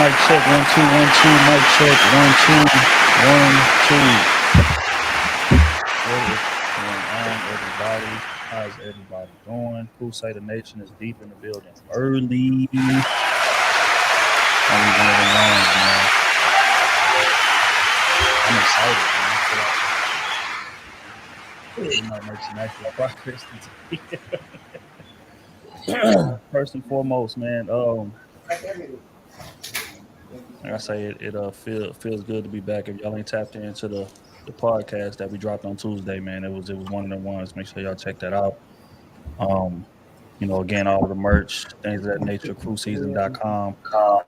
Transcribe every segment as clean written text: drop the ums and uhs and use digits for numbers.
Mic check 1 2 1 2. Mic check 1 2 1 2. What is going on, everybody? How's everybody doing? Crusader Nation is deep in the building early. Only one of the ones, man. I'm excited, man. We might make some actual progress today. First and foremost, man. Like I say, it feels good to be back. If y'all ain't tapped into the podcast that we dropped on Tuesday, man, it was one of the ones. Make sure y'all check that out. Um, again, all of the merch, things of that nature, crewseason.com.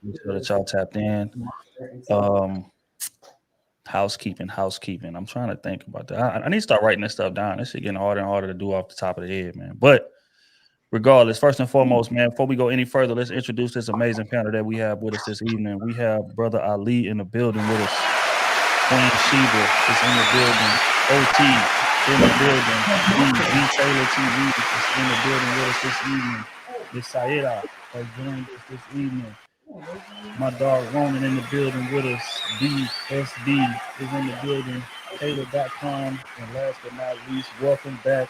Make sure that y'all tapped in. Um, housekeeping. I'm trying to think about that. I need to start writing this stuff down. This shit getting harder and harder to do off the top of the head, man. But regardless, first and foremost, man, before we go any further, let's introduce this amazing panel that we have with us this evening. We have Brother Ali in the building with us. Queen Sheba is in the building. OT in the building. V Taylor TV is in the building with us this evening. Miss Saida has joined us this evening. My dog Ronan in the building with us. BSD is in the building. Taylor.com. And last but not least, welcome back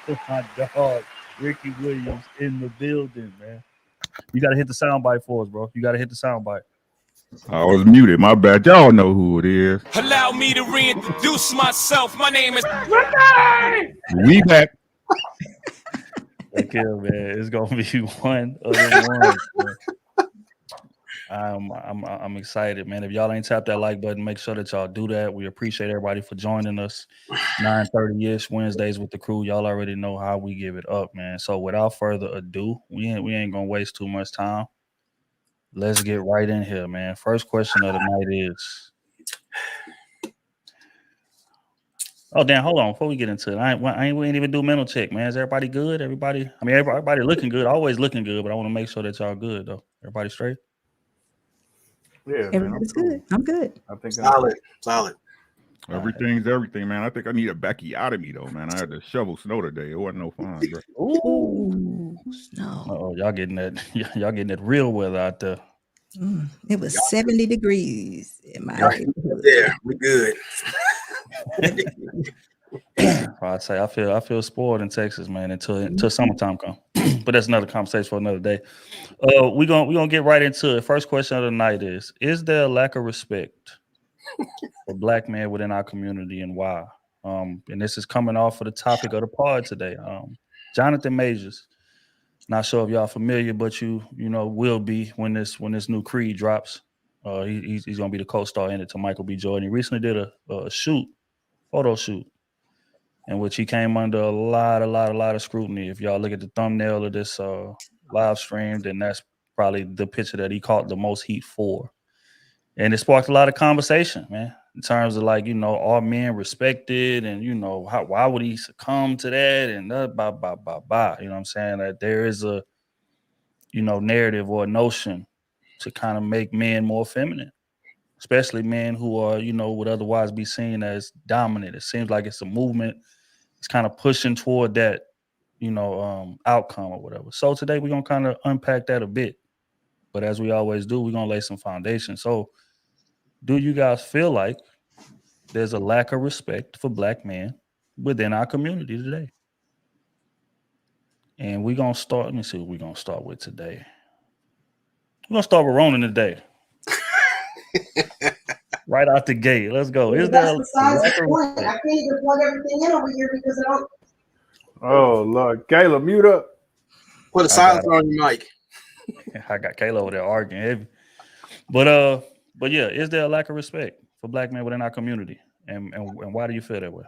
to my dog Ricky Williams in the building, man. You got to hit the soundbite for us, bro. You got to hit the soundbite. I was muted. My bad. Y'all know who it is. Allow me to reintroduce myself. My name is We back. Thank you, man. It's gonna be one of the ones. I'm excited, man. If y'all ain't tapped that like button, make sure that y'all do that. We appreciate everybody for joining us. 9:30-ish Wednesdays with the crew. Y'all already know how we give it up, man. So without further ado, we ain't gonna waste too much time. Let's get right in here, man. First question of the night is. Oh damn! Hold on. Before we get into it, we ain't even do mental check, man. Is everybody good? Everybody looking good. Always looking good, but I want to make sure that y'all good though. Everybody straight? Yeah, everybody's good. I'm good. I think solid. Everything's everything, man. I think I need a bacchiotomy though, man. I had to shovel snow today. It wasn't no fun, bro. Ooh, no. Oh, y'all getting that real weather out there. It was 70 degrees in my neighborhood. Yeah, we good. I'd say I feel spoiled in Texas, man, until summertime comes. But that's another conversation for another day. We're gonna get right into it. First question of the night is there a lack of respect for Black men within our community and why? And this is coming off of the topic of the pod today. Jonathan Majors. Not sure if y'all familiar, but you will be when this new Creed drops. He's gonna be the co-star in it to Michael B. Jordan. He recently did a photo shoot, in which he came under a lot of scrutiny. If y'all look at the thumbnail of this live stream, then that's probably the picture that he caught the most heat for. And it sparked a lot of conversation, man, in terms of are men respected, and why would he succumb to that, and blah blah blah blah. You know what I'm saying? That there is a narrative or a notion to kind of make men more feminine, especially men who are would otherwise be seen as dominant. It seems like it's a movement. It's kind of pushing toward that outcome or whatever. So today we're gonna kind of unpack that a bit. But as we always do, we're gonna lay some foundation. So, do you guys feel like there's a lack of respect for Black men within our community today? And we're gonna start. Let me see what we're gonna start with today. We're gonna start with Ronan today. Right out the gate. Let's go. Is there besides the point. I can't even plug everything in over here because I don't. Oh Lord, Caleb, mute up. Put a silence on your mic. I got Kayla over there arguing heavy. But yeah, is there a lack of respect for Black men within our community? And why do you feel that way?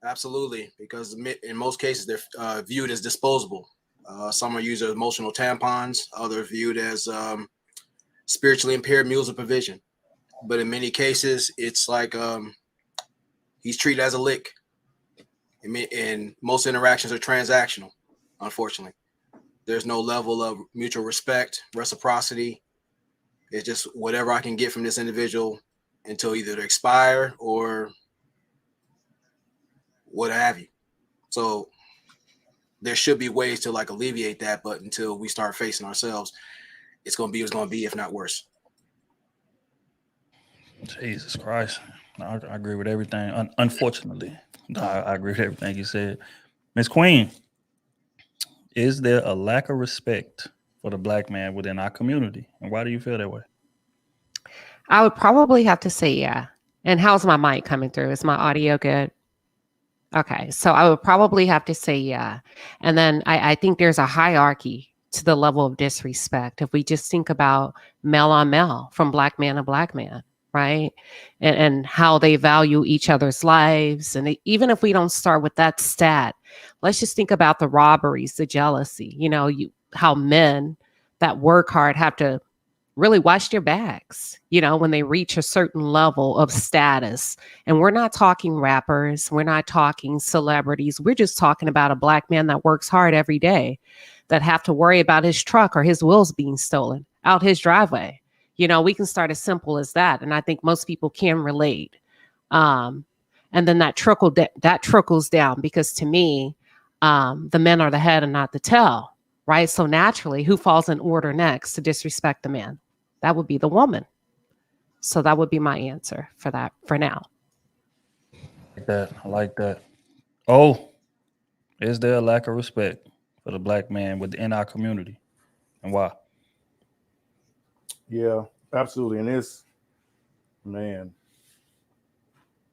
Absolutely, because in most cases they're viewed as disposable. Some are used as emotional tampons, others viewed as spiritually impaired mules of provision. But in many cases, it's like he's treated as a lick. And most interactions are transactional, unfortunately. There's no level of mutual respect, reciprocity. It's just whatever I can get from this individual until either they expire or what have you. So there should be ways to alleviate that, but until we start facing ourselves, it's gonna be if not worse. Jesus Christ. No, I agree with everything. Unfortunately, no, I agree with everything you said. Miss Queen, is there a lack of respect for the black man within our community? And why do you feel that way? I would probably have to say yeah. And how's my mic coming through? Is my audio good? Okay, so I would probably have to say yeah. And then I think there's a hierarchy to the level of disrespect. If we just think about male on male, from black man to black man, right? And how they value each other's lives. And even if we don't start with that stat, let's just think about the robberies, the jealousy, how men that work hard have to really watch their backs, when they reach a certain level of status. And we're not talking rappers, we're not talking celebrities. We're just talking about a black man that works hard every day, that have to worry about his truck or his wheels being stolen out his driveway. We can start as simple as that. And I think most people can relate. And then that trickles down, because to me, the men are the head and not the tail. Right. So naturally, who falls in order next to disrespect the man? That would be the woman. So that would be my answer for that for now. I like that. Oh, is there a lack of respect for the black man within our community? And why? Yeah, absolutely. And man,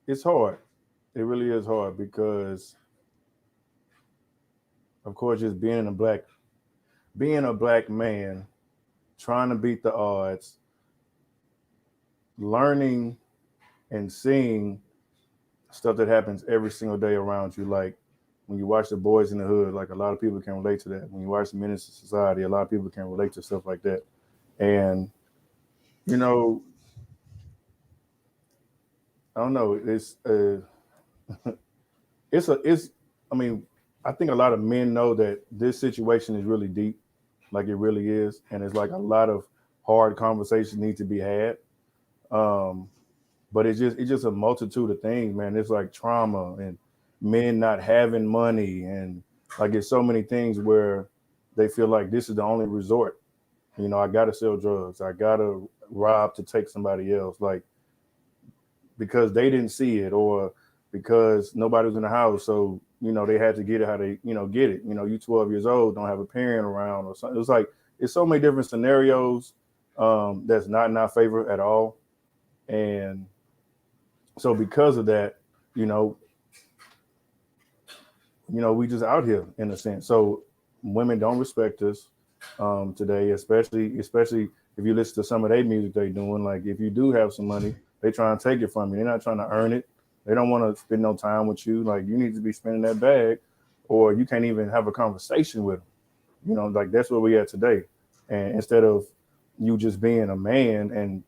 it's hard. It really is hard because, of course, just being a black man, trying to beat the odds, learning and seeing stuff that happens every single day around you. Like when you watch The Boys in the Hood, like a lot of people can relate to that. When you watch The Menace to Society, a lot of people can relate to stuff like that. And, I don't know. I mean, I think a lot of men know that this situation is really deep, like it really is. And it's like a lot of hard conversations need to be had. But it's just a multitude of things, man. It's like trauma and men not having money, and like it's so many things where they feel like this is the only resort. I gotta sell drugs, I gotta rob to take somebody else, like because they didn't see it or because nobody was in the house. So, they had to get it how they, get it. You 12 years old, don't have a parent around or something. It was like, it's so many different scenarios that's not in our favor at all. And so because of that, we just out here in a sense. So women don't respect us today, especially if you listen to some of their music they doing. Like if you do have some money, they try and take it from you. They're not trying to earn it. They don't want to spend no time with you. Like you need to be spending that bag, or you can't even have a conversation with them. Like that's where we at today. And instead of you just being a man and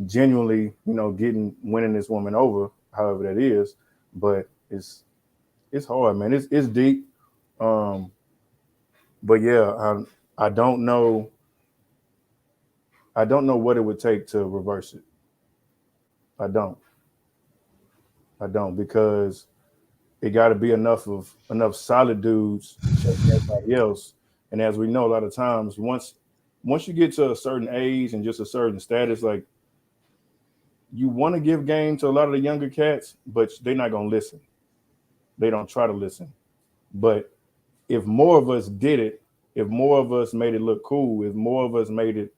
genuinely, winning this woman over, however that is, but it's hard, man. It's deep. But yeah, I don't know. I don't know what it would take to reverse it. I don't because it got to be enough solid dudes checking everybody else. And as we know, a lot of times once you get to a certain age and just a certain status, like you want to give game to a lot of the younger cats, but they're not gonna listen. They don't try to listen. But if more of us did it, if more of us made it look cool, if more of us made it,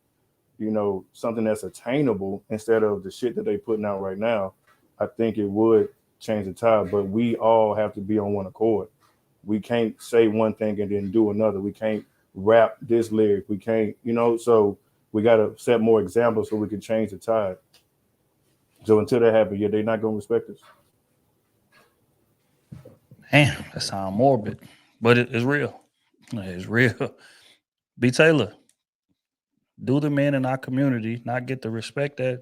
something that's attainable instead of the shit that they putting out right now, I think it would change the tide. But we all have to be on one accord. We can't say one thing and then do another. We can't rap this lyric. We can't, so we got to set more examples so we can change the tide. So until that happens, they're not going to respect us. Damn, that sounds morbid, but it's real. It's real. B. Taylor, do the men in our community not get the respect or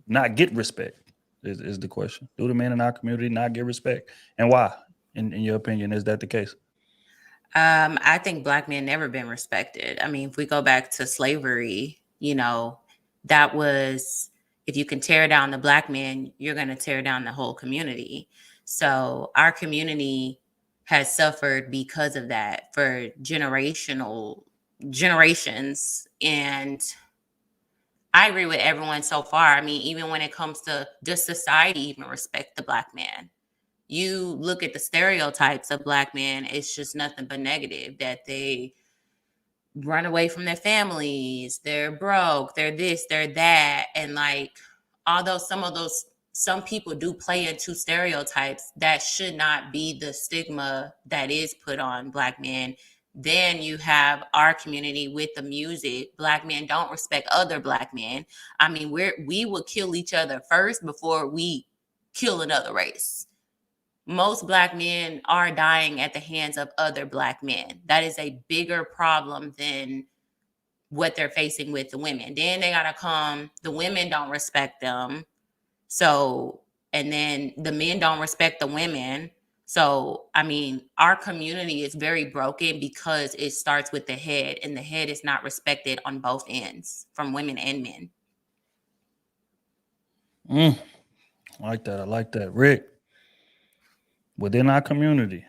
not get respect is the question. Do the men in our community not get respect, and why? In your opinion, is that the case? I think black men never been respected. I mean, if we go back to slavery, that was, if you can tear down the black man, you're going to tear down the whole community. So our community has suffered because of that for generations. And I agree with everyone so far. I mean, even when it comes to, does society even respect the Black man? You look at the stereotypes of Black men, it's just nothing but negative, that they run away from their families, they're broke, they're this, they're that. And like, although some people do play into stereotypes, that should not be the stigma that is put on Black men. Then you have our community with the music. Black men don't respect other Black men. I mean, we will kill each other first before we kill another race. Most Black men are dying at the hands of other Black men. That is a bigger problem than what they're facing with the women. Then they gotta come, the women don't respect them. So, and then the men don't respect the women. So, I mean, our community is very broken because it starts with the head, and the head is not respected on both ends, from women and men. I like that. I like that. Rick, within our community,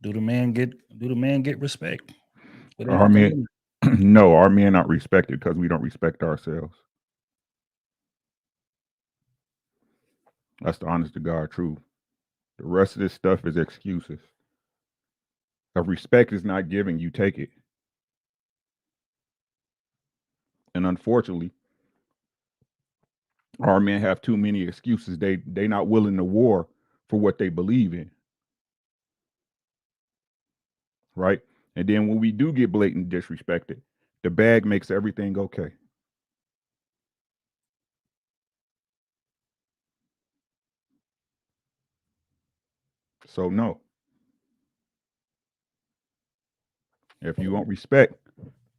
do the men get respect within Our our men, community? no, our men not respected because we don't respect ourselves. That's the honest to God truth. The rest of this stuff is excuses. If respect is not given, you take it. And unfortunately, our men have too many excuses. They not willing to war for what they believe in. Right? And then when we do get blatant disrespected, the bag makes everything okay. So no. If you want respect,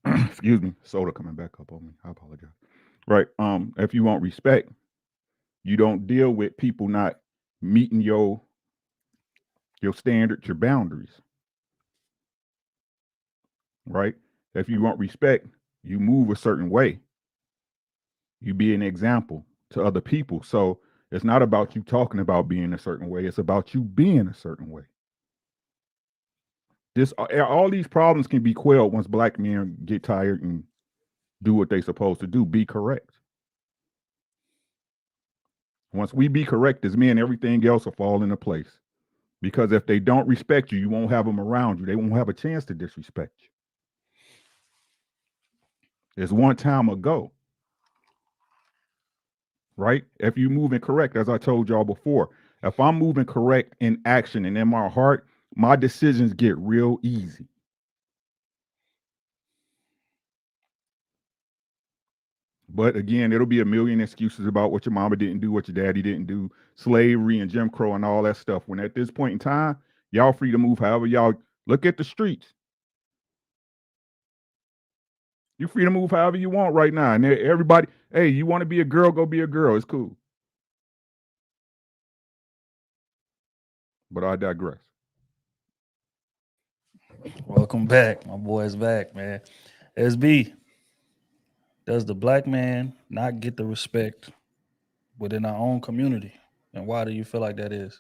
excuse me, soda coming back up on me. I apologize. Right. If you want respect, you don't deal with people not meeting your standards, your boundaries. Right? If you want respect, you move a certain way. You be an example to other people. So it's not about you talking about being a certain way. It's about you being a certain way. All these problems can be quelled once Black men get tired and do what they supposed to do. Be correct. Once we be correct as men, everything else will fall into place. Because if they don't respect you, you won't have them around you. They won't have a chance to disrespect you. It's one time ago. Right? If you moving correct, as I told y'all before, if I'm moving correct in action and in my heart, my decisions get real easy. But again, it'll be a million excuses about what your mama didn't do, what your daddy didn't do, slavery and Jim Crow and all that stuff. When at this point in time, y'all free to move however y'all look at the streets. You're free to move however you want right now. And everybody, hey, you want to be a girl, go be a girl. It's cool. But I digress. Welcome back. My boy's back, man. SB, does the Black man not get the respect within our own community? And why do you feel like that is?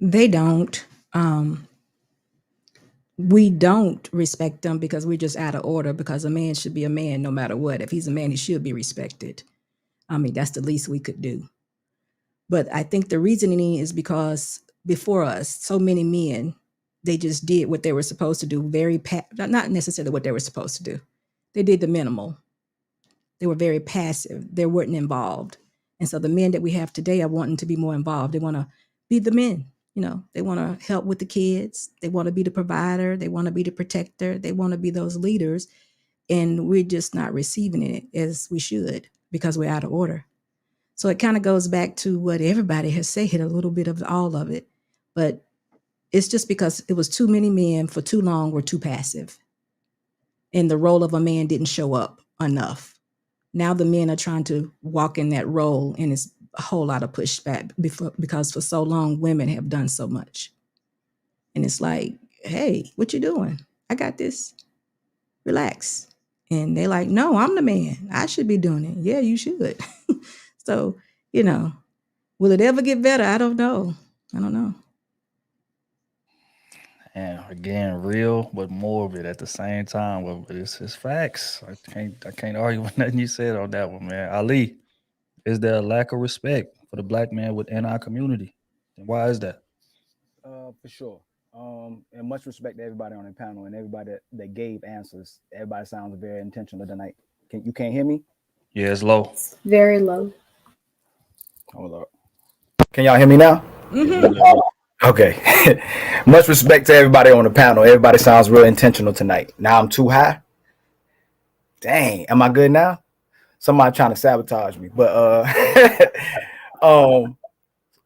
They don't. We don't respect them because we're just out of order, because a man should be a man no matter what. If he's a man, he should be respected. I mean, that's the least we could do. But I think the reasoning is because before us, so many men, they just did what they were supposed to do, not necessarily what they were supposed to do. They did the minimal. They were very passive. They weren't involved. And so the men that we have today are wanting to be more involved. They want to be the men. They want to help with the kids. They want to be the provider. They want to be the protector. They want to be those leaders. And we're just not receiving it as we should because we're out of order. So it kind of goes back to what everybody has said, a little bit of all of it. But it's just because it was too many men for too long were too passive. And the role of a man didn't show up enough. Now the men are trying to walk in that role, and it's a whole lot of pushback because for so long women have done so much. And it's like, hey, what you doing? I got this. Relax. And they're like, no, I'm the man. I should be doing it. Yeah, you should. So, will it ever get better? I don't know. And again, real but morbid at the same time. Well, it's facts. I can't argue with nothing you said on that one, man. Ali, is there a lack of respect for the black man within our community? And why is that? For sure. And much respect to everybody on the panel and everybody that gave answers. Everybody sounds very intentional tonight. You can't hear me? Yeah, it's low. Very low. Hold up. Can y'all hear me now? Okay. Much respect to everybody on the panel. Everybody sounds real intentional tonight. Now I'm too high. Dang, am I good now? Somebody trying to sabotage me. But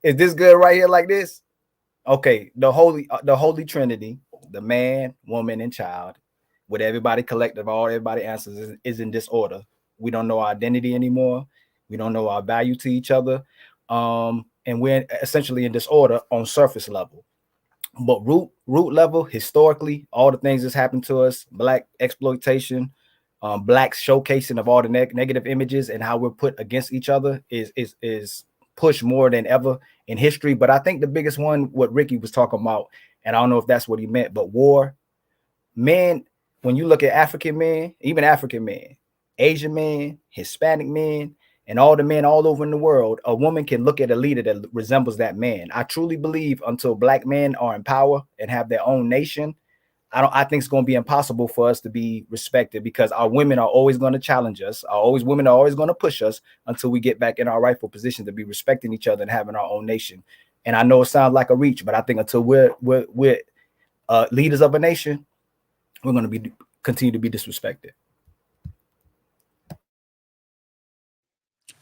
is this good right here like this? Okay, the holy trinity, the man, woman, and child, with everybody collective, all everybody answers is in disorder. We don't know our identity anymore. We don't know our value to each other. And we're essentially in disorder on surface level. But root level, historically, all the things that's happened to us, black exploitation, black showcasing of all the negative images and how we're put against each other is pushed more than ever in history. But I think the biggest one, what Ricky was talking about, and I don't know if that's what he meant, but war, men, when you look at African men, even African men, Asian men, Hispanic men, and all the men all over in the world, a woman can look at a leader that resembles that man. I truly believe until black men are in power and have their own nation, I think it's going to be impossible for us to be respected, because our women are always going to challenge us. Women are always going to push us until we get back in our rightful position to be respecting each other and having our own nation. And I know it sounds like a reach, but I think until we're leaders of a nation, we're going to continue to be disrespected.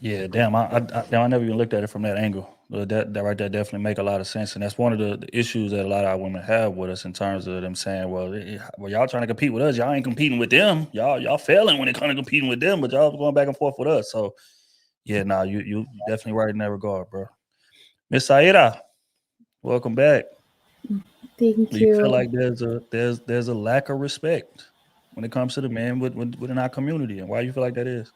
Yeah, damn. I never even looked at it from that angle. That right there definitely make a lot of sense, and that's one of the issues that a lot of our women have with us in terms of them saying, "Well, y'all trying to compete with us, y'all ain't competing with them. Y'all failing when it comes to competing with them, but y'all going back and forth with us." So, yeah, nah, you definitely right in that regard, bro. Miss Saida, welcome back. Thank Do you feel you. like there's a lack of respect when it comes to the men within our community, and why you feel like that is?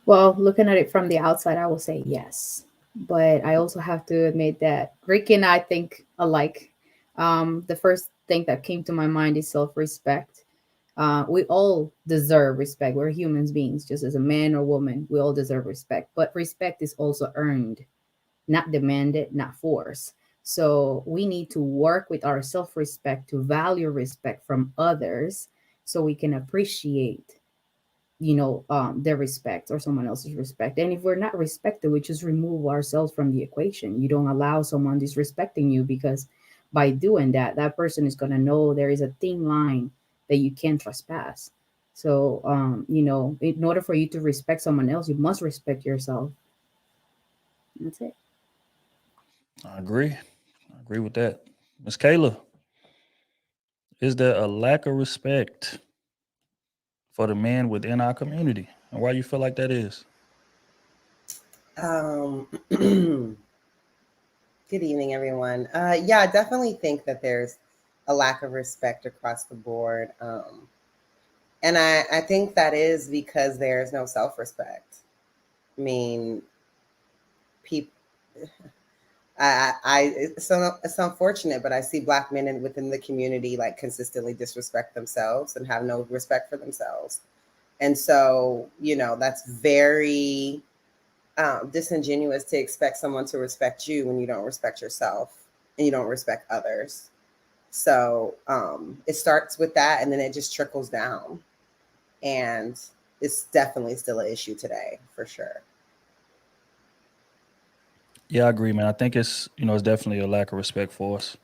Well, looking at it from the outside, I will say yes. But I also have to admit that Ricky and I think alike. The first thing that came to my mind is self-respect. We all deserve respect. We're humans beings, just as a man or woman. We all deserve respect. But respect is also earned, not demanded, not forced. So we need to work with our self-respect to value respect from others so we can appreciate their respect or someone else's respect. And if we're not respected, we just remove ourselves from the equation. You don't allow someone disrespecting you, because by doing that, that person is going to know there is a thin line that you can't trespass. So in order for you to respect someone else, you must respect yourself. That's it. I agree with that. Miss Kayla, is there a lack of respect for the men within our community, and why you feel like that is? Good evening, everyone. Yeah, I definitely think that there's a lack of respect across the board. And I think that is because there's no self-respect. I mean, people, it's unfortunate, but I see Black men within the community like consistently disrespect themselves and have no respect for themselves. And so, that's very disingenuous to expect someone to respect you when you don't respect yourself and you don't respect others. So it starts with that, and then it just trickles down. And it's definitely still an issue today, for sure. Yeah, I agree, man. I think it's definitely a lack of respect for us.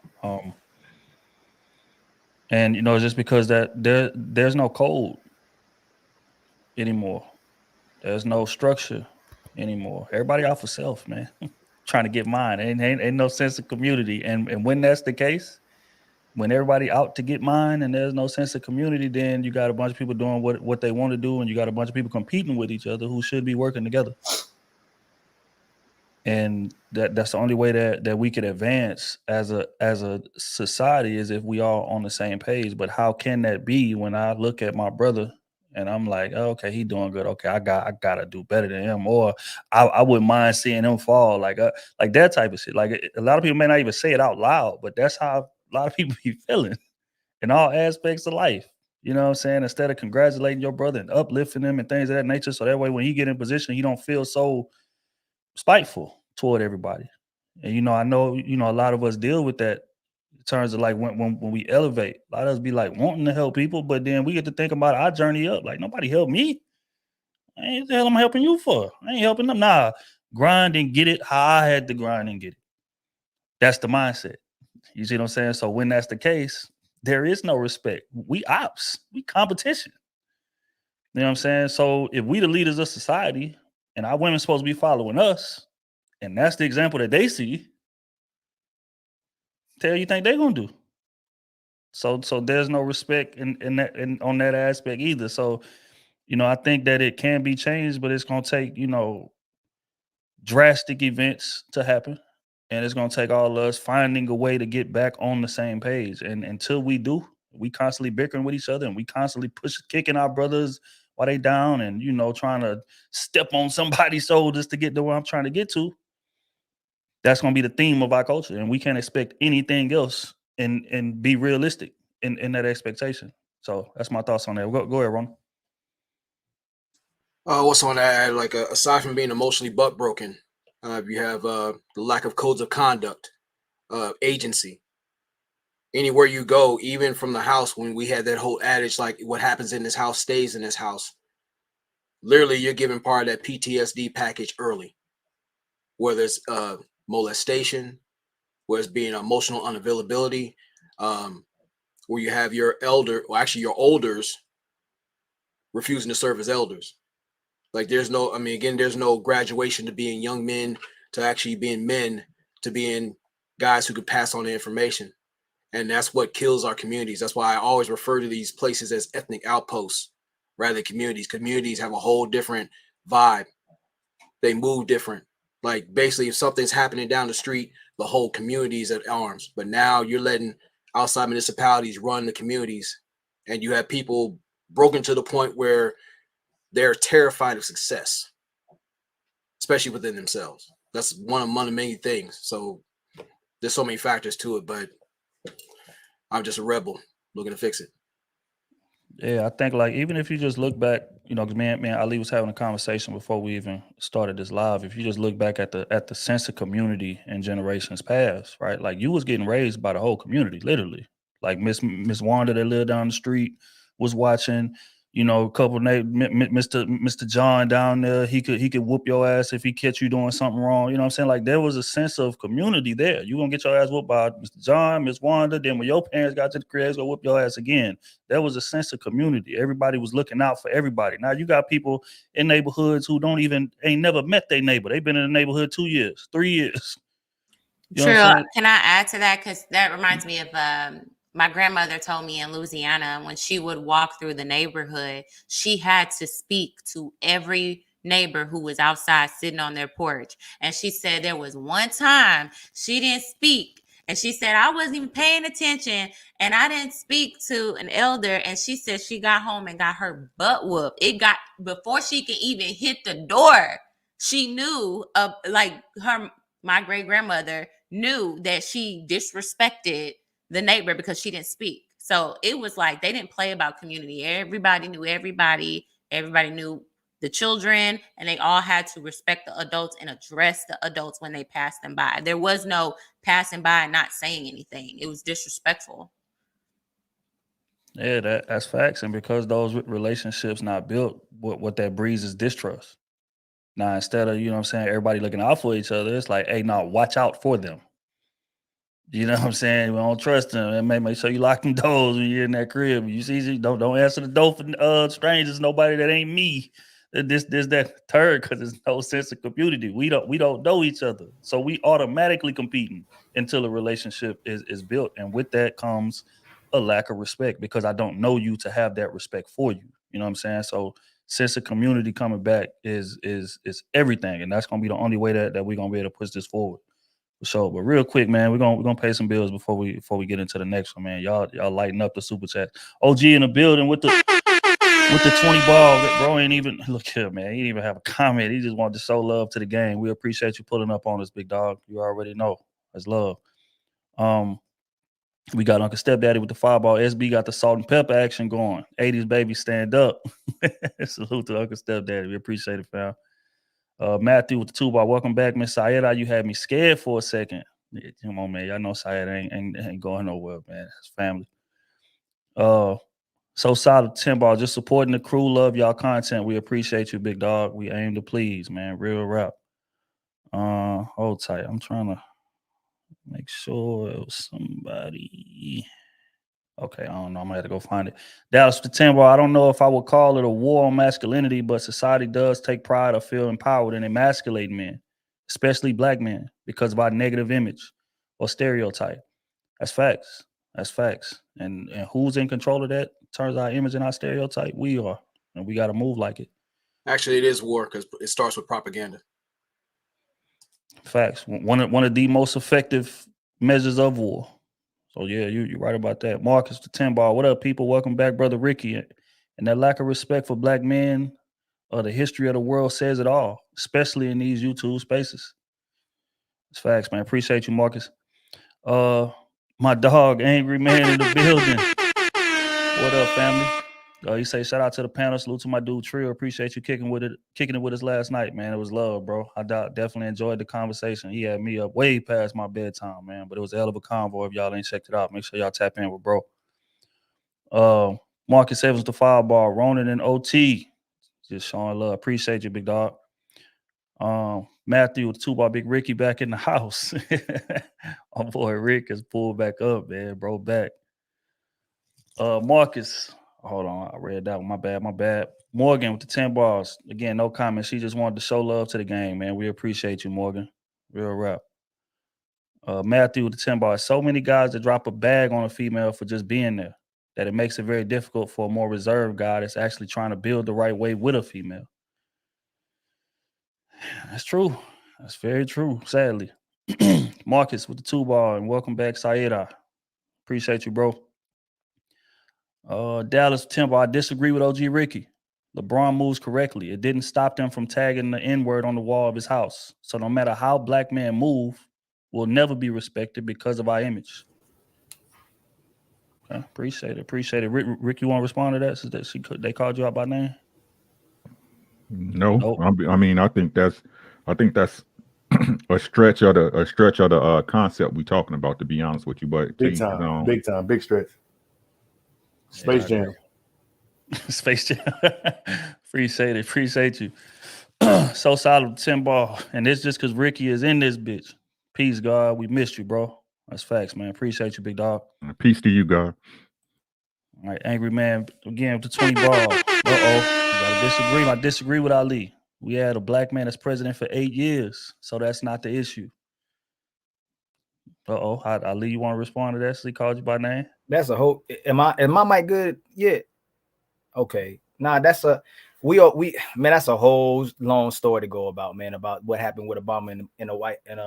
And it's just because that there's no code anymore. There's no structure anymore. Everybody out for self, man. Trying to get mine. Ain't no sense of community. And when that's the case, when everybody out to get mine and there's no sense of community, then you got a bunch of people doing what they want to do, and you got a bunch of people competing with each other who should be working together. And that's the only way that we could advance as a society, is if we all on the same page. But how can that be when I look at my brother and I'm like, oh, okay, he doing good. Okay, I gotta do better than him, or I wouldn't mind seeing him fall, like that type of shit. Like a lot of people may not even say it out loud, but that's how a lot of people be feeling in all aspects of life. You know what I'm saying? Instead of congratulating your brother and uplifting him and things of that nature, so that way when he get in position, he don't feel so spiteful toward everybody. And I know a lot of us deal with that in terms of like when we elevate. A lot of us be like wanting to help people, but then we get to think about our journey up. Like nobody helped me. Ain't the hell I'm helping you for? I ain't helping them. Nah, grind and get it how I had to grind and get it. That's the mindset. You see what I'm saying? So when that's the case, there is no respect. We ops, we competition. You know what I'm saying? So if we the leaders of society and our women supposed to be following us, and that's the example that they see, tell you think they're gonna do. So there's no respect in that on that aspect either. So, I think that it can be changed, but it's gonna take, drastic events to happen. And it's gonna take all of us finding a way to get back on the same page. And until we do, we constantly bickering with each other and we constantly kicking our brothers while they down and trying to step on somebody's shoulders to get to where I'm trying to get to. That's gonna be the theme of our culture. And we can't expect anything else and be realistic in that expectation. So that's my thoughts on that. Go ahead, Ron. What's on that? Like aside from being emotionally butt broken, you have the lack of codes of conduct, agency. Anywhere you go, even from the house, when we had that whole adage, like what happens in this house stays in this house. Literally, you're given part of that PTSD package early, whether it's molestation, where it's being emotional unavailability, where you have your your elders refusing to serve as elders. Like there's no graduation to being young men to actually being men to being guys who could pass on the information. And that's what kills our communities. That's why I always refer to these places as ethnic outposts rather than communities. Communities have a whole different vibe. They move different. Like basically if something's happening down the street, the whole community is at arms. But now you're letting outside municipalities run the communities and you have people broken to the point where they're terrified of success, especially within themselves. That's one of the many things. So there's so many factors to it, but I'm just a rebel looking to fix it. Yeah, I think like even if you just look back, because man, Ali was having a conversation before we even started this live. If you just look back at the sense of community in generations past, right? Like you was getting raised by the whole community, literally. Like Miss Wanda that lived down the street was watching. A couple of Mr. John down there, he could whoop your ass if he catch you doing something wrong. You know what I'm saying? Like there was a sense of community there. You gonna get your ass whooped by Mr. John, Miss Wanda. Then when your parents got to the crib, gonna whoop your ass again. There was a sense of community. Everybody was looking out for everybody. Now you got people in neighborhoods who ain't never met their neighbor. They've been in the neighborhood 2 years, 3 years. True. Can I add to that? Because that reminds me of my grandmother told me in Louisiana when she would walk through the neighborhood, she had to speak to every neighbor who was outside sitting on their porch. And she said there was one time she didn't speak. And she said, I wasn't even paying attention and I didn't speak to an elder. And she said she got home and got her butt whooped. Before she could even hit the door, she knew my great grandmother knew that she disrespected the neighbor because she didn't speak. So it was like they didn't play about community. Everybody knew everybody. Everybody knew the children, and they all had to respect the adults and address the adults when they passed them by. There was no passing by and not saying anything. It was disrespectful. Yeah, that's facts. And because those relationships not built, what that breeds is distrust. Now, instead of, everybody looking out for each other, it's like, hey, now watch out for them. You know what I'm saying? We don't trust them. And make sure you lock them doors when you're in that crib. You see, don't answer the door for strangers, nobody that ain't me. This, that, third, because there's no sense of community. We don't know each other. So we automatically competing until a relationship is built. And with that comes a lack of respect because I don't know you to have that respect for you. You know what I'm saying? So sense of community coming back is everything. And that's gonna be the only way that we're gonna be able to push this forward. For sure. But real quick, man, we're gonna pay some bills before we get into the next one, man. Y'all lighten up the super chat. OG in the building with the 20 ball. Bro ain't even look here, man. He didn't even have a comment. He just wanted to show love to the game. We appreciate you pulling up on us, big dog. You already know. That's love. We got Uncle Stepdaddy with the fireball. SB got the salt and pepper action going. 80s baby stand up. Salute to Uncle Stepdaddy. We appreciate it, fam. Matthew with the 2-ball. Welcome back, Miss Sayeda. You had me scared for a second. Yeah, come on, man. Y'all know Sayeda ain't going nowhere, man. It's family. So solid 10-ball. Just supporting the crew. Love y'all content. We appreciate you, big dog. We aim to please, man. Real rap. Hold tight. I'm trying to make sure it was somebody. Okay, I don't know. I'm gonna have to go find it. Dallas the 10-ball. I don't know if I would call it a war on masculinity, but society does take pride or feel empowered in emasculating men, especially black men, because of our negative image or stereotype. That's facts. That's facts. And who's in control of that? Turns our image and our stereotype. We are, and we got to move like it. Actually, it is war because it starts with propaganda. Facts. One of the most effective measures of war. So yeah, you're right about that. Marcus the 10-ball. What up, people? Welcome back, brother Ricky. And that lack of respect for black men or the history of the world says it all, especially in these YouTube spaces. It's facts, man. Appreciate you, Marcus. My dog, Angry Man in the building. What up, family? You say shout out to the panel. Salute to my dude Trill. Appreciate you kicking it with us last night, man. It was love, bro. I definitely enjoyed the conversation. He had me up way past my bedtime, man. But it was a hell of a convo. If y'all ain't checked it out, make sure y'all tap in with bro. Marcus Evans the fireball. Ronan and OT. Just showing love. Appreciate you, big dog. Matthew with the 2-ball. Big Ricky back in the house. My boy Rick has pulled back up, man. Bro back. Marcus. Hold on, I read that one. My bad. Morgan with the 10 balls. Again, no comment. She just wanted to show love to the game, man. We appreciate you, Morgan. Real rap. Matthew with the 10 balls. So many guys that drop a bag on a female for just being there that it makes it very difficult for a more reserved guy that's actually trying to build the right way with a female. That's true. That's very true, sadly. Marcus with the 2-ball, and welcome back, Sayeda. Appreciate you, bro. Dallas Timber, I disagree with OG Ricky. LeBron moves correctly. It didn't stop them from tagging the N-word on the wall of his house. So no matter how black men move, we'll never be respected because of our image. Okay, appreciate it. Rick, you want to respond to that? Since they called you out by name? No, Nope. I mean, I think that's a stretch of the concept we talking about. To be honest with you, but big stretch. Space Jam. Space Jam. Appreciate you. So solid 10-ball. And it's just because Ricky is in this bitch. Peace, God. We missed you, bro. That's facts, man. Appreciate you, big dog. Peace to you, God. All right, Angry Man again with the 20 ball. I disagree with Ali. We had a black man as president for 8 years, so that's not the issue. Ali, you want to respond to that? So he called you by name? That's a whole. Am my mic good? Yeah. Okay. Nah, that's a that's a whole long story to go about, man, about what happened with Obama in a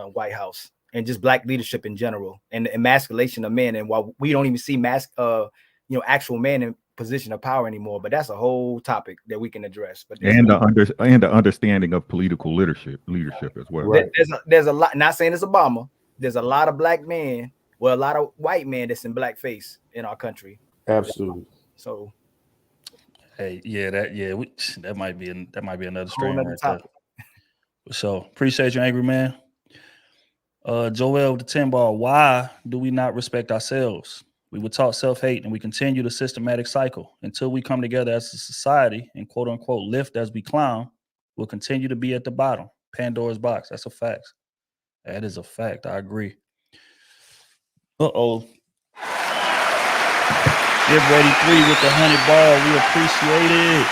White House and just black leadership in general and the emasculation of men. And while we don't even see actual men in position of power anymore, but that's a whole topic that we can address. But the understanding of political leadership as well. Right. There's a lot. Not saying it's Obama. There's a lot of black men, a lot of white men that's in blackface in our country. Absolutely. So, hey, that might be another stream right topic. there. So appreciate you, Angry Man. Joel with the 10-ball. Why do we not respect ourselves? We were taught self-hate, and we continue the systematic cycle until we come together as a society and quote unquote lift as we climb. We'll continue to be at the bottom. Pandora's box. That's a fact. That is a fact. I agree. Give Ready 3 with the 100 ball. We appreciate it.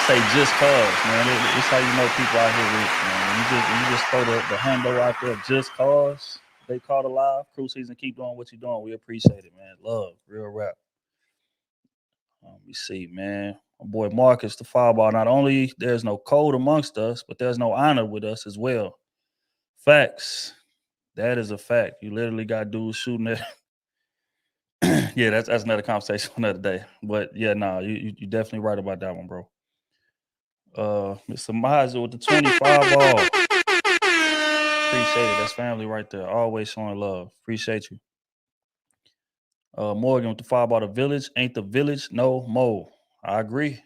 Say just cause, man. It's how you know people out here rich, man. When you just throw the hundo out there just cause they caught alive. Crew season, keep doing what you're doing. We appreciate it, man. Love, real rap. Let me see, man. My boy Marcus, the fireball. Not only there's no code amongst us, but there's no honor with us as well. Facts. That is a fact. You literally got dudes shooting at. Yeah, that's another conversation for another day. But yeah, you definitely right about that one, bro. Mr. Mazza with the 25 ball. Appreciate it. That's family right there. Always showing love. Appreciate you. Morgan with the fireball. The village ain't the village no more. I agree.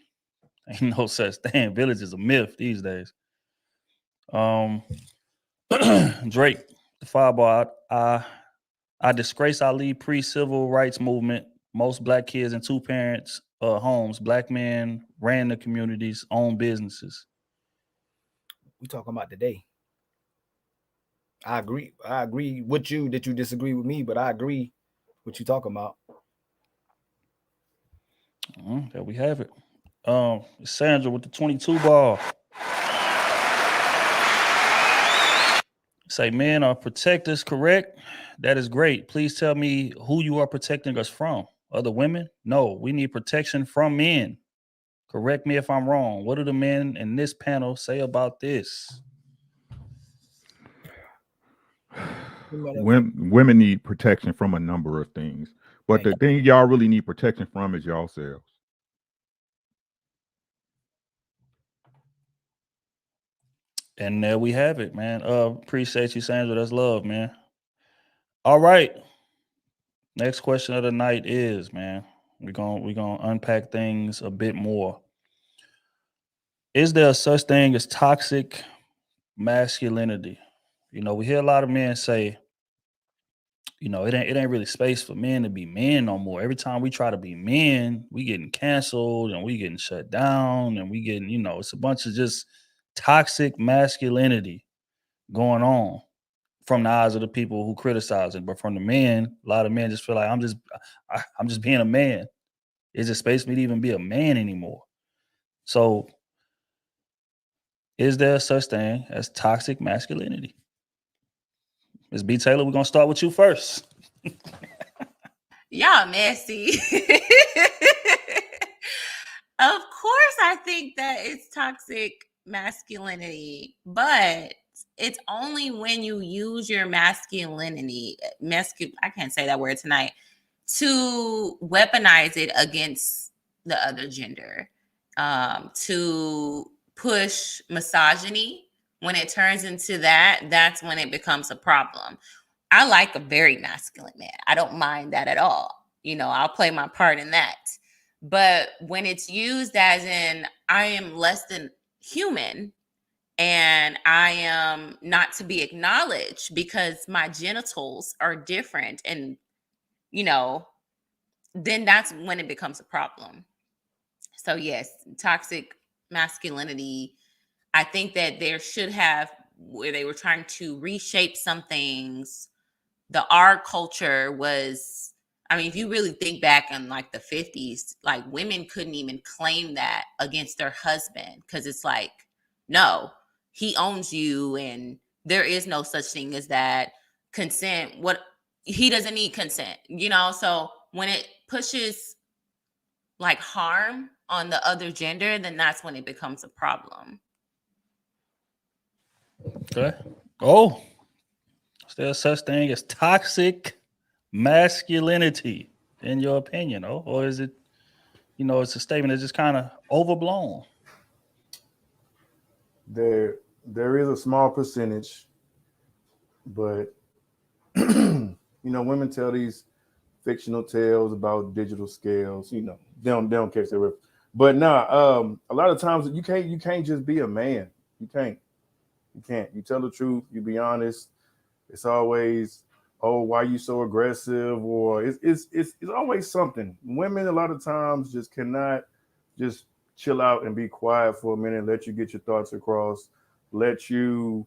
Ain't no such thing. Village is a myth these days. Drake, the fireball. I disgrace Ali pre-civil rights movement. Most black kids in two parents homes. Black men ran the communities, owned businesses. We talking about today. I agree. I agree with you that you disagree with me, but I agree what you talking about. There we have it. Sandra with the 22 ball. Say men are protectors, correct? That is great. Please tell me who you are protecting us from. Other women? No, we need protection from men. Correct me if I'm wrong. What do the men in this panel say about this? Women need protection from a number of things, but the thing y'all really need protection from is yourselves. And there we have it, man. Appreciate you, Sandra. That's love, man. All right. Next question of the night is, man, we're gonna unpack things a bit more. Is there such thing as toxic masculinity? You know, we hear a lot of men say, you know, it ain't really space for men to be men no more. Every time we try to be men, we getting canceled and we getting shut down and we getting, you know, it's a bunch of just toxic masculinity going on from the eyes of the people who criticize it. But from the men, a lot of men just feel like I'm just being a man. Is there space for me to even be a man anymore? So is there such thing as toxic masculinity? Ms. B. Taylor, we're gonna start with you first. Y'all messy. Of course, I think that it's toxic masculinity, but it's only when you use your masculinity, I can't say that word tonight, to weaponize it against the other gender, to push misogyny. When it turns into that, that's when it becomes a problem. I like a very masculine man. I don't mind that at all. You know, I'll play my part in that. But when it's used as in, I am less than human and I am not to be acknowledged because my genitals are different, and, you know, then that's when it becomes a problem. So, yes, toxic masculinity. I think that there should have, where they were trying to reshape some things, our culture was, I mean, if you really think back in like the 50s, like women couldn't even claim that against their husband because it's like, no, he owns you and there is no such thing as that. Consent, what, he doesn't need consent, you know? So when it pushes like harm on the other gender, then that's when it becomes a problem. Okay. Oh, is there such thing as toxic masculinity, in your opinion? Or is it, you know, it's a statement that's just kind of overblown? There is a small percentage, but you know, women tell these fictional tales about digital scales. You know, they don't catch their. But a lot of times you can't just be a man. You can't. You tell the truth. You be honest. It's always, oh, why you so aggressive? Or it's always something. Women a lot of times just cannot just chill out and be quiet for a minute, let you get your thoughts across, let you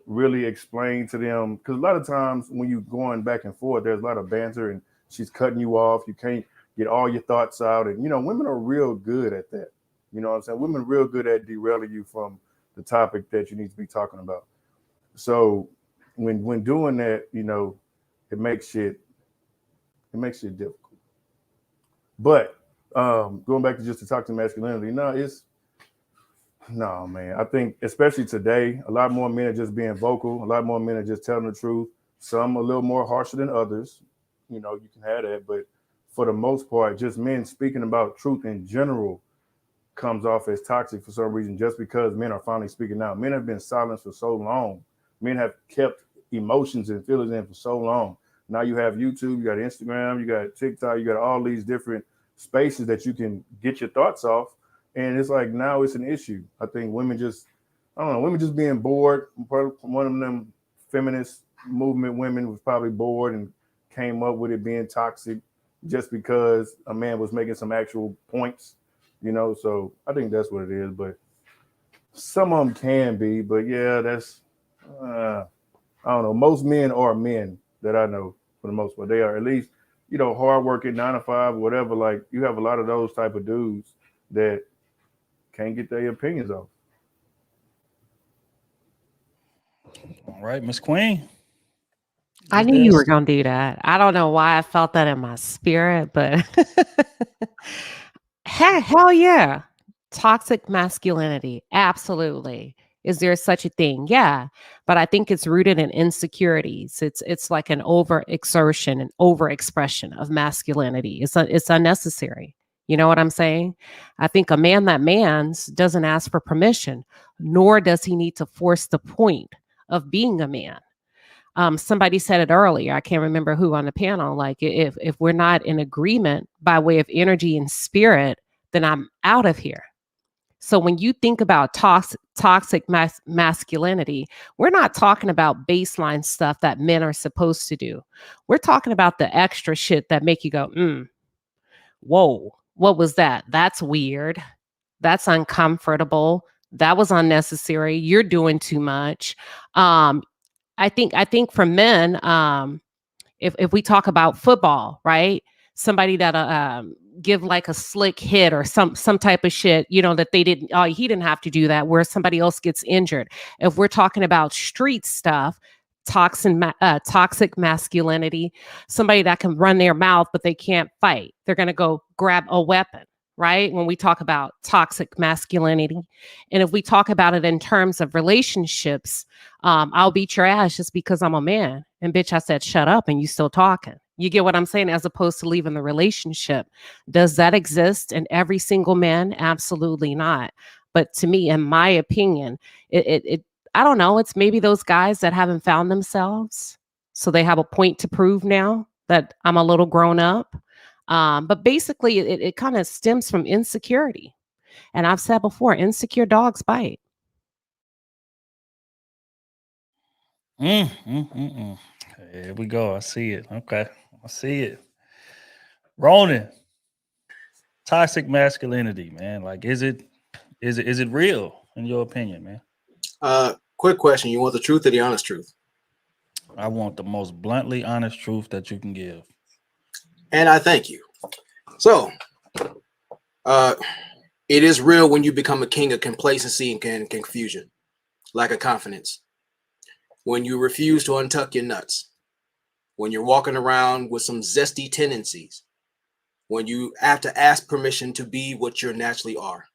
really explain to them. Because a lot of times when you're going back and forth, there's a lot of banter and she's cutting you off. You can't get all your thoughts out. And, you know, women are real good at that. You know what I'm saying? Women are real good at derailing you from the topic that you need to be talking about. So when doing that, you know, it makes shit difficult. But going back to just the toxic masculinity, no, man. I think especially today, a lot more men are just being vocal. A lot more men are just telling the truth. Some a little more harsher than others. You know, you can have that, but for the most part, just men speaking about truth in general comes off as toxic for some reason, just because men are finally speaking out. Men have been silenced for so long. Men have kept emotions and feelings in for so long Now you have YouTube, you got Instagram, you got TikTok, you got all these different spaces that you can get your thoughts off. And it's like now it's an issue. I think women just, I don't know, women just being bored. One of them feminist movement women was probably bored and came up with it being toxic just because a man was making some actual points, you know. So I think that's what it is. But some of them can be, but yeah, that's I don't know. Most men are men that I know for the most part. They are at least, you know, hardworking, 9 to 5, whatever. Like you have a lot of those type of dudes that can't get their opinions off. All right, Miss Queen. I knew you were going to do that. I don't know why I felt that in my spirit, but hell yeah. Toxic masculinity. Absolutely. Is there such a thing? Yeah. But I think it's rooted in insecurities. It's like an overexertion and overexpression of masculinity. It's unnecessary. You know what I'm saying? I think a man that mans doesn't ask for permission, nor does he need to force the point of being a man. Somebody said it earlier. I can't remember who on the panel. Like if we're not in agreement by way of energy and spirit, then I'm out of here. So when you think about toxic masculinity, we're not talking about baseline stuff that men are supposed to do. We're talking about the extra shit that make you go, whoa, what was that? That's weird. That's uncomfortable. That was unnecessary. You're doing too much. I think for men, if we talk about football, right? Somebody that give like a slick hit or some type of shit, you know, that he didn't have to do that, where somebody else gets injured. If we're talking about street stuff, toxic masculinity, somebody that can run their mouth but they can't fight, they're gonna go grab a weapon. Right? When we talk about toxic masculinity. And if we talk about it in terms of relationships, I'll beat your ass just because I'm a man. And bitch, I said, shut up and you still talking. You get what I'm saying? As opposed to leaving the relationship. Does that exist in every single man? Absolutely not. But to me, in my opinion, it I don't know. It's maybe those guys that haven't found themselves. So they have a point to prove now that I'm a little grown up. But basically, it kind of stems from insecurity. And I've said before, insecure dogs bite. Here we go. I see it. Okay. I see it. Ronan, toxic masculinity, man. Like, is it real in your opinion, man? Quick question. You want the truth or the honest truth? I want the most bluntly honest truth that you can give. And I thank you. So, it is real when you become a king of complacency and confusion, lack of confidence. When you refuse to untuck your nuts. When you're walking around with some zesty tendencies. When you have to ask permission to be what you naturally are.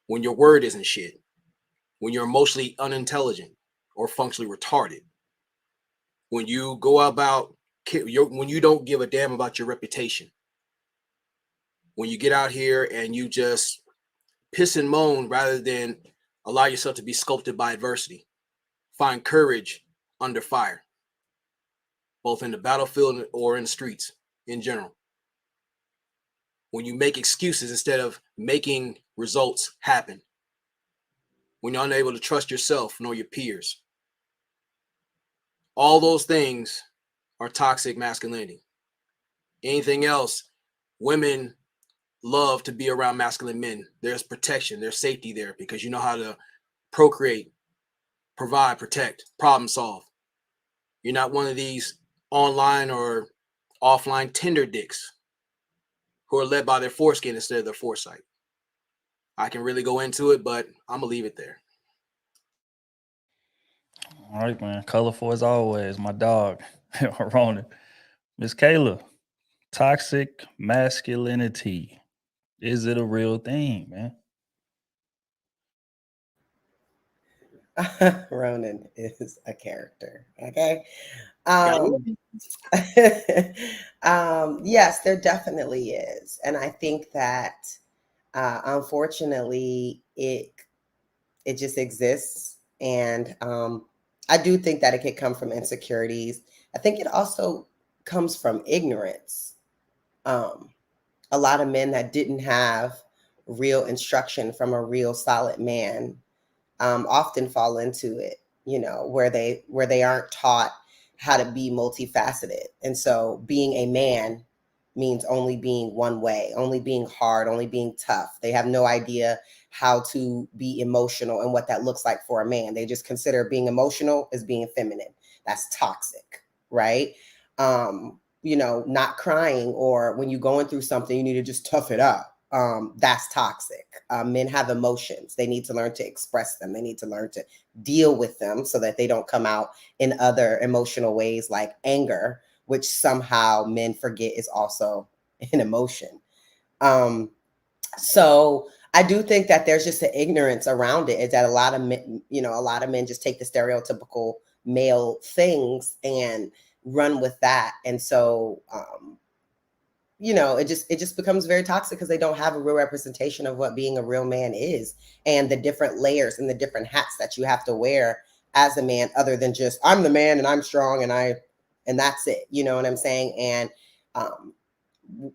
When your word isn't shit. When you're emotionally unintelligent or functionally retarded. When you go about, when you don't give a damn about your reputation. When you get out here and you just piss and moan rather than allow yourself to be sculpted by adversity. Find courage under fire, both in the battlefield or in the streets in general. When you make excuses instead of making results happen. When you're unable to trust yourself nor your peers. All those things are toxic masculinity. Anything else, women love to be around masculine men. There's protection, there's safety there because you know how to procreate, provide, protect, problem solve. You're not one of these online or offline Tinder dicks who are led by their foreskin instead of their foresight. I can really go into it, but I'm going to leave it there. All right, man. Colorful as always. My dog, Ronan. Miss Kayla, toxic masculinity. Is it a real thing, man? Ronan is a character. Okay. Yes, there definitely is. And I think that unfortunately it just exists. And I do think that it could come from insecurities. I think it also comes from ignorance. A lot of men that didn't have real instruction from a real solid man often fall into it, you know, where they aren't taught how to be multifaceted. And so being a man means only being one way, only being hard, only being tough. They have no idea how to be emotional and what that looks like for a man. They just consider being emotional as being feminine. That's toxic, right? You know, not crying, or when you're going through something, you need to just tough it up. That's toxic. Men have emotions. They need to learn to express them. They need to learn to deal with them so that they don't come out in other emotional ways like anger, which somehow men forget is also an emotion. So I do think that there's just an ignorance around it, is that a lot of men, you know, a lot of men just take the stereotypical male things and run with that. And so, you know, it just becomes very toxic because they don't have a real representation of what being a real man is, and the different layers and the different hats that you have to wear as a man, other than just I'm the man and I'm strong and that's it. You know what I'm saying? And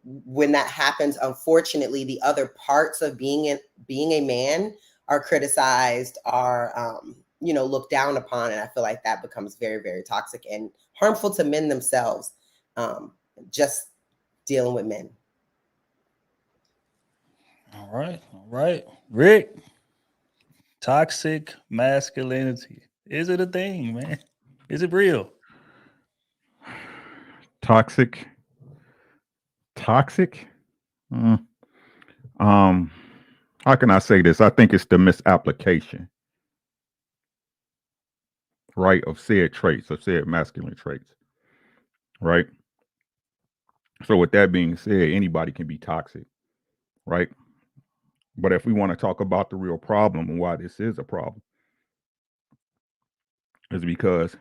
when that happens, unfortunately, the other parts of being a man are criticized, are you know, looked down upon, and I feel like that becomes very, very toxic and harmful to men themselves. Just dealing with men. All right. Rick, toxic masculinity. Is it a thing, man? Is it real? Toxic. Mm. How can I say this? I think it's the misapplication, right, of said traits, of said masculine traits, right? So with that being said, anybody can be toxic, right? But if we want to talk about the real problem and why this is a problem, is because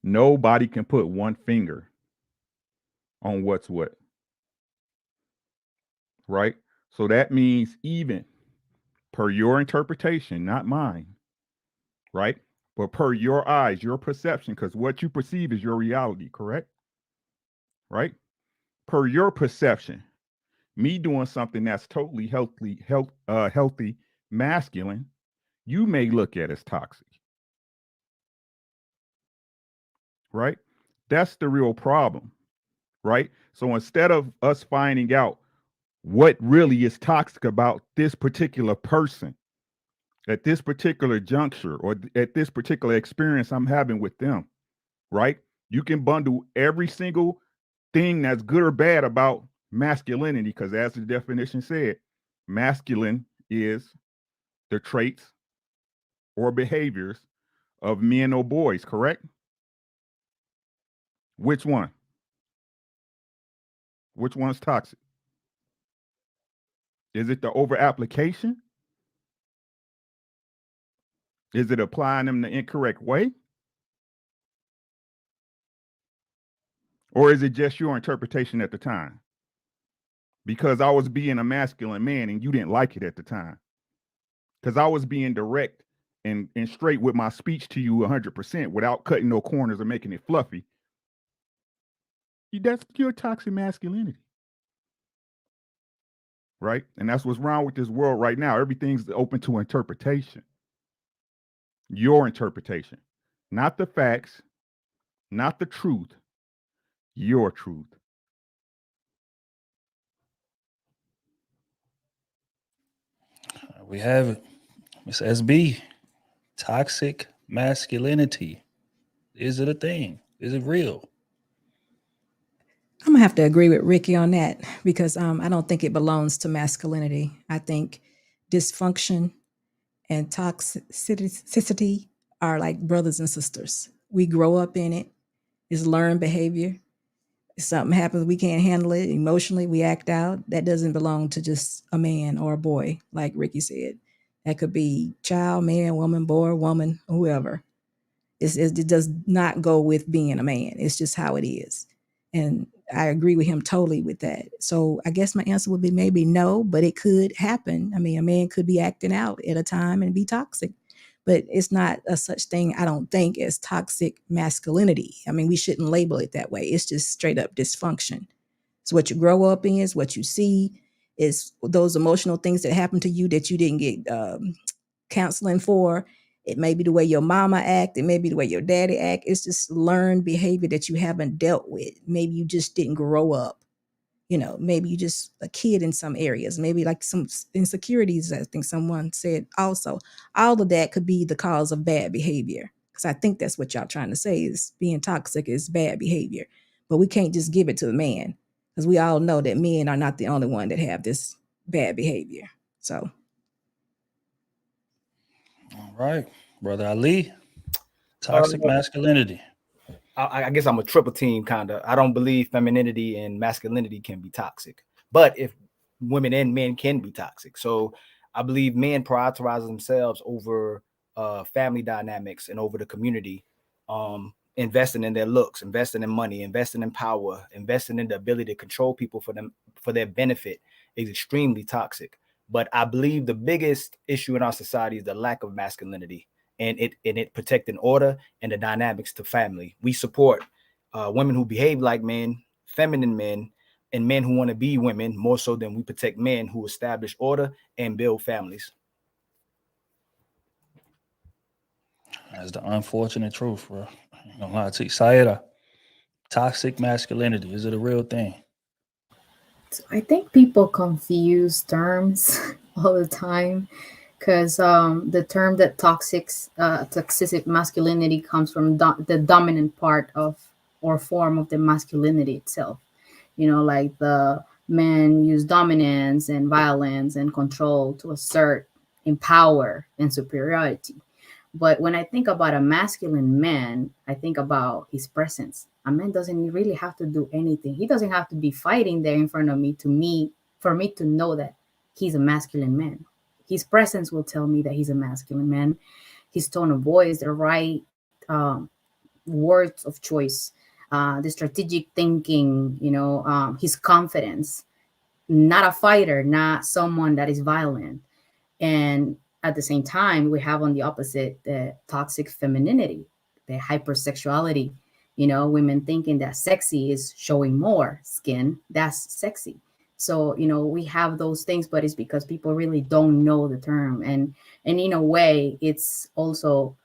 nobody can put one finger on what's what, right? So that means even per your interpretation, not mine, right? But per your eyes, your perception, because what you perceive is your reality, correct? Right? Per your perception, me doing something that's totally healthy, masculine, you may look at as toxic, right? That's the real problem, right? So instead of us finding out what really is toxic about this particular person at this particular juncture or at this particular experience I'm having with them, right? You can bundle every single thing that's good or bad about masculinity, because as the definition said, masculine is the traits or behaviors of men or boys, correct? Which one? Which one's toxic? Is it the over application? Is it applying them the incorrect way? Or is it just your interpretation at the time? Because I was being a masculine man and you didn't like it at the time. Because I was being direct and straight with my speech to you 100% without cutting no corners or making it fluffy. That's your toxic masculinity. Right? And that's what's wrong with this world right now. Everything's open to interpretation. Your interpretation. Not the facts, not the truth, your truth. We have it. Miss SB. Toxic masculinity. Is it a thing? Is it real? I'm gonna have to agree with Ricky on that because I don't think it belongs to masculinity. I think dysfunction and toxicity are like brothers and sisters. We grow up in it. It's learned behavior. If something happens, we can't handle it emotionally, we act out. That doesn't belong to just a man or a boy, like Ricky said. That could be child, man, woman, boy, woman, whoever. It does not go with being a man. It's just how it is. And I agree with him totally with that. So I guess my answer would be maybe no, but it could happen. I mean, a man could be acting out at a time and be toxic. but it's not a such thing, I don't think, as toxic masculinity. I mean, we shouldn't label it that way. It's just straight up dysfunction. It's what you grow up in, it's what you see, it's those emotional things that happen to you that you didn't get counseling for. It may be the way your mama act, it may be the way your daddy act. It's just learned behavior that you haven't dealt with. Maybe you just didn't grow up. Maybe you just a kid in some areas, maybe like some insecurities. I think someone said also, all of that could be the cause of bad behavior. Because I think that's what y'all trying to say is being toxic is bad behavior. But we can't just give it to the man, because we all know that men are not the only one that have this bad behavior. So, All right, Brother Ali, toxic masculinity. I guess I'm a triple team kind of. I don't believe femininity and masculinity can be toxic, but if women and men can be toxic. So I believe men prioritize themselves over family dynamics and over the community, investing in their looks, investing in money, investing in power, investing in the ability to control people for their benefit is extremely toxic. But I believe the biggest issue in our society is the lack of masculinity and it protecting order and the dynamics to family. We support women who behave like men, feminine men, and men who want to be women more so than we protect men who establish order and build families. That's the unfortunate truth, bro. I ain't gonna lie to you. Saida, toxic masculinity, is it a real thing? I think people confuse terms all the time because the term that toxic masculinity comes from the dominant part of or form of the masculinity itself. Like the men use dominance and violence and control to assert in power and superiority. But when I think about a masculine man, I think about his presence. A man doesn't really have to do anything. He doesn't have to be fighting there in front of me for me to know that he's a masculine man. His presence will tell me that he's a masculine man. His tone of voice, the right words of choice, the strategic thinking, his confidence. Not a fighter, not someone that is violent. And at the same time, we have on the opposite the toxic femininity, the hypersexuality. Women thinking that sexy is showing more skin. That's sexy. So, we have those things, but it's because people really don't know the term. And in a way, it's also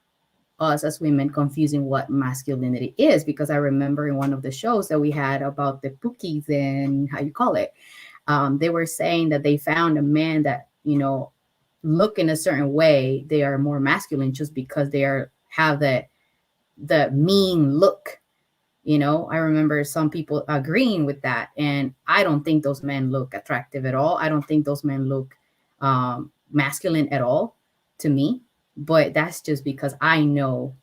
us as women confusing what masculinity is, because I remember in one of the shows that we had about the pookies and how you call it, they were saying that they found a man that, look in a certain way, they are more masculine just because they have the mean look. I remember some people agreeing with that, and I don't think those men look attractive at all. I don't think those men look masculine at all to me, but that's just because I know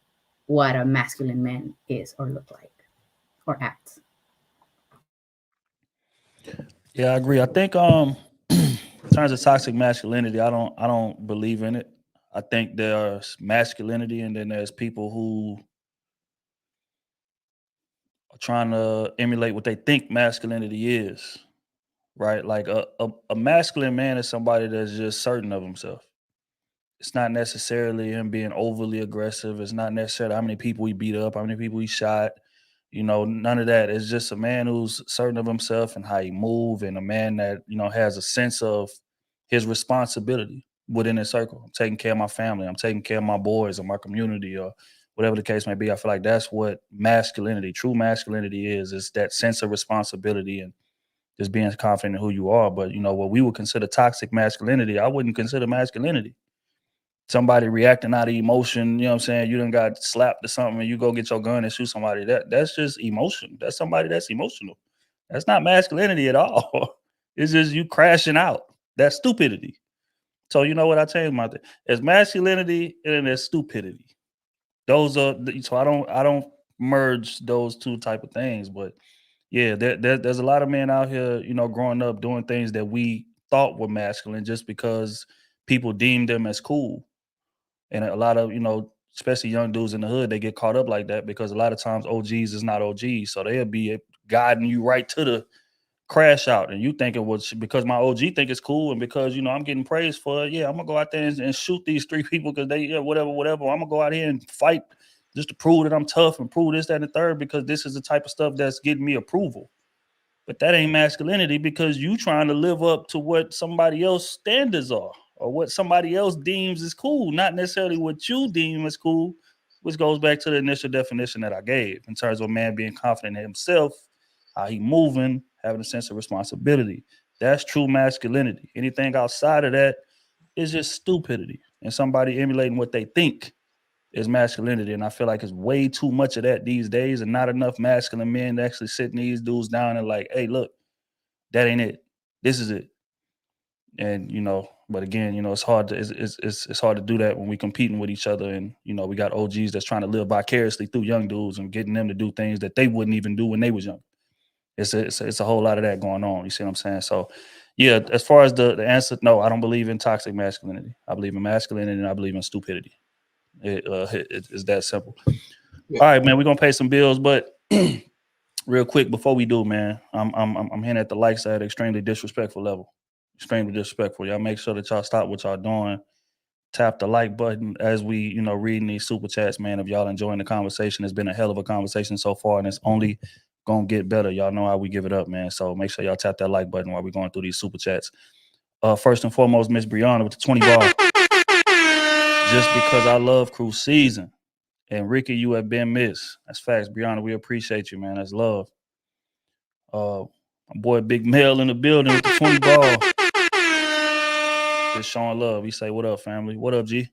what a masculine man is or look like or acts. Yeah, I agree. I think in terms of toxic masculinity, I don't believe in it. I think there's masculinity and then there's people who are trying to emulate what they think masculinity is. Right? Like a masculine man is somebody that's just certain of himself. It's not necessarily him being overly aggressive. It's not necessarily how many people he beat up, how many people he shot. None of that. It's just a man who's certain of himself and how he move, and a man that has a sense of his responsibility within his circle. I'm taking care of my family. I'm taking care of my boys or my community or whatever the case may be. I feel like that's what masculinity, true masculinity is. It's that sense of responsibility and just being confident in who you are. But what we would consider toxic masculinity, I wouldn't consider masculinity. Somebody reacting out of emotion, you know what I'm saying? You done got slapped or something and you go get your gun and shoot somebody. That's just emotion. That's somebody that's emotional. That's not masculinity at all. It's just you crashing out. That's stupidity. So you know what I tell you about that? There's masculinity and then there's stupidity. Those are so I don't merge those two type of things. But yeah, there's a lot of men out here, growing up doing things that we thought were masculine just because people deemed them as cool. And a lot of, especially young dudes in the hood, they get caught up like that because a lot of times OGs is not OGs. So they'll be guiding you right to crash out, and you think it was because my OG think it's cool, and because I'm getting praised for it. Yeah, I'm gonna go out there and shoot these 3 people because they whatever. I'm gonna go out here and fight just to prove that I'm tough and prove this, that, and the third, because this is the type of stuff that's getting me approval. But that ain't masculinity, because you trying to live up to what somebody else standards are or what somebody else deems is cool, not necessarily what you deem is cool, which goes back to the initial definition that I gave in terms of a man being confident in himself, how he moving, having a sense of responsibility. That's true masculinity. Anything outside of that is just stupidity and somebody emulating what they think is masculinity. And I feel like it's way too much of that these days, and not enough masculine men to actually sitting these dudes down and like, hey, look, that ain't it. This is it. And but again, it's hard to it's hard to do that when we competing with each other, and we got OGs that's trying to live vicariously through young dudes and getting them to do things that they wouldn't even do when they was young. It's a whole lot of that going on. You see what I'm saying? So yeah, as far as the answer, no, I don't believe in toxic masculinity. I believe in masculinity, and I believe in stupidity. It's that simple. Yeah. All right, man, we're gonna pay some bills, but real quick before we do, man, I'm hitting at the like side, extremely disrespectful level. Extremely disrespectful. Y'all make sure that y'all stop what y'all doing. Tap the like button as we, reading these super chats, man. If y'all enjoying the conversation, it's been a hell of a conversation so far, and it's only gonna get better. Y'all know how we give it up, man. So make sure y'all tap that like button while we're going through these super chats. First and foremost, Miss Brianna with the 20 ball. Just because I love Crew Season. And Ricky, you have been missed. That's facts. Brianna, we appreciate you, man. That's love. My boy Big Mel in the building with the 20 ball. Just showing love. He say, what up, family? What up, G?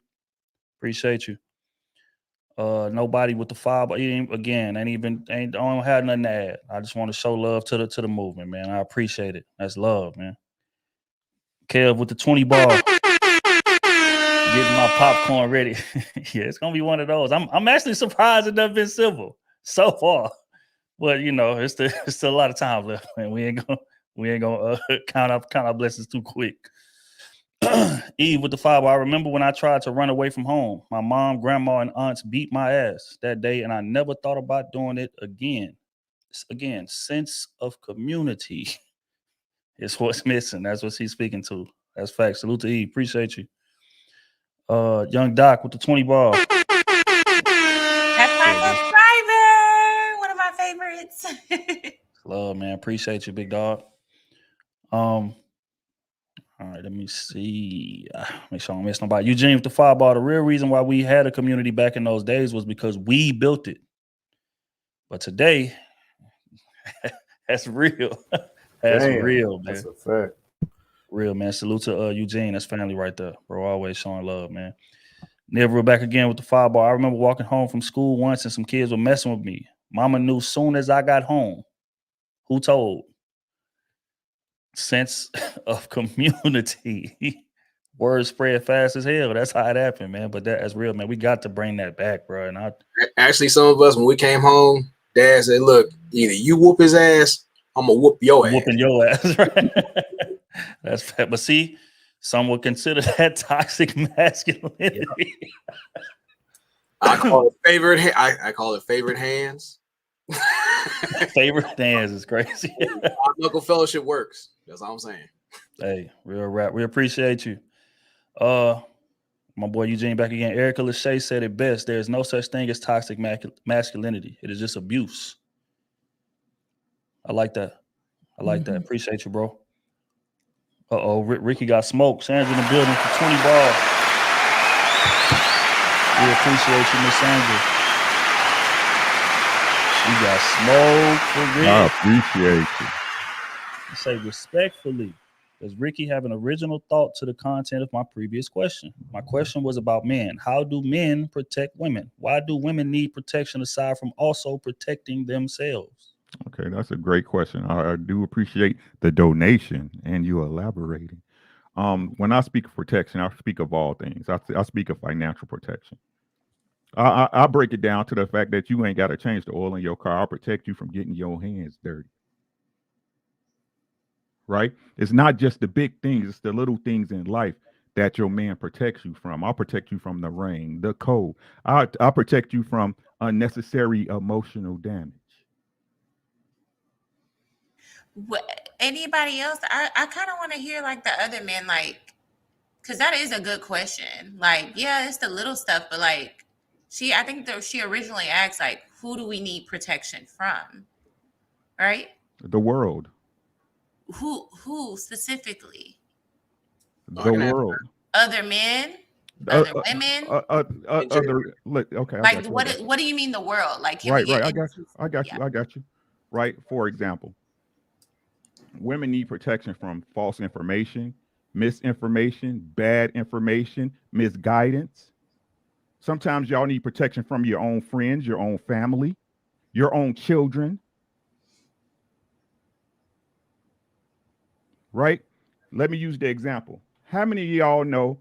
Appreciate you. Nobody with the 5 ball. Ain't don't have nothing to add. I just want to show love to the movement, man. I appreciate it. That's love, man. Kev with the 20 ball. Getting my popcorn ready. Yeah, it's gonna be one of those. I'm actually surprised it doesn't been civil so far, but it's still a lot of time left, man. We ain't gonna count our blessings too quick. Eve with the 5. I remember when I tried to run away from home. My mom, grandma, and aunts beat my ass that day, and I never thought about doing it again. Again, sense of community is what's missing. That's what she's speaking to. That's facts. Salute to Eve. Appreciate you. Young Doc with the 20 ball. That's my subscriber. One of my favorites. Love, man. Appreciate you, big dog. All right, let me see. Make sure I don't miss nobody. Eugene with the 5 ball. The real reason why we had a community back in those days was because we built it. But today, that's real. That's real, man. That's a fact. Real, man. Salute to Eugene. That's family right there, bro. Always showing love, man. Never back again with the 5 ball. I remember walking home from school once and some kids were messing with me. Mama knew soon as I got home. Who told? Sense of community. Word spread fast as hell. That's how it happened, man. But that's real, man. We got to bring that back, bro. And actually, some of us, when we came home, Dad said, look, either you whoop his ass, I'm gonna whoop your ass. Whooping your ass, right? That's fact. But see, some would consider that toxic masculinity. I call it favorite. I call it favorite hands. Favorite hands is crazy. Knuckle fellowship works. That's all I'm saying. Hey, real rap. We appreciate you. My boy Eugene back again. Erica Lachey said it best. There is no such thing as toxic masculinity. It is just abuse. I like that. That. Appreciate you, bro. Ricky got smoked. Sandra in the building for 20 ball. We appreciate you, Miss Sandra. She got smoked for real. I appreciate you. You say respectfully. Does Ricky have an original thought to the content of my previous question? My question was about men. How do men protect women? Why do women need protection aside from also protecting themselves? Okay, that's a great question. I do appreciate the donation and you elaborating. When I speak of protection, I speak of all things. I speak of financial protection. I break it down to the fact that you ain't got to change the oil in your car. I'll protect you from getting your hands dirty. Right? It's not just the big things, it's the little things in life that your man protects you from. I'll protect you from the rain, the cold. I'll protect you from unnecessary emotional damage. anybody else? I kind of want to hear like the other men, like, because that is a good question. Like, yeah, it's the little stuff, but like, I think that she originally asked, like, who do we need protection from? Right? The world. Who specifically? The world. Other men? Other women? Other. Look, okay. Like, what do you mean the world? Like, can we Right. get I got you. Right. For example, women need protection from false information, misinformation, bad information, misguidance. Sometimes y'all need protection from your own friends, your own family, your own children. Right? Let me use the example. How many of y'all know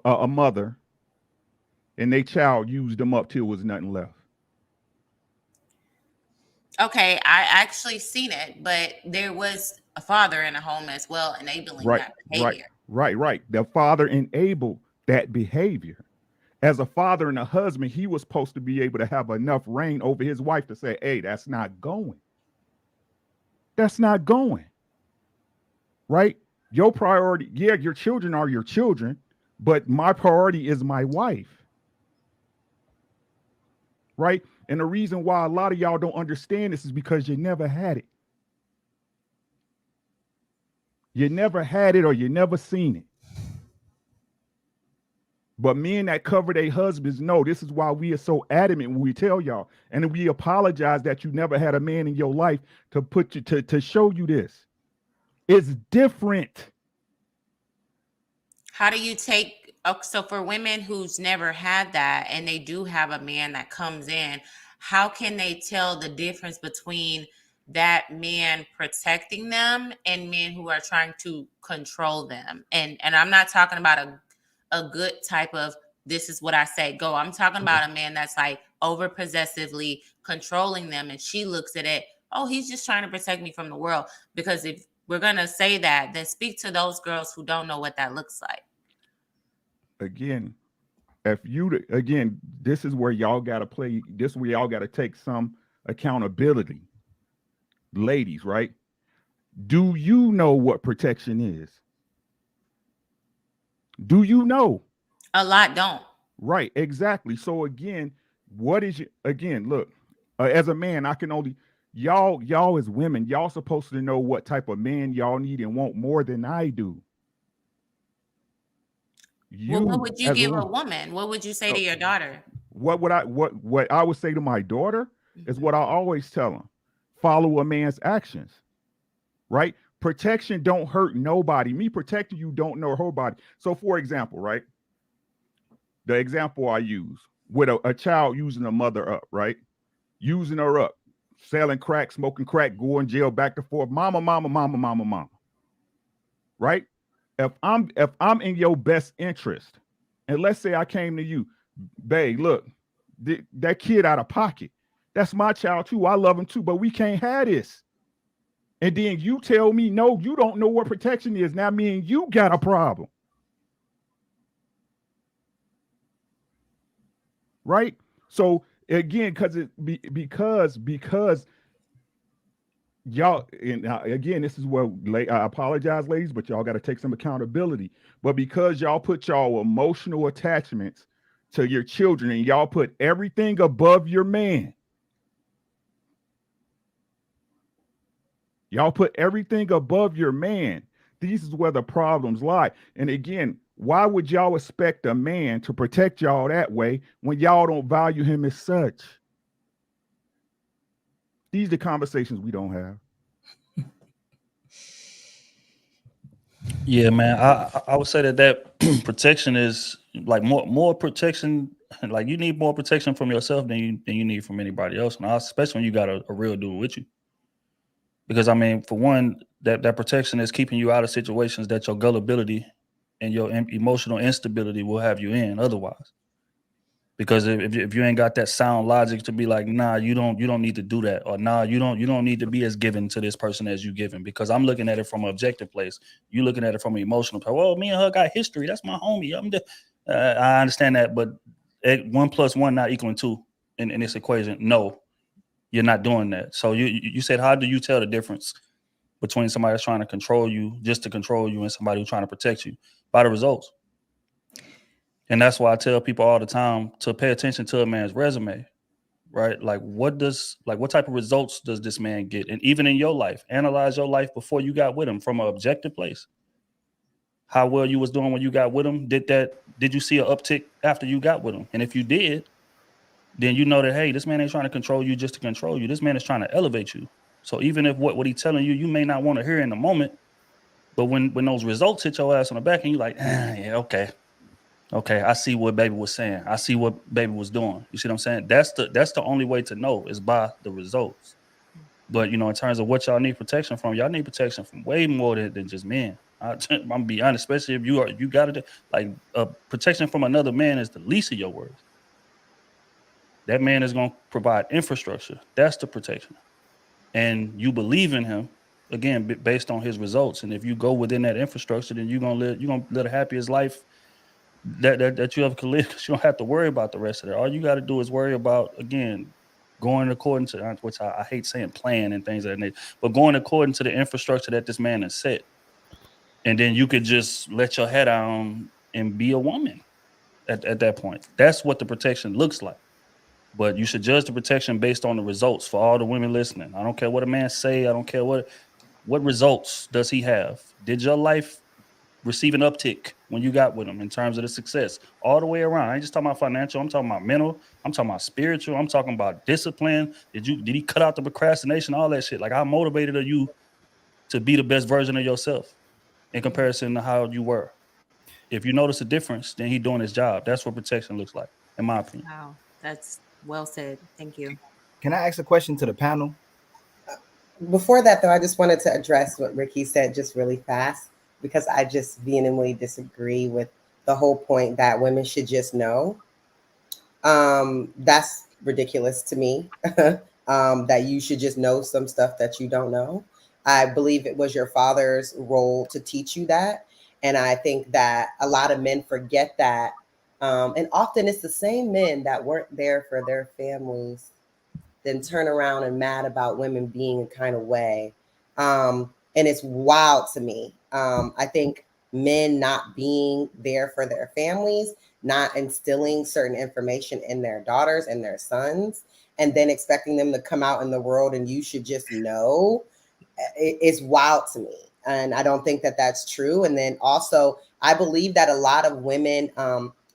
a mother and their child used them up till there was nothing left? Okay, I actually seen it, but there was a father in a home as well enabling that behavior. Right. The father enabled that behavior. As a father and a husband, he was supposed to be able to have enough reign over his wife to say, hey, that's not going. That's not going. Right? Your priority, yeah, your children are your children, but my priority is my wife. Right? And the reason why a lot of y'all don't understand this is because you never had it. You never had it or you never seen it. But men that cover their husbands know this is why we are so adamant when we tell y'all. And we apologize that you never had a man in your life to put you to show you this. It's different. How do you take, so for women who's never had that and they do have a man that comes in, how can they tell the difference between that man protecting them and men who are trying to control them? And I'm not talking about a good type of, this is what I say, go. I'm talking about a man that's like over possessively controlling them. And she looks at it, oh, he's just trying to protect me from the world. Because if we're going to say that, then speak to those girls who don't know what that looks like. Again, this is where y'all got to play. This is where y'all got to take some accountability. Ladies, right? Do you know what protection is? Do you know? A lot don't. Right, exactly. So again, what is it? Again, look, as a man, I can only, y'all as women, y'all supposed to know what type of man y'all need and want more than I do. Well, what would you give a woman? What would you say to your daughter? What I would say to my daughter is what I always tell them. Follow a man's actions. Right? Protection don't hurt nobody. Me protecting you don't know her body. So for example, right? The example I use with a child using a mother up, right? Using her up, selling crack, smoking crack, going jail, back and forth, mama. Right? If I'm in your best interest, and let's say I came to you, babe, look, that kid out of pocket, that's my child too. I love him too, but we can't have this. And then you tell me, no, you don't know what protection is. Now me and you got a problem. Right? So again, because y'all, and again, this is where I apologize, ladies, but y'all got to take some accountability. But because y'all put y'all emotional attachments to your children and y'all put everything above your man. Y'all put everything above your man. These is where the problems lie. And again, why would y'all expect a man to protect y'all that way when y'all don't value him as such? These are the conversations we don't have. Yeah, man. I would say that protection is like more protection. Like you need more protection from yourself than you need from anybody else. Now, especially when you got a real dude with you. Because I mean, for one, that protection is keeping you out of situations that your gullibility and your emotional instability will have you in otherwise. Because if you ain't got that sound logic to be like, nah, you don't need to do that, or nah, you don't need to be as given to this person as you given. Because I'm looking at it from an objective place. You looking at it from an emotional place. Well, me and her got history. That's my homie. I understand that, but 1 + 1 not equaling 2 in this equation. No, you're not doing that. So you said, how do you tell the difference between somebody that's trying to control you just to control you and somebody who's trying to protect you? By the results. And that's why I tell people all the time to pay attention to a man's resume, right? Like what type of results does this man get? And even in your life, analyze your life before you got with him from an objective place. How well you was doing when you got with him? Did you see an uptick after you got with him? And if you did, then you know that, hey, this man ain't trying to control you just to control you. This man is trying to elevate you. So even if what he's telling you, you may not want to hear in the moment, but when those results hit your ass on the back and you like, yeah, okay, I see what baby was saying. I see what baby was doing. You see what I'm saying? That's the only way to know is by the results. But in terms of what y'all need protection from, y'all need protection from way more than just men. I'm gonna be honest, especially if you got it like protection from another man is the least of your worries. That man is gonna provide infrastructure. That's the protection, and you believe in him again based on his results. And if you go within that infrastructure, then you're gonna live the happiest life that you ever could live. Because you don't have to worry about the rest of it. All you got to do is worry about again going according to which I hate saying plan and things like that, but going according to the infrastructure that this man has set. And then you could just let your head down and be a woman at that point. That's what the protection looks like. But you should judge the protection based on the results for all the women listening. I don't care what a man say. I don't care what results does he have. Did your life receive an uptick when you got with him in terms of the success all the way around? I ain't just talking about financial. I'm talking about mental. I'm talking about spiritual. I'm talking about discipline. Did he cut out the procrastination? All that shit. Like how motivated are you to be the best version of yourself in comparison to how you were? If you notice a difference, then he doing his job. That's what protection looks like, in my opinion. Wow, that's well said. Thank you. Can I ask a question to the panel? Before that, though, I just wanted to address what Ricky said just really fast, because I just vehemently disagree with the whole point that women should just know. That's ridiculous to me, that you should just know some stuff that you don't know. I believe it was your father's role to teach you that. And I think that a lot of men forget that. And often it's the same men that weren't there for their families then turn around and mad about women being a kind of way. And it's wild to me. I think men not being there for their families, not instilling certain information in their daughters and their sons, and then expecting them to come out in the world and you should just know, it's wild to me. And I don't think that that's true. And then also, I believe that a lot of women,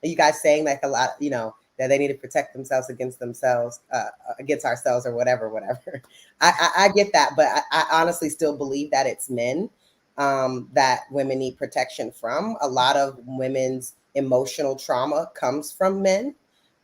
you guys saying like a lot, that they need to protect themselves against ourselves or whatever. I get that, but I honestly still believe that it's men that women need protection from. A lot of women's emotional trauma comes from men.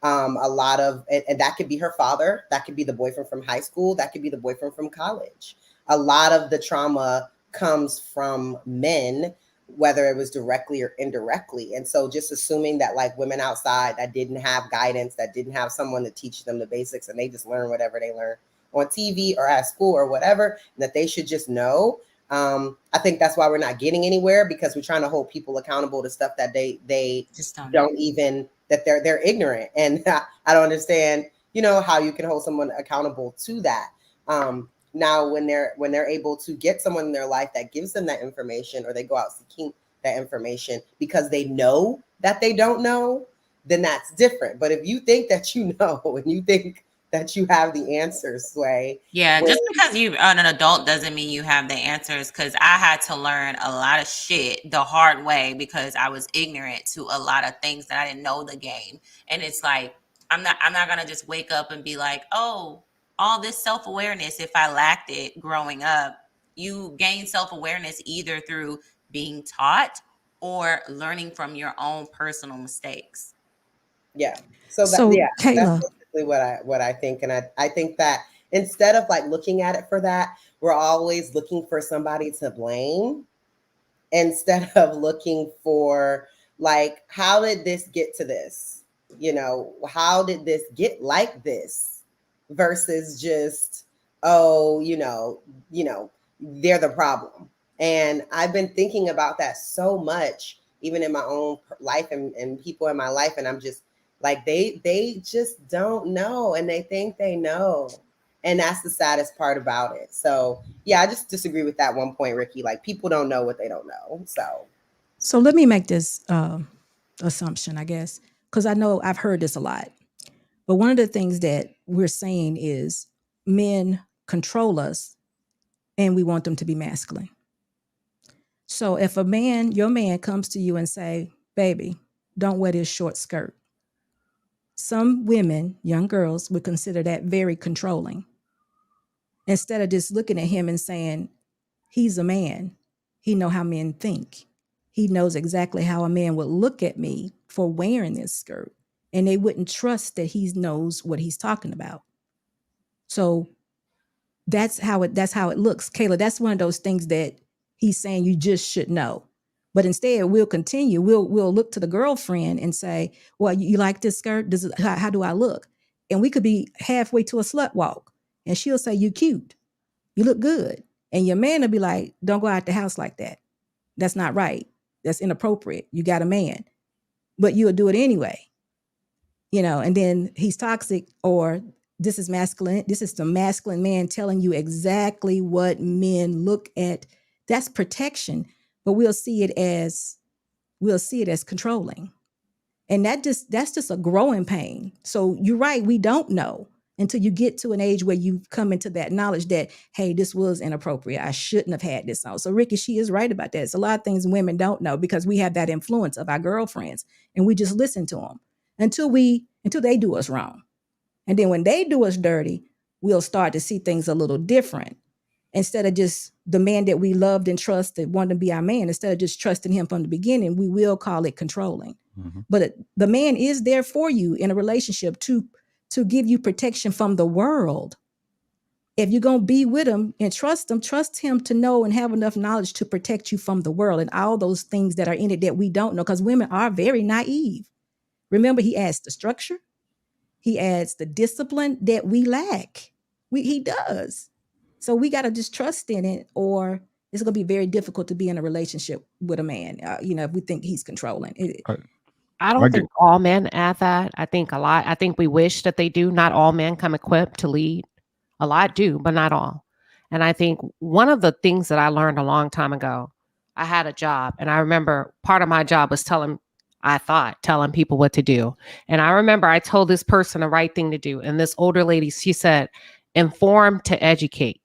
A lot of, and that could be her father, that could be the boyfriend from high school, that could be the boyfriend from college. A lot of the trauma comes from men, whether it was directly or indirectly. And so just assuming that like women outside that didn't have guidance, that didn't have someone to teach them the basics, and they just learn whatever they learn on TV or at school or whatever, that they should just know. I think that's why we're not getting anywhere, because we're trying to hold people accountable to stuff that they just don't even, that they're ignorant. And I don't understand, how you can hold someone accountable to that. Now, when they're able to get someone in their life that gives them that information, or they go out seeking that information because they know that they don't know, then that's different. But if you think that you know and you think that you have the answers, Sway. Yeah, just because you are an adult doesn't mean you have the answers, because I had to learn a lot of shit the hard way because I was ignorant to a lot of things that I didn't know the game. And it's like, I'm not going to just wake up and be like, oh, all this self-awareness, if I lacked it growing up. You gain self-awareness either through being taught or learning from your own personal mistakes. Yeah. So Kayla, that's basically what I think. And I think that instead of like looking at it for that, we're always looking for somebody to blame instead of looking for like, how did this get to this? How did this get like this? Versus just, oh, they're the problem. And I've been thinking about that so much, even in my own life and people in my life. And I'm just like, they just don't know. And they think they know. And that's the saddest part about it. So yeah, I just disagree with that one point, Ricky. Like, people don't know what they don't know. So let me make this assumption, I guess, because I know I've heard this a lot. But one of the things that we're saying is men control us and we want them to be masculine. So if your man comes to you and say, baby, don't wear this short skirt. Some women, young girls, would consider that very controlling. Instead of just looking at him and saying, he's a man. He know how men think. He knows exactly how a man would look at me for wearing this skirt. And they wouldn't trust that he knows what he's talking about. So that's how it looks. Kayla, that's one of those things that he's saying you just should know. But instead, we'll continue. We'll look to the girlfriend and say, well, you like this skirt? How do I look? And we could be halfway to a slut walk. And she'll say, you cute. You look good. And your man will be like, don't go out the house like that. That's not right. That's inappropriate. You got a man. But you'll do it anyway. And then he's toxic, or this is masculine. This is the masculine man telling you exactly what men look at. That's protection. But we'll see it as controlling. And that's just a growing pain. So you're right, we don't know until you get to an age where you come into that knowledge that, hey, this was inappropriate. I shouldn't have had this on. So Ricky, she is right about that. It's a lot of things women don't know because we have that influence of our girlfriends and we just listen to them until they do us wrong. And then when they do us dirty, we'll start to see things a little different. Instead of just the man that we loved and trusted, wanted to be our man, instead of just trusting him from the beginning, we will call it controlling. Mm-hmm. But the man is there for you in a relationship to give you protection from the world. If you're going to be with him and trust him to know and have enough knowledge to protect you from the world and all those things that are in it that we don't know, because women are very naive. Remember, he adds the structure. He adds the discipline that we lack. He does. So we got to just trust in it, or it's going to be very difficult to be in a relationship with a man, if we think he's controlling. I don't think all men add that. I think a lot. I think we wish that they do. Not all men come equipped to lead. A lot do, but not all. And I think one of the things that I learned a long time ago, I had a job, and I remember part of my job was telling people what to do. And I remember I told this person the right thing to do. And this older lady, she said, inform to educate.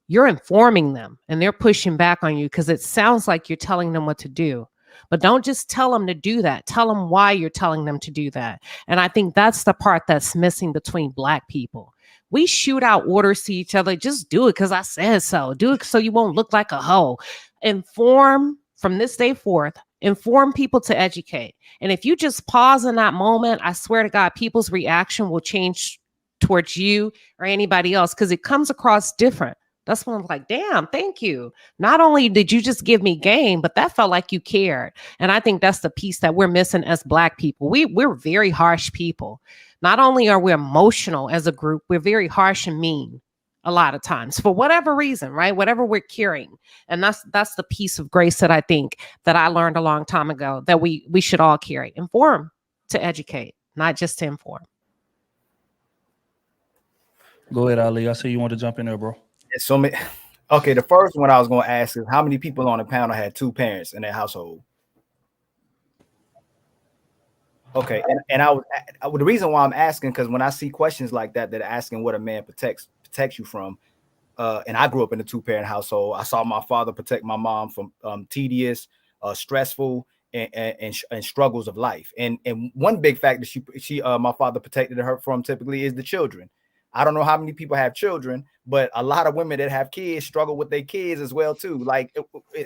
You're informing them and they're pushing back on you because it sounds like you're telling them what to do. But don't just tell them to do that. Tell them why you're telling them to do that. And I think that's the part that's missing between Black people. We shoot out orders to each other. Just do it because I said so. Do it so you won't look like a hoe. Inform from this day forth. Inform people to educate. And if you just pause in that moment, I swear to God, people's reaction will change towards you or anybody else because it comes across different. That's when I'm like, damn, thank you. Not only did you just give me game, but that felt like you cared. And I think that's the piece that we're missing as Black people. We're very harsh people. Not only are we emotional as a group, we're very harsh and mean a lot of times for whatever reason, right? Whatever we're carrying. And that's the piece of grace that I think that I learned a long time ago that we should all carry. Inform to educate, not just to inform. Go ahead, Ali. I see you want to jump in there, bro. So many. Okay, the first one I was going to ask is how many people on the panel had two parents in their household? Okay, and the reason why I'm asking, because when I see questions like that are asking what a man protects you from, and I grew up in a two-parent household. I saw my father protect my mom from tedious, stressful, and struggles of life. And one big fact that my father protected her from typically is the children. I don't know how many people have children, but a lot of women that have kids struggle with their kids as well too, like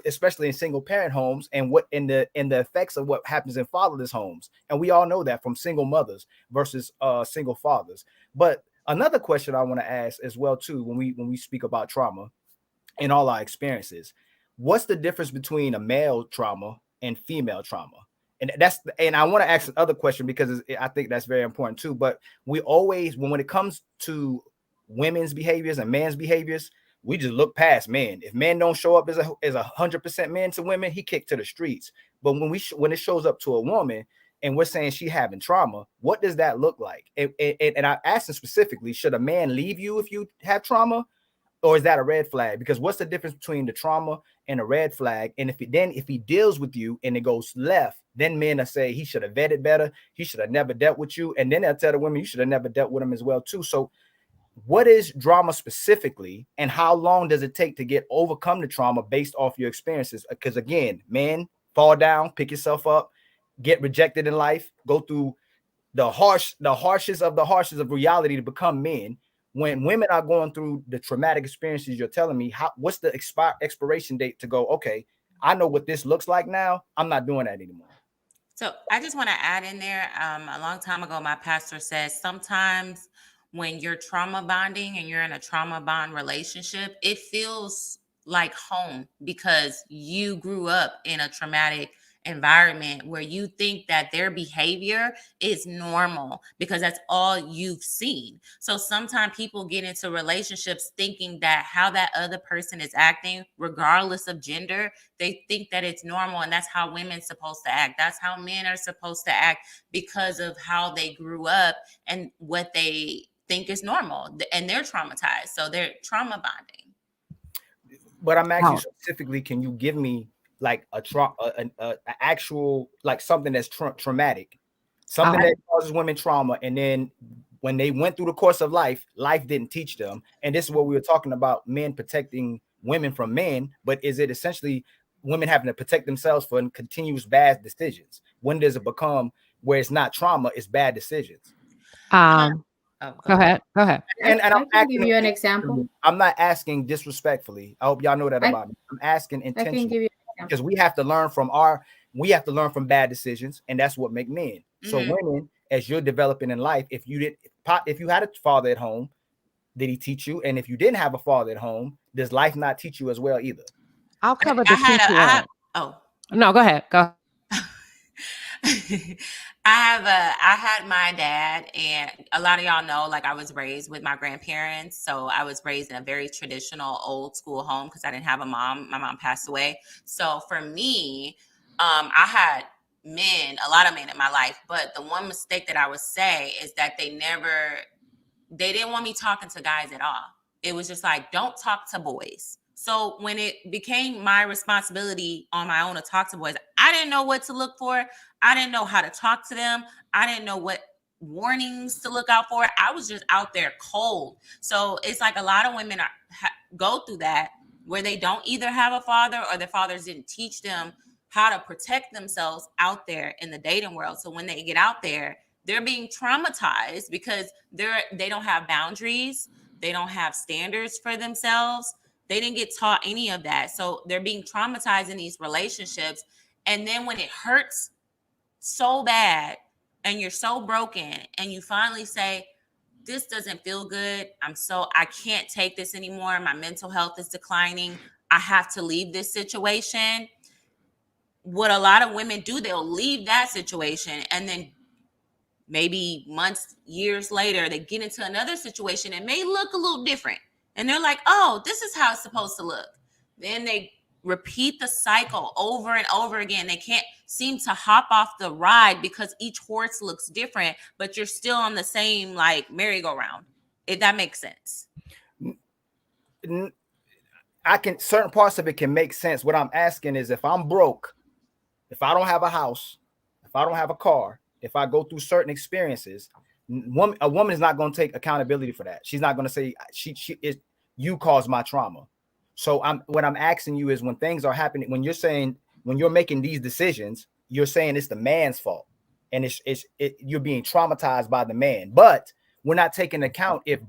especially in single parent homes and what in the effects of what happens in fatherless homes. And we all know that from single mothers versus single fathers. But another question I want to ask as well too, when we speak about trauma and all our experiences, what's the difference between a male trauma and female trauma? And I want to ask another question because I think that's very important too. But we always, when it comes to women's behaviors and men's behaviors, we just look past men. If men don't show up as 100% men to women, he kicked to the streets. But when it shows up to a woman, and we're saying she having trauma, what does that look like? And I asked her specifically, should a man leave you if you have trauma, or is that a red flag? Because what's the difference between the trauma and a red flag? And if he deals with you and it goes left, then men will say he should have vetted better, he should have never dealt with you, and then they'll tell the women you should have never dealt with him as well too. So what is drama specifically, and how long does it take to overcome the trauma based off your experiences? Because again, men, fall down, pick yourself up, get rejected in life, go through the harshest of reality to become men. When women are going through the traumatic experiences you're telling me, what's the expiration date to go, okay, I know what this looks like now, I'm not doing that anymore? So I just want to add in there, a long time ago, my pastor says sometimes when you're trauma bonding and you're in a trauma bond relationship, it feels like home because you grew up in a traumatic environment where you think that their behavior is normal because that's all you've seen. So sometimes people get into relationships thinking that how that other person is acting, regardless of gender, they think that it's normal, and that's how women's supposed to act. That's how men are supposed to act because of how they grew up and what they think is normal, and they're traumatized, so they're trauma bonding. But I'm actually specifically, can you give me like an actual, like something that's traumatic, something that causes women trauma, and then when they went through the course of life didn't teach them? And this is what we were talking about, men protecting women from men, but is it essentially women having to protect themselves for continuous bad decisions? When does it become where it's not trauma, it's bad decisions? Go ahead. And I'm I can give you an example. I'm not asking disrespectfully. I hope y'all know that about me. I'm asking intentionally. I can give you an example. Because we have to learn from bad decisions, and that's what make men. So women, as you're developing in life, if you had a father at home, did he teach you? And if you didn't have a father at home, does life not teach you as well either? I'll cover the No, go ahead. Go. I had my dad, and a lot of y'all know, like, I was raised with my grandparents. So I was raised in a very traditional old school home because I didn't have a mom. My mom passed away. So for me, I had a lot of men in my life, but the one mistake that I would say is that they didn't want me talking to guys at all. It was just like, don't talk to boys. So when it became my responsibility on my own to talk to boys, I didn't know what to look for. I didn't know how to talk to them. I didn't know what warnings to look out for. I was just out there cold. So it's like a lot of women go through that where they don't either have a father or their fathers didn't teach them how to protect themselves out there in the dating world. So when they get out there, they're being traumatized because they don't have boundaries. They don't have standards for themselves. They didn't get taught any of that. So they're being traumatized in these relationships. And then when it hurts so bad and you're so broken and you finally say, this doesn't feel good. I can't take this anymore. My mental health is declining. I have to leave this situation. What a lot of women do, they'll leave that situation, and then maybe months, years later, they get into another situation and may look a little different. And they're like, oh, this is how it's supposed to look. Then they repeat the cycle over and over again. They can't seem to hop off the ride because each horse looks different, but you're still on the same like merry-go-round. If that makes sense. Certain parts of it can make sense. What I'm asking is, if I'm broke, if I don't have a house, if I don't have a car, if I go through certain experiences, a woman is not going to take accountability for that. She's not going to say you caused my trauma. So what I'm asking you is, when things are happening, when you're making these decisions, you're saying it's the man's fault, and you're being traumatized by the man. But we're not taking account if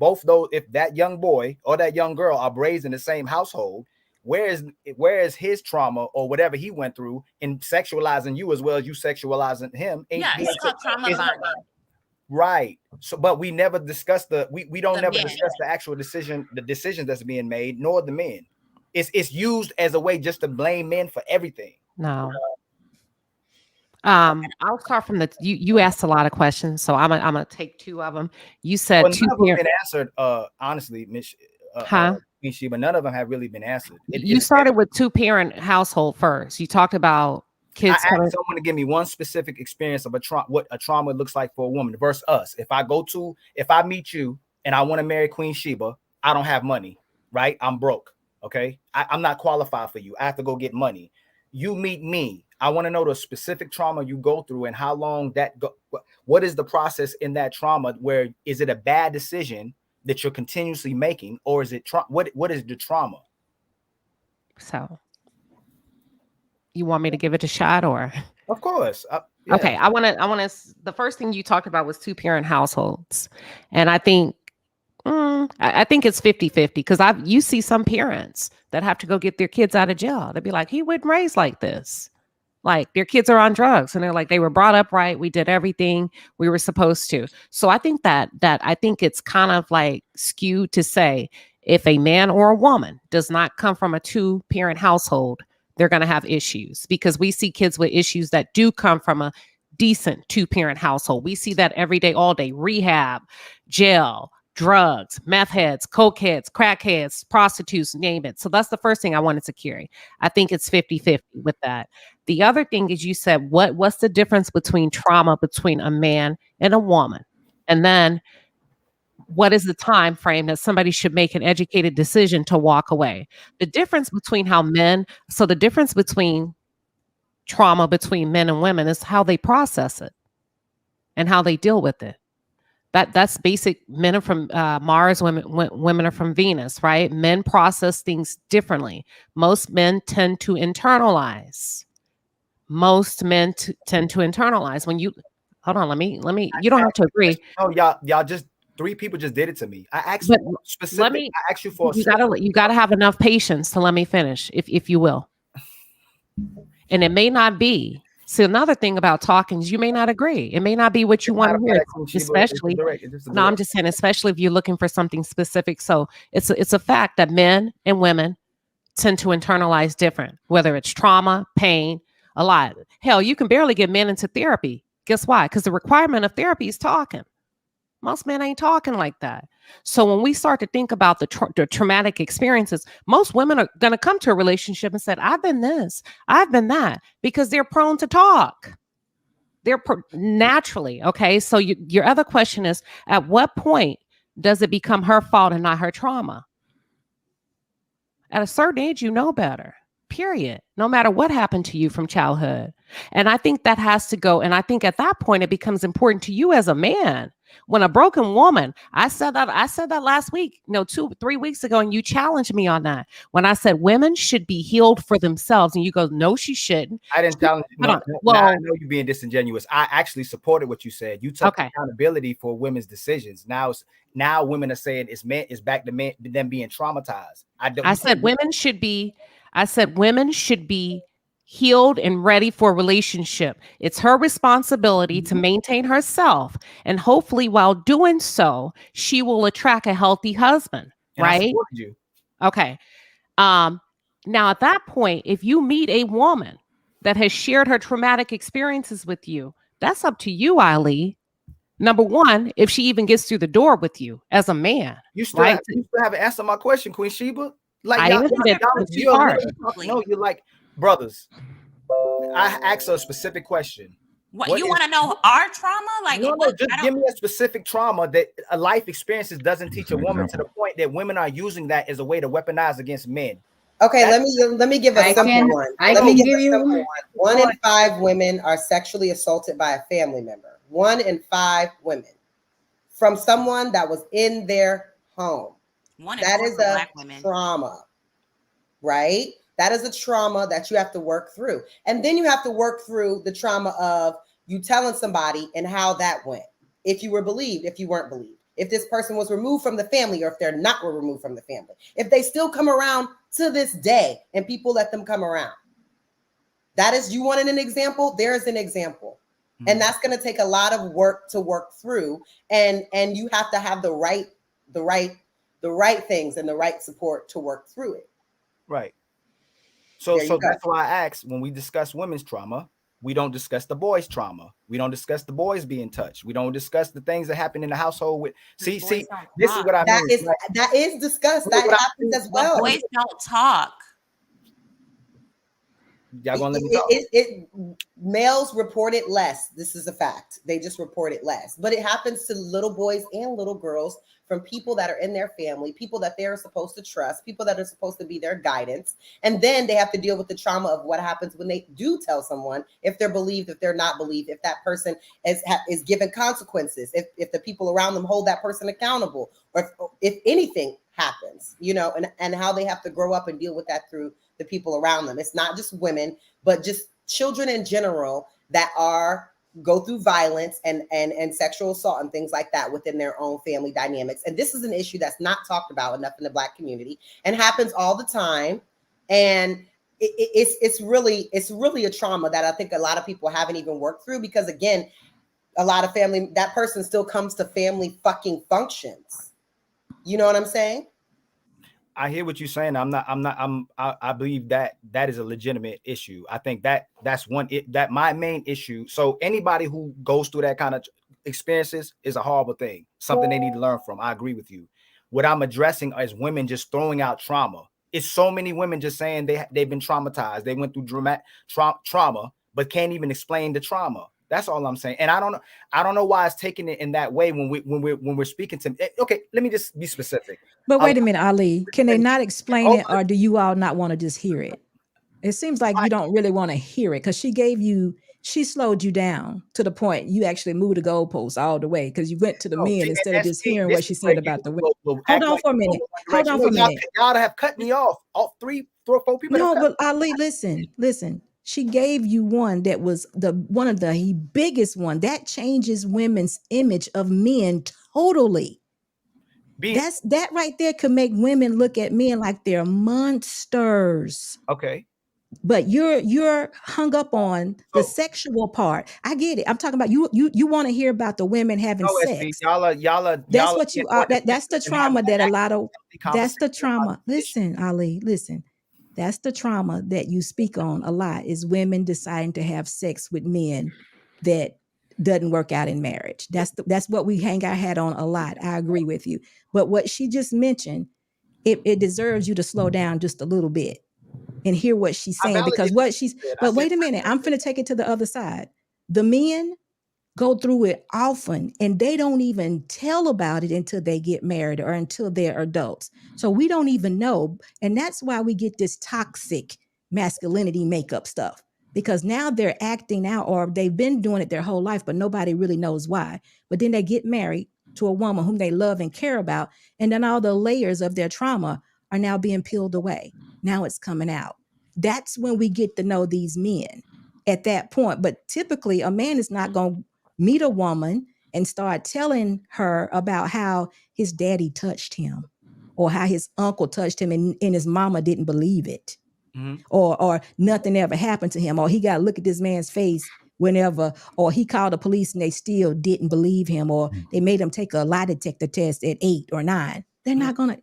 that young boy or that young girl are raised in the same household. Where is his trauma or whatever he went through in sexualizing you as well as you sexualizing him? It's called trauma bonding. Right. So, but we never discuss we don't discuss the actual decisions that's being made, nor the men. It's used as a way just to blame men for everything. No. I'll start from you asked a lot of questions, so I'm gonna take two of them. You said two have been answered. Honestly, Miss but none of them have really been answered. You started with two-parent household first. You talked about Kids I coming. asked someone to give me one specific experience of what a trauma looks like for a woman versus us. If I meet you and I want to marry Queen Sheba, I don't have money, right? I'm broke. Okay. I'm not qualified for you. I have to go get money. You meet me. I want to know the specific trauma you go through and how long what is the process in that trauma? Where is it a bad decision that you're continuously making, or is it what is the trauma? So you want me to give it a shot, or? Of course. Yeah. Okay. I want to, the first thing you talked about was 2-parent households. And I think, I think it's 50-50 because you see some parents that have to go get their kids out of jail. They'd be like, he wasn't raised like this. Like their kids are on drugs and they're like, they were brought up right. We did everything we were supposed to. So I think that I think it's kind of like skewed to say if a man or a woman does not come from a 2-parent household, they're going to have issues, because we see kids with issues that do come from a decent 2-parent household. We see that every day, all day: rehab, jail, drugs, meth heads, coke heads, crack heads, prostitutes, name it. So that's the first thing I wanted to carry. I think it's 50-50 with that. The other thing is, you said, what's the difference between trauma between a man and a woman? And then what is the time frame that somebody should make an educated decision to walk away? The difference between the difference between trauma between men and women is how they process it and how they deal with it. That's basic. Men are from Mars, women are from Venus, right? Men process things differently. Most men tend to internalize. When you hold on, let me, you don't have to agree. Oh, y'all just 3 people just did it to me. I asked you specific. I asked you for you gotta have enough patience to let me finish, if you will. And it may not be. See, another thing about talking is you may not agree. It may not be what you want to hear, especially. No, I'm just saying, especially if you're looking for something specific. So it's a fact that men and women tend to internalize different, whether it's trauma, pain, a lot. Hell, you can barely get men into therapy. Guess why? Because the requirement of therapy is talking. Most men ain't talking like that. So when we start to think about the traumatic experiences, most women are going to come to a relationship and say, I've been this, I've been that, because they're prone to talk. They're naturally. Okay. So your other question is, at what point does it become her fault and not her trauma? At a certain age, you know better. Period. No matter what happened to you from childhood. And I think that has to go. And I think at that point, it becomes important to you as a man. When a broken woman, I said that last week, 2-3 weeks ago, and you challenged me on that. When I said women should be healed for themselves, and you go, no, she shouldn't. I didn't challenge you. I know you're being disingenuous. I actually supported what you said. You took accountability for women's decisions. Now women are saying it's back to them being traumatized. I said women should be healed and ready for a relationship. It's her responsibility to maintain herself. And hopefully while doing so, she will attract a healthy husband. And right? I supported you. Okay. Now at that point, if you meet a woman that has shared her traumatic experiences with you, that's up to you, Ali. Number one, if she even gets through the door with you as a man. You still haven't answered my question, Queen Sheba. Like you're like brothers. I asked a specific question. What you want to know? Our trauma? Like no, just give me a specific trauma that a life experiences doesn't teach a woman to the point that women are using that as a way to weaponize against men. Okay, let me give a simple one. Let me give you one. 1 in 5 women are sexually assaulted by a family member. 1 in 5 women from someone that was in their home. That is a trauma, right? That is a trauma that you have to work through. And then you have to work through the trauma of you telling somebody and how that went. If you were believed, if you weren't believed, if this person was removed from the family, or if they're not removed from the family, if they still come around to this day and people let them come around. That is, you wanted an example? There's an example. Mm-hmm. And that's going to take a lot of work to work through. And you have to have the right things and the right support to work through it. Right. So that's why I asked, when we discuss women's trauma, we don't discuss the boys' trauma. We don't discuss the boys being touched. We don't discuss the things that happen in the household with see, this is what I mean. That is discussed. That happens as well. Boys don't talk. y'all gonna let me talk? Males report it less. This is a fact. They just report it less. But it happens to little boys and little girls from people that are in their family, people that they're supposed to trust, people that are supposed to be their guidance. And then they have to deal with the trauma of what happens when they do tell someone, if they're believed, if they're not believed, if that person is given consequences, if the people around them hold that person accountable, or if anything happens, you know, and how they have to grow up and deal with that through the people around them. It's not just women, but just children in general that go through violence and sexual assault and things like that within their own family dynamics. And this is an issue that's not talked about enough in the Black community and happens all the time. And it's really a trauma that I think a lot of people haven't even worked through, because again, a lot of family, that person still comes to family fucking functions. You know what I'm saying? I hear what you're saying. I believe that is a legitimate issue. I think that's my main issue. So anybody who goes through that kind of experiences is a horrible thing, something they need to learn from. I agree with you. What I'm addressing is women just throwing out trauma. It's so many women just saying they've been traumatized. They went through dramatic trauma, but can't even explain the trauma. That's all I'm saying. And I don't know why it's taking it in that way when we're speaking to. Okay, let me just be specific. But wait a minute, Ali. Can they not explain it, or do you all not want to just hear it? It seems like you don't really want to hear it, because she slowed you down to the point you actually moved the goalposts all the way, because you went to the men instead of just hearing what she said about the women. Hold on for a minute. Hold on for a minute. Y'all have cut me off. All 3, 4 people. No, but Ali, listen. She gave you one that was one of the biggest one that changes women's image of men totally. That right there could make women look at men like they're monsters. Okay. But you're hung up on the sexual part. I get it. I'm talking about you want to hear about the women having sex. That's what you are. That's the trauma that a lot of. That's the trauma. Listen, Ali. Listen. That's the trauma that you speak on a lot, is women deciding to have sex with men that doesn't work out in marriage. That's what we hang our hat on a lot. I agree with you. But what she just mentioned, it deserves you to slow down just a little bit and hear what she's saying, because but wait a minute, I'm finna take it to the other side. The men go through it often, and they don't even tell about it until they get married or until they're adults. So we don't even know. And that's why we get this toxic masculinity makeup stuff, because now they're acting out, or they've been doing it their whole life, but nobody really knows why. But then they get married to a woman whom they love and care about, and then all the layers of their trauma are now being peeled away. Now it's coming out. That's when we get to know these men at that point. But typically a man is not going to meet a woman and start telling her about how his daddy touched him, or how his uncle touched him and his mama didn't believe it. Mm-hmm. Or nothing ever happened to him, or he got to look at this man's face whenever, or he called the police and they still didn't believe him, or they made him take a lie detector test at 8 or 9. They're not gonna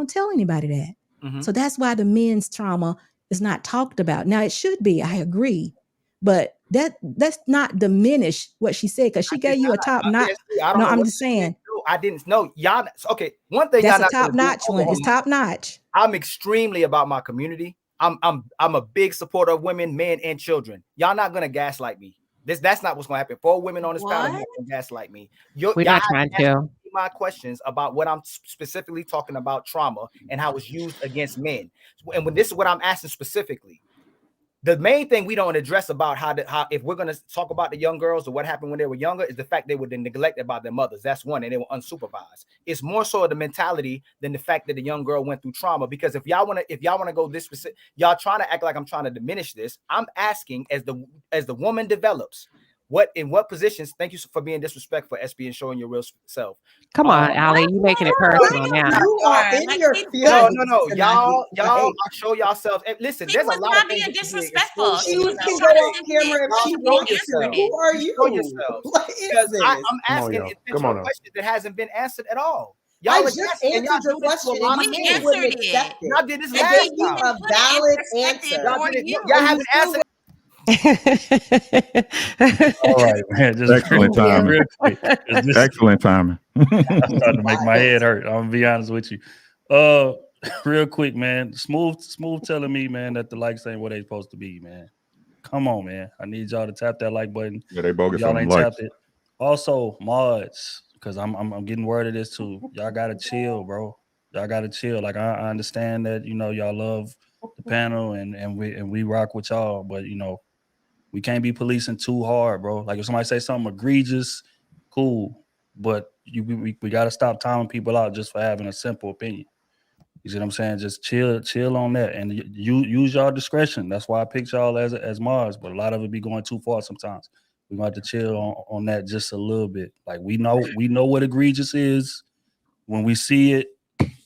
tell anybody that. Mm-hmm. So that's why the men's trauma is not talked about. Now it should be, I agree, but let's not diminish what she said, because she gave you a top notch. No, I'm just saying. I didn't know y'all. Okay, one thing that's a top notch one. It's top notch. I'm extremely about my community. I'm a big supporter of women, men, and children. Y'all not gonna gaslight me. That's not what's gonna happen. 4 women on this panel can gaslight me. We're not trying to. My questions about what I'm specifically talking about, trauma and how it's used against men. And when this is what I'm asking specifically, the main thing we don't address about how if we're going to talk about the young girls or what happened when they were younger is the fact they were neglected by their mothers. That's one, and they were unsupervised. It's more so the mentality than the fact that the young girl went through trauma. Because if y'all want to go this specific, y'all trying to act like I'm trying to diminish this. I'm asking, as the woman developes, in what positions? Thank you for being disrespectful, SB, and showing your real self. Come on, Ali, you making it personal now. You are in your feelings. No. Y'all show yourselves. Listen, there's a lot of things. Being disrespectful. She can go on camera if she wants to. Who are you? Show yourself. What is this? I'm asking questions that hasn't been answered at all. Y'all just answered your question. We answered it. Y'all did this last time. A valid answer. Y'all haven't answered. All right, man. Just excellent timing. Excellent timing. I'm starting to make my head hurt. I'm gonna be honest with you. Real quick, man. Smooth telling me, man, that the likes ain't where they supposed to be, man. Come on, man. I need y'all to tap that like button. Yeah, they bogus Y'all on them ain't likes. tapped it. Also, mods, because I'm getting word of this too. Y'all gotta chill, bro. Y'all gotta chill. Like I understand that y'all love the panel and we rock with y'all, but we can't be policing too hard, bro. Like if somebody say something egregious, cool, but we gotta stop timing people out just for having a simple opinion. You see what I'm saying? Just chill on that, and you use y'all discretion. That's why I picked y'all as Mars, but a lot of it be going too far sometimes. We're gonna have to chill on that just a little bit. Like we know what egregious is. When we see it,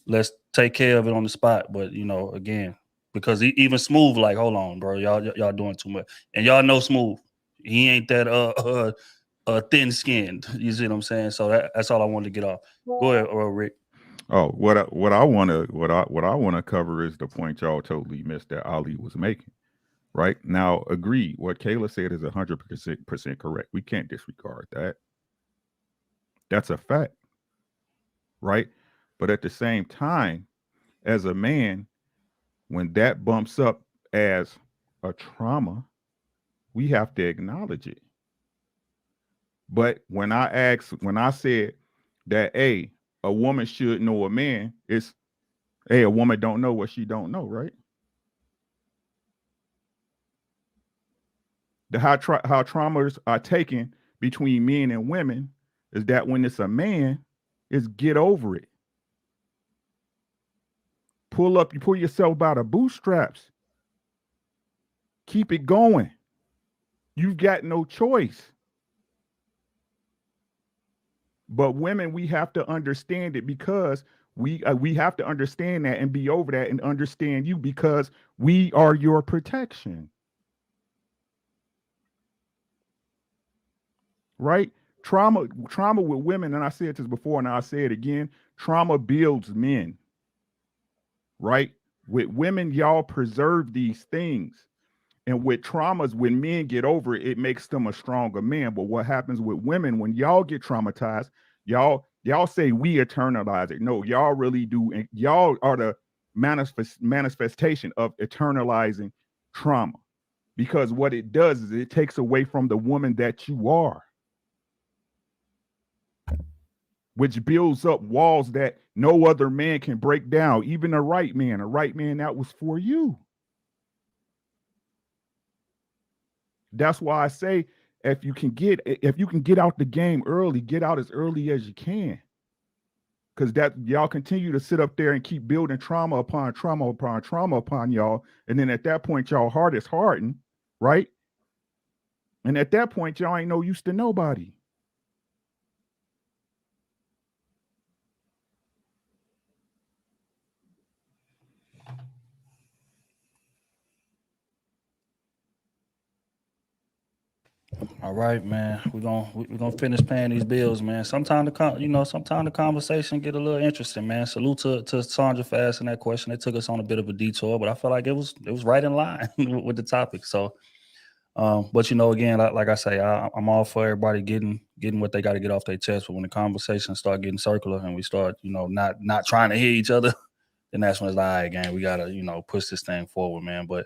let's take care of it on the spot. But again, because even Smooth, like, hold on, bro, y'all doing too much, and y'all know Smooth. He ain't that thin skinned. You see what I'm saying? So that's all I wanted to get off. Go ahead, Rick. Oh, what I want to cover is the point y'all totally missed that Ali was making. Right now, agree. What Kayla said is 100% correct. We can't disregard that. That's a fact, right? But at the same time, as a man, when that bumps up as a trauma, we have to acknowledge it. But when I said that, a woman should know a man, it's, a woman don't know what she don't know, right? How traumas are taken between men and women is that when it's a man, is get over it. You pull yourself by the bootstraps. Keep it going. You've got no choice. But women, we have to understand it because we have to understand that and be over that and understand you because we are your protection. Right? Trauma with women, and I said this before and I'll say it again, trauma builds men. Right? With women, y'all preserve these things. And with traumas, when men get over it, it makes them a stronger man. But what happens with women, when y'all get traumatized, y'all say we eternalize it. No, y'all really do. And y'all are the manifestation of eternalizing trauma. Because what it does is it takes away from the woman that you are, which builds up walls that no other man can break down, even a right man that was for you. That's why I say if you can get out the game early, get out as early as you can. Because that y'all continue to sit up there and keep building trauma upon trauma upon trauma upon y'all. And then at that point, y'all heart is hardened, right? And at that point, y'all ain't no use to nobody. All right, man. We're gonna finish paying these bills, man. Sometimes the conversation get a little interesting, man. Salute to Sandra for asking that question. It took us on a bit of a detour, but I feel like it was right in line with the topic. So, but again, like I say, I'm all for everybody getting what they got to get off their chest. But when the conversation start getting circular and we start, not trying to hear each other, then that's when it's like, all right, gang, we gotta, push this thing forward, man. But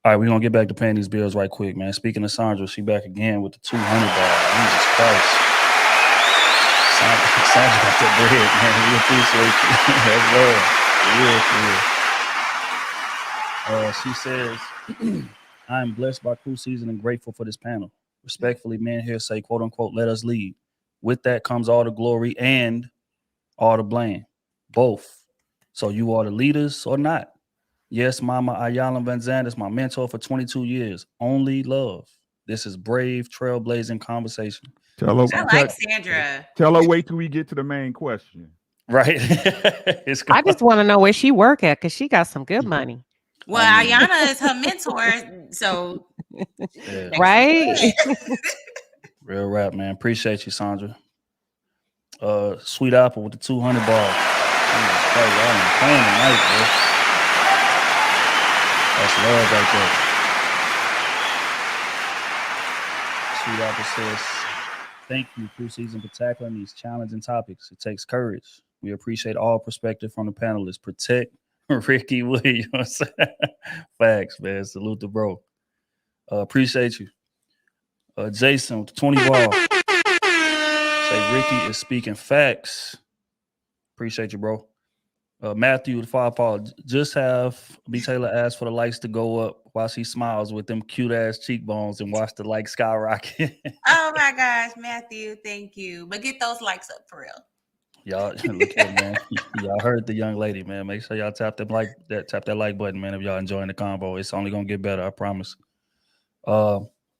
all right, we're going to get back to paying these bills right quick, man. Speaking of Sandra, she back again with the 200 ball. Jesus Christ. Sandra got that bread, man. We appreciate you. That's love. She says, I am blessed by Crew Season and grateful for this panel. Respectfully, men here say, quote unquote, let us lead. With that comes all the glory and all the blame. Both. So you are the leaders or not. Yes, Mama Ayala Van Zandt is my mentor for 22 years. Only love. This is brave, trailblazing conversation. Tell her, I like Sandra. Tell her wait till we get to the main question. Right. I just want to know where she work at because she got some good money. Well, Ayana is her mentor, so yeah. Right. Real rap, man. Appreciate you, Sandra. Sweet Apple with the 200 ball. I'm playing tonight, bro. That's love right there. Sweet Apple says, thank you, Crew Season, for tackling these challenging topics. It takes courage. We appreciate all perspective from the panelists. Protect Ricky Williams. Facts, man. Salute the bro. Appreciate you. Jason with the 20 ball. Say Ricky is speaking facts. Appreciate you, bro. Matthew with the 5 ball. Just have B. Taylor ask for the likes to go up while she smiles with them cute ass cheekbones and watch the likes skyrocket. Oh my gosh, Matthew, thank you. But get those likes up for real. Y'all look here, man. Y'all heard the young lady, man. Make sure y'all tap that like button, man. If y'all enjoying the combo, it's only gonna get better, I promise.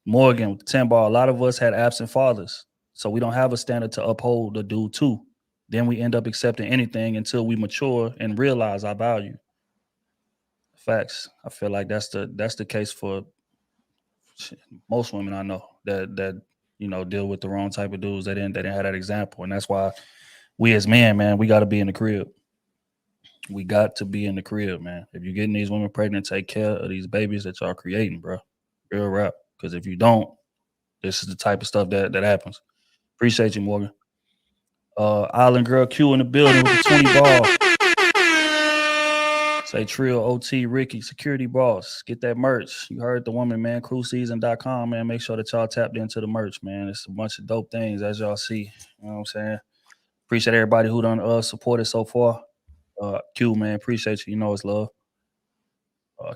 Morgan with the 10 ball. A lot of us had absent fathers, so we don't have a standard to uphold or do too. Then we end up accepting anything until we mature and realize our value. Facts. I feel like that's the case for most women I know that deal with the wrong type of dudes. They didn't have that example, and that's why we as men, man, we got to be in the crib. We got to be in the crib, man. If you're getting these women pregnant, take care of these babies that y'all creating, bro. Real rap. Because if you don't, this is the type of stuff that happens. Appreciate you, Morgan. Island Girl Q in the building with the 20 ball. Say Trill, OT, Ricky, security boss. Get that merch. You heard the woman, man. Cruiseseason.com, man. Make sure that y'all tapped into the merch, man. It's a bunch of dope things, as y'all see. You know what I'm saying? Appreciate everybody who done supported so far. Q, man, appreciate you. You know it's love.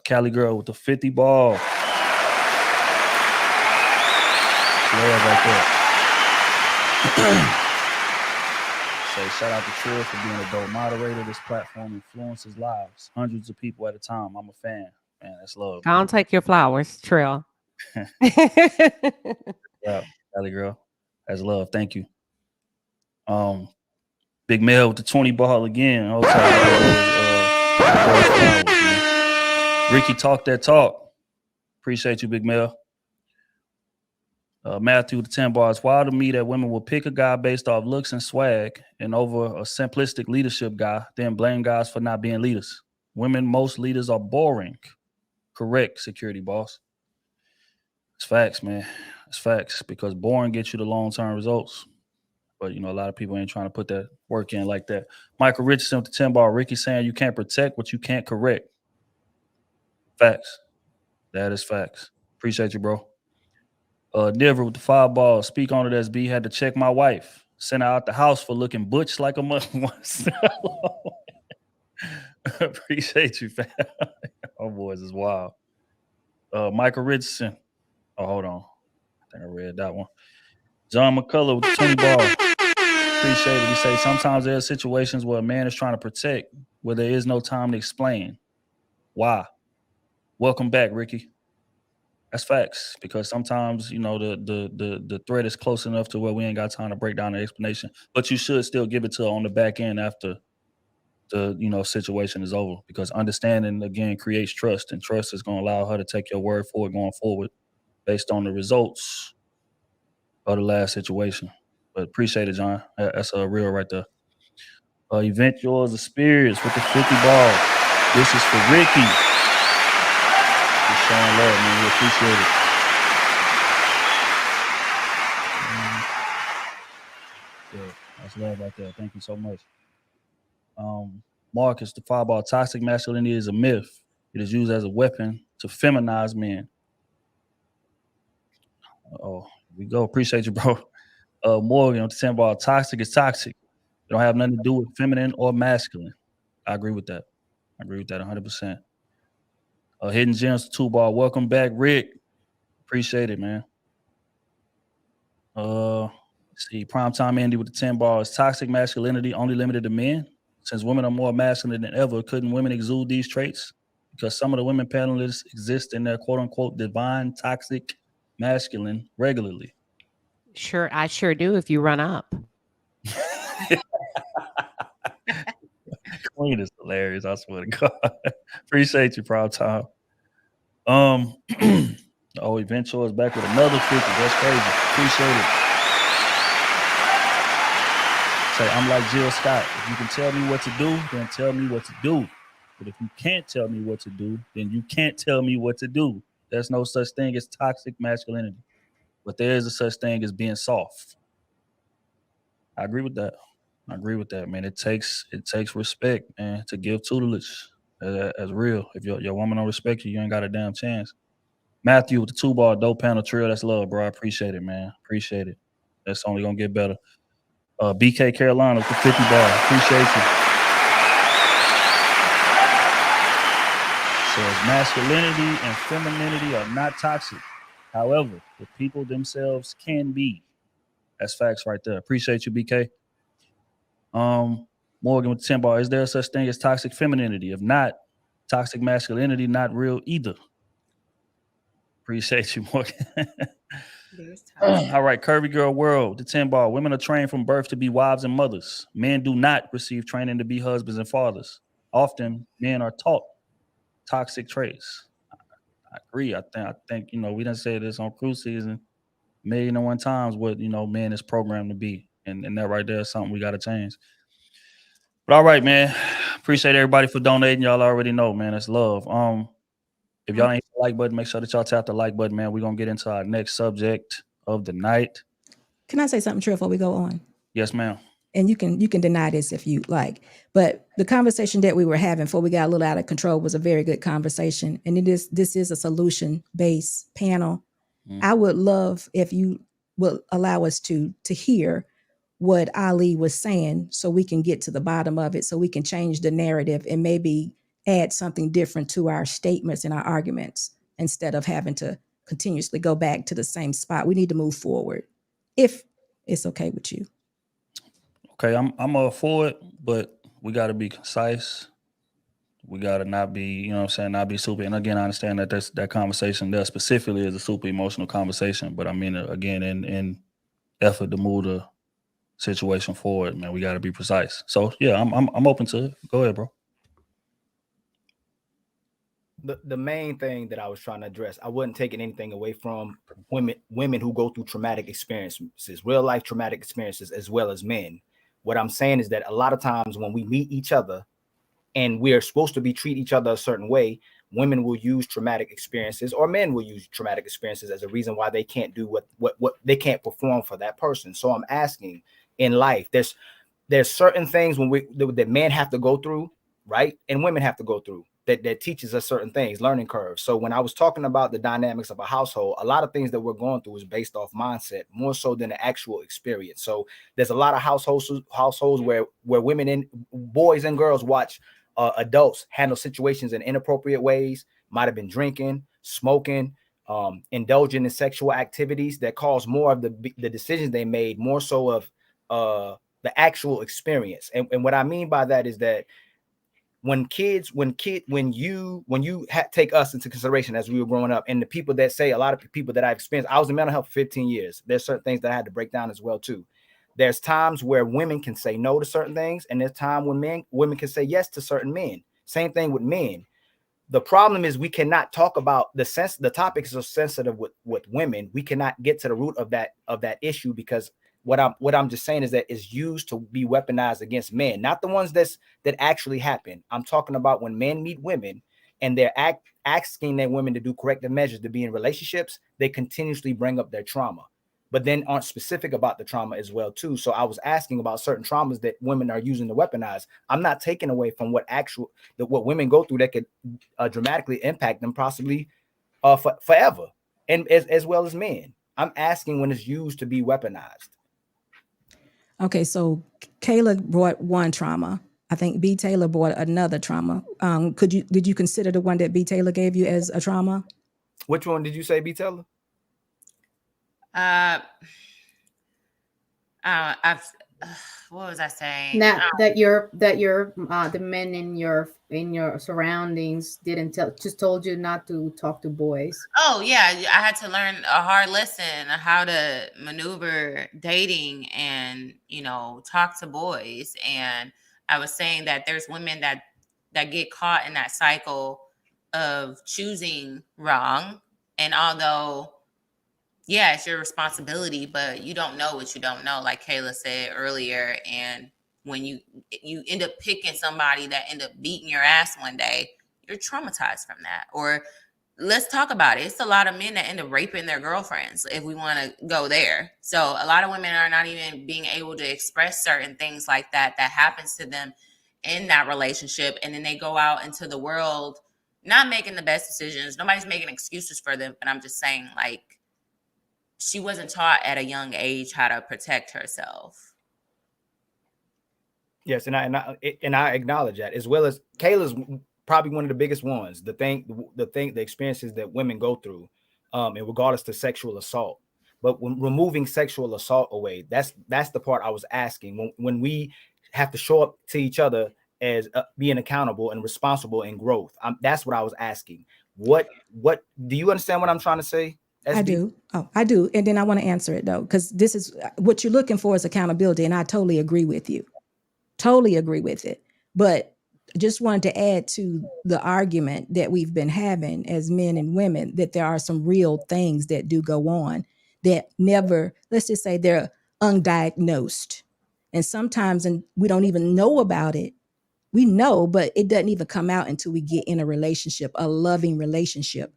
Cali Girl with the 50 ball. Love right there. Say shout out to Trill for being a dope moderator. This platform influences lives. Hundreds of people at a time. I'm a fan. Man, that's love. I'll take your flowers, Trill. Yeah, Cali Girl. That's love. Thank you. Big Mel with the 20 ball again. Ricky talk that talk. Appreciate you, Big Mel. Matthew with the 10 ball. It's wild to me that women will pick a guy based off looks and swag and over a simplistic leadership guy, then blame guys for not being leaders. Women, most leaders are boring. Correct, security boss. It's facts, man. It's facts because boring gets you the long-term results. But, a lot of people ain't trying to put that work in like that. Michael Richardson with the 10 ball. Ricky saying you can't protect what you can't correct. Facts. That is facts. Appreciate you, bro. Niver with the 5 ball. Speak on it as B. Had to check my wife. Sent her out the house for looking butch like a mother. Appreciate you, fam. Our boys is wild. Michael Richardson. Oh, hold on. I think I read that one. John McCullough with the 20 ball. Appreciate it. He say sometimes there are situations where a man is trying to protect where there is no time to explain why. Welcome back, Ricky. That's facts because sometimes the threat is close enough to where we ain't got time to break down the explanation, but you should still give it to her on the back end after the situation is over because understanding again creates trust, and trust is going to allow her to take your word for it going forward based on the results of the last situation. But appreciate it, John. That's a real right there. Event yours, the Spirits with the 50 ball. This is for Ricky. Just showing love, man. We appreciate it. Yeah, that's love right there. Thank you so much. Marcus, the 5 ball. Toxic masculinity is a myth. It is used as a weapon to feminize men. Oh, here we go. Appreciate you, bro. Morgan with the 10 ball. Toxic is toxic. It don't have nothing to do with feminine or masculine. I agree with that. 100%. Hidden Gems, 2 ball. Welcome back, Rick. Appreciate it, man. Let's see. Primetime Andy with the 10 ball. Is toxic masculinity only limited to men? Since women are more masculine than ever, couldn't women exude these traits? Because some of the women panelists exist in their quote-unquote divine toxic masculine regularly. Sure, I sure do if you run up. Queen is hilarious, I swear to God. Appreciate you, Primetime. Event Show is back with another 50. That's crazy. Appreciate it. Say, I'm like Jill Scott. If you can tell me what to do, then tell me what to do. But if you can't tell me what to do, then you can't tell me what to do. There's no such thing as toxic masculinity. But there is a such thing as being soft. I agree with that. Man. It takes respect, man, to give tutelage. That's real. If your woman don't respect you, you ain't got a damn chance. Matthew with the 2-bar dope panel trill. That's love, bro. I appreciate it, man. Appreciate it. That's only gonna get better. BK Carolina with the 50 bar. Appreciate you. Says masculinity and femininity are not toxic. However, the people themselves can be. That's facts right there. Appreciate you, BK. Morgan with the 10 bar. Is there such thing as toxic femininity? If not, toxic masculinity not real either. Appreciate you, Morgan. All right, Curvy Girl World, the 10 bar. Women are trained from birth to be wives and mothers. Men do not receive training to be husbands and fathers. Often, men are taught toxic traits. I agree. I think we done said this on cruise season 1,000,001 times what men is programmed to be, and that right there is something we got to change. But all right, man. Appreciate everybody for donating. Y'all already know, man. It's love. If y'all ain't hit the like button, make sure that y'all tap the like button, man. We're gonna get into our next subject of the night. Can I say something, Trill, before we go on? Yes, ma'am. And you can deny this if you like, but the conversation that we were having before we got a little out of control was a very good conversation, and this is a solution-based panel. I would love if you would allow us to hear what Ali was saying, so we can get to the bottom of it, so we can change the narrative and maybe add something different to our statements and our arguments instead of having to continuously go back to the same spot. We need to move forward, if it's okay with you. Okay, I'm all for it, but we got to be concise. We got to not be, not be super. And again, I understand that that conversation there specifically is a super emotional conversation, but I mean, again, in effort to move the situation forward, man, we got to be precise. So yeah, I'm open to it. Go ahead, bro. The main thing that I was trying to address, I wasn't taking anything away from women who go through traumatic experiences, real life traumatic experiences, as well as men. What I'm saying is that a lot of times when we meet each other and we are supposed to treat each other a certain way, women will use traumatic experiences, or men will use traumatic experiences as a reason why they can't do what they can't perform for that person. So I'm asking, in life, there's certain things that men have to go through, right, and women have to go through that teaches us certain things, learning curves. So when I was talking about the dynamics of a household, a lot of things that we're going through is based off mindset more so than the actual experience. So there's a lot of households where women and boys and girls watch adults handle situations in inappropriate ways, might have been drinking, smoking, indulging in sexual activities that cause more of the decisions they made, more so of the actual experience. And what I mean by that is that when you take us into consideration as we were growing up, and the people that say, a lot of people that I've experienced, I was in mental health for 15 years. There's certain things that I had to break down as well too. There's times where women can say no to certain things, and there's time when women can say yes to certain men. Same thing with men. The problem is we cannot talk about the topics are sensitive with women. We cannot get to the root of that issue, because what I'm just saying is that it's used to be weaponized against men, not the ones that actually happen. I'm talking about when men meet women and they're asking their women to do corrective measures to be in relationships, they continuously bring up their trauma, but then aren't specific about the trauma as well too. So I was asking about certain traumas that women are using to weaponize. I'm not taking away from what women go through that could dramatically impact them possibly forever, and as well as men. I'm asking when it's used to be weaponized. Okay, so Kayla brought one trauma. I think B. Taylor brought another trauma. Did you consider the one that B. Taylor gave you as a trauma? Which one did you say, B. Taylor? What was I saying? That the men in your surroundings just told you not to talk to boys. Oh yeah, I had to learn a hard lesson on how to maneuver dating and talk to boys. And I was saying that there's women that get caught in that cycle of choosing wrong, and although yeah, it's your responsibility, but you don't know what you don't know, like Kayla said earlier. And when you end up picking somebody that end up beating your ass one day, you're traumatized from that. Or let's talk about it. It's a lot of men that end up raping their girlfriends, if we want to go there. So a lot of women are not even being able to express certain things like that happens to them. in that relationship, and then they go out into the world not making the best decisions. Nobody's making excuses for them, but I'm just saying, like, she wasn't taught at a young age how to protect herself. Yes, and I acknowledge that, as well as Kayla's probably one of the biggest ones. The experiences that women go through, and regardless to sexual assault. But when removing sexual assault away, that's the part I was asking. When we have to show up to each other as being accountable and responsible in growth, that's what I was asking. What do you understand what I'm trying to say? SB? I do. Oh, I do. And then I want to answer it though, because this is what you're looking for is accountability. And I totally agree with you. Totally agree with it. But just wanted to add to the argument that we've been having as men and women, that there are some real things that do go on that never, let's just say they're undiagnosed. And sometimes, and we don't even know about it. We know, but it doesn't even come out until we get in a relationship, a loving relationship,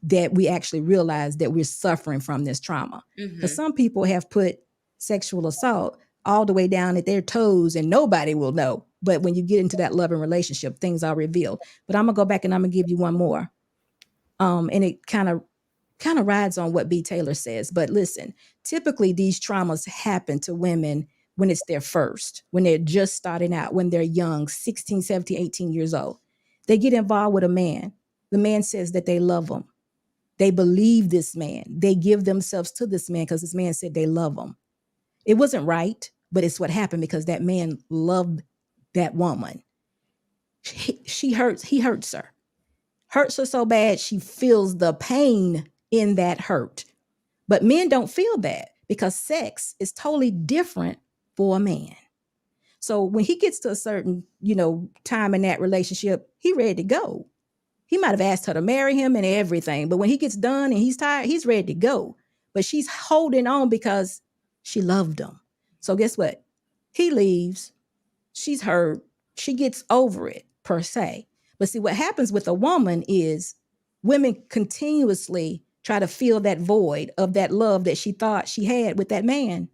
that we actually realize that we're suffering from this trauma. Because some people have put sexual assault all the way down at their toes and nobody will know. But when you get into that loving relationship, things are revealed. But I'm gonna go back and I'm gonna give you one more. And it kind of rides on what B. Taylor says. But listen, typically these traumas happen to women when it's their first, when they're just starting out, when they're young, 16, 17, 18 years old. They get involved with a man. The man says that they love him. They believe this man. They give themselves to this man because this man said they love him. It wasn't right, but it's what happened because that man loved that woman. He hurts her. Hurts her so bad she feels the pain in that hurt. But men don't feel that because sex is totally different for a man. So when he gets to a certain, time in that relationship, he ready to go. He might have asked her to marry him and everything, but when he gets done and he's tired, he's ready to go. But she's holding on because she loved him. So guess what? He leaves. She's hurt. She gets over it, per se. But see, what happens with a woman is women continuously try to fill that void of that love that she thought she had with that man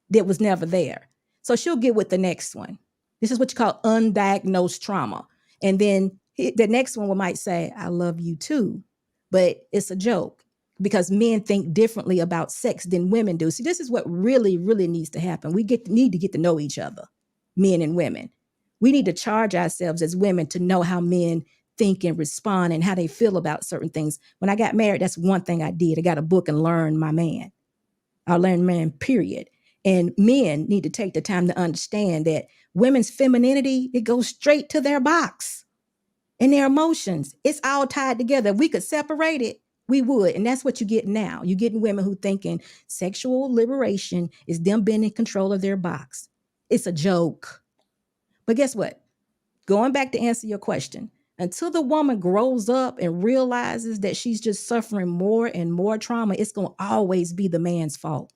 that was never there. So she'll get with the next one. This is what you call undiagnosed trauma. And then the next one might say, I love you too. But it's a joke because men think differently about sex than women do. See, this is what really, really needs to happen. We need to get to know each other, men and women. We need to charge ourselves as women to know how men think and respond and how they feel about certain things. When I got married, that's one thing I did. I got a book and learned my man. I learned man, period. And men need to take the time to understand that women's femininity, it goes straight to their box and their emotions. It's all tied together. If we could separate it, we would. And that's what you get now. You're getting women who thinking sexual liberation is them being in control of their box. It's a joke. But guess what? Going back to answer your question, until the woman grows up and realizes that she's just suffering more and more trauma, it's going to always be the man's fault.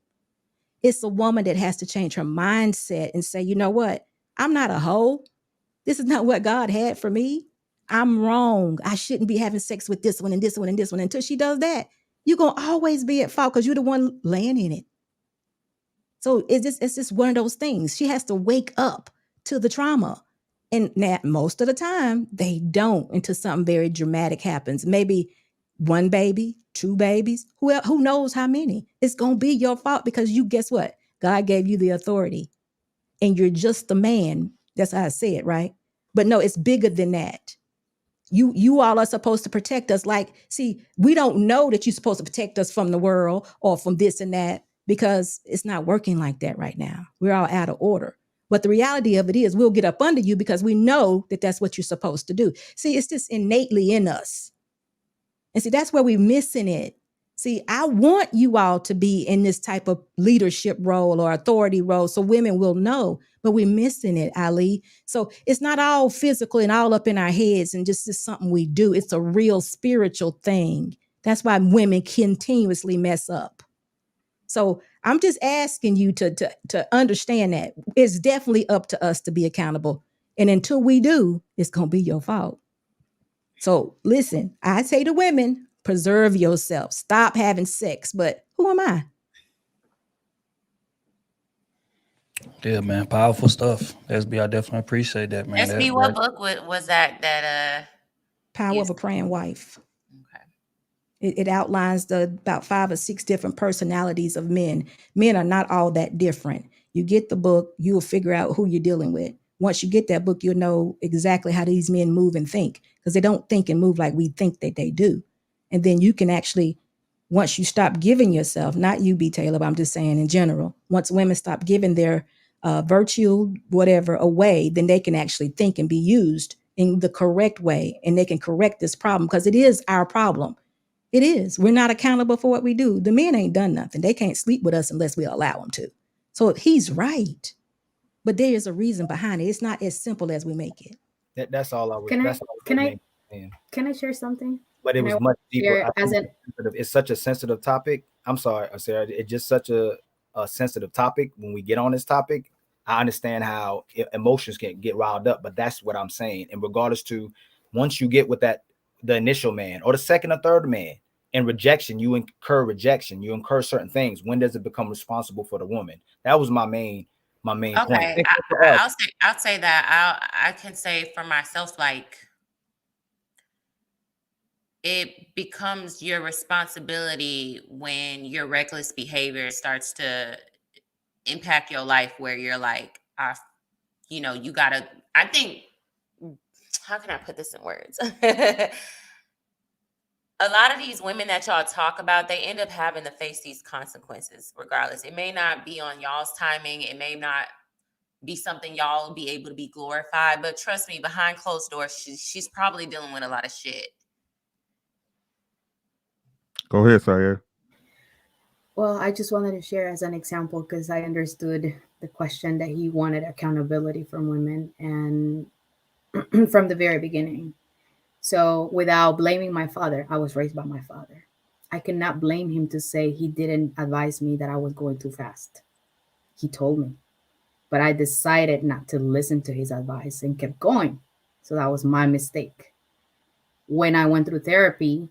It's a woman that has to change her mindset and say, you know what? I'm not a hoe. This is not what God had for me. I'm wrong. I shouldn't be having sex with this one and this one and this one. Until she does that, you're going to always be at fault because you're the one laying in it. So it's just one of those things. She has to wake up to the trauma. And that most of the time, they don't until something very dramatic happens. Maybe one baby, two babies, who knows how many. It's going to be your fault because guess what? God gave you the authority and you're just the man. That's how I say it, right? But no, it's bigger than that. You all are supposed to protect us. Like, see, we don't know that you're supposed to protect us from the world or from this and that because it's not working like that right now. We're all out of order. But the reality of it is we'll get up under you because we know that that's what you're supposed to do. See, it's just innately in us. And see, that's where we're missing it. See, I want you all to be in this type of leadership role or authority role so women will know, but we're missing it, Ali. So it's not all physical and all up in our heads and just something we do. It's a real spiritual thing. That's why women continuously mess up. So I'm just asking you to understand that it's definitely up to us to be accountable. And until we do, it's going to be your fault. So listen, I say to women, preserve yourself. Stop having sex. But who am I? Yeah, man, powerful stuff. SB, I definitely appreciate that, man. SB, what book was that? That Power of a Praying Wife. It outlines about 5 or 6 different personalities of men. Men are not all that different. You get the book, you'll figure out who you're dealing with. Once you get that book, you'll know exactly how these men move and think, because they don't think and move like we think that they do. And then you can actually, once you stop giving yourself, not you, B. Taylor, but I'm just saying in general, once women stop giving their virtue, whatever, away, then they can actually think and be used in the correct way, and they can correct this problem, because it is our problem. It is. We're not accountable for what we do. The men ain't done nothing. They can't sleep with us unless we allow them to. So he's right. But there is a reason behind it. It's not as simple as we make it. That's all I was. Can I share something? But it was much deeper. It's such a sensitive topic. I'm sorry, Sarah. It's just such a sensitive topic. When we get on this topic, I understand how emotions can get riled up, but that's what I'm saying. And regardless to, once you get with that, the initial man or the second or third man, and rejection, you incur rejection. You incur certain things. When does it become responsible for the woman? That was my main point. Okay, I'll say that. I can say for myself, like, it becomes your responsibility when your reckless behavior starts to impact your life, where you're like, you gotta, I think, how can I put this in words? A lot of these women that y'all talk about, they end up having to face these consequences regardless. It may not be on y'all's timing. It may not be something y'all will be able to be glorified, but trust me, behind closed doors, she's probably dealing with a lot of shit. Go ahead, Sayer. Well, I just wanted to share as an example, because I understood the question that he wanted accountability from women, and from the very beginning. So without blaming my father, I was raised by my father. I cannot blame him to say he didn't advise me that I was going too fast. He told me, but I decided not to listen to his advice and kept going. So that was my mistake. When I went through therapy,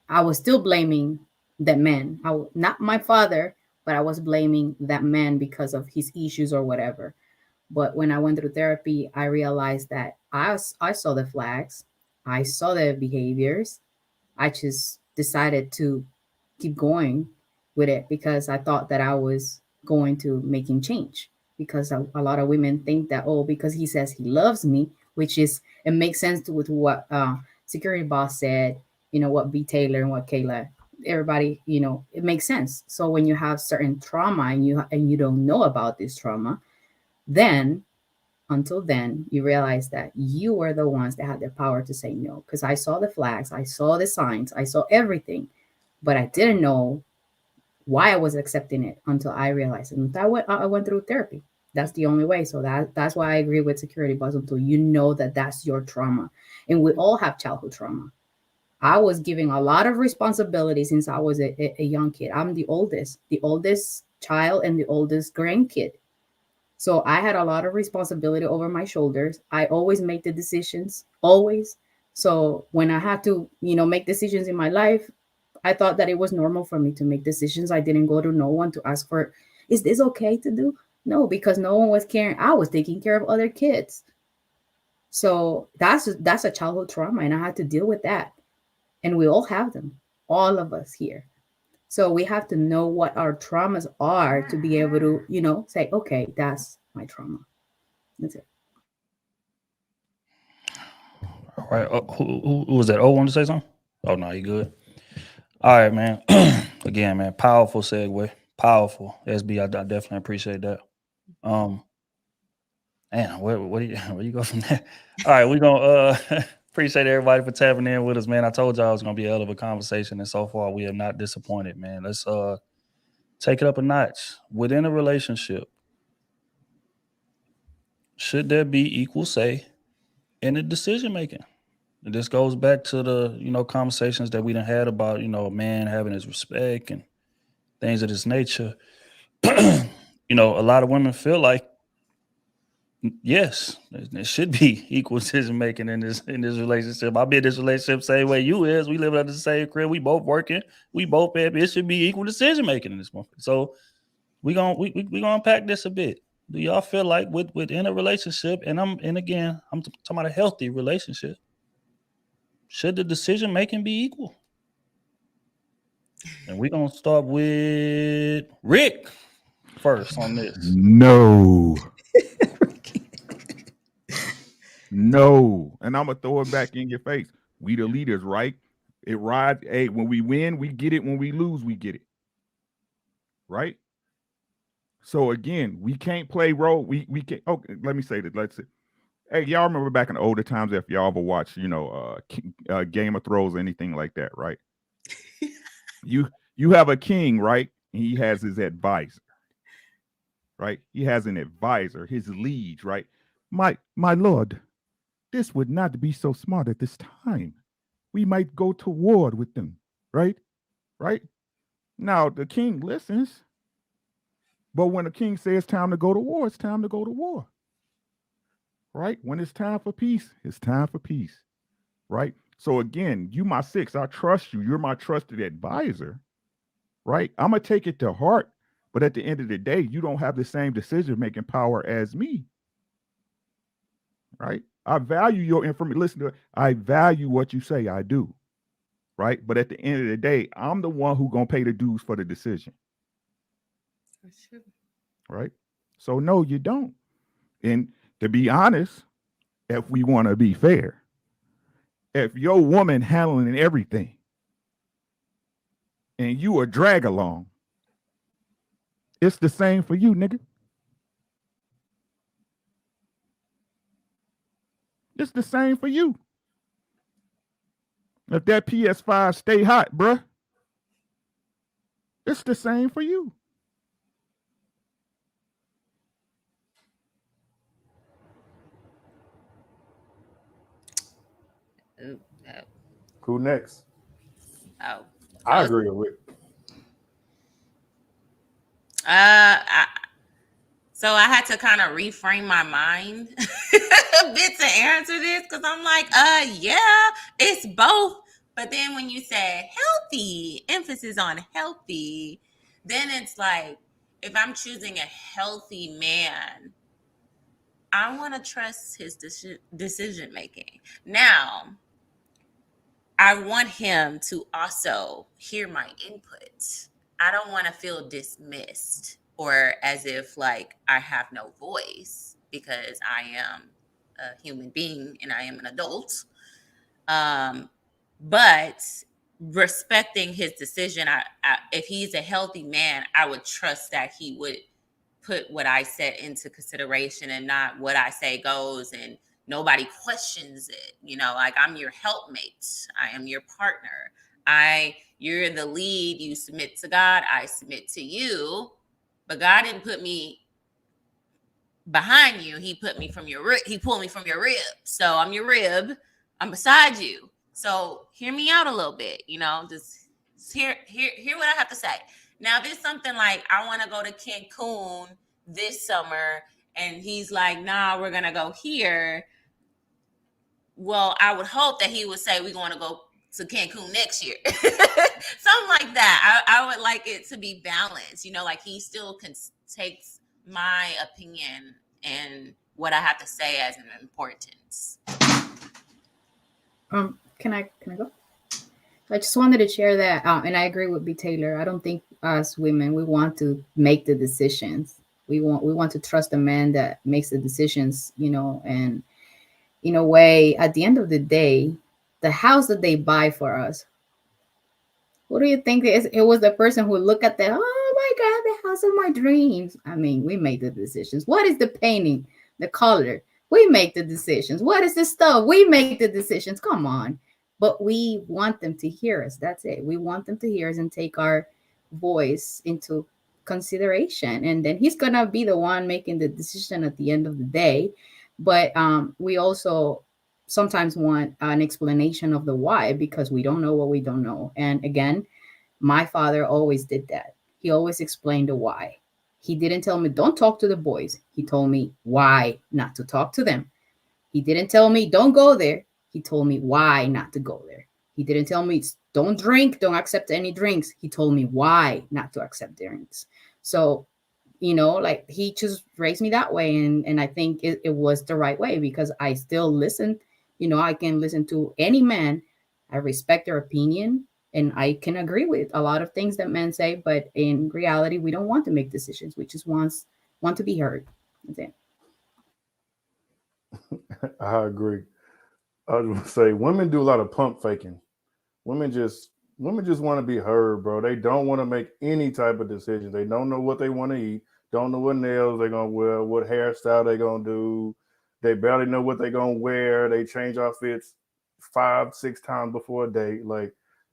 I was still blaming that man. Not my father, but I was blaming that man because of his issues or whatever. But when I went through therapy, I realized that I saw the flags. I saw the behaviors. I just decided to keep going with it because I thought that I was going to make him change. Because a lot of women think that, because he says he loves me, which is, it makes sense with what Security Boss said, what B. Taylor and what Kayla, everybody, it makes sense. So when you have certain trauma and you don't know about this trauma, then until then, you realize that you were the ones that had the power to say no. Because I saw the flags, I saw the signs, I saw everything, but I didn't know why I was accepting it until I realized it. And I went through therapy. That's the only way. So that's why I agree with Security Boss, until you know that that's your trauma. And we all have childhood trauma. I was giving a lot of responsibility since I was a young kid. I'm the oldest child and the oldest grandkid. So I had a lot of responsibility over my shoulders. I always make the decisions, always. So when I had to, make decisions in my life, I thought that it was normal for me to make decisions. I didn't go to no one to ask for, is this okay to do? No, because no one was caring. I was taking care of other kids. So that's a childhood trauma, and I had to deal with that. And we all have them, all of us here. So we have to know what our traumas are to be able to, say, okay, that's my trauma. That's it. All right. Who was that? Oh, want to say something? Oh, no, you good. All right, man. Again, man, powerful segue. Powerful. SB, I definitely appreciate that. Man, where you go from there? All right, we're gonna appreciate everybody for tapping in with us, man. I told y'all it was gonna be a hell of a conversation, and so far we have not disappointed, man. Let's take it up a notch. Within a relationship, should there be equal say in the decision making? And this goes back to the conversations that we done had about a man having his respect and things of this nature. A lot of women feel like, yes, there should be equal decision making in this relationship. I'll be in this relationship same way you is. We live under the same crib. We both working. We both happy. It should be equal decision making in this moment. So we gonna unpack this a bit. Do y'all feel like within a relationship, and again, I'm talking about a healthy relationship, should the decision making be equal? And we're gonna start with Rick first on this. No. No. And I'm gonna throw it back in your face. We the leaders, right? It rides. Hey, when we win, we get it. When we lose, we get it. Right? So again, we can't play role. We can't. Okay, let me say this. Let's say, hey, y'all remember back in the older times, if y'all ever watched, Game of Thrones or anything like that, right? You have a king, right? And he has his advisor, right? He has an advisor, his liege, right? My lord, this would not be so smart at this time. We might go to war with them, right? Right? Now the king listens. But when the king says time to go to war, it's time to go to war. Right? When it's time for peace, it's time for peace. Right? So again, you my six, I trust you. You're my trusted advisor. Right? I'm going to take it to heart. But at the end of the day, you don't have the same decision-making power as me. Right? I value your information. Listen to it. I value what you say. I do. Right? But at the end of the day, I'm the one who's going to pay the dues for the decision. Right? So no, you don't. And to be honest, if we want to be fair, if your woman handling everything and you a drag along, it's the same for you, nigga. It's the same for you. If that PS5 stay hot, bruh, it's the same for you. Who next? Oh, I agree with Rick. So I had to kind of reframe my mind a bit to answer this because I'm like, yeah, it's both. But then when you say healthy, emphasis on healthy, then it's like, if I'm choosing a healthy man, I want to trust his decision making. Now, I want him to also hear my input. I don't want to feel dismissed or as if like I have no voice because I am a human being and I am an adult. But respecting his decision, if he's a healthy man, I would trust that he would put what I said into consideration and not what I say goes and nobody questions it. Like I'm your helpmate. I am your partner. You're the lead. You submit to God. I submit to you. But God didn't put me behind you. He put me from your rib. He pulled me from your rib. So I'm your rib. I'm beside you. So hear me out a little bit. Just hear what I have to say. Now, if it's something like I want to go to Cancun this summer, and he's like, "Nah, we're gonna go here." Well, I would hope that he would say we're going to go to Cancun next year, something like that. I would like it to be balanced. Like he still takes my opinion and what I have to say as an importance. Can I go? I just wanted to share that, and I agree with B. Taylor. I don't think as women we want to make the decisions. We want to trust the man that makes the decisions, and in a way, at the end of the day, the house that they buy for us, what do you think it was the person who looked at that? Oh my God, the house of my dreams. I mean, we make the decisions. What is the painting, the color? We make the decisions. What is the stuff? We make the decisions. Come on. But we want them to hear us. That's it. We want them to hear us and take our voice into consideration. And then he's going to be the one making the decision at the end of the day. But we also sometimes want an explanation of the why because we don't know what we don't know. And again, my father always did that. He always explained the why. He didn't tell me, don't talk to the boys. He told me why not to talk to them. He didn't tell me, don't go there. He told me why not to go there. He didn't tell me, don't drink, don't accept any drinks. He told me why not to accept drinks. So you know, like he just raised me that way. And I think it was the right way, because I still listen. You know, I can listen to any man. I respect their opinion, and I can agree with a lot of things that men say, but in reality, we don't want to make decisions. We just want to be heard. That's it. I agree. I was gonna say women do a lot of pump faking. Women just women just want to be heard, bro. They don't want to make any type of decision. They don't know what they want to eat, don't know what nails they're gonna wear, what hairstyle they're gonna do. They barely know what they're gonna wear. They change outfits 5, 6 times before a date. Like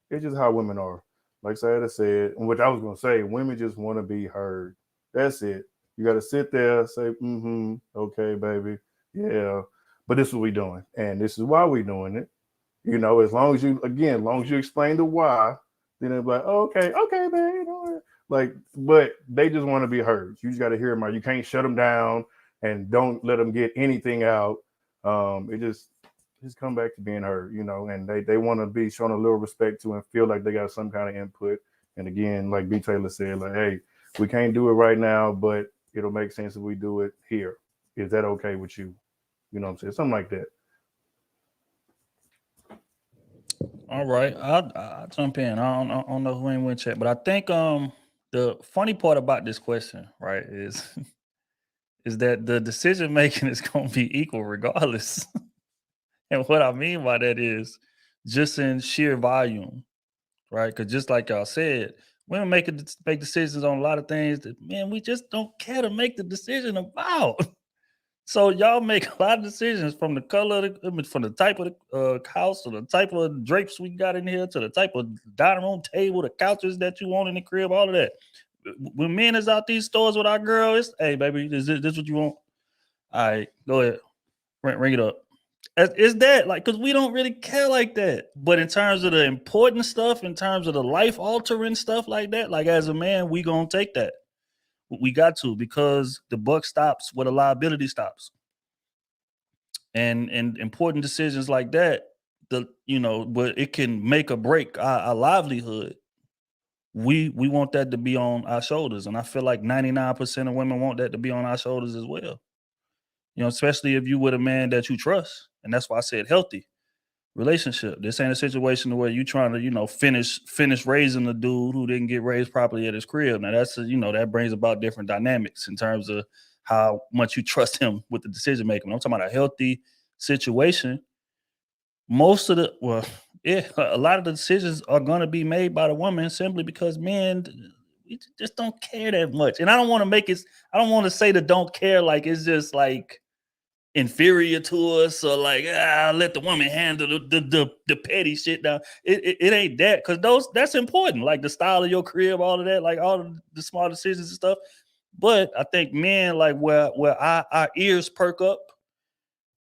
it's just how women are. Like Sayada said, and what I was gonna say, women just want to be heard. That's it. You got to sit there, say, "Mm-hmm, okay, baby, yeah." But this is what we doing, and this is why we doing it. You know, as long as you explain the why, then they're like, oh, okay, man. You know, like, but they just want to be heard. You just got to hear them out. You can't shut them down and don't let them get anything out. It just come back to being heard, you know, and they want to be shown a little respect to and feel like they got some kind of input. And again, like B. Taylor said, like, hey, we can't do it right now, but it'll make sense if we do it here. Is that okay with you? You know what I'm saying? Something like that. All right, I'll jump in. I don't know who ain't went chat, but I think the funny part about this question, right, is is that the decision making is going to be equal regardless. And what I mean by that is just in sheer volume, right? Because just like y'all said, women make decisions on a lot of things that man we just don't care to make the decision about. So y'all make a lot of decisions from the color, from the type of the house, to the type of drapes we got in here, to the type of dining room table, the couches that you want in the crib, all of that. When men is out these stores with our girls, hey baby, is this what you want? All right, go ahead, ring it up. Is that like because we don't really care like that? But in terms of the important stuff, in terms of the life altering stuff like that, like as a man, we gonna take that. We got to because the buck stops where the liability stops. And important decisions like that, but it can make or break our livelihood. We want that to be on our shoulders, and I feel like 99% of women want that to be on our shoulders as well. You know, especially if you with a man that you trust, and that's why I said healthy relationship. This ain't a situation where you trying to, finish raising the dude who didn't get raised properly at his crib. Now that brings about different dynamics in terms of how much you trust him with the decision making. I'm talking about a healthy situation. A lot of the decisions are going to be made by the woman simply because men we just don't care that much. And I don't want to I don't want to say that don't care like it's just like inferior to us or like let the woman handle the petty shit down. It ain't that because that's important, like the style of your crib, all of that, like all of the small decisions and stuff. But I think men like where our ears perk up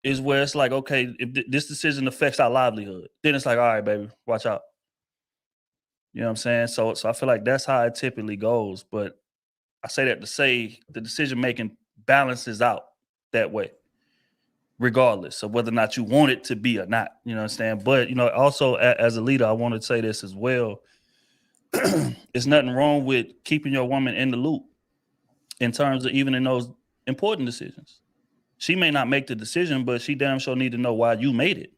is where it's like, okay, if this decision affects our livelihood, then it's like, all right, baby, watch out. You know what I'm saying? So I feel like that's how it typically goes. But I say that to say the decision making balances out that way, regardless of whether or not you want it to be or not. You know what I'm saying? But also as a leader, I want to say this as well. There's nothing wrong with keeping your woman in the loop in terms of even in those important decisions. She may not make the decision, but she damn sure need to know why you made it.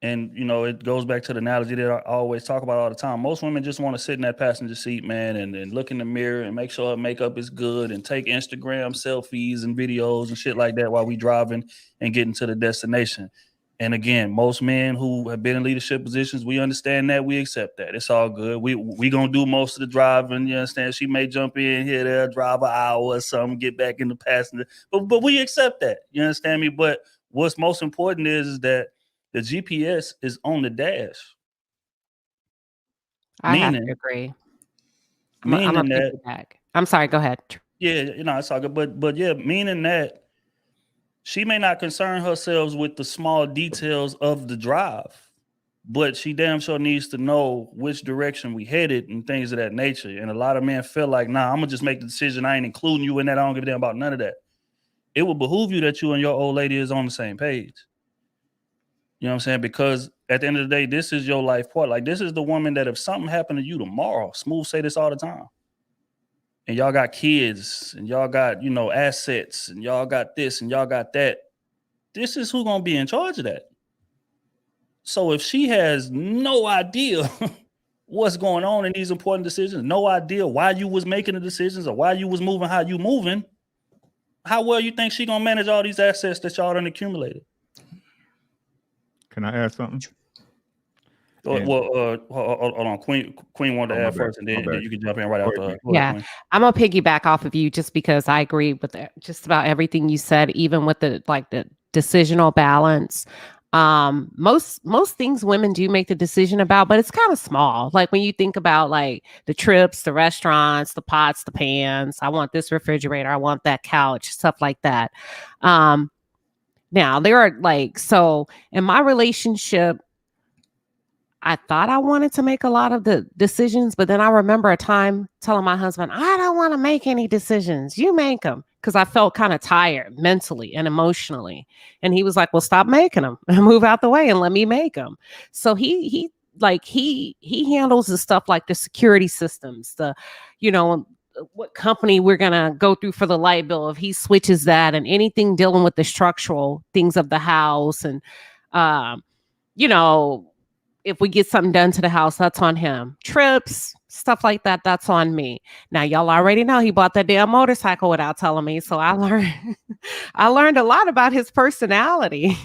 And it goes back to the analogy that I always talk about all the time. Most women just want to sit in that passenger seat, man, and look in the mirror and make sure her makeup is good and take Instagram selfies and videos and shit like that while we driving and getting to the destination. And again, most men who have been in leadership positions, we understand that, we accept that. It's all good. We gonna do most of the driving. You understand? She may jump in here, there, drive an hour or something, get back in the passenger. But we accept that. You understand me? But what's most important is that the GPS is on the dash. I have to agree. I'm Meaning gonna that piggyback. I'm sorry, go ahead. yeah, it's all good. But yeah, meaning that she may not concern herself with the small details of the drive, but she damn sure needs to know which direction we headed and things of that nature. And a lot of men feel like, nah, I'm gonna just make the decision. I ain't including you in that. I don't give a damn about none of that. It will behoove you that you and your old lady is on the same page. You know what I'm saying? Because at the end of the day, this is your life part. Like this is the woman that if something happened to you tomorrow, Smooth say this all the time. and y'all got kids and y'all got, you know, assets and y'all got this and y'all got that, this is who gonna be in charge of that. So if she has no idea what's going on in these important decisions, no idea why you was making the decisions or why you was moving how you moving, how well you think she gonna manage all these assets that y'all done accumulated? Can I add something? Hold on. Queen wanted to add first, and then you can jump in right after her. Yeah, I'm gonna piggyback off of you just because I agree with just about everything you said, even with the decisional balance. Most things women do make the decision about, but it's kind of small. Like when you think about like the trips, the restaurants, the pots, the pans. I want this refrigerator. I want that couch, stuff like that. Now there are so in my relationship, I thought I wanted to make a lot of the decisions, but then I remember a time telling my husband, I don't want to make any decisions. You make them. Because I felt kind of tired mentally and emotionally. And he was like, well, stop making them and move out the way and let me make them. So he handles the stuff like the security systems, the, you know, what company we're going to go through for the light bill. If he switches that and anything dealing with the structural things of the house and, you know, if we get something done to the house, that's on him. Trips, stuff like that, that's on me. Now, y'all already know he bought that damn motorcycle without telling me. So I learned a lot about his personality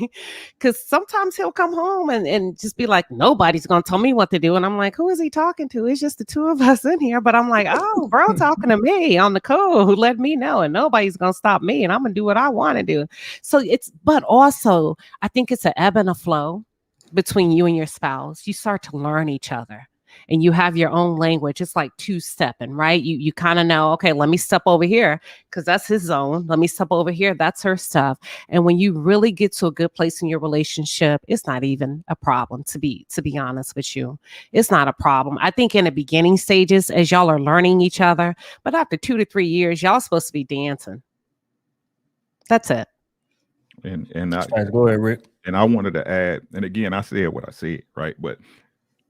because sometimes he'll come home and just be like, nobody's going to tell me what to do. And I'm like, who is he talking to? It's just the two of us in here. But I'm like, oh, bro, talking to me on the code who let me know and nobody's going to stop me and I'm going to do what I want to do. So but also I think it's an ebb and a flow between you and your spouse. You start to learn each other and you have your own language. It's like two-stepping, right? You kind of know, okay, let me step over here because that's his zone. Let me step over here. That's her stuff. And when you really get to a good place in your relationship, it's not even a problem, to be honest with you. It's not a problem. I think in the beginning stages, as y'all are learning each other, but after 2 to 3 years, y'all supposed to be dancing. That's it. And go ahead, Rick. And I wanted to add, and again, I said what I said, right? But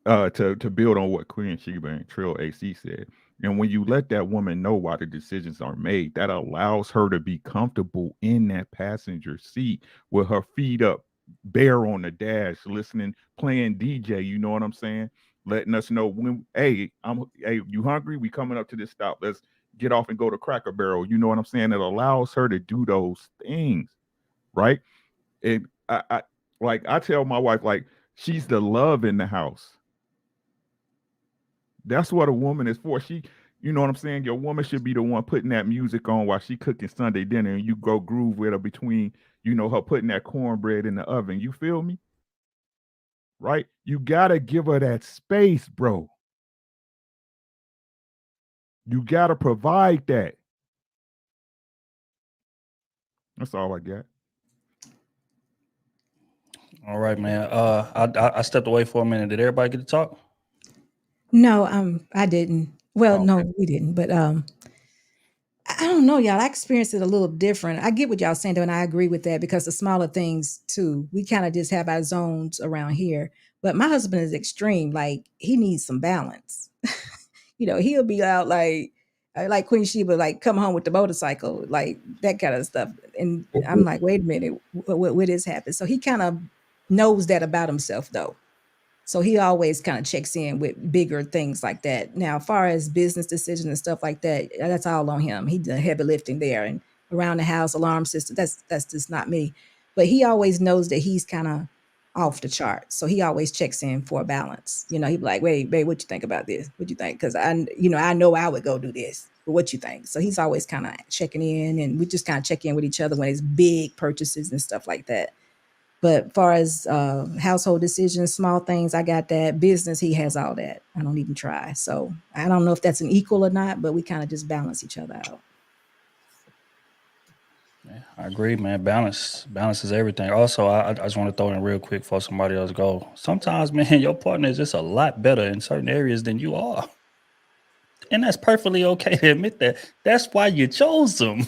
to build on what Queen Sheba and Trill AC said, and when you let that woman know why the decisions are made, that allows her to be comfortable in that passenger seat with her feet up, bare on the dash, listening, playing DJ. You know what I'm saying? Letting us know when, hey, you hungry? We coming up to this stop. Let's get off and go to Cracker Barrel. You know what I'm saying? It allows her to do those things, right? And I tell my wife, like, she's the love in the house. That's what a woman is for. She, you know what I'm saying? Your woman should be the one putting that music on while she cooking Sunday dinner and you go groove with her between, you know, her putting that cornbread in the oven. You feel me? Right? You got to give her that space, bro. You got to provide that. That's all I got. All right, man. I stepped away for a minute. Did everybody get to talk? No, I didn't. Well, okay. No, we didn't. But I don't know, y'all. I experienced it a little different. I get what y'all saying, though, and I agree with that because the smaller things too. We kind of just have our zones around here. But my husband is extreme. Like he needs some balance. You know, he'll be out like Queen Sheba, like come home with the motorcycle, like that kind of stuff. And I'm like, wait a minute, what is happening? So he kind of knows that about himself, though. So he always kind of checks in with bigger things like that. Now, as far as business decisions and stuff like that, that's all on him. He did heavy lifting there and around the house, alarm system. That's just not me. But he always knows that he's kind of off the chart. So he always checks in for a balance. You know, he'd be like, wait, babe, what you think about this? What you think? Because I know I would go do this. But what you think? So he's always kind of checking in, and we just kind of check in with each other when it's big purchases and stuff like that. But as far as household decisions, small things, I got that. Business, he has all that. I don't even try. So I don't know if that's an equal or not, but we kind of just balance each other out. Yeah, I agree, man. Balance is everything. Also, I just want to throw in real quick before somebody else go. Sometimes, man, your partner is just a lot better in certain areas than you are. And that's perfectly okay to admit that. That's why you chose them.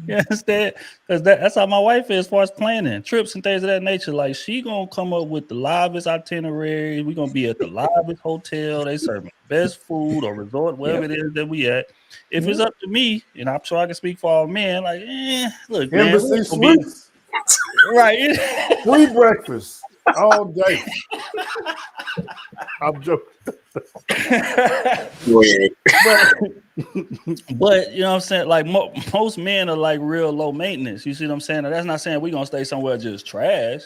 You understand? Because that's how my wife is as far as planning trips and things of that nature. Like she gonna come up with the livest itinerary. We gonna be at the livest hotel. They serving best food or resort, wherever it is that we at. If it's up to me, and I'm sure I can speak for all men, like, look, man, we Embassy ain't gonna be Suites, right. free breakfast all day. I'm joking. but you know what I'm saying? Like most men are like real low maintenance. You see what I'm saying? Now, that's not saying we're gonna stay somewhere just trash.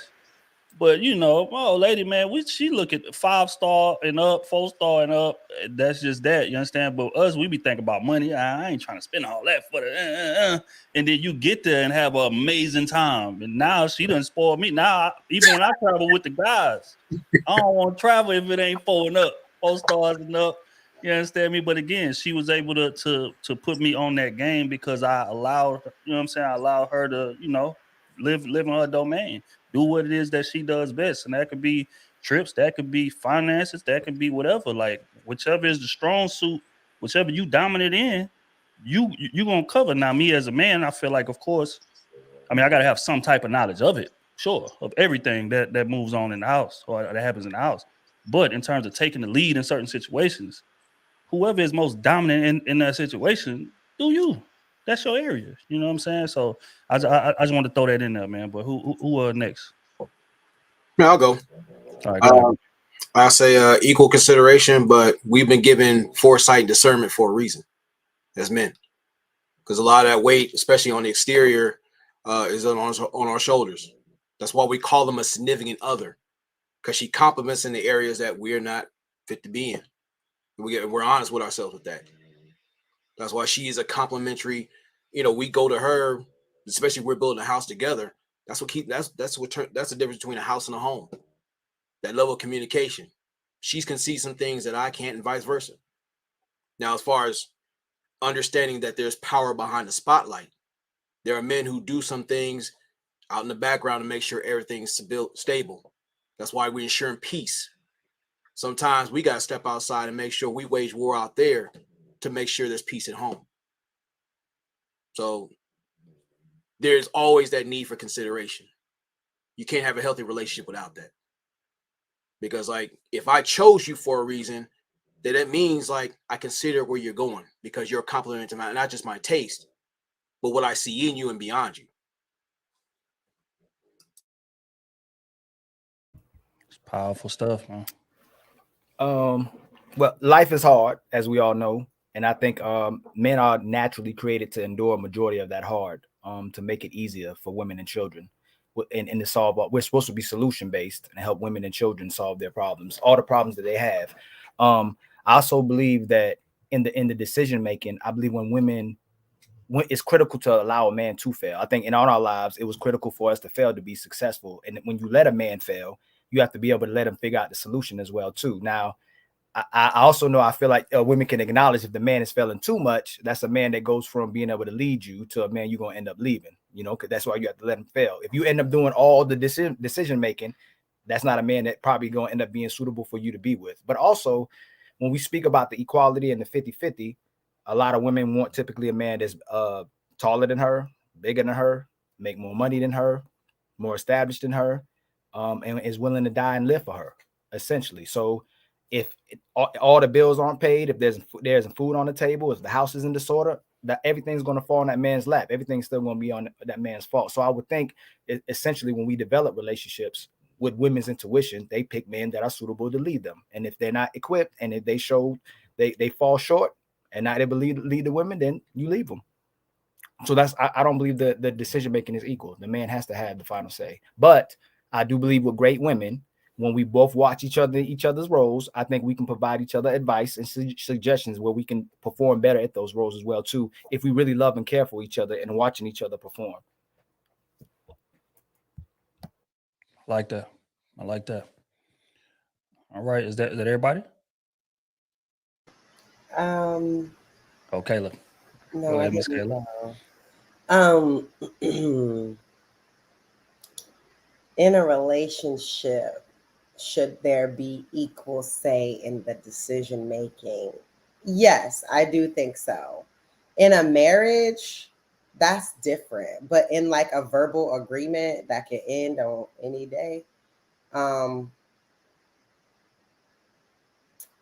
But you know, oh lady, man, she look at 5-star and up, 4-star and up. That's just that, you understand? But us, we be thinking about money. I ain't trying to spend all that for the and then you get there and have an amazing time. And now she done spoiled me. Now, even when I travel with the guys, I don't want to travel if it ain't 4 and up, 4 stars and up. You understand me? But again, she was able to put me on that game because I allowed her, you know what I'm saying? I allowed her to, you know, live in her domain, do what it is that she does best. And that could be trips, that could be finances, that could be whatever. Like whichever is the strong suit, whichever you dominant in, you gonna cover. Now, me as a man, I feel like, of course, I mean, I gotta have some type of knowledge of it, sure, of everything that moves on in the house or that happens in the house. But in terms of taking the lead in certain situations, whoever is most dominant in that situation, do you? That's your area. You know what I'm saying? So I just want to throw that in there, man. But who next? Yeah, I'll go. All right, go ahead. I say equal consideration, but we've been given foresight and discernment for a reason as men, because a lot of that weight, especially on the exterior, is on our shoulders. That's why we call them a significant other, because she compliments in the areas that we're not fit to be in. We're honest with ourselves with that. That's why she is a complimentary. You know, we go to her, especially if we're building a house together. That's the difference between a house and a home. That level of communication. She can see some things that I can't, and vice versa. Now, as far as understanding that there's power behind the spotlight, there are men who do some things out in the background to make sure everything's stable. That's why we're ensuring peace. Sometimes we got to step outside and make sure we wage war out there to make sure there's peace at home. So there's always that need for consideration. You can't have a healthy relationship without that. Because like, if I chose you for a reason, then it means like I consider where you're going, because you're a compliment to not just my taste, but what I see in you and beyond you. It's powerful stuff, man. Well, life is hard, as we all know, and I think men are naturally created to endure a majority of that hard, to make it easier for women and children, and to solve. We're supposed to be solution based and help women and children solve their problems, all the problems that they have. I also believe that in the decision making, I believe when it's critical to allow a man to fail. I think in all our lives, it was critical for us to fail to be successful. And when you let a man fail, you have to be able to let him figure out the solution as well too. Now, I also know, I feel like women can acknowledge if the man is failing too much, that's a man that goes from being able to lead you to a man you're going to end up leaving, you know, because that's why you have to let him fail. If you end up doing all the decision making, that's not a man that probably going to end up being suitable for you to be with. But also, when we speak about the equality and the 50-50, a lot of women want typically a man that's taller than her, bigger than her, make more money than her, more established than her, and is willing to die and live for her, essentially. So if all the bills aren't paid, if there's food on the table, if the house is in disorder, that everything's going to fall on that man's lap. Everything's still going to be on that man's fault. So I would think essentially when we develop relationships with women's intuition, they pick men that are suitable to lead them. And if they're not equipped and if they show they fall short and not able to lead the women, then you leave them. So I don't believe the decision making is equal. The man has to have the final say. But I do believe with great women, when we both watch each other's roles, I think we can provide each other advice and suggestions where we can perform better at those roles as well too, if we really love and care for each other and watching each other perform. I like that. All right, is that everybody? Oh, Kayla. No, Go ahead, I Miss didn't Kayla. know. In a relationship, should there be equal say in the decision making? Yes, I do think so. In a marriage, that's different. But in like a verbal agreement that can end on any day,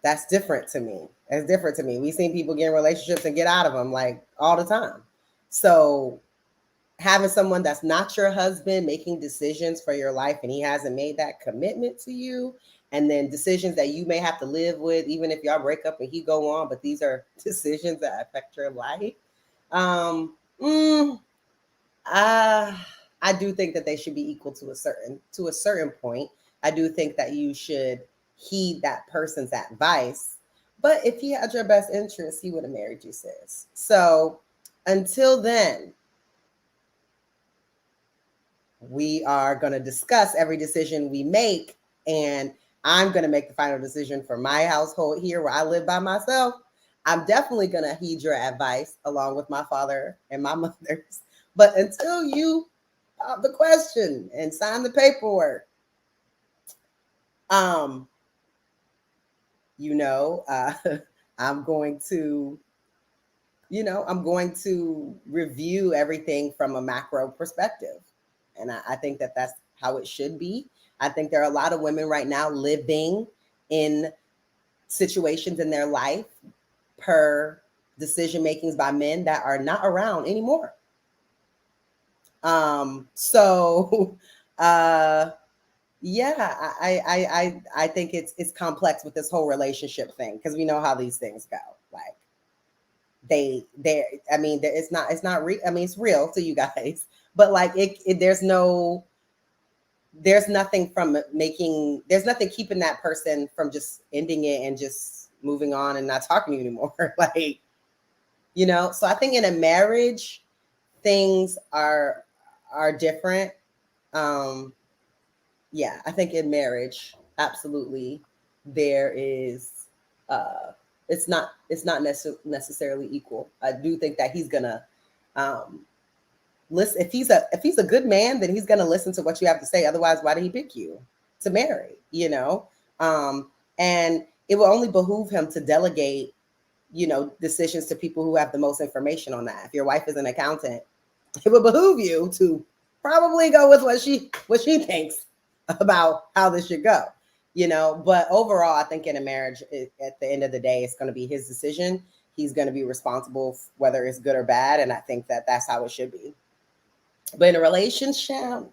that's different to me. It's different to me. We've seen people get in relationships and get out of them like all the time. So having someone that's not your husband making decisions for your life and he hasn't made that commitment to you, and then decisions that you may have to live with, even if y'all break up and he go on, but these are decisions that affect your life. I do think that they should be equal to a certain point. I do think that you should heed that person's advice. But if he had your best interest, he would have married you, sis. So until then, we are going to discuss every decision we make, and I'm going to make the final decision for my household here where I live by myself. I'm definitely going to heed your advice along with my father and my mother's. But until you pop the question and sign the paperwork, I'm going to review everything from a macro perspective. And I think that that's how it should be. I think there are a lot of women right now living in situations in their life per decision makings by men that are not around anymore. Yeah, I think it's complex with this whole relationship thing, because we know how these things go. Like it's not real. I mean, it's real to you guys, but like there's nothing keeping that person from just ending it and just moving on and not talking to you anymore. Like, so I think in a marriage, things are different. Yeah, I think in marriage, absolutely, there is it's not necessarily equal. I do think that he's gonna listen. If he's a good man, then he's gonna listen to what you have to say. Otherwise, why did he pick you to marry? And it will only behoove him to delegate, decisions to people who have the most information on that. If your wife is an accountant, it would behoove you to probably go with what she thinks about how this should go. But overall, I think in a marriage, at the end of the day, it's going to be his decision. He's going to be responsible whether it's good or bad. And I think that that's how it should be. But in a relationship,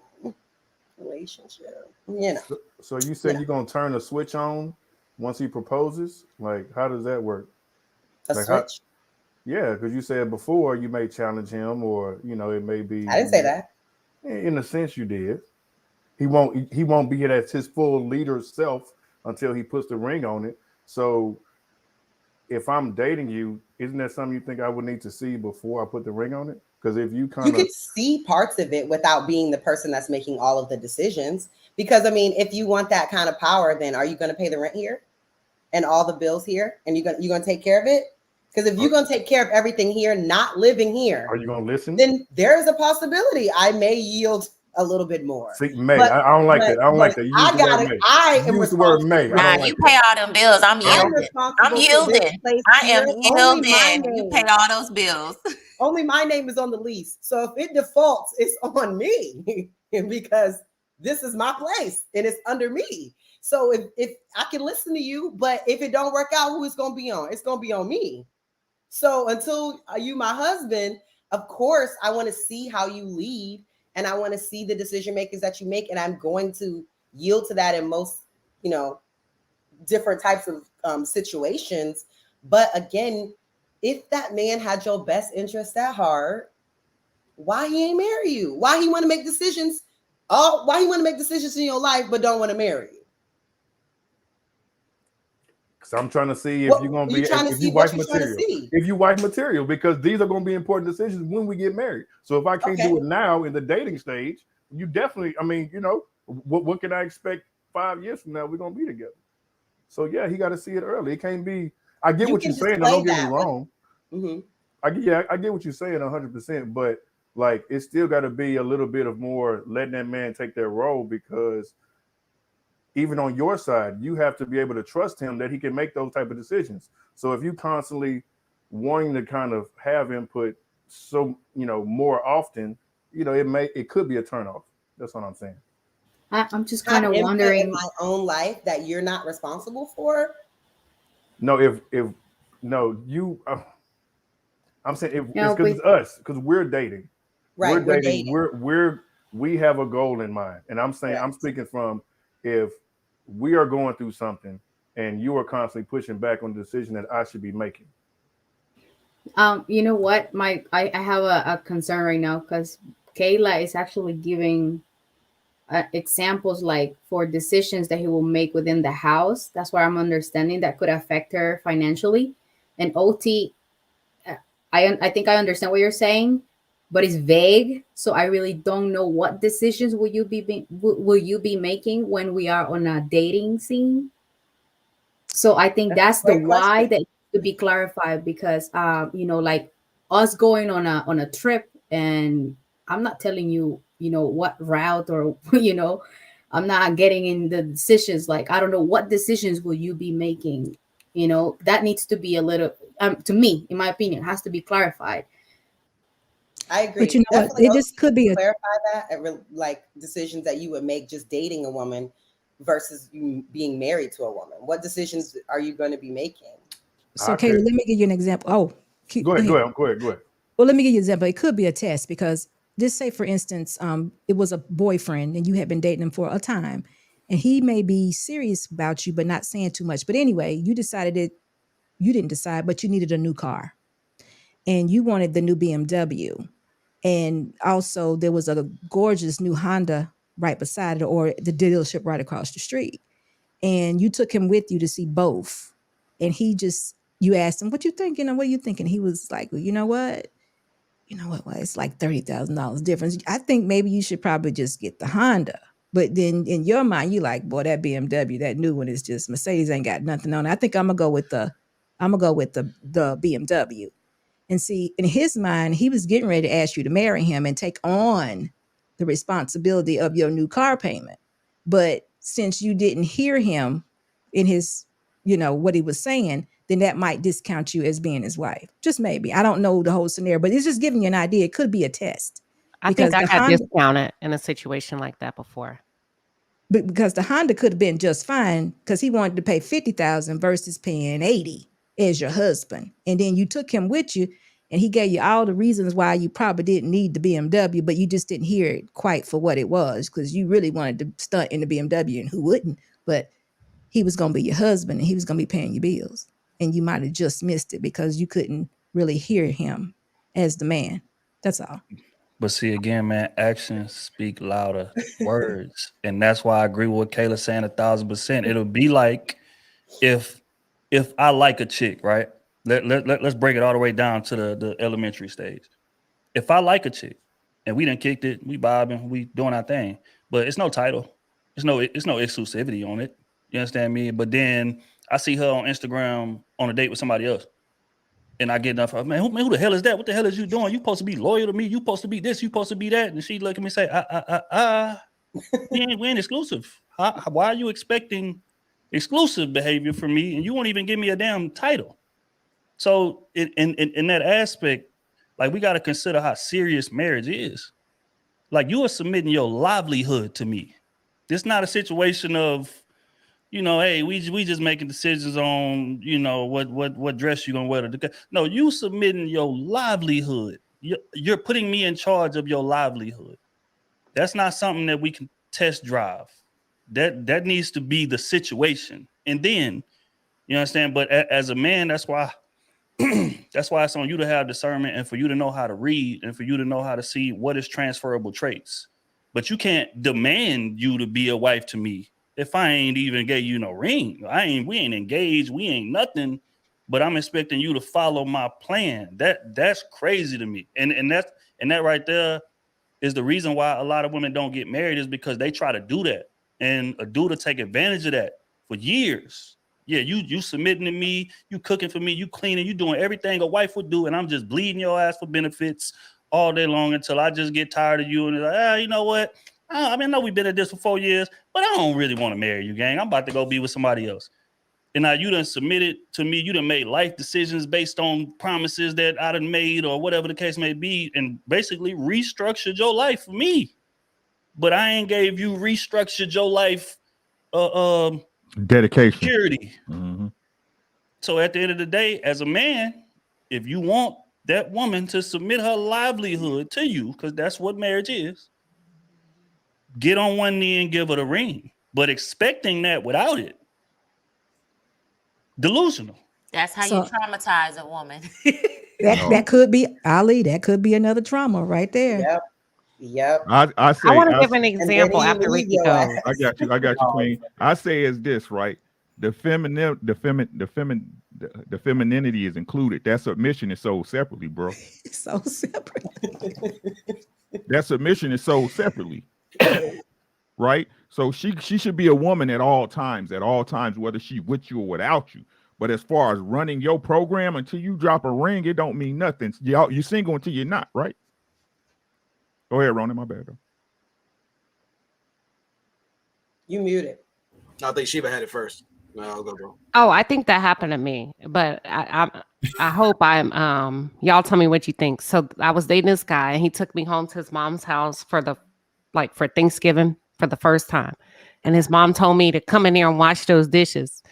So you say you're going to turn a switch on once he proposes? Like, how does that work? Switch? Yeah, because you said before you may challenge him, or, it may be. I didn't say that. In a sense, you did. He won't be at his full leader self until he puts the ring on it. So if I'm dating you, isn't that something you think I would need to see before I put the ring on it? Because if you could see parts of it without being the person that's making all of the decisions. Because I mean, if you want that kind of power, then are you going to pay the rent here and all the bills here, and you're going to take care of it? Because if you're going to take care of everything here, not living here, are you going to listen? Then there is a possibility I may yield a little bit more. See, May, I don't like that. I don't like that. You use the word May. I am use the word May. Nah, you pay all them bills. I'm yielding. I'm yielding. I am yielding. You pay all those bills. Only my name is on the lease. So if it defaults, it's on me because this is my place and it's under me. So if I can listen to you, but if it don't work out, who it's going to be on? It's going to be on me. So until you, my husband, of course, I want to see how you lead, and I want to see the decision makers that you make. And I'm going to yield to that in most, different types of situations. But again, if that man had your best interest at heart, why he ain't marry you? Why he want to make decisions? Why he want to make decisions in your life, but don't want to marry you? So I'm trying to see if you're going to be, if you wife material. If you wife material, because these are going to be important decisions when we get married. So if I can't do it now in the dating stage, you definitely, I mean, what can I expect 5 years from now? We're going to be together. So yeah, he got to see it early. It can't be, I get what you're saying. Don't get me wrong. I get what you're saying 100%, but like, it's still got to be a little bit of more letting that man take their role, because even on your side, you have to be able to trust him that he can make those type of decisions. So if you constantly wanting to kind of have input so more often, it could be a turnoff. That's what I'm saying. I'm just Have kind of input in wondering. my own life that you're not responsible for. No, if no, you. I'm saying if You it's know, because with it's us, because we're dating. We're Right, we're dating. dating. We have a goal in mind, and I'm saying I'm Correct. speaking from if we are going through something, and you are constantly pushing back on the decision that I should be making. you know what? I have a concern right now because Kayla is actually giving examples like for decisions that he will make within the house. That's why I'm understanding that could affect her financially. And OT, I think I understand what you're saying, but it's vague. So I really don't know what decisions will you be making when we are on a dating scene. So I think That's a that's the great why question. that to be clarified because like us going on a trip and I'm not telling you, what route or I'm not getting in the decisions. Like I don't know what decisions will you be making. That needs to be a little to me, in my opinion, has to be clarified. I But agree. you know what? Definitely It just could be a clarify that like decisions that you would make just dating a woman versus you being married to a woman. What decisions are you going to be making? so I Kayla, could let me give you an example. Oh, go go ahead, ahead. go ahead. Well, let me give you an example. It could be a test because just say, for instance, it was a boyfriend and you had been dating him for a time, and he may be serious about you, but not saying too much. But anyway, you decided that you didn't decide, but you needed a new car and you wanted the new BMW. And also, there was a gorgeous new Honda right beside it, or the dealership right across the street. And you took him with you to see both. And you asked him, what you thinking? What are you thinking? He was like, well, well, it's like $30,000 difference. I think maybe you should probably just get the Honda. But then in your mind, you like, boy, that BMW, that new one is just Mercedes ain't got nothing on it. I think I'm gonna go with the BMW. And see, in his mind, he was getting ready to ask you to marry him and take on the responsibility of your new car payment. But since you didn't hear him in his, what he was saying, then that might discount you as being his wife. Just maybe. I don't know the whole scenario, but it's just giving you an idea. It could be a test I think because I the got Honda, discounted in a situation like that before. because the Honda could have been just fine because he wanted to pay 50,000 versus paying 80 as your husband. And then you took him with you and he gave you all the reasons why you probably didn't need the BMW, but you just didn't hear it quite for what it was because you really wanted to stunt in the BMW, and who wouldn't? But he was going to be your husband and he was going to be paying your bills. And you might have just missed it because you couldn't really hear him as the man. That's all. But see, again, man, actions speak louder than words. And that's why I agree with what Kayla's saying 1,000%. It'll be like if I like a chick, right? Let's break it all the way down to the elementary stage. If I like a chick and we done kicked it, we bobbing, we doing our thing, but it's no title. It's no exclusivity on it. You understand me? But then I see her on Instagram on a date with somebody else. And I get enough of, man, who the hell is that? What the hell is you doing? You supposed to be loyal to me. You supposed to be this. You supposed to be that. And she look at me and say, we ain't exclusive. Why are you expecting exclusive behavior from me? And you won't even give me a damn title. So in that aspect, like we got to consider how serious marriage is. Like you are submitting your livelihood to me. This not a situation of, hey, we just making decisions on, what dress you're gonna wear. No, you submitting your livelihood. You're putting me in charge of your livelihood. That's not something that we can test drive. That needs to be the situation. And then, you understand? But as a man, that's why that's why it's on you to have discernment and for you to know how to read and for you to know how to see what is transferable traits. But you can't demand you to be a wife to me if I ain't even gave you no ring. We ain't engaged, we ain't nothing, but I'm expecting you to follow my plan. That's crazy to me. And that right there is the reason why a lot of women don't get married, is because they try to do that, and a dude to take advantage of that for years. Yeah, you submitting to me, you cooking for me, you cleaning, you doing everything a wife would do, and I'm just bleeding your ass for benefits all day long until I just get tired of you and like, you know what? I know we've been at this for 4 years, but I don't really want to marry you, gang. I'm about to go be with somebody else. and now you done submitted to me, you done made life decisions based on promises that I done made or whatever the case may be, and basically restructured your life for me. But I ain't gave you restructured your life dedication, security. Mm-hmm. So at the end of the day, as a man, if you want that woman to submit her livelihood to you, because that's what marriage is, get on one knee and give her the ring. But expecting that without it, delusional. That's how So- you traumatize a woman. That could be Ali. That could be another trauma right there. Yep. I say I want to I give an say- example he after leave Ricky your goes. ass. I got you, Queen. I say is this, right? The femininity is included. That submission is sold separately, bro. So separate. That submission is sold separately. Right? So she should be a woman at all times, whether she with you or without you. But as far as running your program, until you drop a ring, it don't mean nothing. You're single until you're not, right? Go ahead, Ronan, my bad though. You muted. I think Sheba had it first. No, I'll go, bro. Oh, I think that happened to me, but I hope I'm y'all tell me what you think. So I was dating this guy and he took me home to his mom's house for Thanksgiving for the first time. And his mom told me to come in there and wash those dishes.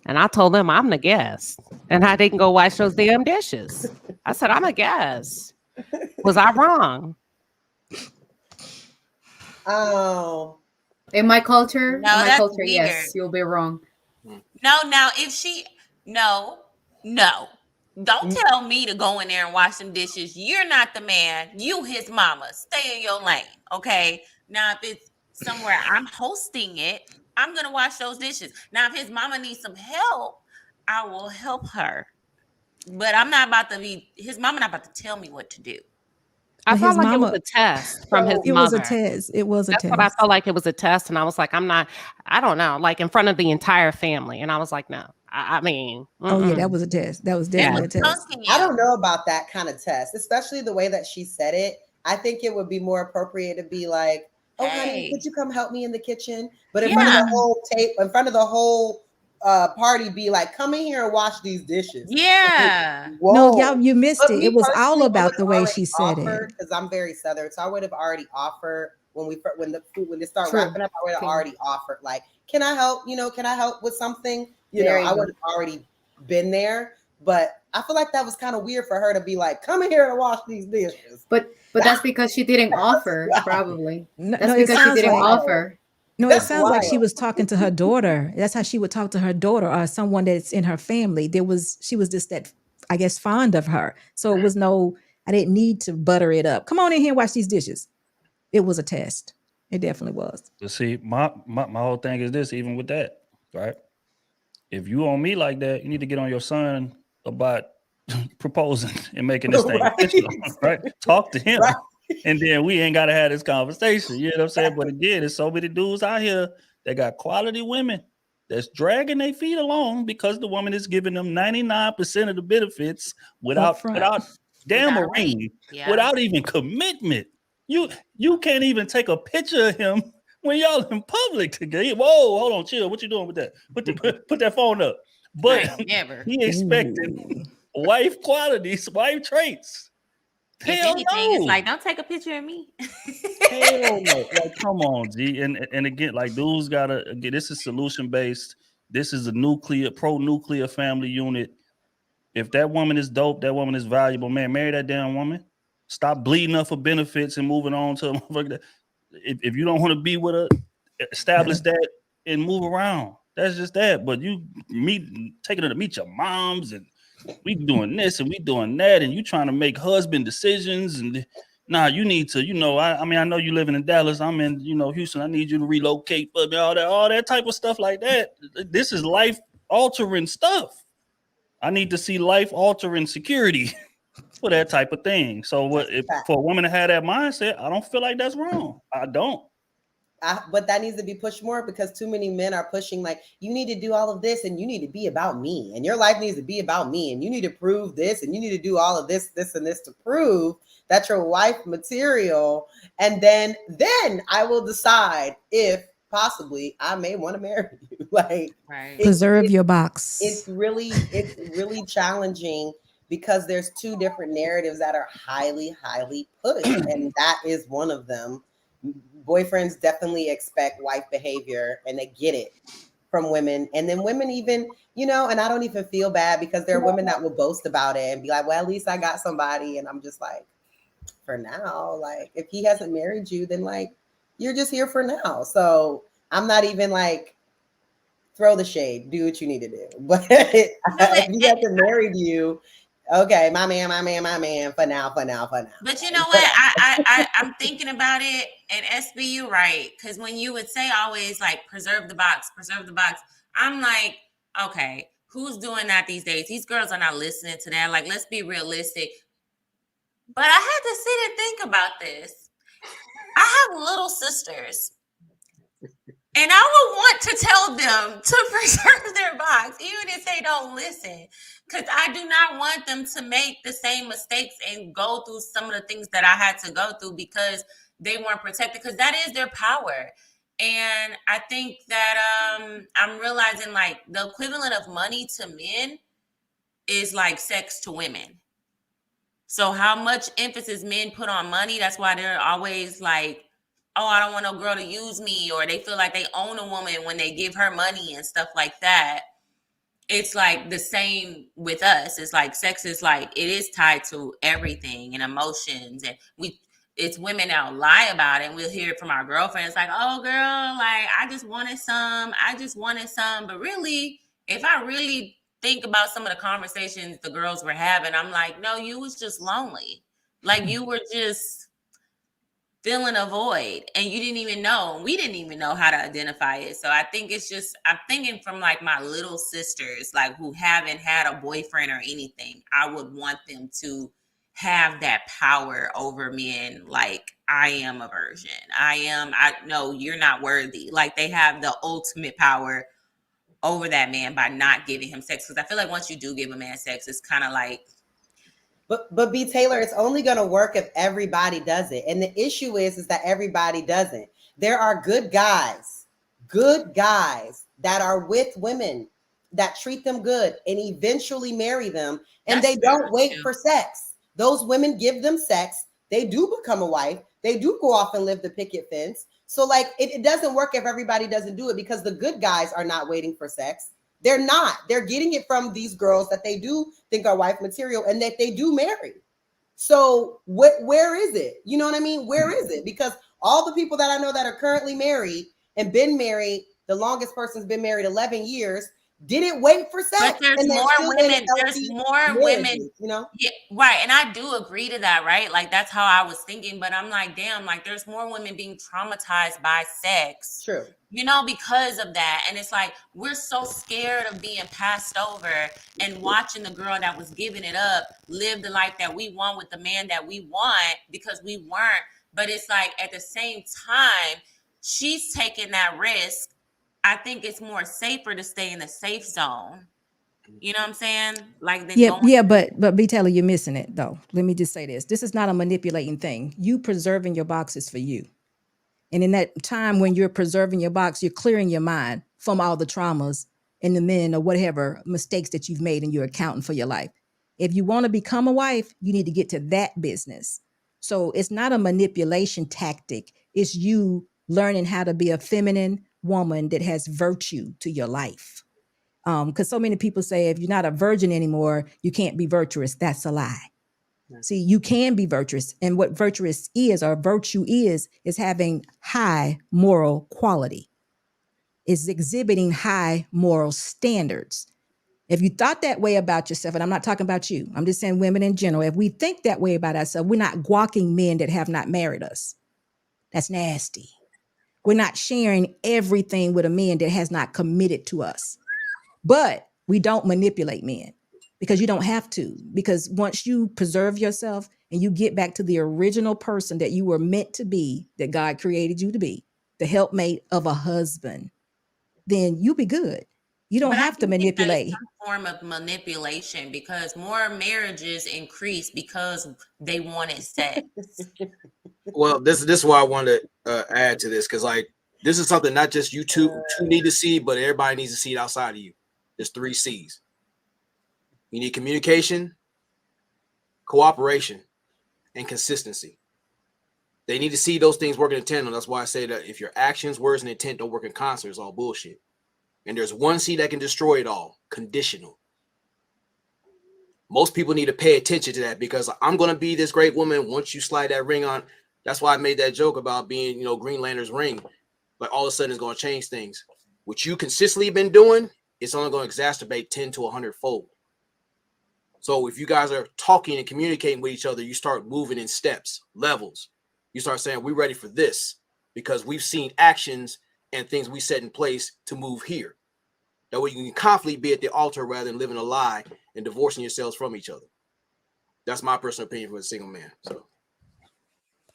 And I told him I'm the guest. And I didn't go wash those damn dishes. I said, I'm a guest. Was I wrong? Oh. In my culture, No, that's weird. Yes, you'll be wrong. No, now if she no, don't tell me to go in there and wash some dishes. You're not the man. You his mama. Stay in your lane. Okay. Now if it's somewhere I'm hosting it, I'm gonna wash those dishes. Now if his mama needs some help, I will help her. But I'm not about to be his mama not about to tell me what to do. I But felt his like it was mama- a test from his It mother. was a test. It was a That's test. what I felt like. It was a test. And I was like, I don't know, like in front of the entire family. And I was like, no, I mean. Oh yeah, mm-mm. that was a test. That was They definitely was a test. punking you. I don't know about that kind of test, especially the way that she said it. I think it would be more appropriate to be like, "Oh, honey, could you come help me in the kitchen?" But in front of the whole in front of the whole party, be like, "Come in here and wash these dishes." Yeah. Whoa. No, y'all, you missed But it. me It was all personally, I about would've the way already she said it. because I'm very Southern, so I would have already offered when they start True. wrapping up. I would have True. already offered, like, "Can I help? Can I help with something?" There you I go. would have already been there. But I feel like that was kind of weird for her to be like, "Come in here and wash these dishes." But that's because she didn't offer, probably. No, That's no, it because she sounds didn't like offer. no, it That's sounds like she wild. was talking to her daughter. That's how she would talk to her daughter or someone that's in her family. She was just that, I guess, fond of her. So it was I didn't need to butter it up. Come on in here and wash these dishes. It was a test. It definitely was. But see, my whole thing is this, even with that, right? If you on me like that, you need to get on your son about proposing and making this thing Right. official, right? Talk to him. Right. And then we ain't gotta have this conversation. You know what I'm saying? But again, there's so many dudes out here that got quality women that's dragging their feet along because the woman is giving them 99% of the benefits without Upfront. damn a Without a ring. ring, Yeah. without even commitment. You can't even take a picture of him when y'all in public together. Whoa, hold on, chill. What you doing with that? Put that phone up. But I ain't never. he expecting wife qualities, wife traits. If Hell anything, no. it's like, don't take a picture of me. Hell no. Like, come on, G. And again, like dudes gotta this is solution based. This is a pro-nuclear family unit. If that woman is dope, that woman is valuable, man, marry that damn woman. Stop bleeding up for benefits and moving on to a motherfucker. If you don't want to be with her, establish that and move around. That's just that. But you taking her to meet your moms and we doing this and we doing that, and you trying to make husband decisions and you need to, I mean, I know you living in Dallas. I'm in, Houston. I need you to relocate, but all that type of stuff like that. This is life altering stuff. I need to see life altering security for that type of thing. So for a woman to have that mindset, I don't feel like that's wrong. I don't. But that needs to be pushed more because too many men are pushing like, you need to do all of this and you need to be about me and your life needs to be about me and you need to prove this and you need to do all of this and this to prove that you're wife material. And then I will decide if possibly I may want to marry you. Like, Right. Preserve your box. It's really challenging because there's two different narratives that are highly pushed, and that is one of them. Boyfriends definitely expect wife behavior, and they get it from women, and then women even, you know, and I don't even feel bad because there are women that will boast about it and be like, well, at least I got somebody. And I'm just like, for now, like, if he hasn't married you, then like you're just here for now. So I'm not even like, throw the shade, do what you need to do. But if he hasn't married you, okay, my man, for now. But you know what? I'm thinking about it, and SB, you right. Because when you would say always like preserve the box, I'm like, okay, who's doing that these days? These girls are not listening to that. Like, let's be realistic. But I had to sit and think about this. I have little sisters. And I would want to tell them to preserve their box, even if they don't listen. Because I do not want them to make the same mistakes and go through some of the things that I had to go through because they weren't protected. Because that is their power. And I think that I'm realizing like the equivalent of money to men is like sex to women. So how much emphasis men put on money, that's why they're always like, oh, I don't want no girl to use me, or they feel like they own a woman when they give her money and stuff like that. It's like the same with us. It's like sex is like, it is tied to everything and emotions. And it's women that lie about it. And we'll hear it from our girlfriends like, oh girl, like I just wanted some. But really, if I really think about some of the conversations the girls were having, I'm like, no, you was just lonely. Like you were just filling a void and you didn't even know. We didn't even know how to identify it. So I think it's just, I'm thinking from like my little sisters, like who haven't had a boyfriend or anything. I would want them to have that power over men. Like, I am a virgin. I know you're not worthy. Like they have the ultimate power over that man by not giving him sex. Because I feel like once you do give a man sex, it's kind of like, But B. Taylor, it's only going to work if everybody does it. And the issue is that everybody doesn't. There are good guys that are with women that treat them good and eventually marry them. And they don't wait for sex. Those women give them sex. They do become a wife. They do go off and live the picket fence. So like it doesn't work if everybody doesn't do it because the good guys are not waiting for sex. They're not. They're getting it from these girls that they do think are wife material and that they do marry. So where is it? You know what I mean? Where is it? Because all the people that I know that are currently married and been married, the longest person's been married 11 years, didn't wait for sex. But there's more women. There's more women, you know? Yeah, right. And I do agree to that, right? Like that's how I was thinking. But I'm like, damn, like there's more women being traumatized by sex. True. You know, because of that. And it's like we're so scared of being passed over and watching the girl that was giving it up live the life that we want with the man that we want because we weren't. But it's like at the same time, she's taking that risk. I think it's more safer to stay in the safe zone. You know what I'm saying? Like but B. Taylor, you're missing it though. Let me just say this. This is not a manipulating thing. You preserving your box is for you. And in that time when you're preserving your box, you're clearing your mind from all the traumas and the men or whatever mistakes that you've made and you're accounting for your life. If you want to become a wife, you need to get to that business. So it's not a manipulation tactic. It's you learning how to be a feminine woman that has virtue to your life. Because so many people say if you're not a virgin anymore, you can't be virtuous. That's a lie. See, you can be virtuous. And what virtuous is, or virtue is having high moral quality. It's exhibiting high moral standards. If you thought that way about yourself, and I'm not talking about you, I'm just saying women in general, if we think that way about ourselves, we're not gawking men that have not married us. That's nasty. We're not sharing everything with a man that has not committed to us. But we don't manipulate men. Because you don't have to. Because once you preserve yourself and you get back to the original person that you were meant to be, that God created you to be, the helpmate of a husband, then you'll be good. You don't have to manipulate. Some form of manipulation because more marriages increase because they wanted sex. Well, this is why I wanted to add to this because like This is something not just you two need to see, but everybody needs to see it outside of you. There's 3 C's. You need communication, cooperation, and consistency. They need to see those things working in tandem. That's why I say that if your actions, words, and intent don't work in concert, it's all bullshit. And there's one C that can destroy it all: conditional. Most people need to pay attention to that, because I'm going to be this great woman once you slide that ring on. That's why I made that joke about being, Green Lantern's ring. Like all of a sudden it's going to change things. What you consistently been doing, it's only going to exacerbate 10 to 100 fold. So if you guys are talking and communicating with each other, you start moving in steps, levels. You start saying, we're ready for this because we've seen actions and things we set in place to move here. That way you can confidently be at the altar rather than living a lie and divorcing yourselves from each other. That's my personal opinion for a single man. So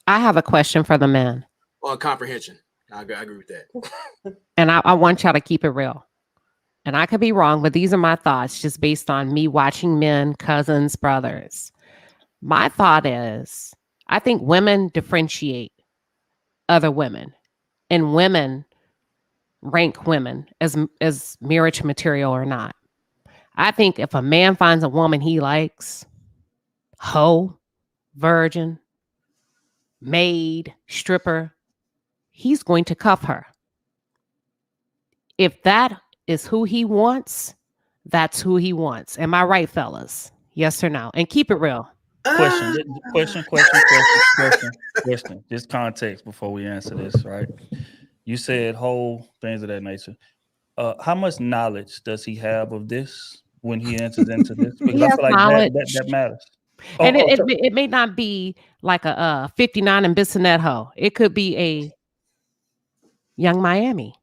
I have a question for the men. on comprehension, I agree with that. And I want y'all to keep it real. And I could be wrong, but these are my thoughts just based on me watching men, cousins, brothers. My thought is, I think women differentiate other women, and women rank women as marriage material or not. I think if a man finds a woman he likes, hoe, virgin, maid, stripper, he's going to cuff her. If that is who he wants, that's who he wants. Am I right, fellas? Yes or no? And keep it real. Question. Just context before we answer this, right? You said whole things of that nature. How much knowledge does he have of this when he enters into this? Because I feel like that matters. And it may not be like a 59 and Bissonette hoe. It could be a young Miami.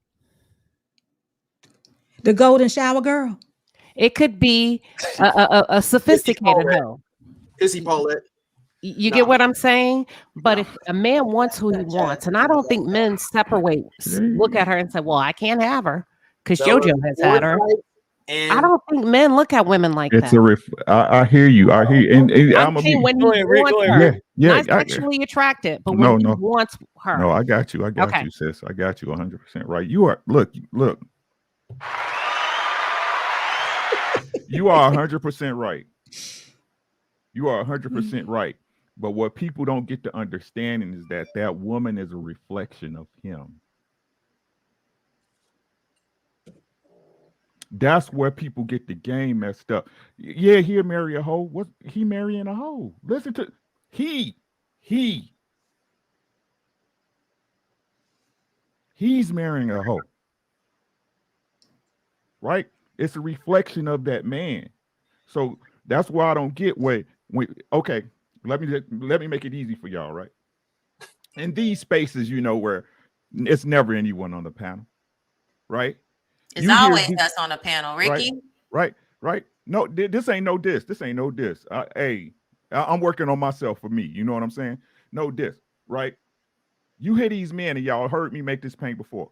The golden shower girl. It could be a sophisticated hoe. Pissy Paulette. You get what I'm saying? But if a man wants who he wants, and I don't think men separate, look at her and say, well, I can't have her because JoJo has had her. I don't think men look at women like that. I hear you. I hear you. And I'm saying when he wants her, not sexually attracted, but when he wants her. No, I got you. I got you, sis. I got you 100% right. You are, look. You are 100% right. You are 100% right. But what people don't get to understanding is that woman is a reflection of him. That's where people get the game messed up. Yeah, he'll marry a hoe. What he marrying a hoe? Listen to he's marrying a hoe. Right? It's a reflection of that man. So that's why I don't get okay, let me make it easy for y'all, right? In these spaces, where it's never anyone on the panel, right? It's always us on the panel, Ricky. Right. No, this ain't no diss. This ain't no diss. I'm working on myself for me. You know what I'm saying? No diss, right? You hear these men, and y'all heard me make this point before.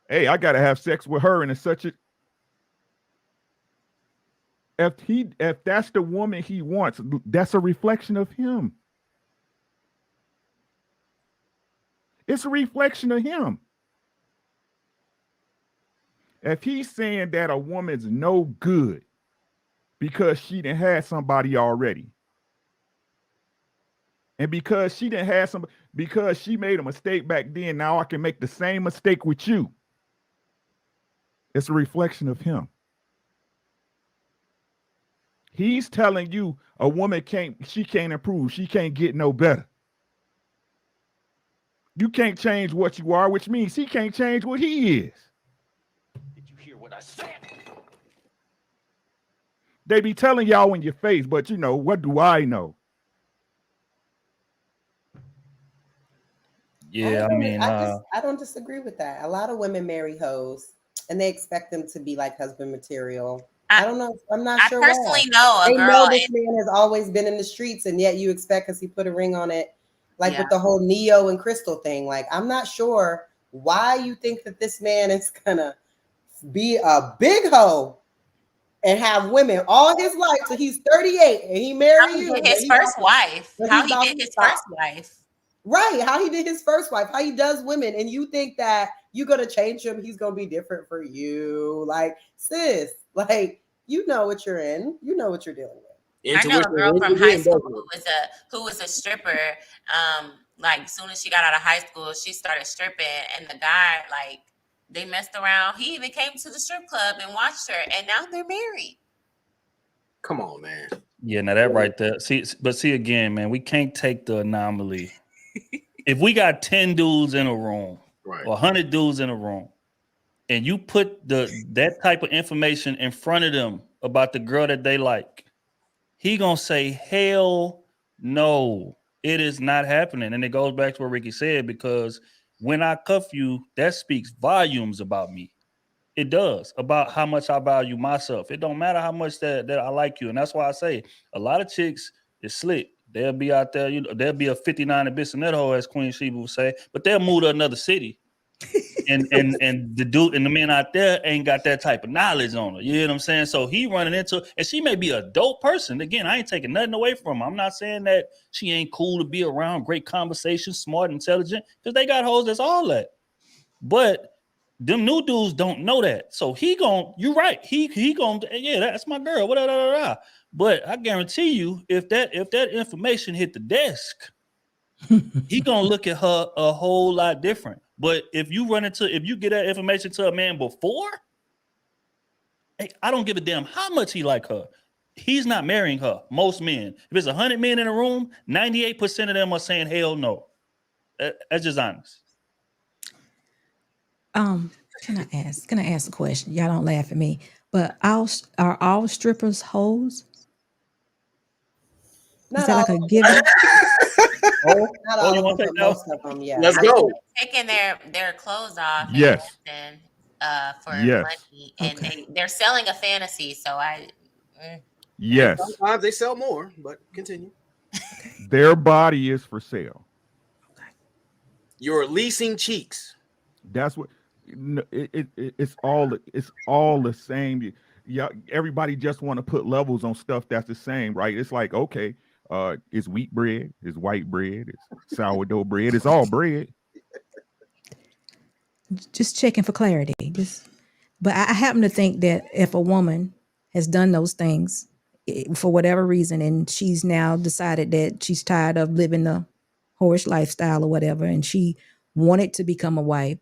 Hey, I gotta have sex with her, and it's such a. If that's the woman he wants, that's a reflection of him. It's a reflection of him. If he's saying that a woman's no good because she done had somebody already, and because she done had somebody, because she made a mistake back then, now I can make the same mistake with you. It's a reflection of him. He's telling you a woman can't improve. She can't get no better. You can't change what you are, which means he can't change what he is. Did you hear what I said? They be telling y'all in your face, but what do I know? Yeah, I don't disagree with that. A lot of women marry hoes and they expect them to be like husband material. I don't know. I'm not sure. I personally know a girl. Know this man has always been in the streets, and yet you expect because he put a ring on it, with the whole Neo and Crystal thing. Like, I'm not sure why you think that this man is gonna be a big hoe and have women all his life till he's 38 and he married you. His first wife. How he did his first wife. Right. How he did his first wife, how he does women. And you think that you're going to change him. He's going to be different for you. Like, sis, like, you know what you're in. You know what you're dealing with. I know a girl from high school who was a stripper. Like soon as she got out of high school, she started stripping, and the guy, like, they messed around. He even came to the strip club and watched her, and now they're married. Come on, man. Yeah, now that right there. See again, man, we can't take the anomaly. If we got 10 dudes in a room, right, or 100 dudes in a room, and you put that type of information in front of them about the girl that they like, he gonna say, hell no, it is not happening. And it goes back to what Ricky said, because when I cuff you, that speaks volumes about me. It does, about how much I value myself. It don't matter how much that I like you. And that's why I say a lot of chicks is slick. They'll be out there, they'll be a 59 and bitch in that hole, as Queen Sheba would say, but they'll move to another city. and the dude and the men out there ain't got that type of knowledge on her. You know what I'm saying? So he running into, and she may be a dope person. Again, I ain't taking nothing away from her. I'm not saying that she ain't cool to be around, great conversation, smart, intelligent, because they got hoes that's all that. But them new dudes don't know that. So you're right. He gonna, yeah, that's my girl. Whatever. But I guarantee you, if that information hit the desk, he gonna look at her a whole lot different. But if you get that information to a man before, hey, I don't give a damn how much he like her. He's not marrying her. Most men. If there's 100 men in a room, 98% of them are saying hell no. That's just honest. Can I ask a question? Y'all don't laugh at me, but are all strippers hoes? Is that like a given? Not all of them, but most of them, yeah. Let's go. Taking their clothes off. Yes. And for money, and they're selling a fantasy. So yes. Sometimes they sell more, but continue. Their body is for sale. You're leasing cheeks. That's what it's all the same. Yeah, everybody just want to put levels on stuff that's the same, right? It's like, okay, it's wheat bread, it's white bread, it's sourdough bread, it's all bread. Just checking for clarity. But I happen to think that if a woman has done those things for whatever reason, and she's now decided that she's tired of living the whorish lifestyle or whatever, and she wanted to become a wife,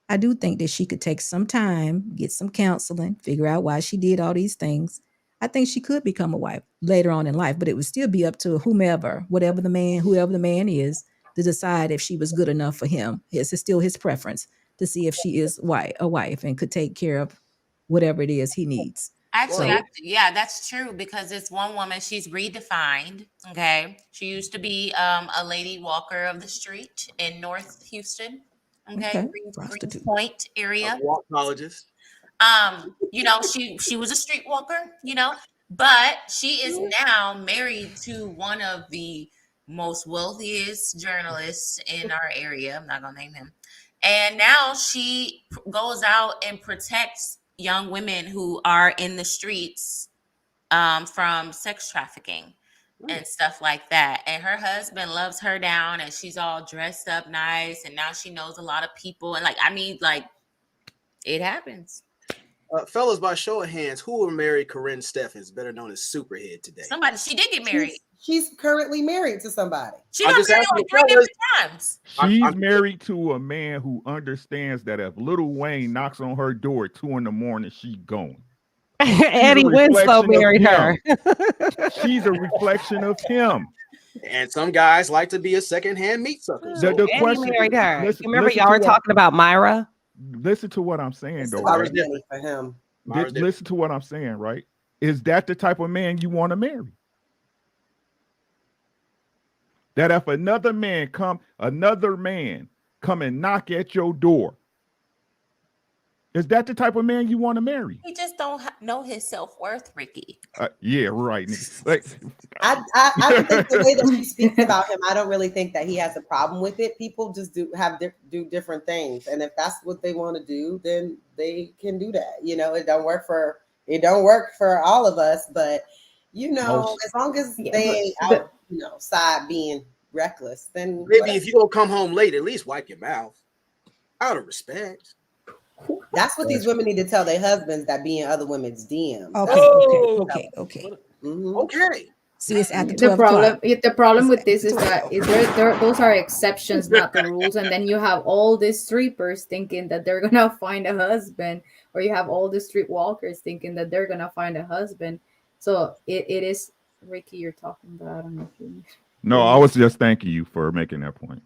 I do think that she could take some time, get some counseling, figure out why she did all these things. I think she could become a wife later on in life, but it would still be up to whoever the man is, to decide if she was good enough for him. It's still his preference to see if she is a wife and could take care of whatever it is he needs. actually, yeah, that's true, because it's one woman. She's redefined. Okay, she used to be a lady walker of the street in North Houston. Okay. Greens Point area. Walkologist. She was a street walker, but she is now married to one of the most wealthiest journalists in our area. I'm not gonna name him. And now she goes out and protects young women who are in the streets from sex trafficking and stuff like that. And her husband loves her down, and she's all dressed up nice, and now she knows a lot of people, and it happens. Fellas, by show of hands, who will marry Corinne Steffens, better known as Superhead, today? Somebody. She did get married. She's currently married to somebody. She got married like 3 different times. She's married to a man who understands that if Lil Wayne knocks on her door at 2 a.m, she's going. Eddie Winslow married her. She's a reflection of him. And some guys like to be a secondhand meat sucker. So the question, married her. You remember y'all were talking about Myra? Listen to what I'm saying, though. Right? For him. Listen to what I'm saying, right? Is that the type of man you want to marry? That if another man come and knock at your door, is that the type of man you want to marry? He just don't know his self-worth, Ricky. Yeah, right. Like, I think the way that she speaks about him, I don't really think that he has a problem with it. People just do different things, and if that's what they want to do, then they can do that. It don't work for all of us, but as long as they ain't out, side being reckless, then Maybe if you don't come home late, at least wipe your mouth. Out of respect. That's what these women need to tell their husbands that be in other women's DMs. Okay. Okay. See, it's after The 12 o'clock. problem with this is that those are exceptions, not the rules. And then you have all these strippers thinking that they're gonna find a husband, or you have all the streetwalkers thinking that they're gonna find a husband. So it is Ricky you're talking about. I don't know if you... No, I was just thanking you for making that point.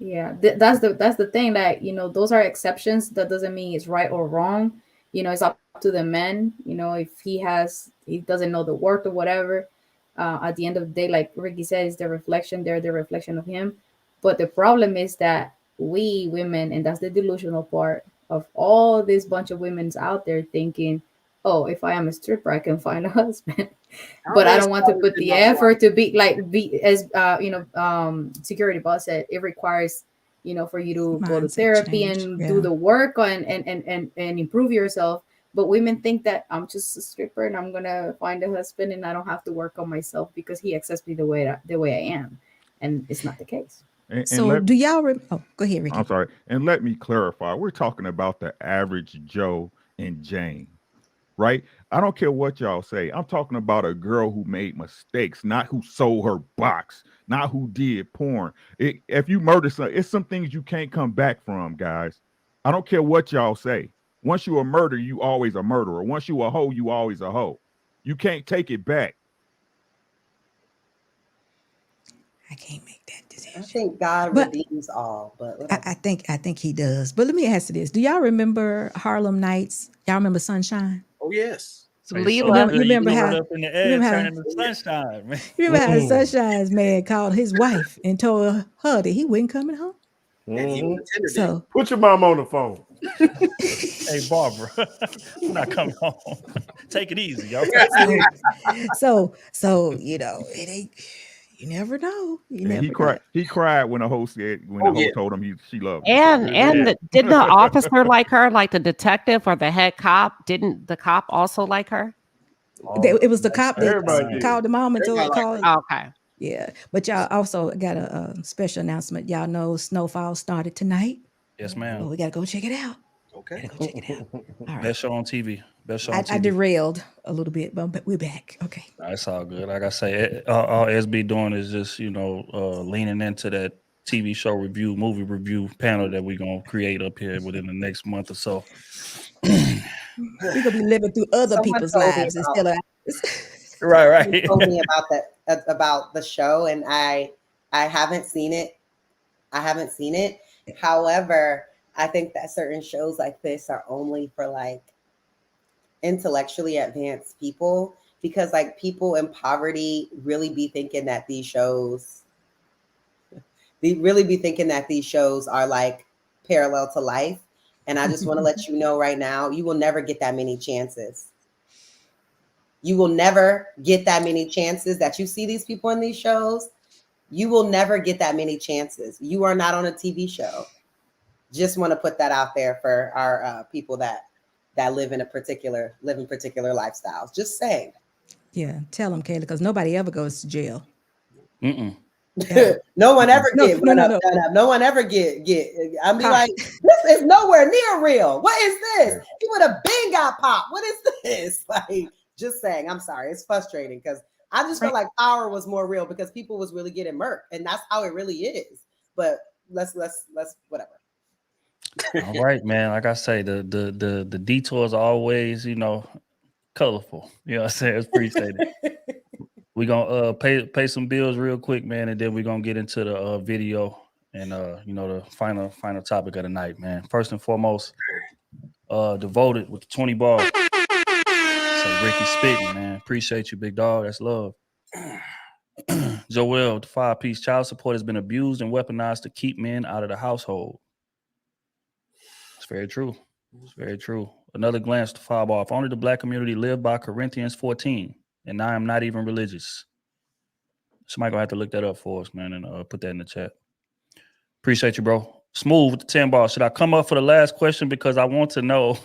Yeah, that's the thing, that those are exceptions. That doesn't mean it's right or wrong. It's up to the man. If he doesn't know the worth or whatever. At the end of the day, like Ricky said, it's the reflection. They're the reflection of him. But the problem is that we women, and that's the delusional part of all this bunch of women's out there thinking, oh, if I am a stripper, I can find a husband. But I don't want to put the effort to be as security boss said, it requires for you to go to therapy and do the work and improve yourself. But women think that I'm just a stripper and I'm gonna find a husband and I don't have to work on myself because he accepts me the way I am, and it's not the case. So do y'all? Go ahead, Ricky. I'm sorry, and let me clarify. We're talking about the average Joe and Jane, right? I don't care what y'all say. I'm talking about a girl who made mistakes, not who sold her box, not who did porn. If you murder something, it's some things you can't come back from, guys. I don't care what y'all say. Once you a murderer, you always a murderer. Once you a hoe, you always a hoe. You can't take it back. I can't make that decision. I think God redeems all, but I think he does. But let me ask you this: do y'all remember Harlem Nights? Y'all remember Sunshine? Oh yes. You remember how up in the air, turning the sunshine, man. You remember how the Sunshine's man called his wife and told her that he wasn't coming home? So put your mom on the phone. Hey Barbara, I'm not coming home. Take it easy, y'all. So it ain't. You never know. He cried when the host said told him she loved him. And didn't the officer like her, like the detective or the head cop? Didn't the cop also like her? It was the cop that called the mom and told her to call. Okay. Yeah, but y'all also got a special announcement. Y'all know Snowfall started tonight. Yes, ma'am. Well, we gotta go check it out. Okay. Go check it out. All right. Best show on TV. Best show on TV. I derailed a little bit, but we're back. Okay. That's all good. Like I say, all SB doing is just leaning into that TV show review, movie review panel that we're gonna create up here within the next month or so. We're gonna be living through other people's lives instead of right. He told me about the show, and I haven't seen it. However, I think that certain shows like this are only for like intellectually advanced people, because like people in poverty really be thinking that these shows are like parallel to life. And I just want to let you know right now, you will never get that many chances. You will never get that many chances that you see these people in these shows. You will never get that many chances. You are not on a TV show. Just want to put that out there for our people that live in particular lifestyles. Just saying. Yeah, tell them, Kayla, because nobody ever goes to jail. No one ever get. No one ever get. I mean, like, this is nowhere near real. What is this? He would have been got popped. What is this? Like, just saying. I'm sorry. It's frustrating because I just felt like power was more real because people was really getting murked, and that's how it really is. But let's whatever. All right, man. Like I say, the detours are always, colorful. You know what I'm saying? It's appreciated. We're gonna pay some bills real quick, man, and then we're gonna get into the video and the final topic of the night, man. First and foremost, Devoted with the 20 bars. So Ricky spitting, man. Appreciate you, big dog. That's love. Joel, the 5-piece child support has been abused and weaponized to keep men out of the household. It's very true. It's very true. Another glance to 5 bar. If only the black community lived by Corinthians 14, and I am not even religious. Somebody gonna have to look that up for us, man, and put that in the chat. Appreciate you, bro. Smooth with the 10 ball. Should I come up for the last question because I want to know?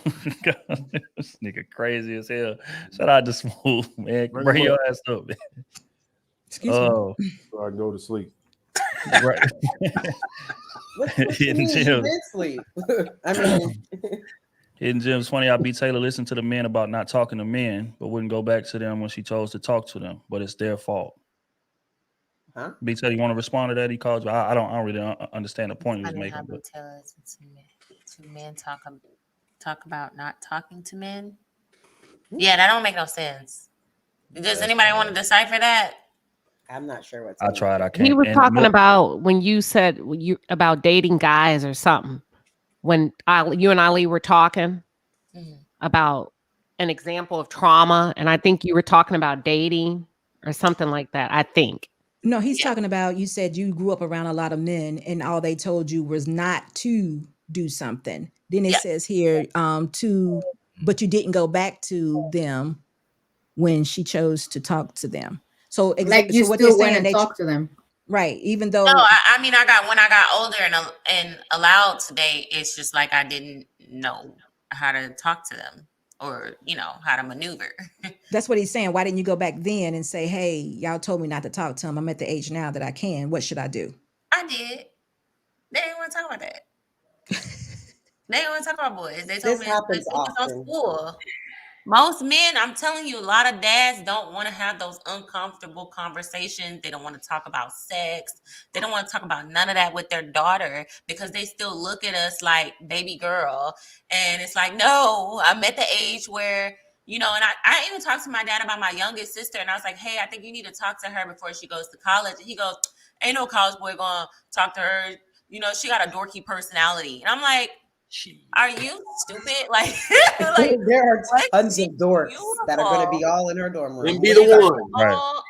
This nigga crazy as hell. Shout out to Smooth, man. Bring your ass up, man. Excuse me. So I go to sleep. Right. What you Hidden mean? You gems. did sleep. I mean, Hidden gems. Funny how B. Taylor listened to the men about not talking to men, but wouldn't go back to them when she chose to talk to them. But it's their fault. huh? B. Taylor, you want to respond to that? He called you. I don't really understand the point he was Funny how making. we But tell us two men talk about not talking to men. Yeah, that don't make no sense. Does anybody want to decipher that? I'm not sure what's. I tried. I He can't. was And talking about when you said about dating guys or something. When you and Ali were talking about an example of trauma, and I think you were talking about dating or something like that. I think. No, he's talking about, you said you grew up around a lot of men and all they told you was not to do something. Then it says here, but you didn't go back to them when she chose to talk to them. So Like you so what they're still went saying and that talked to them. right, even No, though I mean, when I got older and allowed to date, it's just like I didn't know how to talk to them or how to maneuver. that's what he's saying. Why didn't you go back then and say, hey, y'all told me not to talk to him. I'm at the age now that I can. What should I do? I did. They didn't want to talk about that. They didn't want to talk about boys. They told This me happens to focus on often. school. Most men, I'm telling you, a lot of dads don't want to have those uncomfortable conversations. They don't want to talk about sex. They don't want to talk about none of that with their daughter because they still look at us like baby girl. And it's like, no, I'm at the age where, and I even talked to my dad about my youngest sister. And I was like, hey, I think you need to talk to her before she goes to college. And he goes, ain't no college boy going to talk to her. She got a dorky personality. And I'm like, are you stupid? Like there are tons of dorks that are going to be all in her dorm room. And be the one. All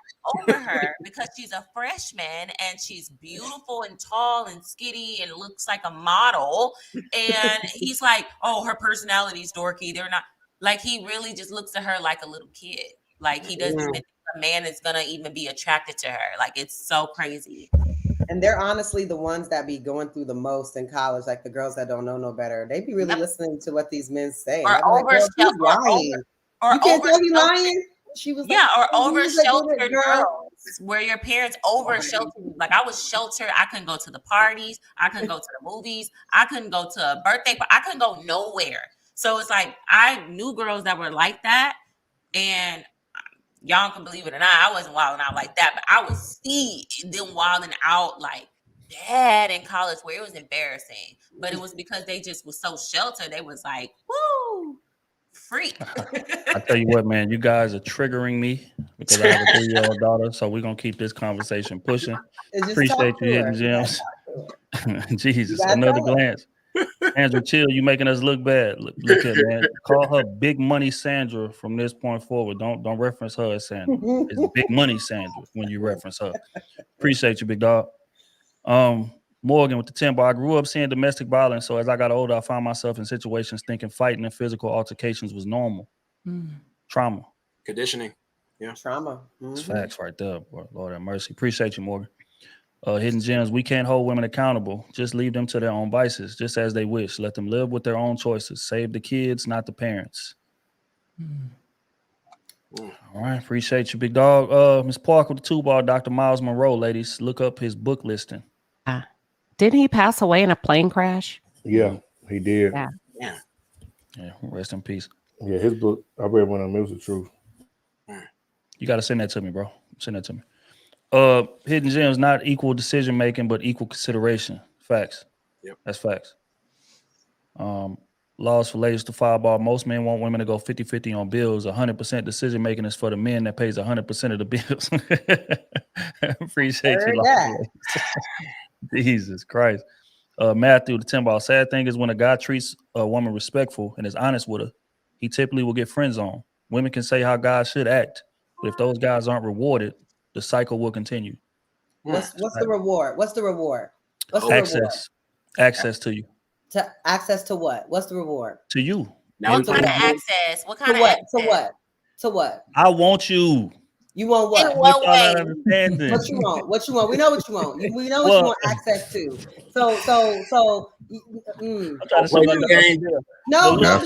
over her because she's a freshman and she's beautiful and tall and skinny and looks like a model. And he's like, oh, her personality's dorky. They're not like, he really just looks at her like a little kid. Like he doesn't even think a man is gonna even be attracted to her. Like it's so crazy. And they're honestly the ones that be going through the most in college, like the girls that don't know no better. They be really listening to what these men say. Or over lying. You can't tell me lying. She was or over sheltered girls where your parents over sheltered you. Like I was sheltered. I couldn't go to the parties. I couldn't go to the movies. I couldn't go to a birthday party. I couldn't go nowhere. So it's like I knew girls that were like that, and y'all can believe it or not, I wasn't wilding out like that, but I would see them wilding out like bad in college where it was embarrassing. But it was because they just was so sheltered. They was like, woo, freak. I tell you what, man, you guys are triggering me because I have a 3-year-old daughter. So we're gonna keep this conversation pushing. Appreciate you, Hidden Gems. Jesus, another glance. Andrew, chill. You making us look bad. Look here, man. Call her Big Money Sandra from this point forward. Don't reference her as Sandra. It's Big Money Sandra when you reference her. Appreciate you, big dog. Morgan with the 10 bar. I grew up seeing domestic violence, so as I got older, I found myself in situations thinking fighting and physical altercations was normal. Trauma. Conditioning. Yeah. Trauma. It's facts right there, boy. Lord have mercy. Appreciate you, Morgan. Hidden Gems, we can't hold women accountable. Just leave them to their own vices, just as they wish. Let them live with their own choices. Save the kids, not the parents. All right, appreciate you, big dog. Ms. Park with the 2-bar, Dr. Miles Monroe, ladies. Look up his book listing. Didn't he pass away in a plane crash? Yeah, he did. Yeah. Yeah, rest in peace. Yeah, his book, I read one of them. It was the truth. You got to send that to me, bro. Send that to me. Hidden Gems, not equal decision making, but equal consideration. Facts. Yep. That's facts. Laws for ladies to 5-bar. Most men want women to go 50-50 on bills. 100% decision making is for the men that pays 100% of the bills. Appreciate you. Jesus Christ. Matthew, the 10-bar. Sad thing is when a guy treats a woman respectful and is honest with her, he typically will get friend zoned. Women can say how guys should act, but if those guys aren't rewarded, the cycle will continue. What's the reward? What's the reward? What's the access. reward? Access to you. To access to what? What's the reward? To you. What kind of access? What kind of access? To what? To what? I want you. You want what? In what way? What you want? What you want? We know what you want. We know what you want access to. So. That's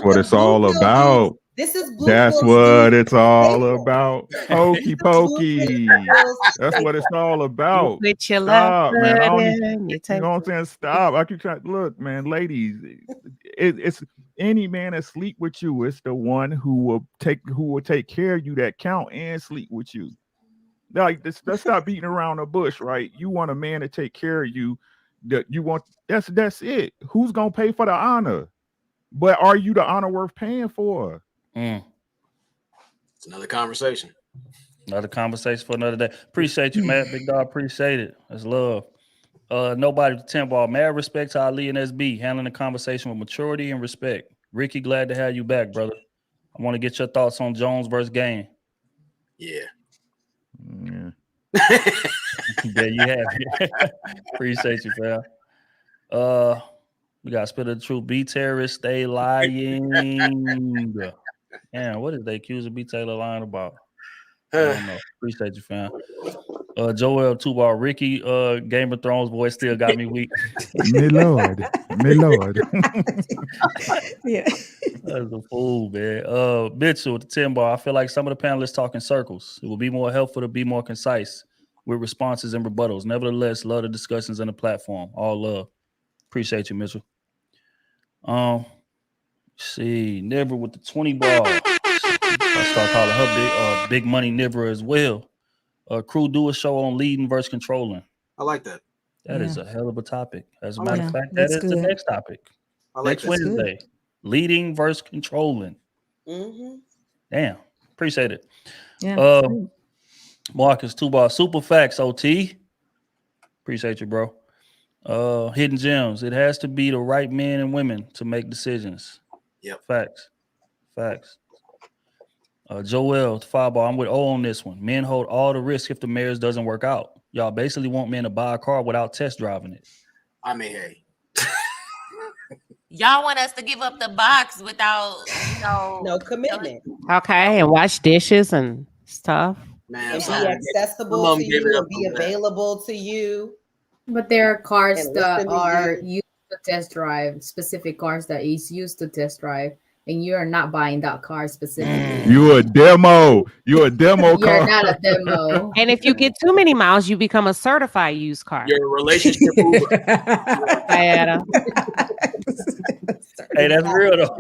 what it's all about. This is blue That's pill what Steve it's all Staples. about. This Hokey is blue pokey. pill That's what it's Staples. all You about. put your left Stop, man. I foot don't in, you You take know what I'm saying? Stop. I keep trying. Look, man, ladies, it's any man that sleep with you. It's the one who will take care of you that count and sleep with you. Like this, let's stop beating around the bush, right? You want a man to take care of you. That you want. That's it. Who's gonna pay for the honor? But are you the honor worth paying for? Mm. It's another conversation. Another conversation for another day. Appreciate you, Matt. Big dog, appreciate it. That's love. Nobody with 10 ball. Mad respect to Ali and SB, handling the conversation with maturity and respect. Ricky, glad to have you back, brother. I want to get your thoughts on Jones versus Game. Yeah. Yeah. There you have it. Appreciate you, fam. We got spit of the truth. B terrorists stay lying. Man, what did they accuse of B Taylor lying about? I don't know. Appreciate you, fam. Joel Two-Ball, Ricky, Game of Thrones voice still got me weak. My lord. Yeah. That's a fool, man. Mitchell with the 10 ball. I feel like some of the panelists talk in circles. It would be more helpful to be more concise with responses and rebuttals. Nevertheless, love the discussions and the platform. All love. Appreciate you, Mitchell. See, Nibra with the 20 ball. I start calling her big money Nibra as well. Crew, do a show on leading versus controlling. I like that. That is a hell of a topic. As a I matter like of that. fact, that That's is the good. next topic. I like Next that. Wednesday. Leading versus controlling. Mm-hmm. Damn. Appreciate it. Yeah. that's good. Marcus, 2-ball. Super facts, OT. Appreciate you, bro. Hidden gems. It has to be the right men and women to make decisions. Yep. Facts. Joel, 5-ball. I'm with O on this one. Men hold all the risk if the marriage doesn't work out. Y'all basically want men to buy a car without test driving it. I mean, hey. Y'all want us to give up the box without, No commitment. Okay, and wash dishes and stuff. Man, And some be of them- accessible some of to them give you it up and be on that. available to you. But there are cars And that listen to are you. used to test drive, specific cars that is used to test drive, and you are not buying that car specifically. You a demo. You a demo You're car. not a demo. And if you get too many miles, you become a certified used car. Your relationship Uber. Diana. Hey, that's real though.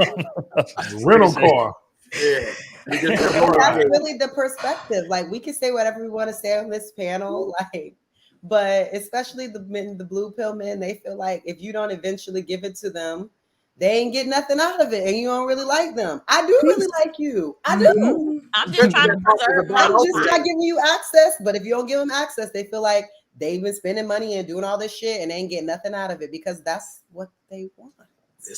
Rental car. Yeah. That's really the perspective. Like, we can say whatever we want to say on this panel, like, but especially the men, the blue pill men, they feel like if you don't eventually give it to them, they ain't get nothing out of it, and you don't really like them. I do really like you. I do. I'm just trying to preserve my I'm just not giving you access, but if you don't give them access, they feel like they've been spending money and doing all this shit and they ain't getting nothing out of it because that's what they want.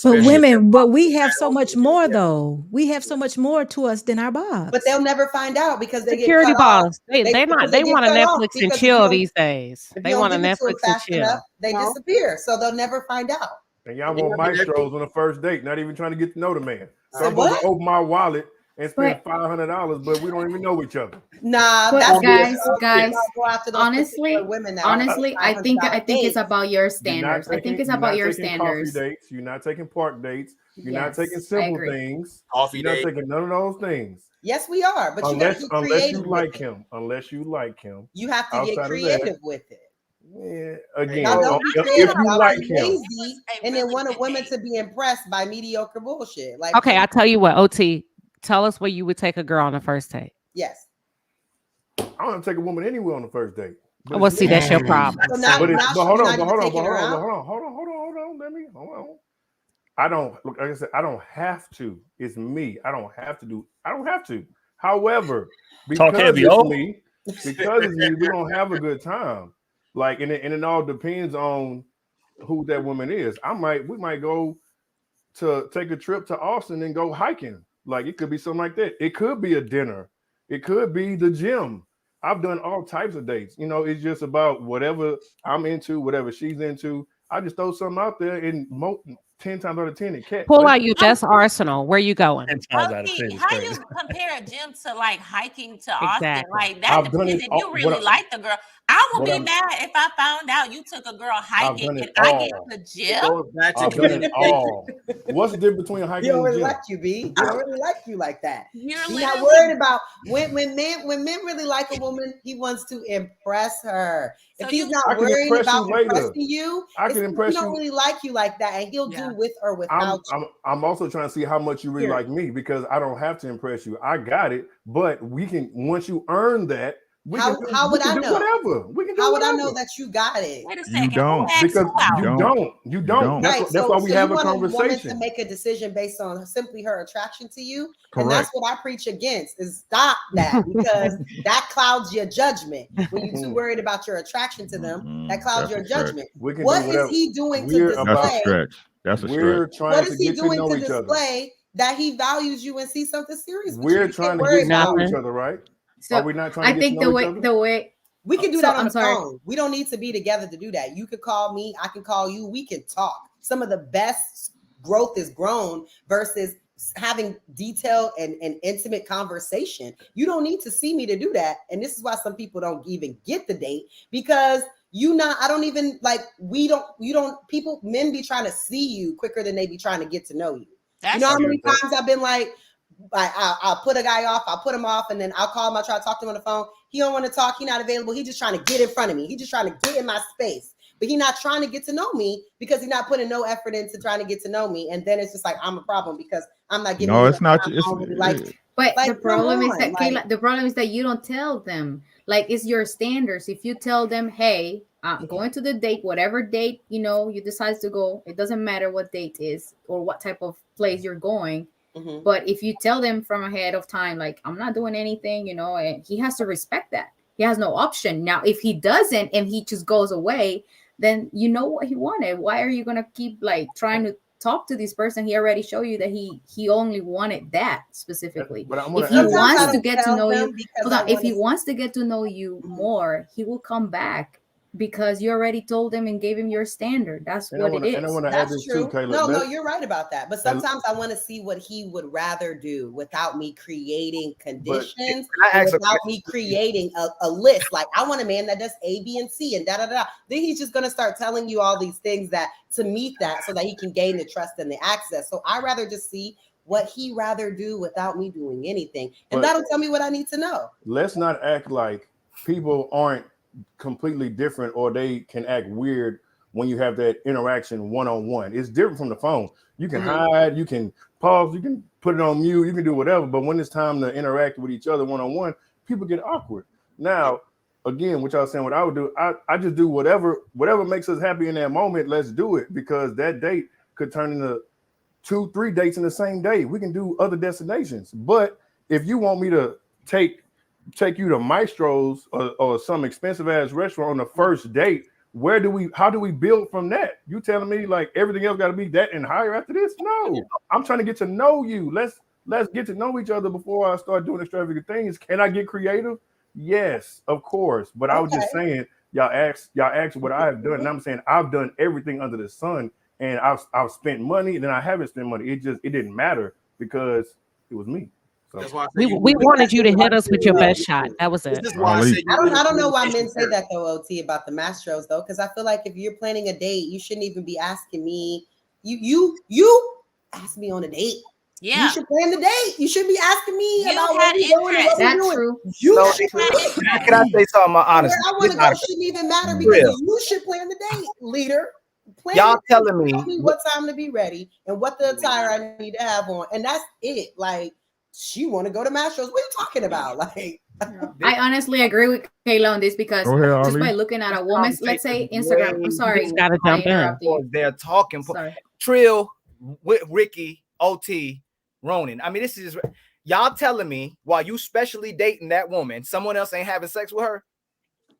But women, but we have so much more though. We have so much more to us than our box. But they'll never find out because they Security get cut off. balls. They get want to cut off Netflix and because if chill you these days. if They you don't want to give it to them Netflix and fast chill. enough, they disappear. So they'll never find out. And y'all want maestros on the first date, not even trying to get to know the man. So Say I'm supposed what? to open my wallet and spend $500, but we don't even know each other. Nah, But that's guys, go after those honestly, particular women that honestly, I think it's dates. about your You're not standards. I think taking- it's you're about not your taking standards. Coffee dates. You're not taking park dates. You're not Yes, taking I simple agree. things. Coffee You're not date. taking none of those things. Yes, we are, but Unless you you got to be creative like with it. him. Unless you like him. You have to Outside get of creative that, with it. yeah, again, Now, don't be if creative you about like being him, lazy and then want a woman to be impressed by mediocre bullshit. Like, Okay, I tell you what, OT, tell us where you would take a girl on a first date. yes. I don't have to take a woman anywhere on the first date. But Well, see, that's your problem. So now, But now hold you're on, not hold even on, taking her out. hold on. Let me hold on. I don't look. Like I said, I don't have to. It's me. I don't have to do. I don't have to. However, Talk because heavy, it's oh. me, we're gonna have a good time. Like, and it all depends on who that woman is. We might go to take a trip to Austin and go hiking. Like, it could be something like that. It could be a dinner. It could be the gym. I've done all types of dates. You know, it's just about whatever I'm into, whatever she's into. I just throw something out there, and 10 times out of 10 it catch. Pull out your best arsenal. Where you going? 10 times out of Okay, 10 is how crazy. you compare a gym to like hiking to Austin? Exactly. Like that I've done depends it if all- you what really I- like the girl. I would what be I'm- mad if I found out you took a girl hiking done and it I get all. to the It gym. goes back to I've done it communication. all. What's the difference between He hiking don't and really gym? like you, B. He don't really like you like that. You're He's not literally worried about when men really like a woman, he wants to impress her. So If he's you- not I can worrying impress about you later. impressing you, I it's can 'cause impress he don't you. really like you like that, and he'll Yeah. do with or without you. I'm also trying to see how much you really Period. like me because I don't have to impress you. I got it, but we can once you earn that, we How can do, would we can I do know? whatever. We can do How would whatever. I know that you got it? Wait a You second. Who don't. asked Because who out? you don't. don't. That's, Right. that's why we so have you a want a woman to conversation. make a decision based on simply her attraction to you. And Correct. that's what I preach against is stop that because that clouds your judgment. When you're too worried about your attraction to them, that clouds That's your a stretch. judgment. We can What do is whatever. he doing to We're That's display? a stretch. That's a We're stretch. trying What to is he get to doing know to each other. display that he values you and sees something serious with you? We're You trying can't to worry get to know about. each other, right? So Are we not trying I to get to think know each other? the way We can do So, that on I'm the sorry. phone. We don't need to be together to do that. You could call me, I can call you, we can talk. Some of the best growth is grown versus having detailed and intimate conversation. You don't need to see me to do that. And this is why some people don't even get the date because I don't even like, men be trying to see you quicker than they be trying to get to know you. That's You know how true. many times I've been like, I'll put a guy off, I'll put him off, and then I'll call him, I'll try to talk to him on the phone. He don't want to talk, he not available. He just trying to get in front of me. He just trying to get in my space. But he not trying to get to know me because he's not putting no effort into trying to get to know me. And then it's just like I'm a problem because I'm not giving No, you it's enough not. time. It's I don't really like you. But Like, the problem come is that on, Kayla, like- the problem is that you don't tell them. Like it's your standards. If you tell them, "Hey, I'm going to the date, whatever date you decide to go. It doesn't matter what date is or what type of place you're going." Mhm. But if you tell them from ahead of time, like I'm not doing anything, and he has to respect that. He has no option. Now, if he doesn't and he just goes away, then you know what he wanted. Why are you gonna keep like trying to talk to this person? He already showed you that he only wanted that specifically. But I'm gonna If he ask you Sometimes I wants to don't get to tell know you, them because hold I on. If wanna he see- wants to get to know you more, he will come back because you already told him and gave him your standard. That's And I what wanna- it and I is. wanna add That's this too, true. Caleb. No, Let- you're right about that. But sometimes I want to see what he would rather do without me creating conditions, Can I or ask a without me creating a list. Like I want a man that does A, B, and C, and da da da. Then he's just gonna start telling you all these things that to meet that, so that he can gain the trust and the access. So I rather just see what he rather do without me doing anything, and But- that'll tell me what I need to know. Let's not act like people aren't completely different or they can act weird when you have that interaction one-on-one. It's different from the phone. You can hide, you can pause, you can put it on mute, you can do whatever. But when it's time to interact with each other one-on-one, people get awkward. Now, again, what y'all saying, what I would do, I just do whatever makes us happy in that moment. Let's do it because that date could turn into 2-3 dates in the same day. We can do other destinations. But if you want me to take you to Maestro's or some expensive ass restaurant on the first date, how do we build from that? You telling me like everything else got to be that and higher after this? No, I'm trying to get to know you. Let's get to know each other before I start doing extravagant things. Can I get creative? Yes, of course. But I was just saying, y'all asked what I have done, and I'm saying I've done everything under the sun, and I've spent money, and then I haven't spent money. It didn't matter because it was me. So That's why I We say wanted you to hit us with your best shot. That was it. This is why I say I don't know why men say that though, OT, about the Mastros though, because I feel like if you're planning a date, you shouldn't even be asking me. You ask me on a date. Yeah. You should plan the date. You should be asking me You about had what we doing and what That's we doing. true. You No, should can plan. I say something honest? Where I want to go shouldn't even matter because Real. you should plan the date, leader. Plan Y'all the date. telling me- Tell me what time to be ready and what the attire I need to have on, and that's it. Like she want to go to Mastros. What are you talking about? Like I honestly agree with Kayla on this because Go ahead, just by Ali. looking at a woman's, let's say Instagram. I'm sorry, just gotta I jump in. interrupted you. They're talking. Sorry. Trill with Ricky, OT, Ronan. I mean, this is y'all telling me while you specially dating that woman, someone else ain't having sex with her.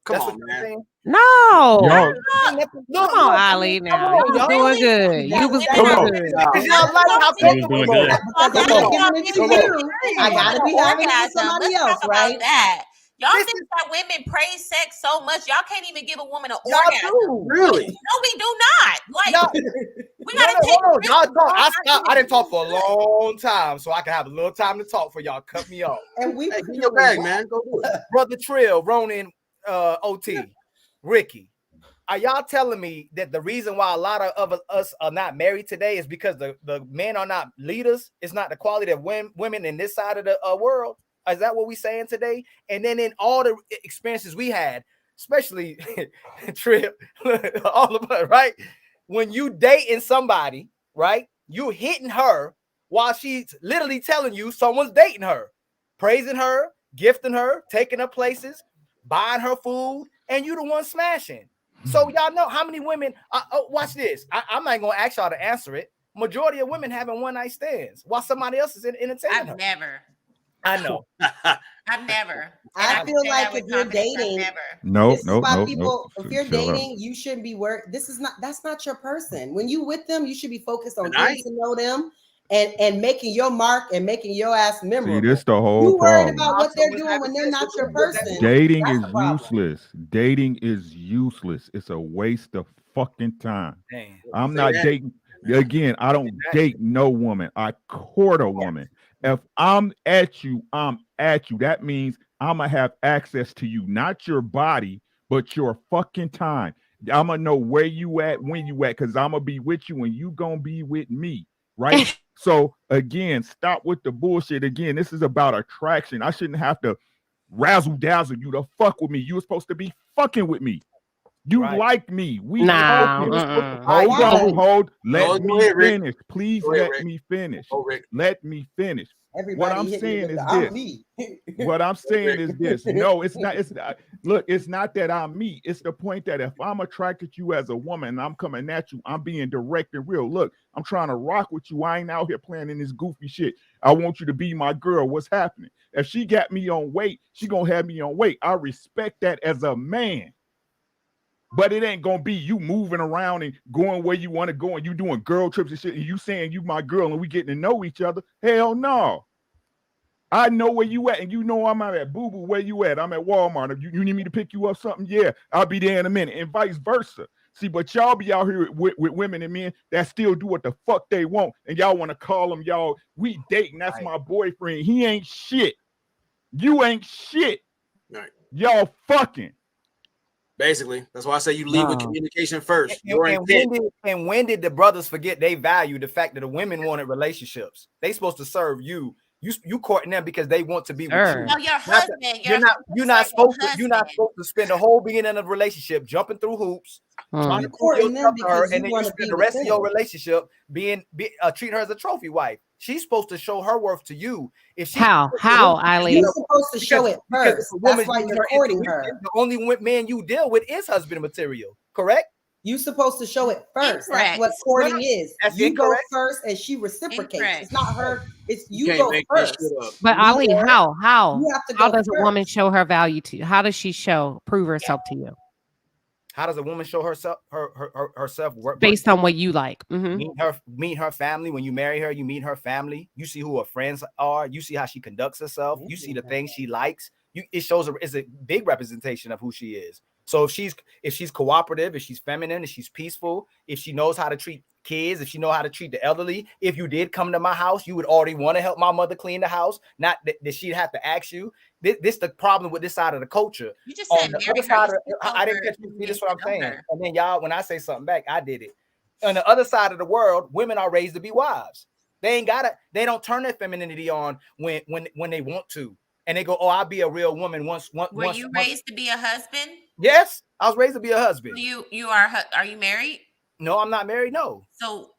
Come That's on, what you're man. saying? No. Y'all, Come on, Ali. Now you was doing good. You was Come doing on. good. Because y'all like how You was doing good. because I'm not giving it to you. I gotta be having it with somebody Let's else, talk right? about that. Y'all This think that women praise sex so much, y'all can't even give a woman an Y'all orgasm. do. Really? No, we do not. Like Y'all- we're gotta take hold on. risks, Y'all bro. talk. I didn't talk for a long time, so I can have a little time to talk for y'all. Cut me off. And we Hey, get your bag, man. Go do it. Brother Trill, Ronan, OT, Ricky. Are y'all telling me that the reason why a lot of us are not married today is because the men are not leaders? It's not the quality of women in this side of the world? Is that what we saying today? And then in all the experiences we had, especially Trill, all of us, right? When you dating somebody, right? You hitting her while she's literally telling you someone's dating her, praising her, gifting her, taking her places, buying her food, and you the one smashing. So y'all know how many women, watch this. I'm not gonna ask y'all to answer it. Majority of women having one night stands while somebody else is entertaining her. I've never. I know. I've never. I feel like if you're dating, No. people, if you're Shut up. dating, you shouldn't be worried. That's not your person. When you with them, you should be focused on Tonight? getting to know them and making your mark and making your ass memorable. See, this the whole You worried problem. about what they're doing when they're not your person. Dating That's is the problem. useless. Dating is useless. It's a waste of fucking time. Damn. I'm Say not that. dating. Again, I don't date no woman. I court a woman. If I'm at you, I'm at you. That means I'm going to have access to you, not your body, but your fucking time. I'm going to know where you at, when you at, because I'm going to be with you and you going to be with me, right? So, again, stop with the bullshit. Again, this is about attraction. I shouldn't have to razzle-dazzle you to fuck with me. You were supposed to be fucking with me. You like me. We Nah, talking. Hold. Let Go me ahead, Rick. finish. Please Go ahead, let Rick. me finish. Go, Rick. Let me finish. Everybody What I'm hit me saying with is the, I'm this. me. What I'm saying is this. No, it's not. It's not. Look, it's not that I'm me. It's the point that if I'm attracted to you as a woman and I'm coming at you, I'm being direct and real. Look, I'm trying to rock with you. I ain't out here playing in this goofy shit. I want you to be my girl. What's happening? If she got me on weight, she gonna have me on weight. I respect that as a man. But it ain't gonna be you moving around and going where you want to go and you doing girl trips and shit and you saying you my girl and we getting to know each other. Hell no. I know where you at and you know I'm at Boo Boo. Where you at? I'm at Walmart. If you need me to pick you up something, yeah, I'll be there in a minute and vice versa. See, but y'all be out here with women and men that still do what the fuck they want and y'all want to call them y'all. We dating. That's my boyfriend. He ain't shit. You ain't shit. Right. Y'all fucking. Basically, that's why I say you lead with communication first. And when did the brothers forget they value the fact that the women wanted relationships? They supposed to serve you. You courting them because they want to be with you. No, your husband. You're not supposed to spend the whole beginning of the relationship jumping through hoops, trying to prove yourself to her, and then you spend the rest of your relationship treating her as a trophy wife. She's supposed to show her worth to you. If she How, Eileen? You're supposed to show it first. That's why you're courting her. The only man you deal with is husband material, correct? You're supposed to show it first. Incorrect. That's what courting is. That's you incorrect. go first and she reciprocates. Incorrect. It's not her. It's you can't go make this first. shit up. But Ali, how You have to go does a first. woman show her value to you? How does she prove herself to you? How does a woman show herself herself worth Based on what you like? Mm-hmm. Meet her family. When you marry her, you meet her family. You see who her friends are. You see how she conducts herself. You see the things she likes. It shows her. It's a big representation of who she is. So if she's cooperative, if she's feminine, if she's peaceful, if she knows how to treat kids, if she knows how to treat the elderly, if you did come to my house, you would already want to help my mother clean the house, not that she'd have to ask you. This the problem with this side of the culture. You just On said the marry other her. side You I didn't catch you. See, this is what I'm know saying. her. And then y'all, when I say something back, I did it. On the other side of the world, women are raised to be wives. They they don't turn their femininity on when they want to. And they go, oh, I'll be a real woman once. Were you raised to be a husband? Yes, I was raised to be a husband. You are you married? No, I'm not married. No. So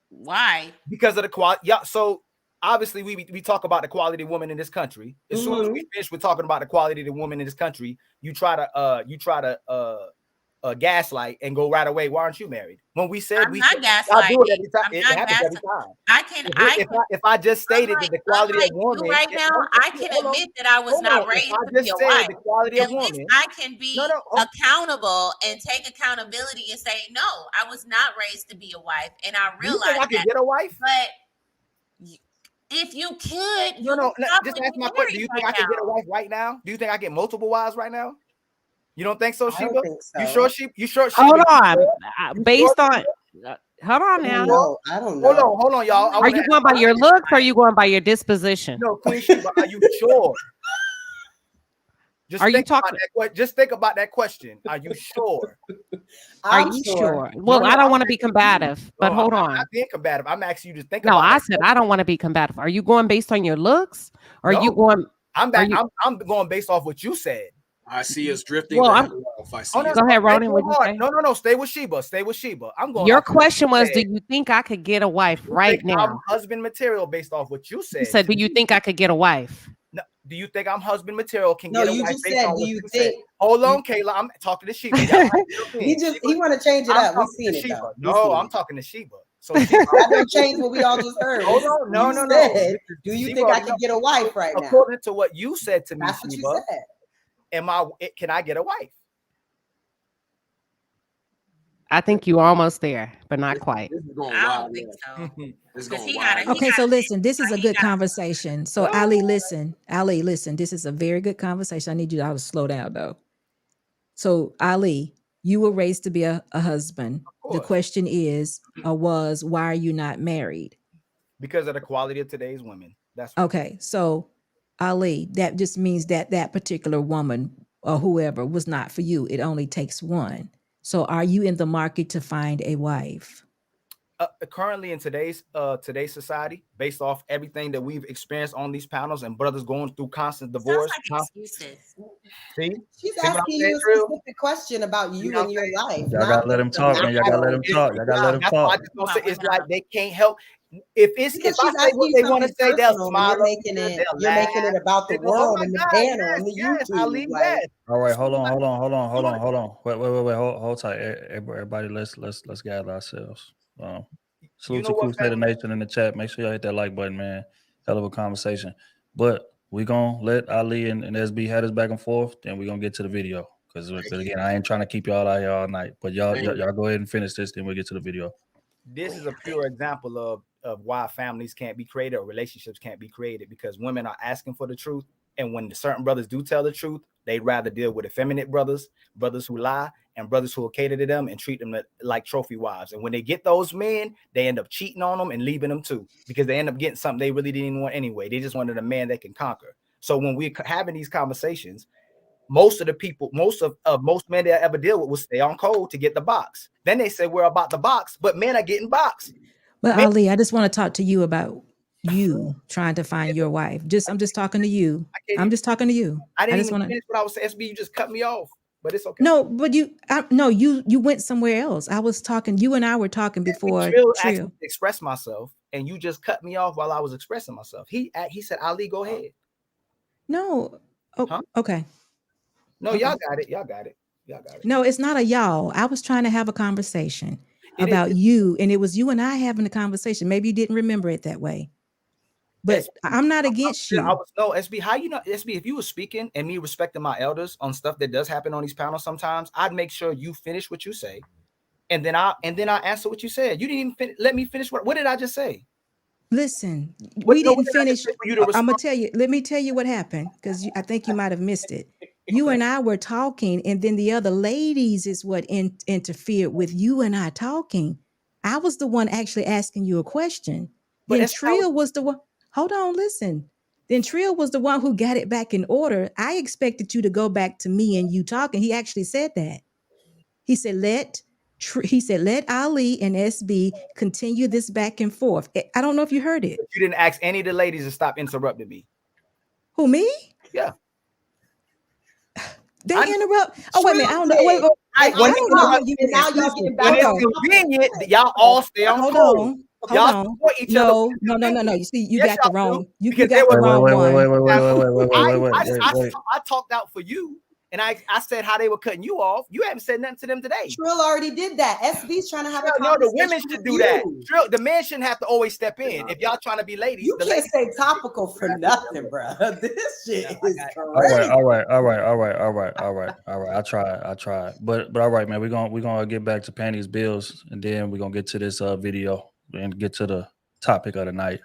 why? Because of the quality. Yeah. So obviously we talk about the quality of woman in this country. As soon as we finish with talking about the quality of the woman in this country, you try to gaslight and go right away. Why aren't you married? When we said I'm not gaslighting. It happens every time. I can. If I just stated that the quality of woman right now, I can admit that I was not raised to be a wife. The quality of woman, I can be accountable and take accountability and say, no, I was not raised to be a wife, and I realized I can get a wife. But if you could, just ask my question. Do you think I can get a wife right now? Do you think I get multiple wives right now? You don't think so, Sheba? I don't think so. You sure? Hold on. Based on Hold on now. No, I don't know. Hold on, y'all. Are you going by your looks or are you going by your disposition? No, Queen Sheba, are you sure? Just Are you think about talking? just think about that question. Are you sure? Are you sure? Well, I don't want to be combative, but hold I'm on. not being combative. I'm asking you to think No, about I that said question. I don't want to be combative. Are you going based on your looks? Or are you No. going? I'm back. I'm going based off what you said. I see us drifting. Well, but I'm- if I see Oh, no, us- Go ahead, no, Ronan. What you say? no. Stay with Sheba. Stay with Sheba. I'm going. Your off what question you was, said. do you think I could get a wife You right think I'm now? husband material based off what you said. You said, do you think I could get a wife? No, do you think I'm husband material? Can No, get a you wife just based said, on do what you you said? think? Hold on, Kayla. I'm talking to Sheba. Y'all He want to change it I'm up. We talking seen to it Sheba. though. No, I'm talking to Sheba. So Sheba, That don't change what we all just heard. hold on. No, You no. said, do you Sheba think I already can know. get a wife right now? According to what you said to me, That's what you Sheba, said. can I get a wife? I think you almost there, but not quite. This is going I wild. don't think so. This is Because going he wild. got Okay, so listen, this is a good conversation. So Ali, listen, this is a very good conversation. I need you all to slow down though. So Ali, you were raised to be a husband. The question is, why are you not married? Because of the quality of today's women. That's why. Okay, so Ali, that just means that that particular woman or whoever was not for you. It only takes one. So are you in the market to find a wife? Currently in today's society, based off everything that we've experienced on these panels and brothers going through constant divorce. Excuses. See? She's See what I'm asking saying, you a Trill? specific question about you and your life. Y'all gotta let him talk, man. Y'all gotta let him talk. Y'all gotta let him That's why I talk. just gonna say it's like they can't help. If I She's say what asking they you want to something say, they'll personal, and smile. you're making it about the They go, "Oh world my and the God, panel yes, and the yes, YouTube. Ali, Like, yes." All right, hold on. Wait. Hold tight, everybody. Let's gather ourselves. Salute know to what, Crusader family? Nation in the chat. Make sure y'all hit that like button, man. Hell of a conversation. But we gonna let Ali and SB have this back and forth. Then we gonna get to the video because again, I ain't trying to keep y'all out here all night. But y'all go ahead and finish this. Then we'll get to the video. This is a pure example of why families can't be created or relationships can't be created, because women are asking for the truth. And when certain brothers do tell the truth, they'd rather deal with effeminate brothers who lie, and brothers who will cater to them and treat them like trophy wives. And when they get those men, they end up cheating on them and leaving them too, because they end up getting something they really didn't want anyway. They just wanted a man that can conquer. So when we're having these conversations, most of men that I ever deal with will stay on code to get the box. Then they say we're about the box, but men are getting boxed. But Ali, I just want to talk to you about you trying to find your wife. I'm just talking to you. I'm just talking to you. I didn't just even want to. finish what I was saying. SB, you just cut me off, but it's okay. No, but you went somewhere else. I was talking. You and I were talking before. Trill asked me to express myself, and you just cut me off while I was expressing myself. He said, "Ali, go ahead." No. Oh, huh? Okay. No, okay. Y'all got it. No, it's not a y'all. I was trying to have a conversation about you, and it was you and I having a conversation. Maybe you didn't remember it that way. But SB, I'm not against you. SB, how you know, SB, if you were speaking and me respecting my elders on stuff that does happen on these panels sometimes, I'd make sure you finish what you say, and then I answer what you said. You didn't even let me finish. What did I just say? Listen, we didn't finish. I'm gonna tell you. Let me tell you what happened, because I think you might have missed it. You and I were talking, and then the other ladies is what interfered with you and I talking. I was the one actually asking you a question. Then Trill was the one. Hold on, listen. Then Trill was the one who got it back in order. I expected you to go back to me and you talking. He actually said that. He said, let Ali and SB continue this back and forth. I don't know if you heard it. You didn't ask any of the ladies to stop interrupting me. Who, me? Yeah. They interrupt. Oh, wait a minute. I don't know. Wait. When it's convenient, y'all all stay on code. Hold on. No. You see, you got the wrong. You got the wrong one. I talked out for you. And I said how they were cutting you off. You haven't said nothing to them today. Trill already did that. SB's trying to have a conversation. No, the women should do that. Trill, the men shouldn't have to always step in. If y'all trying to be ladies, you can't stay topical for nothing, bro. This shit is crazy. All right. I tried. But all right, man. We're gonna get back to panties, bills, and then we're gonna get to this video and get to the topic of the night.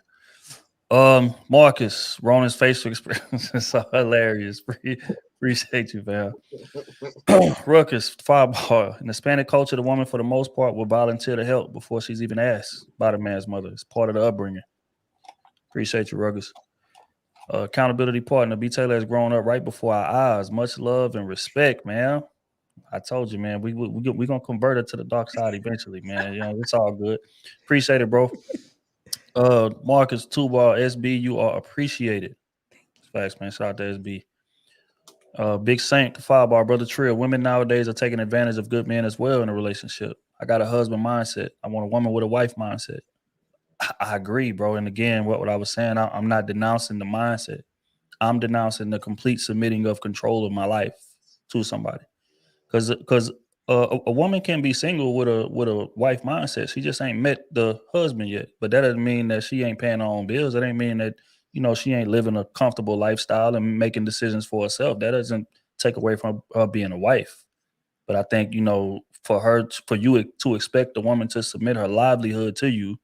Marcus, Ronan's facial expression is so hilarious. Appreciate you, man. Ruckus, fireball. In Hispanic culture, the woman, for the most part, will volunteer to help before she's even asked by the man's mother. It's part of the upbringing. Appreciate you, Ruckus. Accountability partner, B. Taylor has grown up right before our eyes. Much love and respect, man. I told you, man, we gonna convert her to the dark side eventually, man. You know, it's all good. Appreciate it, bro. Marcus, Two-Ball, SB, you are appreciated. Facts, man. Shout out to SB. Big Saint, Firebar, Brother Trill. Women nowadays are taking advantage of good men as well in a relationship. I got a husband mindset. I want a woman with a wife mindset. I agree, bro. And again, what I was saying, I'm not denouncing the mindset. I'm denouncing the complete submitting of control of my life to somebody. Because a woman can be single with a wife mindset. She just ain't met the husband yet. But that doesn't mean that she ain't paying her own bills. That ain't mean that, you know, she ain't living a comfortable lifestyle and making decisions for herself. That doesn't take away from her being a wife. But I think, you know, for you to expect a woman to submit her livelihood to you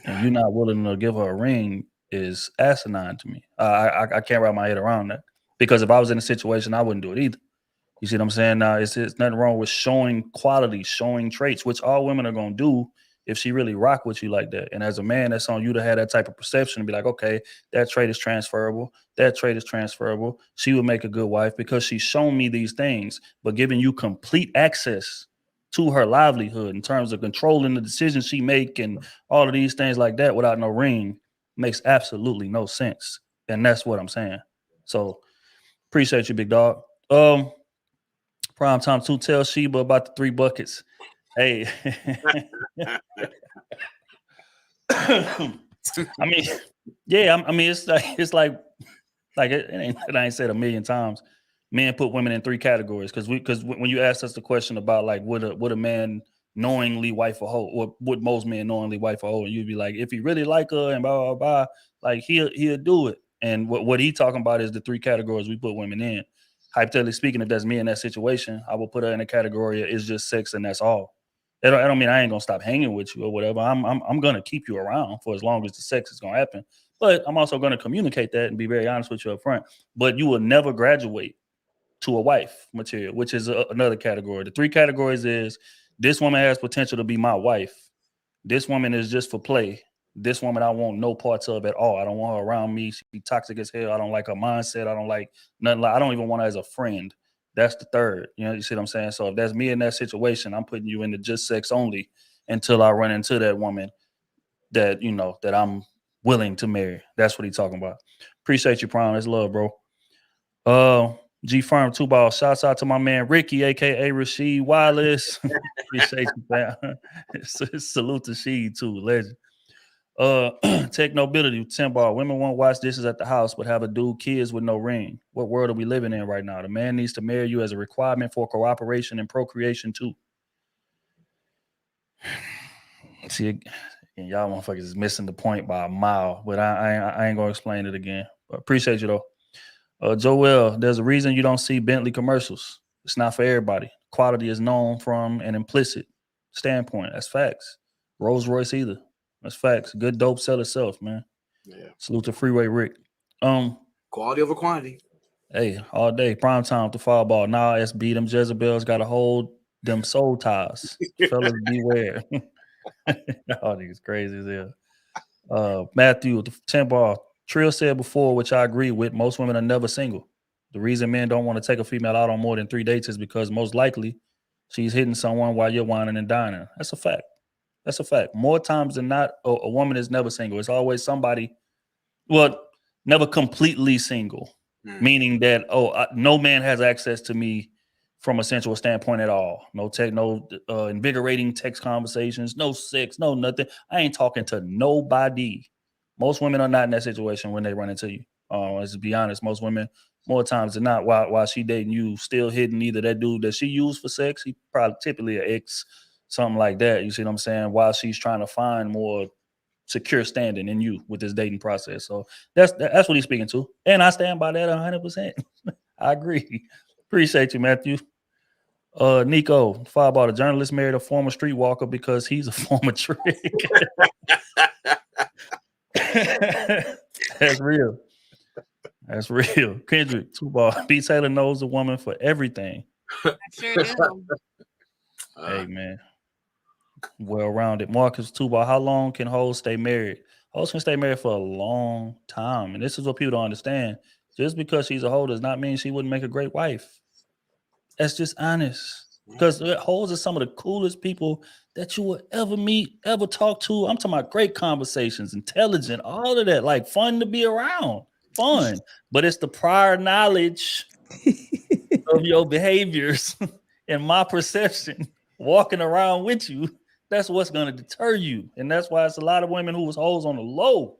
and you're not willing to give her a ring is asinine to me. I can't wrap my head around that. Because if I was in a situation, I wouldn't do it either. You see what I'm saying? It's nothing wrong with showing qualities, showing traits, which all women are going to do if she really rock with you like that. And as a man, that's on you to have that type of perception and be like, okay, that trait is transferable. That trait is transferable. She would make a good wife because she's shown me these things, but giving you complete access to her livelihood in terms of controlling the decisions she make and all of these things like that without no ring makes absolutely no sense. And that's what I'm saying. So appreciate you, big dog. Prime time to tell Sheba about the 3 buckets. Hey, I mean, yeah, I mean, it's like it ain't said a million times. Men put women in 3 categories because when you asked us the question about like would a man knowingly wife a hoe, or would most men knowingly wife a hoe, and you'd be like, if he really like her and blah blah blah, like he'll do it. And what he talking about is the 3 categories we put women in. Hypothetically speaking, if that's me in that situation, I will put her in a category of it's just sex and that's all. I don't mean I ain't gonna stop hanging with you or whatever. I'm gonna keep you around for as long as the sex is gonna happen. But I'm also gonna communicate that and be very honest with you up front. But you will never graduate to a wife material, which is another category. The 3 categories is this woman has potential to be my wife. This woman is just for play. This woman I want no parts of at all. I don't want her around me. She be toxic as hell. I don't like her mindset. I don't like nothing. I don't even want her as a friend. That's the 3rd. You know, you see what I'm saying? So if that's me in that situation, I'm putting you into just sex only until I run into that woman that, you know, that I'm willing to marry. That's what he's talking about. Appreciate you, Prime. That's love, bro. G Firm 2 Ball. Shouts out to my man Ricky, aka Rasheed Wallace. Appreciate you, man. Salute to Sheed too, legend. Tech Nobility, 10 Ball. Women won't wash dishes at the house, but have a dude kids with no ring. What world are we living in right now? The man needs to marry you as a requirement for cooperation and procreation too. See, and y'all motherfuckers is missing the point by a mile, but I ain't gonna explain it again. But appreciate you though. Joel, there's a reason you don't see Bentley commercials. It's not for everybody. Quality is known from an implicit standpoint. That's facts. Rolls Royce either. That's facts. Good dope sell itself, man. Yeah. Salute to Freeway Rick. Quality over quantity. Hey, all day. Prime time with the fireball. Now SB, them Jezebels got to hold them soul ties. Fellas, beware. Oh, niggas crazy as hell. Matthew with the 10 ball. Trill said before, which I agree with, most women are never single. The reason men don't want to take a female out on more than 3 dates is because most likely she's hitting someone while you're whining and dining. That's a fact. That's a fact. More times than not, a woman is never single. It's always somebody, well, never completely single, meaning that, no man has access to me from a sensual standpoint at all. No invigorating text conversations, no sex, no nothing. I ain't talking to nobody. Most women are not in that situation when they run into you. Let's be honest. Most women, more times than not, while she dating you, still hitting either that dude that she used for sex, he probably typically an ex, something like that. You see what I'm saying? While she's trying to find more secure standing in you with this dating process. So that's what he's speaking to. And I stand by that 100%. I agree. Appreciate you, Matthew. Nico, Fireball, the journalist married a former streetwalker because he's a former trick. That's real. That's real. Kendrick, 2 ball. B. Taylor knows a woman for everything. I sure do. Hey, man. Well-rounded. Marcus, 2 ball. How long can hoes stay married? Hoes can stay married for a long time. And this is what people don't understand. Just because she's a hoe does not mean she wouldn't make a great wife. That's just honest. Because hoes are some of the coolest people that you will ever meet, ever talk to. I'm talking about great conversations, intelligent, all of that. Like fun to be around. Fun. But it's the prior knowledge of your behaviors and my perception walking around with you. That's what's going to deter you. And that's why it's a lot of women who was hoes on the low,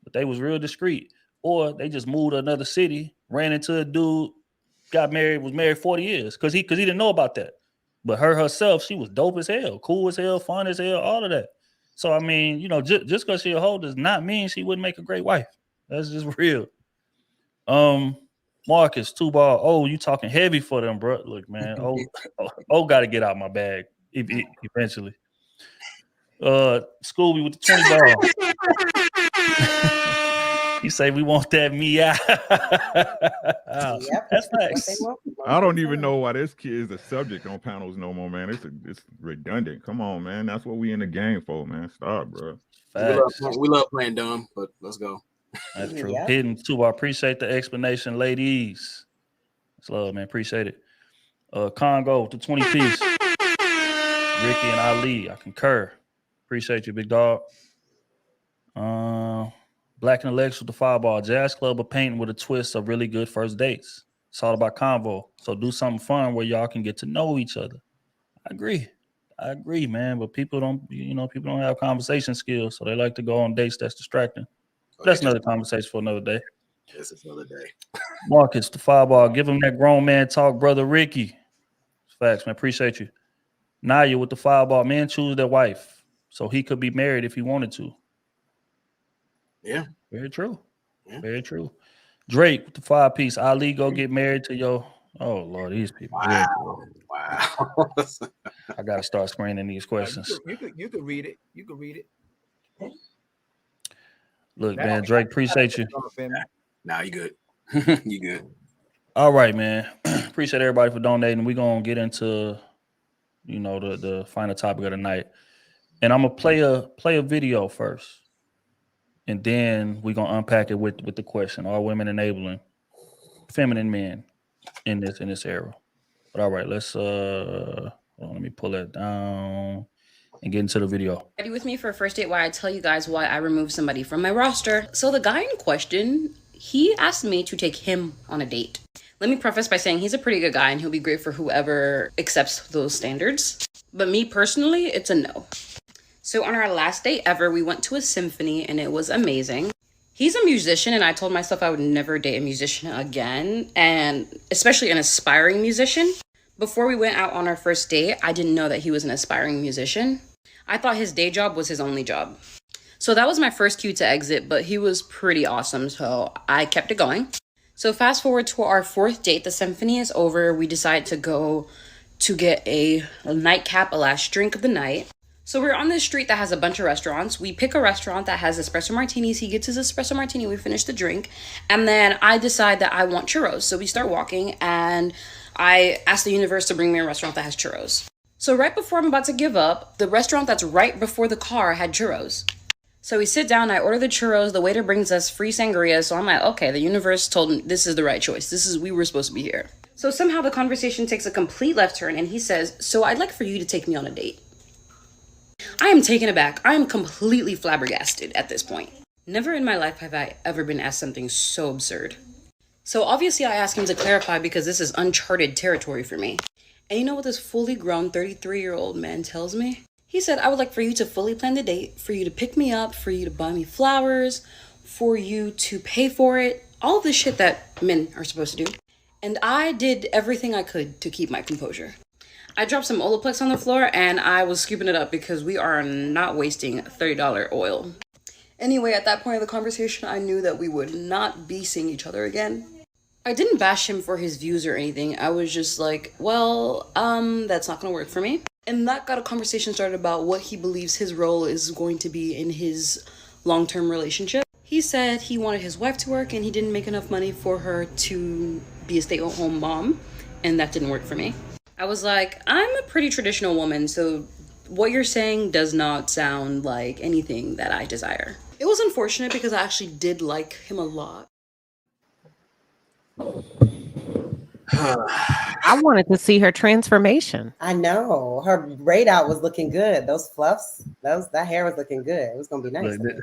but they was real discreet. Or they just moved to another city, ran into a dude, got married, was married 40 years because he didn't know about that. But her herself, she was dope as hell, cool as hell, fun as hell, all of that. So, I mean, just because she a hoe does not mean she wouldn't make a great wife. That's just real. Marcus, 2 ball. Oh, you talking heavy for them, bro. Look, man. Oh, got to get out my bag eventually. Scooby with the 20 ball. You say we want that meow. Yep. That's facts. I don't even know why this kid is a subject on panels no more, man. It's redundant. Come on, man. That's what we in the game for, man. Stop, bro. We love playing dumb, but let's go. That's true. Yeah. Hidden too. I appreciate the explanation, ladies. It's love, man. Appreciate it. Congo to 20 piece. Ricky and Ali. I concur. Appreciate you, big dog. Black and Alex with the 5 ball. Jazz club of painting with a twist of really good first dates. It's all about convo. So do something fun where y'all can get to know each other. I agree, man. But people don't have conversation skills, so they like to go on dates that's distracting. That's another conversation for another day. This is another day. Marcus, the 5 ball. Give him that grown man talk, brother Ricky. Facts, man. Appreciate you. Naya with the 5 ball. Men choose their wife, so he could be married if he wanted to. Yeah. Very true. Yeah. Very true. Drake with the 5 piece. Ali, go get married to your. Oh Lord, these people. Wow. I gotta start screening these questions. You could read it. You could read it. Look, man, Drake, appreciate you. Nah, you good. You good. All right, man. Appreciate everybody for donating. We're gonna get into, the final topic of the night. And I'm gonna play a video first. And then we're gonna unpack it with the question: are women enabling feminine men in this era? But all right, let's let me pull it down and get into the video. Ready with me for a first date where I tell you guys why I removed somebody from my roster. So the guy in question, he asked me to take him on a date. Let me preface by saying he's a pretty good guy and he'll be great for whoever accepts those standards. But me personally, it's a no. So on our last date ever, we went to a symphony and it was amazing. He's a musician and I told myself I would never date a musician again, and especially an aspiring musician. Before we went out on our first date, I didn't know that he was an aspiring musician. I thought his day job was his only job. So that was my first cue to exit, but he was pretty awesome, so I kept it going. So fast forward to our 4th date, the symphony is over. We decide to go to get a nightcap, a last drink of the night. So we're on this street that has a bunch of restaurants. We pick a restaurant that has espresso martinis. He gets his espresso martini. We finish the drink. And then I decide that I want churros. So we start walking and I ask the universe to bring me a restaurant that has churros. So right before I'm about to give up, the restaurant that's right before the car had churros. So we sit down, I order the churros. The waiter brings us free sangria. So I'm like, okay, the universe told me this is the right choice. We were supposed to be here. So somehow the conversation takes a complete left turn and he says, so I'd like for you to take me on a date. I am taken aback. I am completely flabbergasted at this point. Never in my life have I ever been asked something so absurd. So obviously I asked him to clarify because this is uncharted territory for me. And you know what this fully grown 33-year-old man tells me? He said, I would like for you to fully plan the date, for you to pick me up, for you to buy me flowers, for you to pay for it, all the shit that men are supposed to do. And I did everything I could to keep my composure. I dropped some Olaplex on the floor and I was scooping it up because we are not wasting $30 oil. Anyway, at that point of the conversation, I knew that we would not be seeing each other again. I didn't bash him for his views or anything. I was just like, well, that's not gonna work for me. And that got a conversation started about what he believes his role is going to be in his long-term relationship. He He said he wanted his wife to work and he didn't make enough money for her to be a stay-at-home mom, and that didn't work for me. I was like, I'm a pretty traditional woman, so what you're saying does not sound like anything that I desire. It was unfortunate because I actually did like him a lot. I wanted to see her transformation. I know her braid out was looking good. Those fluffs, that hair was looking good. It was gonna be nice. Look,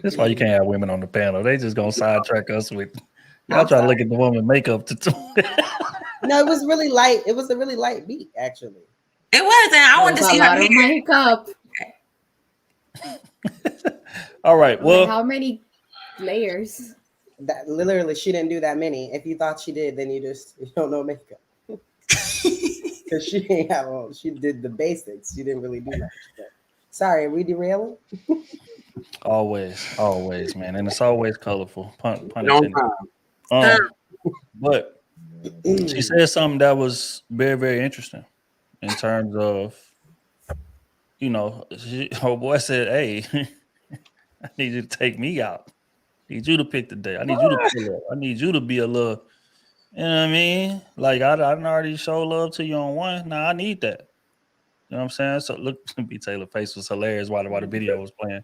that's why you can't have women on the panel. They just gonna sidetrack us with y'all try to look at the woman makeup to No, it was really light. It was a really light beat, actually. It was, and I wanted to see a her lot of makeup. All right. Well, how many layers? That literally, she didn't do that many. If you thought she did, then you don't know makeup. Because she ain't have all. She did the basics. She didn't really do much. But, sorry, are we derailing? always, man, and it's always colorful. Pun intended. But she said something that was very, very interesting in terms of, her boy said, "Hey, I need you to take me out. I need you to pick the day. I need you to pull up. I need you to be a little, you know what I mean? Like I already show love to you on one. Now I need that. You know what I'm saying? So look, B. Taylor face was hilarious while the video was playing.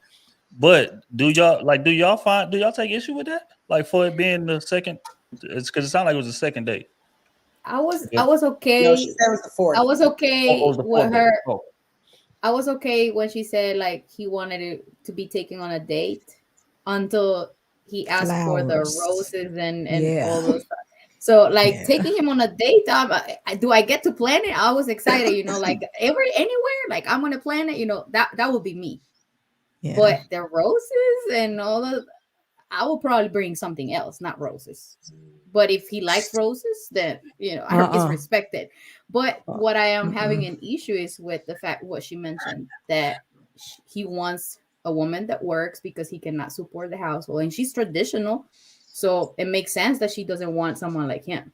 But do y'all take issue with that? Like for it being the second, it's because it sounded like it was the second date. I was okay. No, she said it was the fourth. I was okay Oh, it was the with fourth her. date. Oh. I was okay when she said like he wanted to be taken on a date until he asked for the roses and all those stuff. So like taking him on a date, do I get to plan it? I was excited, like anywhere, like I'm gonna plan it, that would be me. Yeah. But the roses and all the, I will probably bring something else, not roses. But if he likes roses, then I don't disrespect it. But what I am having an issue is with the fact what she mentioned, that he wants a woman that works because he cannot support the household, and she's traditional, so it makes sense that she doesn't want someone like him.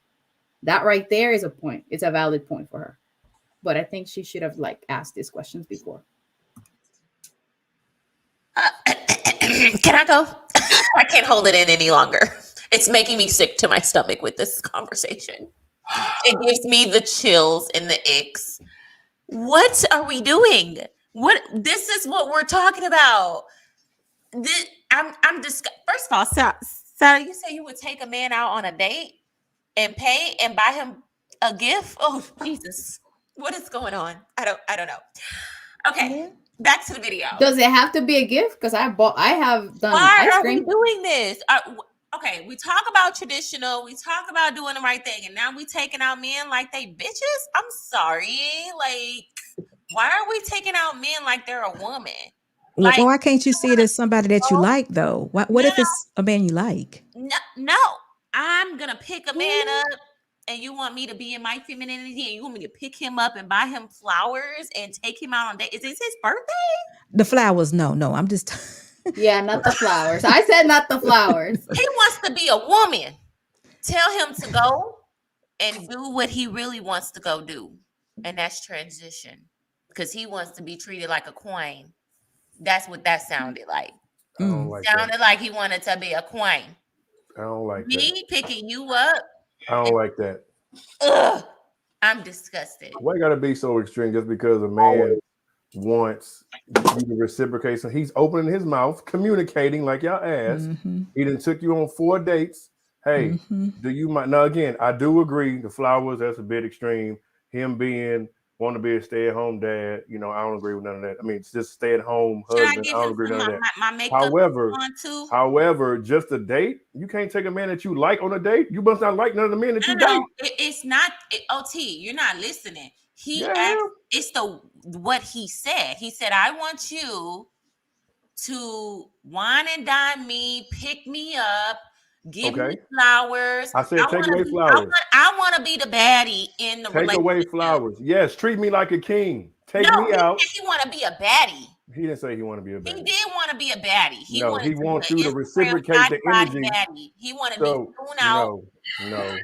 That right there is a point. It's a valid point for her. But I think she should have asked these questions before. Can I go? I can't hold it in any longer. It's making me sick to my stomach with this conversation. It gives me the chills and the icks. What are we doing? This is what we're talking about. I'm just first of all, so you say you would take a man out on a date and pay and buy him a gift? Oh Jesus, what is going on? I don't know. Okay. Back to the video. Does it have to be a gift? Because I have done. Why are we doing this? Okay, we talk about traditional. We talk about doing the right thing, and now we taking out men like they bitches. I'm sorry. Like, why are we taking out men like they're a woman? Like, why can't you see it as somebody that you like, though? What if it's a man you like? No, I'm gonna pick a man up. And you want me to be in my femininity, and you want me to pick him up and buy him flowers and take him out on date? Is this his birthday? The flowers, no. I'm just. Yeah, not the flowers. I said not the flowers. He wants to be a woman. Tell him to go and do what he really wants to go do, and that's transition, because he wants to be treated like a queen. That's what that sounded like. Sounded like he wanted to be a queen. I don't like me picking you up. I don't like that. Ugh, I'm disgusted. Why gotta be so extreme just because a man wants you to reciprocate? So he's opening his mouth, communicating like y'all asked. Mm-hmm. He done took you on 4 dates. Hey, do you mind? Now again, I do agree. The flowers, that's a bit extreme. Him want to be a stay-at-home dad, I don't agree with none of that. I mean, it's just stay-at-home husband. I don't agree with none of that. However, just a date, you can't take a man that you like on a date. You must not like none of the men that you date. It's not OT. You're not listening. It's what he said. He said, "I want you to wine and dine me, pick me up, give me flowers." I said, take away flowers. I want to be the baddie in the relationship. Take away flowers. Yes, treat me like a king. Take me out. He want to be a baddie. He didn't say he want to be a baddie. He did want to be a baddie. He wants you to reciprocate the energy. Baddie. He wanted to be thrown out. No.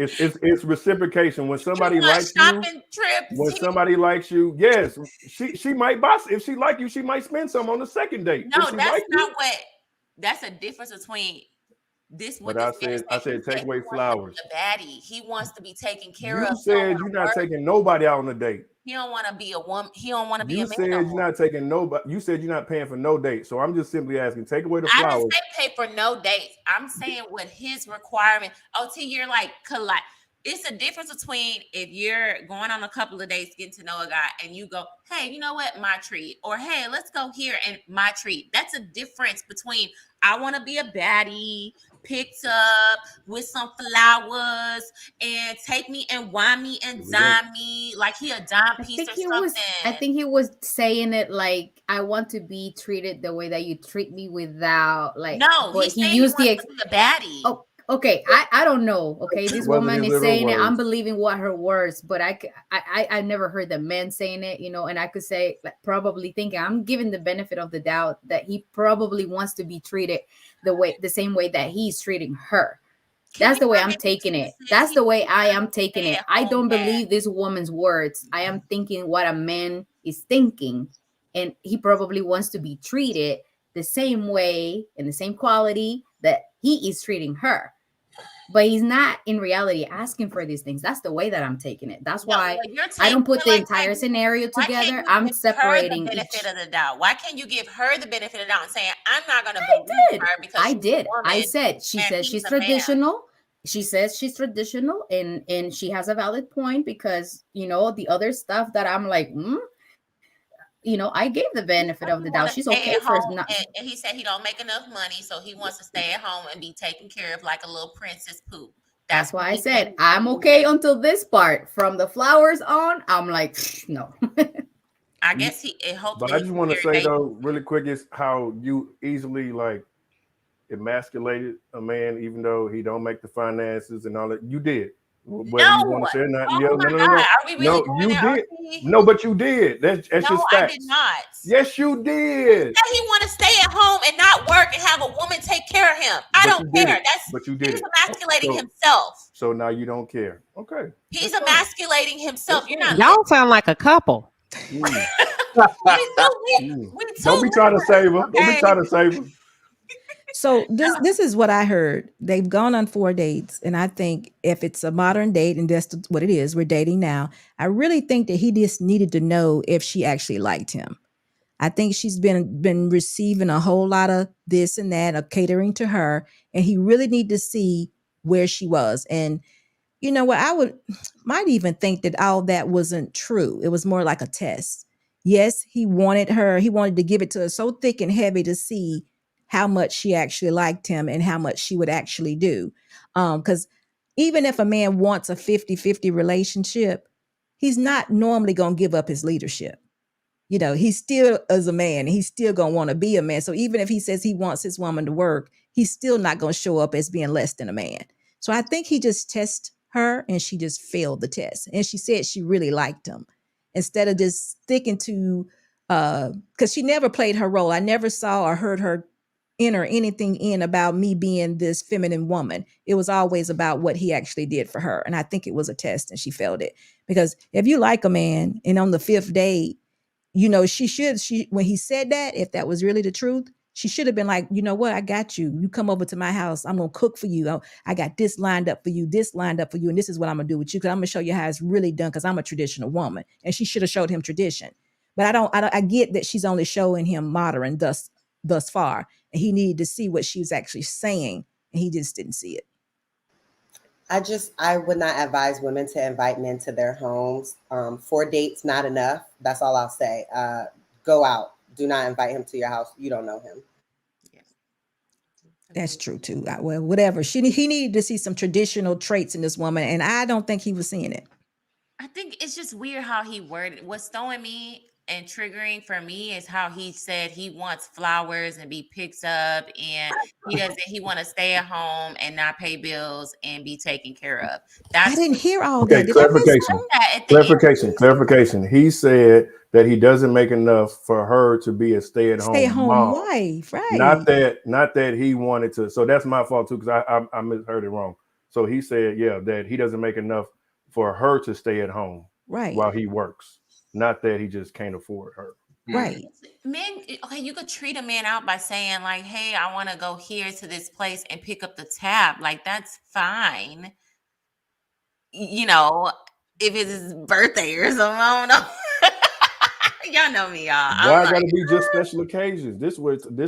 It's reciprocation. When somebody You want likes you, shopping trips? when somebody likes you, yes, she might buy. If she like you, she might spend some on the second date. No, If she that's like not you. what. That's a difference between this. What But this man I said. He said take said away he wants to flowers. be a baddie. He wants to be taken care You of. He don't said want you're to not work. taking nobody out on a date. He don't want to be a woman. He don't want to be a You man said no you're more. not taking nobody. You said you're not paying for no date. So I'm just simply asking, take away the I flowers. didn't say pay for no dates. I'm saying what his requirement. Oh, T, you're like collide. It's a difference between if you're going on a couple of dates, getting to know a guy, and you go, hey, you know what, my treat, or hey, let's go here and my treat. That's a difference between I want to be a baddie, picked up with some flowers, and take me and wine me and dime me like he a dime I piece think or he something. was. I think he was saying it like, "I want to be treated the way that you treat me," without like. No, But he's he saying he used the. wants to be a baddie. Oh, okay. I don't know. Okay, this Wasn't woman his is literal saying it. I'm words. believing what her words, but I never heard the man saying it. You know, and I could say like probably thinking I'm giving the benefit of the doubt that he probably wants to be treated the same way that he's treating her. That's the way I'm taking it. That's the way I am taking it. I don't believe this woman's words. I am thinking what a man is thinking. And he probably wants to be treated the same way and the same quality that he is treating her. But he's not in reality asking for these things. That's the way that I'm taking it. That's why I don't put the entire scenario together. I'm separating the each. benefit of the doubt. Why can't you give her the benefit of the doubt and saying, I'm not going to believe her because I she's did. a woman I said she and says he's she's a man. traditional. She says she's traditional, and she has a valid point because the other stuff that I'm like, I gave the benefit of the doubt. She's Stay okay at for home, not. and he said he don't make enough money, so he wants to stay at home and be taken care of like a little princess poop. That's why I said I'm okay until this part. From the flowers on, I'm like, no. I guess hopefully. But I just want to say though, really quick, is how you easily like emasculated a man, even though he don't make the finances and all that. You did. Whether you want to say it or not, God, are we really going you there, did. RC? No, but you did. That's No, just I facts. did not. Yes, you did. He want to stay at home and not work and have a woman take care of him. I don't care. But you did He's it. emasculating himself. So now you don't care. Okay. He's emasculating himself. You're not. Y'all sound like a couple. We Don't be trying to save him. Don't be trying to save him. So this is what I heard. They've gone on 4 dates, and I think if it's a modern date, and that's what it is, we're dating now. I really think that he just needed to know if she actually liked him. I think she's been receiving a whole lot of this and that, of catering to her, and he really need to see where she was. And you know what? I might even think that all that wasn't true. It was more like a test. Yes, he wanted her. He wanted to give it to her so thick and heavy to see how much she actually liked him and how much she would actually do. Because even if a man wants a 50-50 relationship, he's not normally going to give up his leadership. He still is a man. And he's still going to want to be a man. So even if he says he wants his woman to work, he's still not going to show up as being less than a man. So I think he just tested her and she just failed the test. And she said she really liked him instead of just sticking to, because she never played her role. I never saw or heard her enter anything in about me being this feminine woman. It was always about what he actually did for her. And I think it was a test and she failed it. Because if you like a man and on the 5th day, when he said that, if that was really the truth, she should have been like, you know what? I got you. You come over to my house. I'm going to cook for you. I got this lined up for you, this lined up for you. And this is what I'm going to do with you. Cause I'm going to show you how it's really done. Cause I'm a traditional woman. And she should have showed him tradition. But I get that she's only showing him modern thus far. And he needed to see what she was actually saying. And he just didn't see it. I would not advise women to invite men to their homes. 4 dates, not enough. That's all I'll say. Go out. Do not invite him to your house. You don't know him. That's true too. Well, whatever. He needed to see some traditional traits in this woman. And I don't think he was seeing it. I think it's just weird how he worded. What's throwing me and triggering for me is how he said he wants flowers and be picked up, and he want to stay at home and not pay bills and be taken care of. I didn't hear all that. Okay, clarification. He said that he doesn't make enough for her to be a stay-at-home wife, right? Not that he wanted to. So that's my fault too, because I misheard it wrong. So he said, yeah, that he doesn't make enough for her to stay at home Right. while he works. Not that he just can't afford her. Right. Men, okay, you could treat a man out by saying like, "Hey, I want to go here to this place and pick up the tab." Like that's fine. You know, if it's his birthday or something, I don't know. Y'all know me, y'all. Why I'm gotta like, be just special occasions? This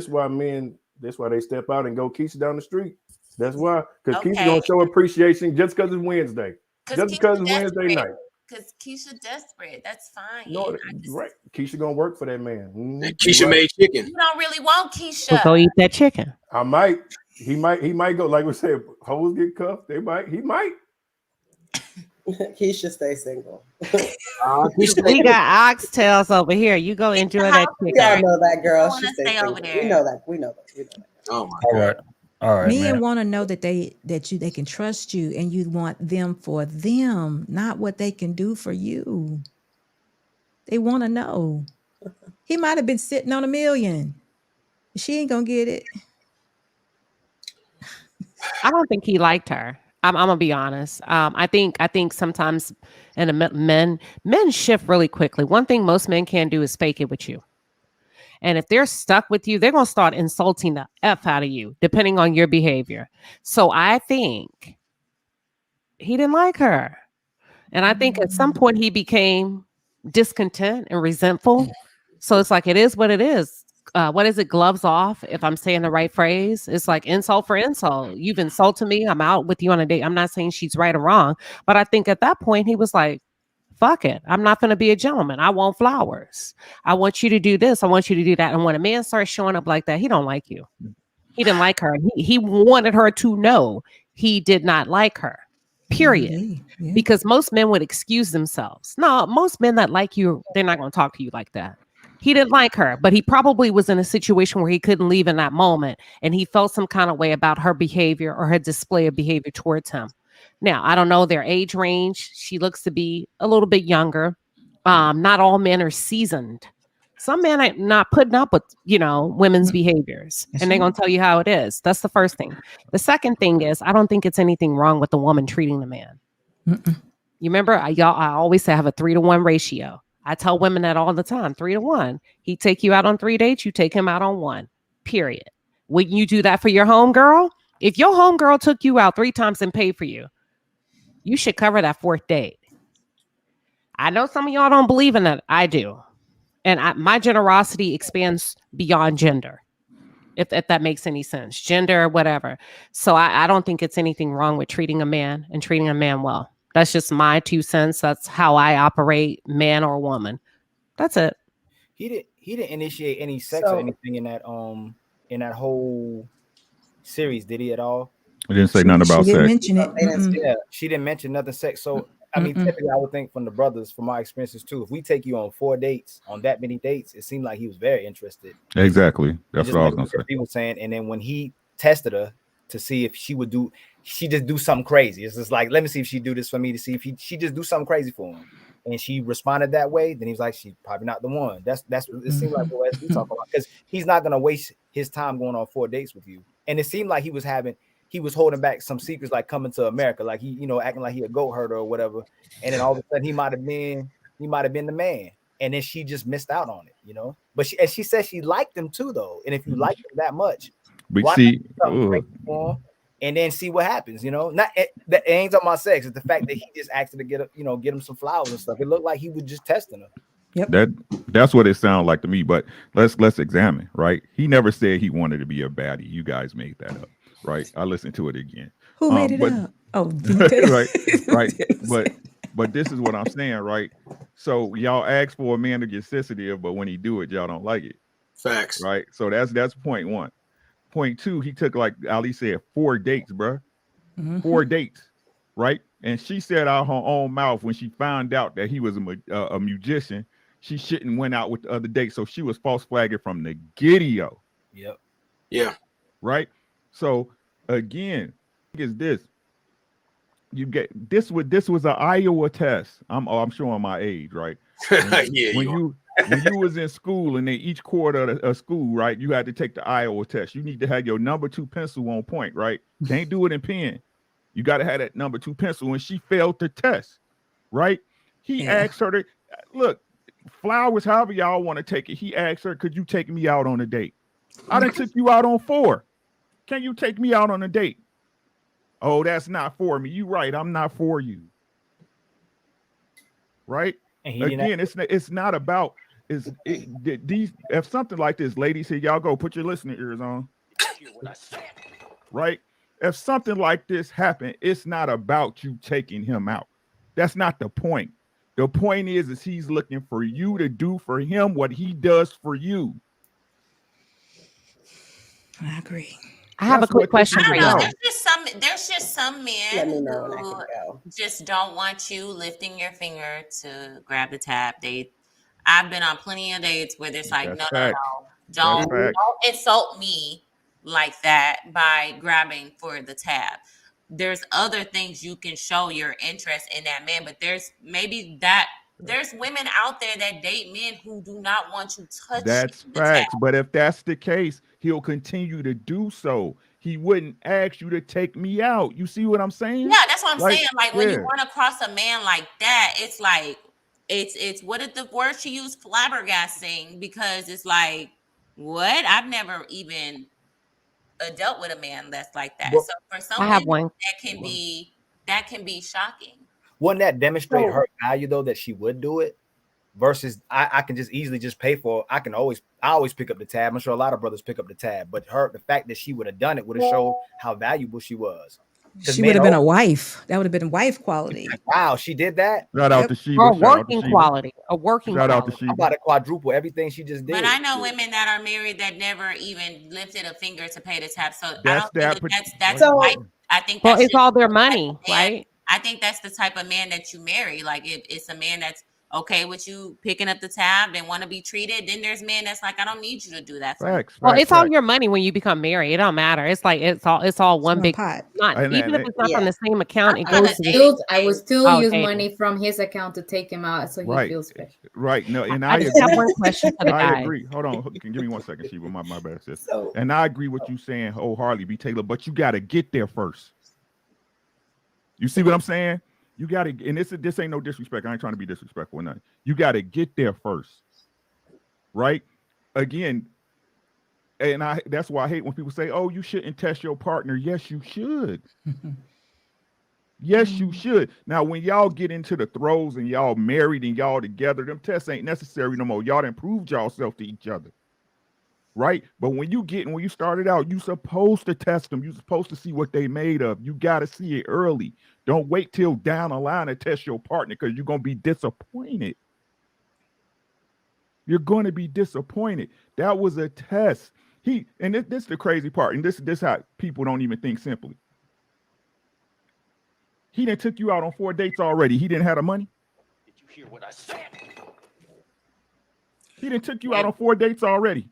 why men. That's why they step out and go Keisha down the street. That's why, because Keisha okay, gonna show appreciation just because it's Wednesday, just because Keisha it's Wednesday desperate. night. Because Keisha desperate. That's fine. No, right? Keisha gonna work for that man. And Keisha made chicken. You don't really want So Keisha. go eat that chicken. I might. He might go. Like we said, hoes get cuffed. They might. He might. Keisha stay single. We got oxtails over here. You go enjoy that chicken. Y'all know that girl. I She wanna stay stay single. over We there. know that. We know that. We know that. Oh my All right. All right, Men man. want to know that they can trust you, and you want them for them, not what they can do for you. They want to know. He might have been sitting on $1 million. She ain't gonna get it. I don't think he liked her. I'm gonna be honest. I think sometimes, and men shift really quickly. One thing most men can't do is fake it with you. And if they're stuck with you, they're gonna start insulting the F out of you, depending on your behavior. So I think he didn't like her, and I think at some point he became discontent and resentful. So it's like it is what it is. What is it? Gloves off. If I'm saying the right phrase, it's like insult for insult. You've insulted me. I'm out with you on a date. I'm not saying she's right or wrong, but I think at that point he was like, fuck it. I'm not going to be a gentleman. I want flowers. I want you to do this. I want you to do that. And when a man starts showing up like that, he don't like you. He didn't like her. He wanted her to know he did not like her. Period. Yeah. Because most men would excuse themselves. No, most men that like you, they're not going to talk to you like that. He didn't like her, but he probably was in a situation where he couldn't leave in that moment. And he felt some kind of way about her behavior or her display of behavior towards him. Now, I don't know their age range. She looks to be a little bit younger. Not all men are seasoned. Some men are not putting up with, women's behaviors. And they're going to tell you how it is. That's the first thing. The second thing is, I don't think it's anything wrong with the woman treating the man. You remember, I always say I have a 3-to-1 ratio. I tell women that all the time, 3-to-1. He take you out on 3 dates, you take him out on 1, period. Wouldn't you do that for your homegirl? If your homegirl took you out 3 times and paid for you, you should cover that 4th date. I know some of y'all don't believe in that. I do. And my generosity expands beyond gender, if that makes any sense. Gender, whatever. So I don't think it's anything wrong with treating a man and treating a man well. That's just my 2 cents. That's how I operate, man or woman. That's it. He didn't initiate any sex or anything in that whole series, did he at all? I didn't say nothing about She didn't sex. mention it. Yeah, she didn't mention nothing sex. So I mean, typically I would think from the brothers, from my experiences too, if we take you on 4 dates, on that many dates, it seemed like he was very interested. Exactly. That's what I was gonna say. He was saying, and then when he tested her to see if she would she just do something crazy. It's just like, let me see if she do this for me, to see if she just do something crazy for him. And she responded that way, then he was like, she's probably not the one. That's what it seemed like the way we talk about, because he's not gonna waste his time going on 4 dates with you. And it seemed like he was holding back some secrets, like coming to America, like he, acting like he a goat herder or whatever. And then all of a sudden he might have been the man. And then she just missed out on it, But she said she liked him too, though. And if you like him that much, But why see, not do something crazy for him and then see what happens, Not that ain't talking about sex. It's the fact that he just asked her to get him some flowers and stuff. It looked like he was just testing her. Yep. That's what it sounded like to me. But let's examine, right? He never said he wanted to be a baddie. You guys made that up. Right, I listened to it again. Who made it up? Oh, right. But this is what I'm saying, right? So y'all ask for a man to get sensitive, but when he do it, y'all don't like it. Facts. Right. So that's point 1. Point 2, he took, like Ali said, 4 dates, bro. 4 dates, right? And she said out her own mouth when she found out that he was a musician, she shouldn't went out with the other dates. So she was false flagging from the get-go. Yep. Yeah. Right. So again, is this you get this was an Iowa test. I'm showing my age, right? When you was in school and then each quarter of school, right, you had to take the Iowa test. You need to have your number 2 pencil on point, right? Can't do it in pen. You got to have that number 2 pencil, and she failed the test, right? He asked her to look, flowers, however y'all want to take it. He asked her, could you take me out on a date? I done took you out on 4. Can you take me out on a date? Oh, that's not for me. You right. I'm not for you. Right? Again, it's not about these. If something like this, ladies, here y'all go. Put your listening ears on. Right? If something like this happened, it's not about you taking him out. That's not the point. The point is he's looking for you to do for him what he does for you. I agree. I have a quick question for y'all. There's just some men who just don't want you lifting your finger to grab the tab. I've been on plenty of dates where it's like, no, don't insult me like that by grabbing for the tab. There's other things you can show your interest in that man, but there's women out there that date men who do not want you touching. That's facts. But if that's the case, he'll continue to do so. He wouldn't ask you to take me out. You see what I'm saying? Yeah, that's what I'm saying. Like when you run across a man like that, it's like it's what did the word she used? Flabbergasting, because it's like, what? I've never even dealt with a man that's like that. So for some women, that can be shocking. Wouldn't that demonstrate her value though, that she would do it? Versus I can just easily just pay for it. I always pick up the tab. I'm sure a lot of brothers pick up the tab, but the fact that she would have done it would have showed how valuable she was. She would have been a wife. That would have been wife quality. Wow, she did that. Shout out to Sheba. Or working quality. A working quality. Out to I'm about to quadruple everything she just did. But I know women that are married that never even lifted a finger to pay the tab. So that's I think well, it's all their money, right? I think that's the type of man that you marry. Like if it's a man that's okay with you picking up the tab, they want to be treated. Then there's men that's like, I don't need you to do that for me. Well, it's all your money when you become married. It don't matter. It's like it's all one big pot. Even if it's not from the same account, it goes to I would still use money from his account to take him out, so he feels special. Right. No, and I just have one question for the guy. I agree. Hold on. Give me 1 second, Sheba. My bad, sis. And I agree with you saying wholeheartedly, B. Taylor, but you got to get there first. You see what I'm saying? You got to, and this ain't no disrespect. I ain't trying to be disrespectful or nothing. You got to get there first, right? Again, and that's why I hate when people say, oh, you shouldn't test your partner. Yes, you should. Yes, you should. Now, when y'all get into the throes and y'all married and y'all together, them tests ain't necessary no more. Y'all done proved y'allself to each other, right? But when you started out, you supposed to test them. You supposed to see what they made of. You got to see it early. Don't wait till down the line to test your partner, because you're going to be disappointed. You're going to be disappointed. That was a test. This is the crazy part, and this how people don't even think simply. He done took you out on 4 dates already. He didn't have the money. Did you hear what I said? He done took you out on 4 dates already.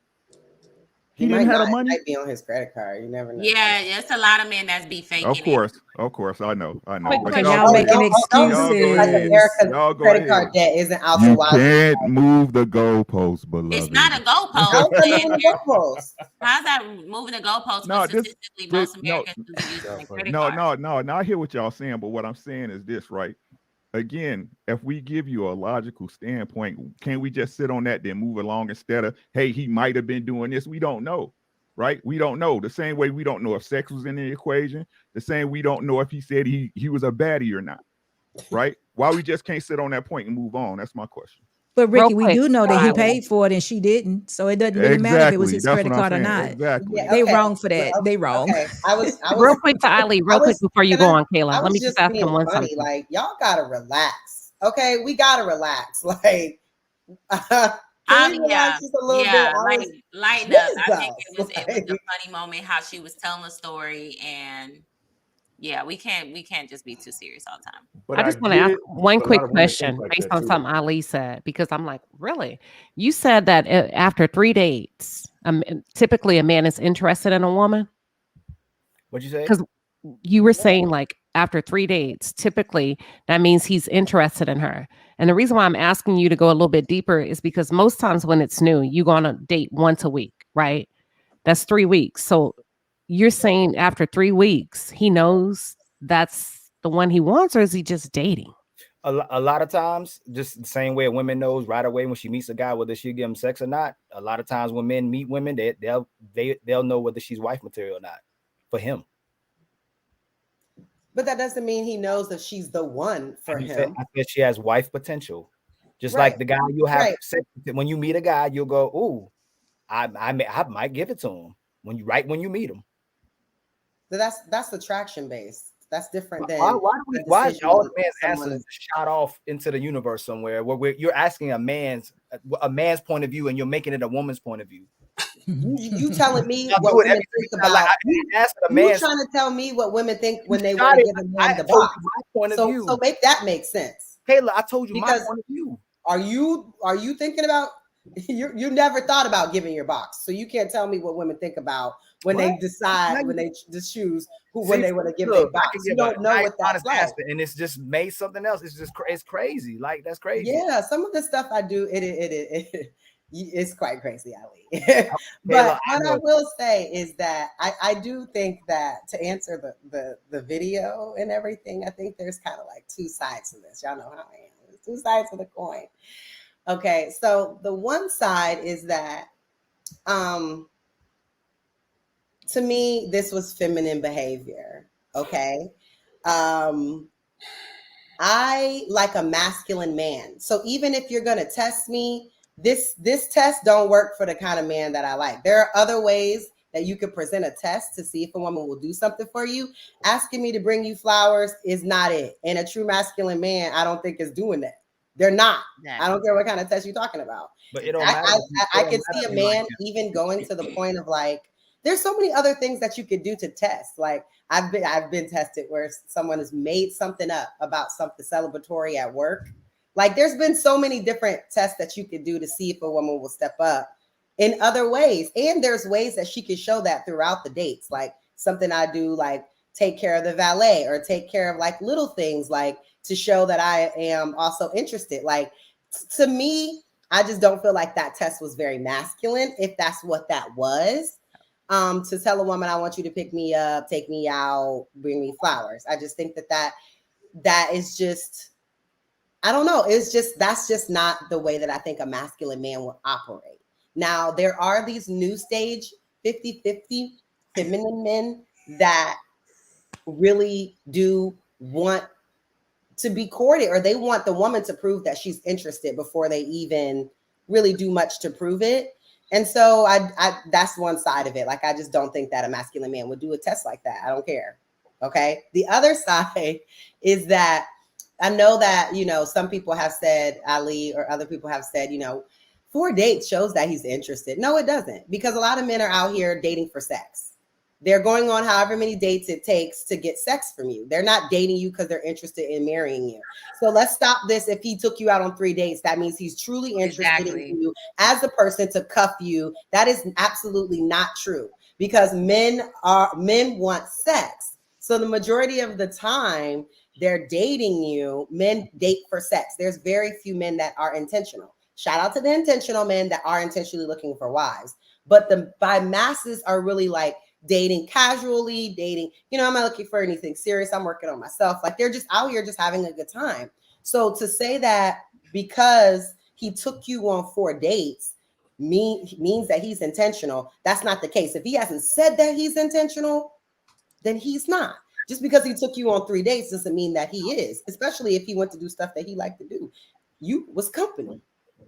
He didn't have the money. Might be on his credit card. You never know. Yeah, it's a lot of men that's be faking. Of course, I know. But y'all making excuses. Like America's credit card debt isn't out You to can't move the goalposts, beloved. It's not a goalpost. How's that moving the goalpost? No, statistically, most Americans use their credit card. No. I hear what y'all saying, but what I'm saying is this, right? Again, if we give you a logical standpoint, can we just sit on that, then move along instead of, hey, he might have been doing this? We don't know, right? We don't know. The same way we don't know if sex was in the equation, the same we don't know if he said he was a baddie or not, right? Why we just can't sit on that point and move on? That's my question. But Ricky, we do know that he paid for it and she didn't, so it doesn't really matter if it was his credit card or not. Exactly. Yeah, They wrong for that. They wrong. Okay. I was real quick to Ali, quick before you go on, Kayla. Let me just ask him one something. Like, y'all gotta relax. Okay, we gotta relax. Like, Lighten up. I think it was a funny moment how she was telling the story, and yeah, we can't just be too serious all the time. But I just want to ask one quick question based on something Ali said, because I'm like, really? You said that after 3 dates, typically a man is interested in a woman. What'd you say? Because you were saying like after 3 dates, typically that means he's interested in her. And the reason why I'm asking you to go a little bit deeper is because most times when it's new, you go on a date once a week, right? That's 3 weeks. So you're saying after 3 weeks, he knows that's the one he wants, or is he just dating? A lot of times, just the same way a woman knows right away when she meets a guy whether she'll give him sex or not. A lot of times when men meet women, they'll know whether she's wife material or not for him. But that doesn't mean he knows that she's the one for him. I said she has wife potential. Just Right. like the guy you'll have Right. sex with, when you meet a guy, you'll go, "Ooh, I might give it to him." When you meet him. That's attraction based. That's different than why all the man's answers shot off into the universe somewhere where you're asking a man's point of view and you're making it a woman's point of view. You telling me what women think about? You trying to tell me what women think when they want to give a man the box? So make that make sense. Kayla, I told you my point of view. Are you thinking about? You never thought about giving your box, so you can't tell me what women think about when they decide when they just choose when they want to give their box. You don't know what that's like, and it's just made something else. It's crazy. Like that's crazy. Yeah, some of the stuff I do, it's quite crazy, Ali. But what I will say is that I do think that to answer the video and everything, I think there's kind of like two sides to this. Y'all know how I am. There's two sides of the coin. Okay, so the one side is that to me, this was feminine behavior. Okay. I like a masculine man. So even if you're gonna test me, this test don't work for the kind of man that I like. There are other ways that you could present a test to see if a woman will do something for you. Asking me to bring you flowers is not it. And a true masculine man, I don't think is doing that. They're not. I don't care what kind of test you're talking about. But it don't matter. I can see a man even going to the point of like, there's so many other things that you could do to test. Like I've been tested where someone has made something up about something celebratory at work. Like there's been so many different tests that you could do to see if a woman will step up in other ways. And there's ways that she could show that throughout the dates. Like something I do, like take care of the valet or take care of like little things like to show that I am also interested. Like to me, I just don't feel like that test was very masculine, if that's what that was. To tell a woman, I want you to pick me up, take me out, bring me flowers. I just think that is just, I don't know. That's just not the way that I think a masculine man will operate. Now, there are these new stage 50-50 feminine men that really do want to be courted, or they want the woman to prove that she's interested before they even really do much to prove it. And so I that's one side of it. Like, I just don't think that a masculine man would do a test like that. I don't care. Okay. The other side is that I know that, some people have said, Ali, or other people have said, 4 dates shows that he's interested. No, it doesn't, because a lot of men are out here dating for sex. They're going on however many dates it takes to get sex from you. They're not dating you because they're interested in marrying you. So let's stop this. If he took you out on 3 dates, that means he's truly interested in you as a person to cuff you. That is absolutely not true, because men want sex. So the majority of the time they're dating you, men date for sex. There's very few men that are intentional. Shout out to the intentional men that are intentionally looking for wives. But by masses are really like dating casually, dating, I'm not looking for anything serious. I'm working on myself. Like, they're just out here just having a good time. So to say that because he took you on 4 dates means that he's intentional, that's not the case. If he hasn't said that he's intentional, then he's not. Just because he took you on 3 dates doesn't mean that he is, especially if he went to do stuff that he liked to do. You was company.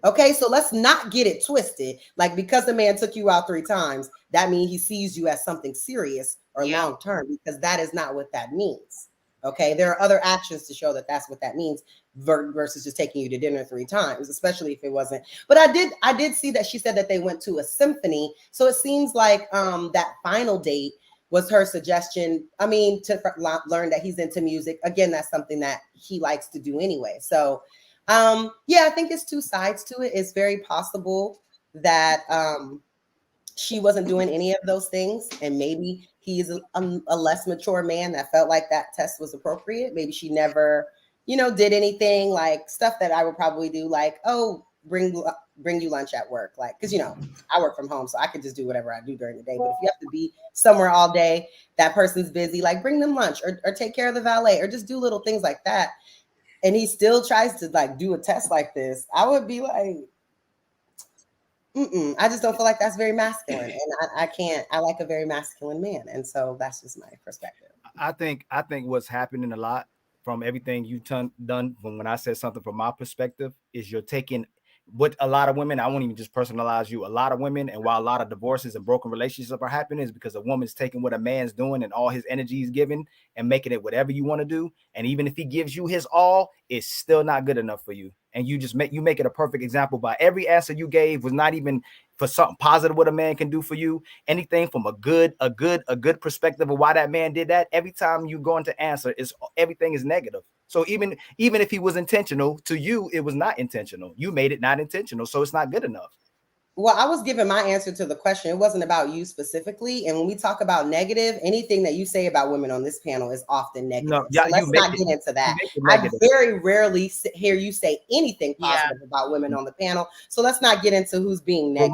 Okay, so let's not get it twisted. Like, because the man took you out 3 times, that means he sees you as something serious or long-term, because that is not what that means. Okay, there are other actions to show that that's what that means versus just taking you to dinner 3 times, especially if it wasn't. But I did see that she said that they went to a symphony. So it seems like that final date was her suggestion. I mean, to learn that he's into music. Again, that's something that he likes to do anyway. So I think it's 2 sides to it. It's very possible that she wasn't doing any of those things, and maybe he's a less mature man that felt like that test was appropriate. Maybe she never, did anything like stuff that I would probably do, like, oh, bring bring you lunch at work. Like, because, you know, I work from home, so I can just do whatever I do during the day. But if you have to be somewhere all day, that person's busy, like bring them lunch or take care of the valet or just do little things like that. And he still tries to like do a test like this. I would be like, I just don't feel like that's very masculine. And I can't, I like a very masculine man. And so that's just my perspective. I think what's happening a lot from everything you've done from when I said something from my perspective is you're taking what a lot of women, I won't even just personalize you, a lot of women, and why a lot of divorces and broken relationships are happening is because a woman's taking what a man's doing and all his energy he's giving and making it whatever you want to do. And even if he gives you his all, it's still not good enough for you. And you just make it a perfect example by every answer you gave was not even for something positive what a man can do for you. Anything from a good perspective of why that man did that. Every time you go into answer, everything is negative. So even if he was intentional, to you, it was not intentional. You made it not intentional, so it's not good enough. Well, I was giving my answer to the question. It wasn't about you specifically. And when we talk about negative, anything that you say about women on this panel is often negative. No, yeah, so let's not get into that. I very rarely hear you say anything positive about women on the panel. So let's not get into who's being negative.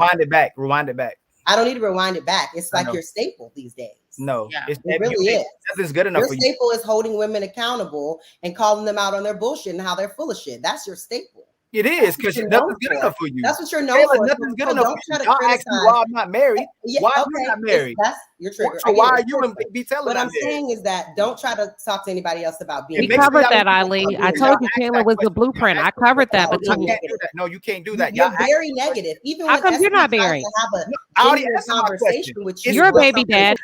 Rewind it back. I don't need to rewind it back. It's like your staple these days. No, it really is. Nothing's good enough. Your staple is holding women accountable and calling them out on their bullshit and how they're full of shit. That's your staple. It is because nothing's good enough for you. That's what you're known for. Nothing's good enough for you. Y'all ask me why I'm not married. Why are you not married? That's your trigger. So why are you and be telling me? What I'm saying is that don't try to talk to anybody else about being. We covered that, Eileen. I told you Taylor was the blueprint. I covered that. But no, you can't do that. You're very negative. Even how come you're not married? I already answered my question with you. You're a baby dad.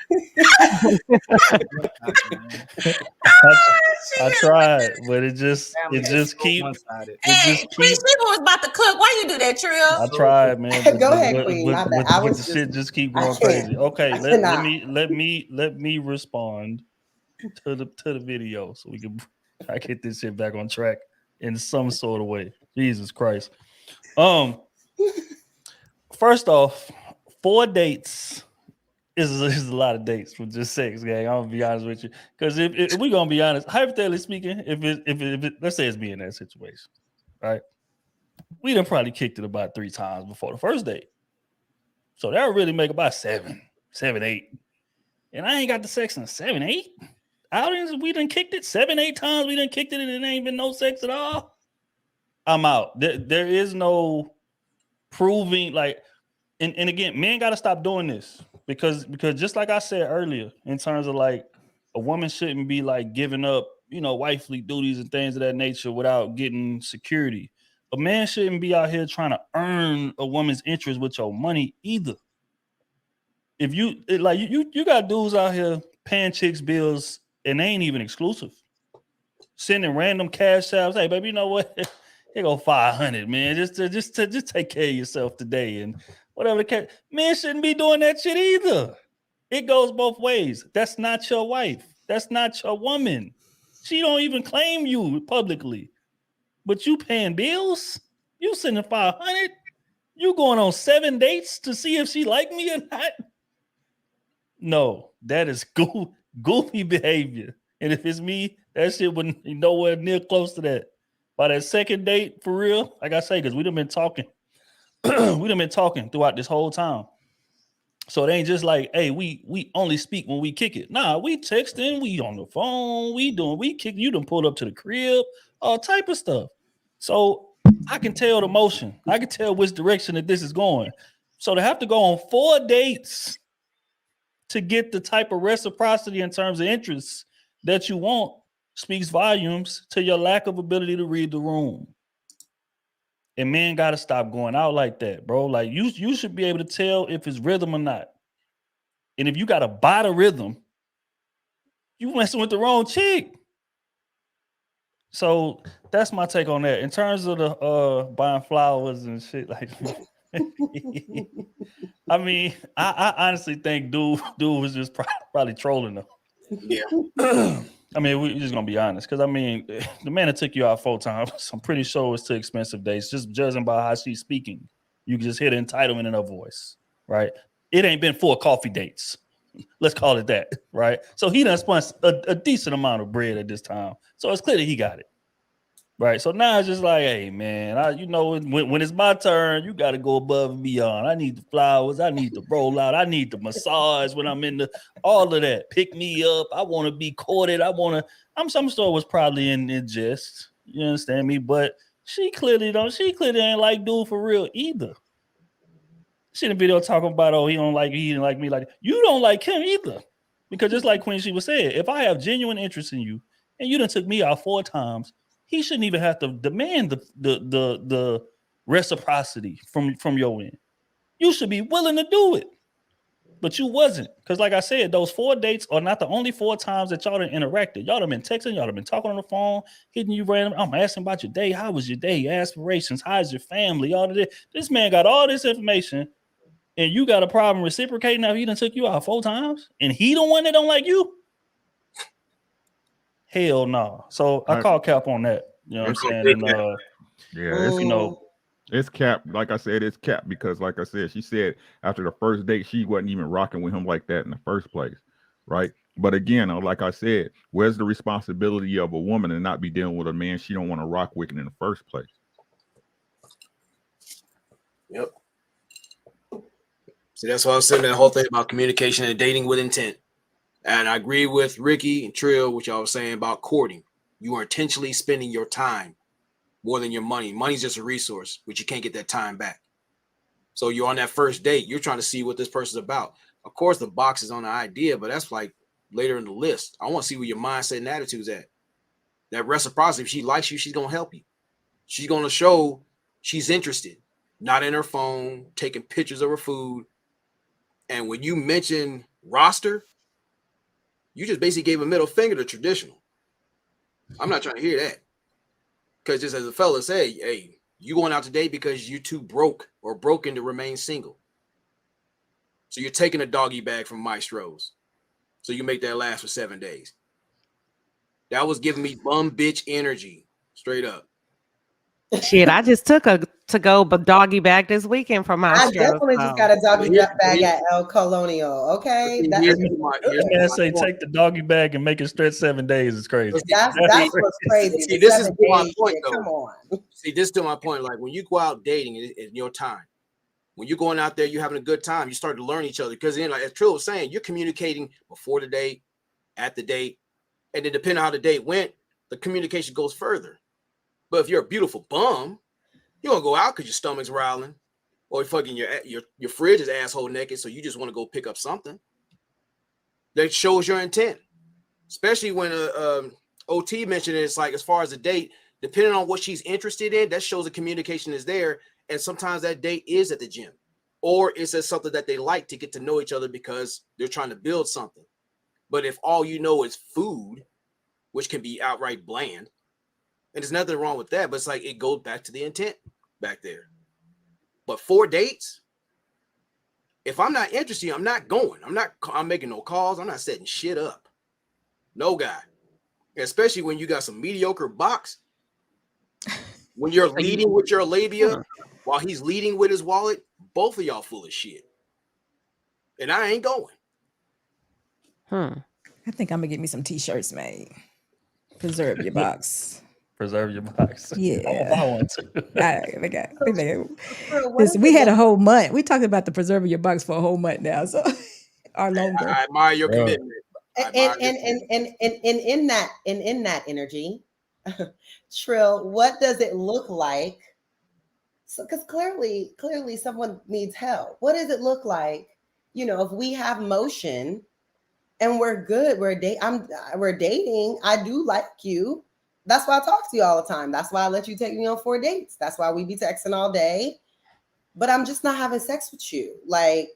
I tried, but it just keep. Hey, Queen Sheba was about to cook. Why you do that, Trill? I tried, man. Go ahead, Queen. But the shit just keep going crazy. Okay, let me respond to the video so we can I get this shit back on track in some sort of way. Jesus Christ. First off, 4 dates is a lot of dates for just sex, gang. I'm gonna be honest with you, because if we're gonna be honest, hypothetically speaking, if it let's say it's me in that situation, right? We done probably kicked it about 3 times before the first date, so that would really make about 7, 8, and I ain't got the sex in 7, 8 outings. We done kicked it 7, 8 times. We done kicked it, and it ain't been no sex at all. I'm out. There is no proving like, and again, men got to stop doing this. Because just like I said earlier, in terms of like a woman shouldn't be like giving up, wifely duties and things of that nature without getting security. A man shouldn't be out here trying to earn a woman's interest with your money either. If you got dudes out here paying chicks bills and they ain't even exclusive, sending random cash apps. Hey, baby, you know what? Here go 500, man. Just take care of yourself today and. Whatever the case, men shouldn't be doing that shit either. It goes both ways. That's not your wife. That's not your woman. She don't even claim you publicly. But you paying bills? You sending 500? You going on 7 dates to see if she like me or not? No, that is goofy behavior. And if it's me, that shit wouldn't be nowhere near close to that. By that second date, for real, like I say, because we done been talking. We done been talking throughout this whole time. So it ain't just like, hey, we only speak when we kick it. Nah, we texting, we on the phone, we kick, you done pulled up to the crib, all type of stuff. So I can tell the motion. I can tell which direction that this is going. So to have to go on 4 dates to get the type of reciprocity in terms of interests that you want speaks volumes to your lack of ability to read the room. And men got to stop going out like that, bro. Like you should be able to tell if it's rhythm or not. And if you got to buy the rhythm, you messing with the wrong chick. So that's my take on that. In terms of the buying flowers and shit, like, I mean, I honestly think dude was just probably trolling them. Yeah. I mean, we're just gonna be honest, because I mean, the man that took you out 4 times, I'm pretty sure it's 2 expensive dates. Just judging by how she's speaking, you can just hear the entitlement in her voice, right? It ain't been 4 coffee dates. Let's call it that, right? So he done spent a decent amount of bread at this time, so it's clear that he got it, Right. So now it's just like, hey man, when it's my turn, you got to go above and beyond. I need the flowers. I need the rollout. I need the massage when I'm in the all of that. Pick me up. I want to be courted. Some store was probably in jest. You understand me? But she clearly ain't like dude for real either. She in the video talking about, he didn't like me. Like, you don't like him either. Because just like Queen Sheba said, if I have genuine interest in you and you done took me out 4 times, he shouldn't even have to demand the reciprocity from your end. You should be willing to do it. But you wasn't. Because like I said, those 4 dates are not the only 4 times that y'all done interacted. Y'all done been texting, y'all done been talking on the phone, hitting you random. I'm asking about your day. How was your day? Your aspirations? How's your family? All of this. This man got all this information. And you got a problem reciprocating now he done took you out 4 times? And he the one that don't like you? Hell no. So I call cap on that. You know what I'm saying? And it's cap. Like I said, it's cap because like I said, she said after the first date, she wasn't even rocking with him like that in the first place. Right. But again, like I said, where's the responsibility of a woman to not be dealing with a man she don't want to rock with in the first place? Yep. See, that's why I was saying that whole thing about communication and dating with intent. And I agree with Ricky and Trill, which y'all was saying about courting. You are intentionally spending your time more than your money. Money's just a resource, but you can't get that time back. So you're on that first date. You're trying to see what this person's about. Of course, the box is on the idea, but that's like later in the list. I want to see where your mindset and attitude's at. That reciprocity, if she likes you, she's going to help you. She's going to show she's interested, not in her phone, taking pictures of her food. And when you mention roster, you just basically gave a middle finger to traditional. I'm not trying to hear that. Because just as a fella say, hey, you going out today because you too broke or broken to remain single. So you're taking a doggy bag from Maestro's. So you make that last for 7 days. That was giving me bum bitch energy. Straight up. Shit, I just took a to-go doggy bag this weekend from my I definitely just got a doggy bag at El Colonial. Okay, that man say take the doggy bag and make it stretch 7 days. It's crazy. That's what's crazy. See, this is my days, point, though. Come on. See, this is to my point. Like when you go out dating in your time, when you're going out there, you're having a good time. You start to learn each other because then, like as Trill was saying, you're communicating before the date, at the date, and then depending on how the date went, the communication goes further. But if you're a beautiful bum, you don't go out because your stomach's growling, or fucking your fridge is asshole naked, so you just want to go pick up something. That shows your intent, especially when OT mentioned it. It's like as far as the date, depending on what she's interested in, that shows the communication is there. And sometimes that date is at the gym, or it's at something that they like to get to know each other because they're trying to build something. But if all you know is food, which can be outright bland, and there's nothing wrong with that, but it's like it goes back to the intent back there. But 4 dates, if I'm not interested, I'm not going. I'm making no calls. I'm not setting shit up. No guy. Especially when you got some mediocre box. When you're leading with your labia while he's leading with his wallet, both of y'all full of shit. And I ain't going. I think I'm gonna get me some t-shirts made. Preserve your box. Preserve your box. Yeah. I'm gonna buy one too. Listen, we had a whole month. We talked about the preserving your box for a whole month now, so or longer. I admire your commitment. And in that energy, Trill, what does it look like? So, because clearly someone needs help. What does it look like? You know, if we have motion and we're good, we're dating. I do like you. That's why I talk to you all the time. That's why I let you take me on 4 dates. That's why we be texting all day. But I'm just not having sex with you. Like,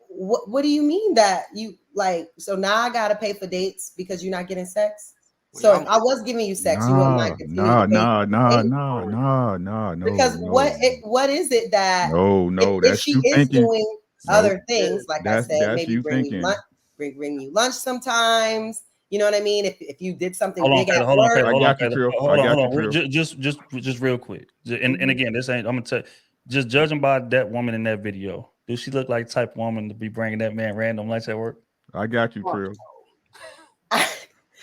what do you mean that you like? So now I gotta pay for dates because you're not getting sex. So if I was giving you sex, you wouldn't mind continuing to pay. No. Because what is it that no, if she is doing other things, like I said, that's maybe you bring thinking. you lunch, bring you lunch sometimes. You know what I mean? If you did something Hold on, big at hold on, work, hold on, Trill. hold on. Just real quick. And again, this ain't. I'm gonna tell you, just judging by that woman in that video, does she look like the type of woman to be bringing that man random lunch at work? I got you, Trill.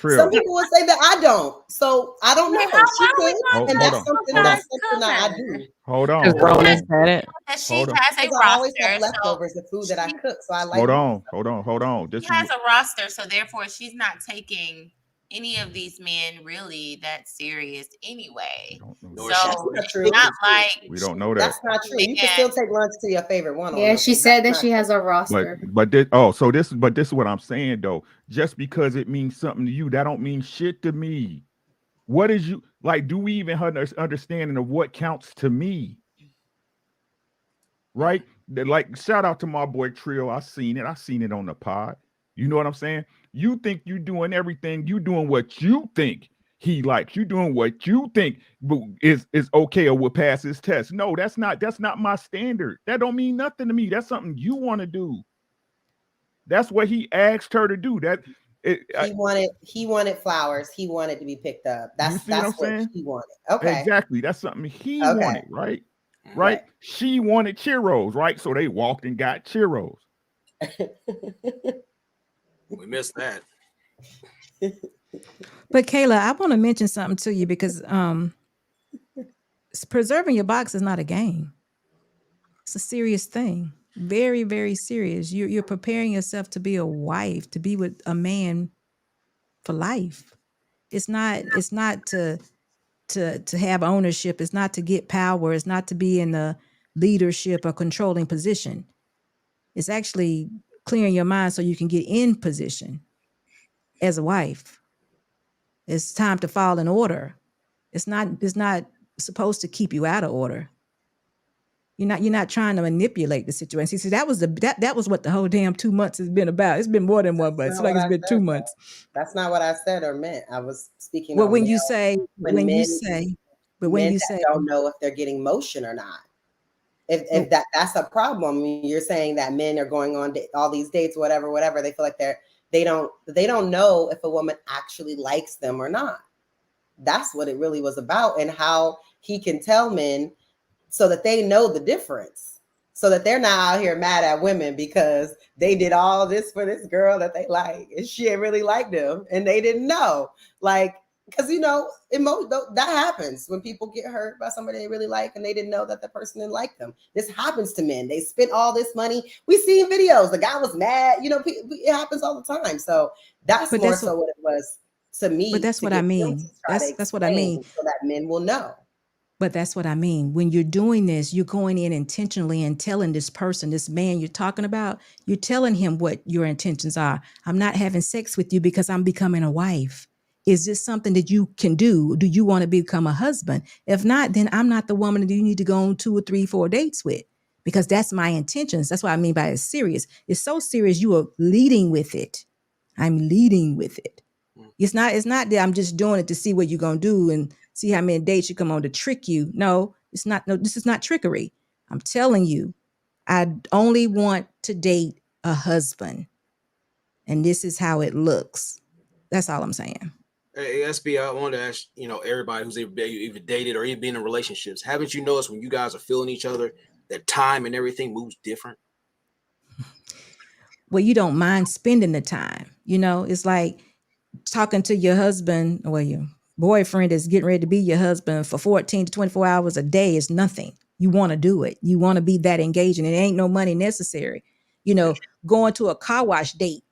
Some people would say that I don't. So I don't know. She could, Hold and on. that's something that I do. Hold on. Because Hold Rona on. said it. She Hold on. has a Because I always have roster, so leftovers of food that I cook, so I like. Hold on. This she has a roster, so therefore she's not taking any of these men really that serious anyway. So That's not true. it's not like we don't know that. That's not true. You can still take lunch to your favorite one. Yeah, she said that she has a roster. But this is what I'm saying though. Just because it means something to you, that don't mean shit to me. What is you like? Do we even have an understanding of what counts to me? Right? Like, shout out to my boy Trio. I seen it on the pod. You know what I'm saying? You think you doing everything. You doing what you think he likes. You doing what you think is okay or will pass his test. No, that's not my standard. That don't mean nothing to me. That's something you want to do. That's what he asked her to do. He wanted flowers. He wanted to be picked up. That's what he wanted. Okay. Exactly. That's something he wanted, right? Right? She wanted churros, right? So they walked and got churros. We missed that. But Kayla, I want to mention something to you because preserving your box is not a game. It's a serious thing. Very, very serious. You're preparing yourself to be a wife, to be with a man for life. It's not to have ownership. It's not to get power. It's not to be in a leadership or controlling position. It's actually clearing your mind so you can get in position as a wife. It's time to fall in order. It's not supposed to keep you out of order. You're not trying to manipulate the situation. See, that was what the whole damn 2 months has been about. It's been more than one month. It's like it's been 2 months. That's not what I said or meant. I was speaking. Well, when you men don't know if they're getting motion or not. If that's a problem, I mean, you're saying that men are going on all these dates, whatever. They feel like they don't know if a woman actually likes them or not. That's what it really was about, and how he can tell men so that they know the difference, so that they're not out here mad at women because they did all this for this girl that they like and she ain't really like them and they didn't know. Like, because that happens when people get hurt by somebody they really like and they didn't know that the person didn't like them. This happens to men. They spent all this money. We see in videos the guy was mad. It happens all the time. So that's what it was to me. But that's what I mean. That's what I mean. So that men will know. But that's what I mean. When you're doing this, you're going in intentionally and telling this person, this man you're talking about, you're telling him what your intentions are. I'm not having sex with you because I'm becoming a wife. Is this something that you can do? Do you want to become a husband? If not, then I'm not the woman that you need to go on 2 or 3, 4 dates with, because that's my intentions. That's what I mean by it's serious. It's so serious. You are leading with it. I'm leading with it. It's not that I'm just doing it to see what you're going to do and see how many dates you come on to trick you. No, it's not. No, this is not trickery. I'm telling you, I only want to date a husband. And this is how it looks. That's all I'm saying. Hey, SB, I want to ask, everybody who's even dated or even been in relationships, haven't you noticed when you guys are feeling each other, that time and everything moves different? Well, you don't mind spending the time. It's like talking to your husband or your boyfriend is getting ready to be your husband for 14 to 24 hours a day is nothing. You want to do it. You want to be that engaging. It ain't no money necessary. Going to a car wash date.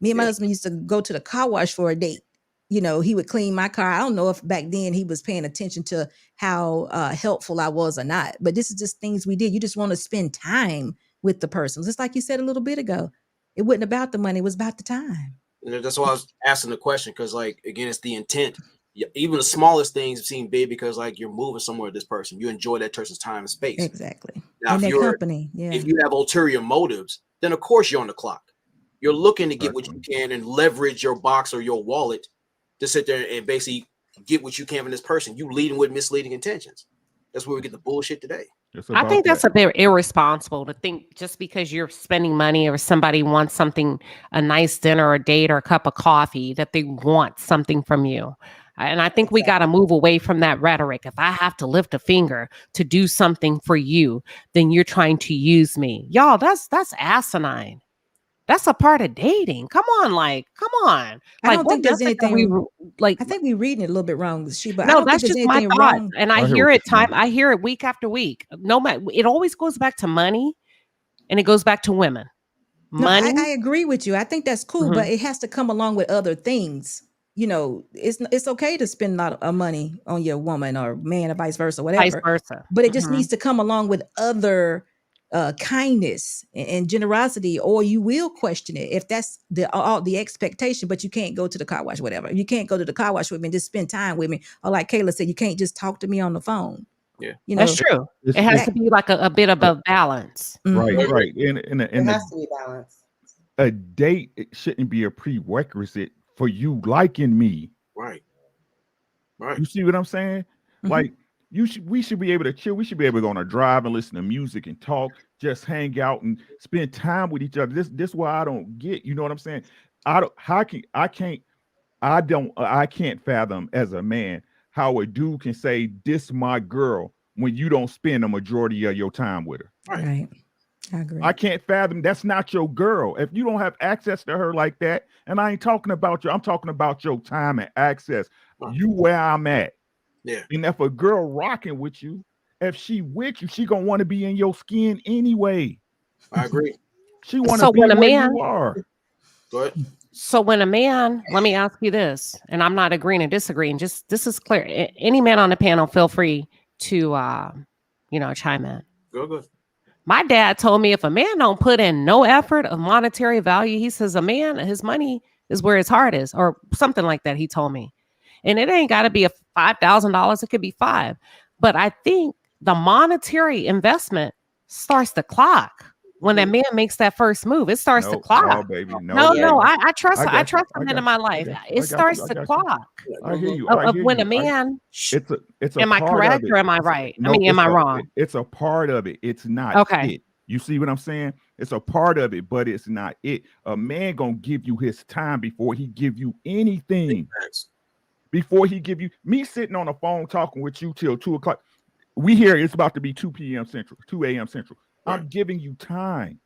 Me and my husband used to go to the car wash for a date. He would clean my car. I don't know if back then he was paying attention to how helpful I was or not, but this is just things we did. You just want to spend time with the person. Just like you said a little bit ago, it wasn't about the money. It was about the time. That's why I was asking the question, because again, it's the intent. Even the smallest things seem big because you're moving somewhere with this person. You enjoy that person's time and space. Exactly. Now, and their company. Yeah. If you have ulterior motives, then of course you're on the clock. You're looking to get what you can and leverage your box or your wallet to sit there and basically get what you can from this person. You leading with misleading intentions. That's where we get the bullshit today. I think that's a bit irresponsible to think just because you're spending money or somebody wants something, a nice dinner or a date or a cup of coffee, that they want something from you. And I think we got to move away from that rhetoric. If I have to lift a finger to do something for you, then you're trying to use me. Y'all, that's asinine. That's a part of dating. Come on. Come on. I don't what think there's message are we anything. like? I think we're reading it a little bit wrong, but I No, don't think that's there's just my anything thoughts. wrong. And I hear hear what it you're saying. I hear it week after week. No matter, it always goes back to money, and it goes back to women. No, Money. I agree with you. I think that's cool, Mhm. but it has to come along with other things. It's okay to spend a lot of money on your woman or man or vice versa, Vice whatever. versa. But it just Mhm. needs to come along with other kindness and generosity, or you will question it if that's the expectation. But you can't go to the car wash, whatever. You can't go to the car wash with me and just spend time with me. Or like Kayla said, you can't just talk to me on the phone. Yeah, That's true. It has to be like a bit of a balance. Right, Mhm. right. It has to be balanced. A date, it shouldn't be a prerequisite for you liking me. Right. Right. You see what I'm saying? Mhm. Like we should be able to chill. We should be able to go on a drive and listen to music and talk, just hang out and spend time with each other. This why I don't get. You know what I'm saying? I can't fathom as a man how a dude can say this my girl when you don't spend a majority of your time with her. Right. I agree. I can't fathom that's not your girl. If you don't have access to her like that, and I ain't talking about you, I'm talking about your time and access. You where I'm at. Yeah. And if a girl rocking with you, if she with you, she gonna want to be in your skin anyway. I agree. She want to So be when a where man, you are. Go ahead. so when a man, let me ask you this, and I'm not agreeing or disagreeing. Just this is clear. Any man on the panel, feel free to chime in. Go. My dad told me if a man don't put in no effort of monetary value, he says a man, his money is where his heart is, or something like that. He told me, and it ain't got to be a $5,000. It could be $5,000. But I think the monetary investment starts the clock when that man makes that first move. It starts the No, clock. baby. No, baby. I trust I a man in my life. It starts the clock. I hear you. Of when a man. It's a Am I part correct of it. or am I right? No, am I wrong? It's a part of it. It's not Okay. it. You see what I'm saying? It's a part of it, but it's not it. A man gonna give you his time before he give you anything. Before he give you me sitting on the phone talking with you till 2:00. We hear it's about to be 2 p.m. Central, 2 a.m. Central. Right. I'm giving you time.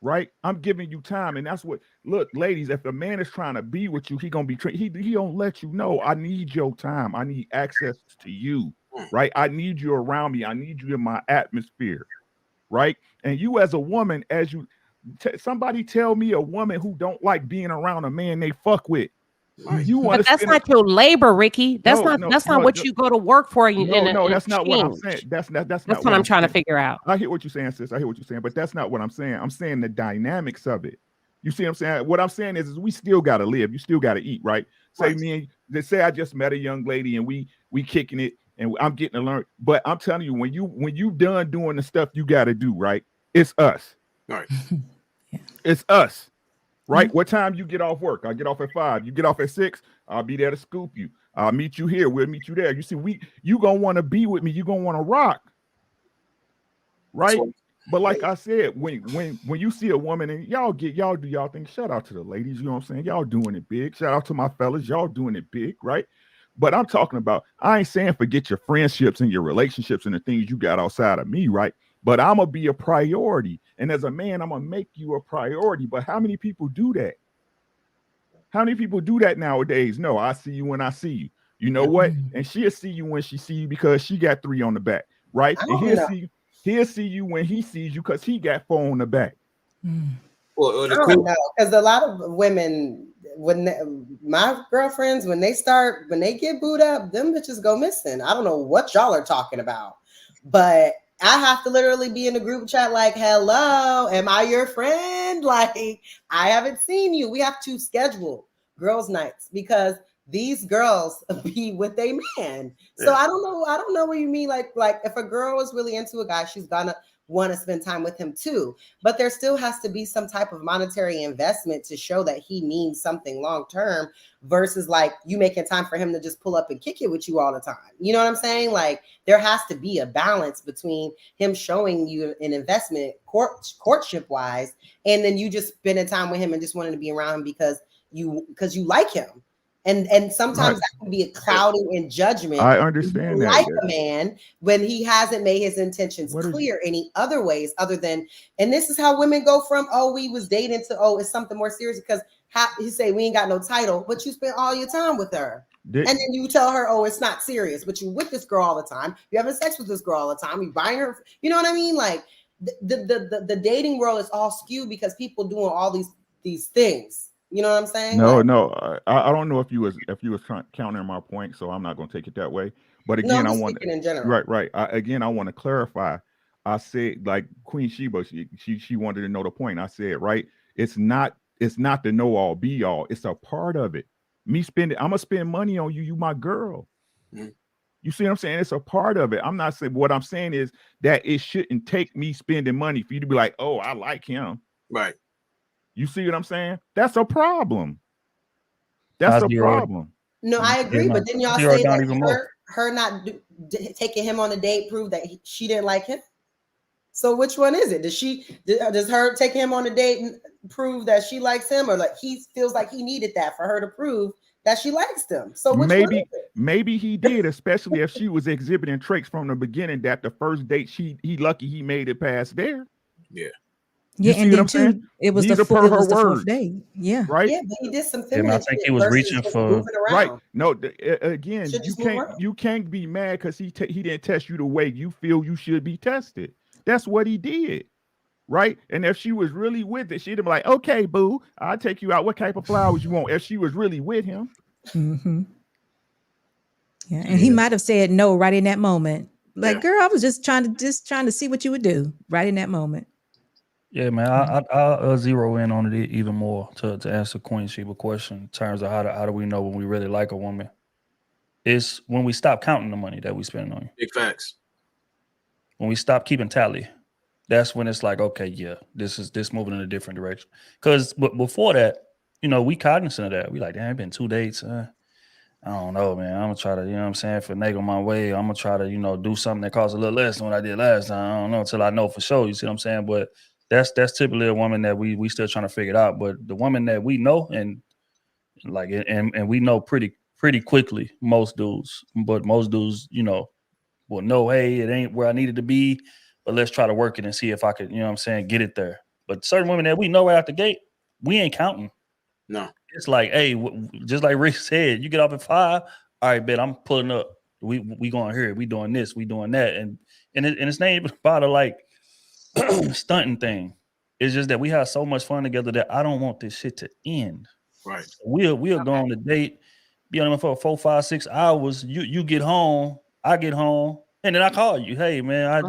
Right. I'm giving you time. And that's what, look, ladies, if a man is trying to be with you, he gonna be he don't let you know, I need your time. I need access to you, right? I need you around me. I need you in my atmosphere, right? And you as a woman, as you somebody tell me a woman who don't like being around a man they fuck with. You want But to that's not your labor, Ricky. That's not what you go to work for. No, that's not what I'm saying. That's not what I'm trying to figure out. I hear what you're saying, sis. I hear what you're saying, but that's not what I'm saying. I'm saying the dynamics of it. You see what I'm saying? What I'm saying is we still gotta live. You still gotta eat, right? Say say I just met a young lady and we kicking it and I'm getting to learn. But I'm telling you, when you done doing the stuff you gotta do, right? It's us. Right. It's us. Right? What time you get off work? I get off at 5. You get off at 6. I'll be there to scoop you. I'll meet you here. We'll meet you there. You see, you gonna want to be with me. You gonna want to rock, right? But like I said, when you see a woman and y'all do y'all thing. Shout out to the ladies. You know what I'm saying? Y'all doing it big. Shout out to my fellas. Y'all doing it big, right? But I'm talking about. I ain't saying forget your friendships and your relationships and the things you got outside of me, right? But I'm gonna be a priority. And as a man, I'm gonna make you a priority. But how many people do that? How many people do that nowadays? No, I see you when I see you. You know what? And she'll see you when she see you because she got 3 on the back, right? And he'll see you when he sees you because he got 4 on the back. Well, I don't know, because a lot of women, my girlfriends, when they get booed up, them bitches go missing. I don't know what y'all are talking about, but I have to literally be in a group chat like, hello, am I your friend? Like, I haven't seen you. We have to schedule girls' nights because these girls be with a man. So I don't know what you mean. Like if a girl is really into a guy, she's gonna want to spend time with him too. But there still has to be some type of monetary investment to show that he means something long-term versus like you making time for him to just pull up and kick it with you all the time. You know what I'm saying? Like there has to be a balance between him showing you an investment courtship wise, and then you just spending time with him and just wanting to be around him because you like him. And sometimes Right. that can be a clouding in judgment. I You understand that. like a man when he hasn't made his intentions clear any other ways other than, and this is how women go from, oh, we was dating to, oh, it's something more serious, because you say we ain't got no title, but you spent all your time with her. And then you tell her, oh, it's not serious, but you with this girl all the time. You having sex with this girl all the time. You buying her, you know what I mean? Like the dating world is all skewed because people doing all these things. You know what I'm saying? No, like, no, I don't know if you was countering my point, so I'm not going to take it that way. But no, again, I'm I just want speaking in general. right. I want to clarify. I said, like Queen Sheba, she wanted to know the point. I said, right, it's not the know all be all. It's a part of it. I'm gonna spend money on you. You my girl. Mhm. You see what I'm saying? It's a part of it. I'm not saying, what I'm saying is that it shouldn't take me spending money for you to be like, oh, I like him. Right. You see what I'm saying? That's a problem. That's a problem. No, I agree, but didn't y'all say that her not taking him on a date proved that she didn't like him? So which one is it? Does her taking him on a date prove that she likes him, or like he feels like he needed that for her to prove that she likes him? So which one is it? Maybe he did, especially if she was exhibiting traits from the beginning that the first date he lucky he made it past there. Yeah. Yeah, and then too, it was the fourth day. Yeah, right. Yeah, but he did some Yeah, feminine. I think he was reaching for right. No, again, you can't be mad because he didn't test you the way you feel you should be tested. That's what he did, right? And if she was really with it, she'd be like, "Okay, boo, I'll take you out. What type of flowers you want?" If she was really with him. Mm-hmm. Yeah, and he might have said no right in that moment. Like, girl, I was just trying to see what you would do right in that moment. Yeah, man, I'll zero in on it even more to answer Queen Sheba question in terms of how do we know when we really like a woman? It's when we stop counting the money that we spend on you. Big facts. When we stop keeping tally, that's when it's like, okay, yeah, this moving in a different direction. Because before that, we cognizant of that. We like, damn, it's been 2 dates. I don't know, man. I'm gonna try to, finagle my way. I'm gonna try to, do something that costs a little less than what I did last time. I don't know until I know for sure. You see what I'm saying? But that's typically a woman that we still trying to figure it out. But the woman that we know and we know pretty quickly, most dudes, will know, hey, it ain't where I needed to be, but let's try to work it and see if I could, get it there. But certain women that we know right out the gate, we ain't counting. No. It's like, hey, just like Rick said, you get off at 5. All right, bet I'm pulling up. We going here. We doing this. We doing that. And it's not even about a like stunting thing. It's just that we have so much fun together that I don't want this shit to end. Right. We'll go on a date, be on them for 4, 5, 6 hours. You get home, I get home, and then I call you. Hey man,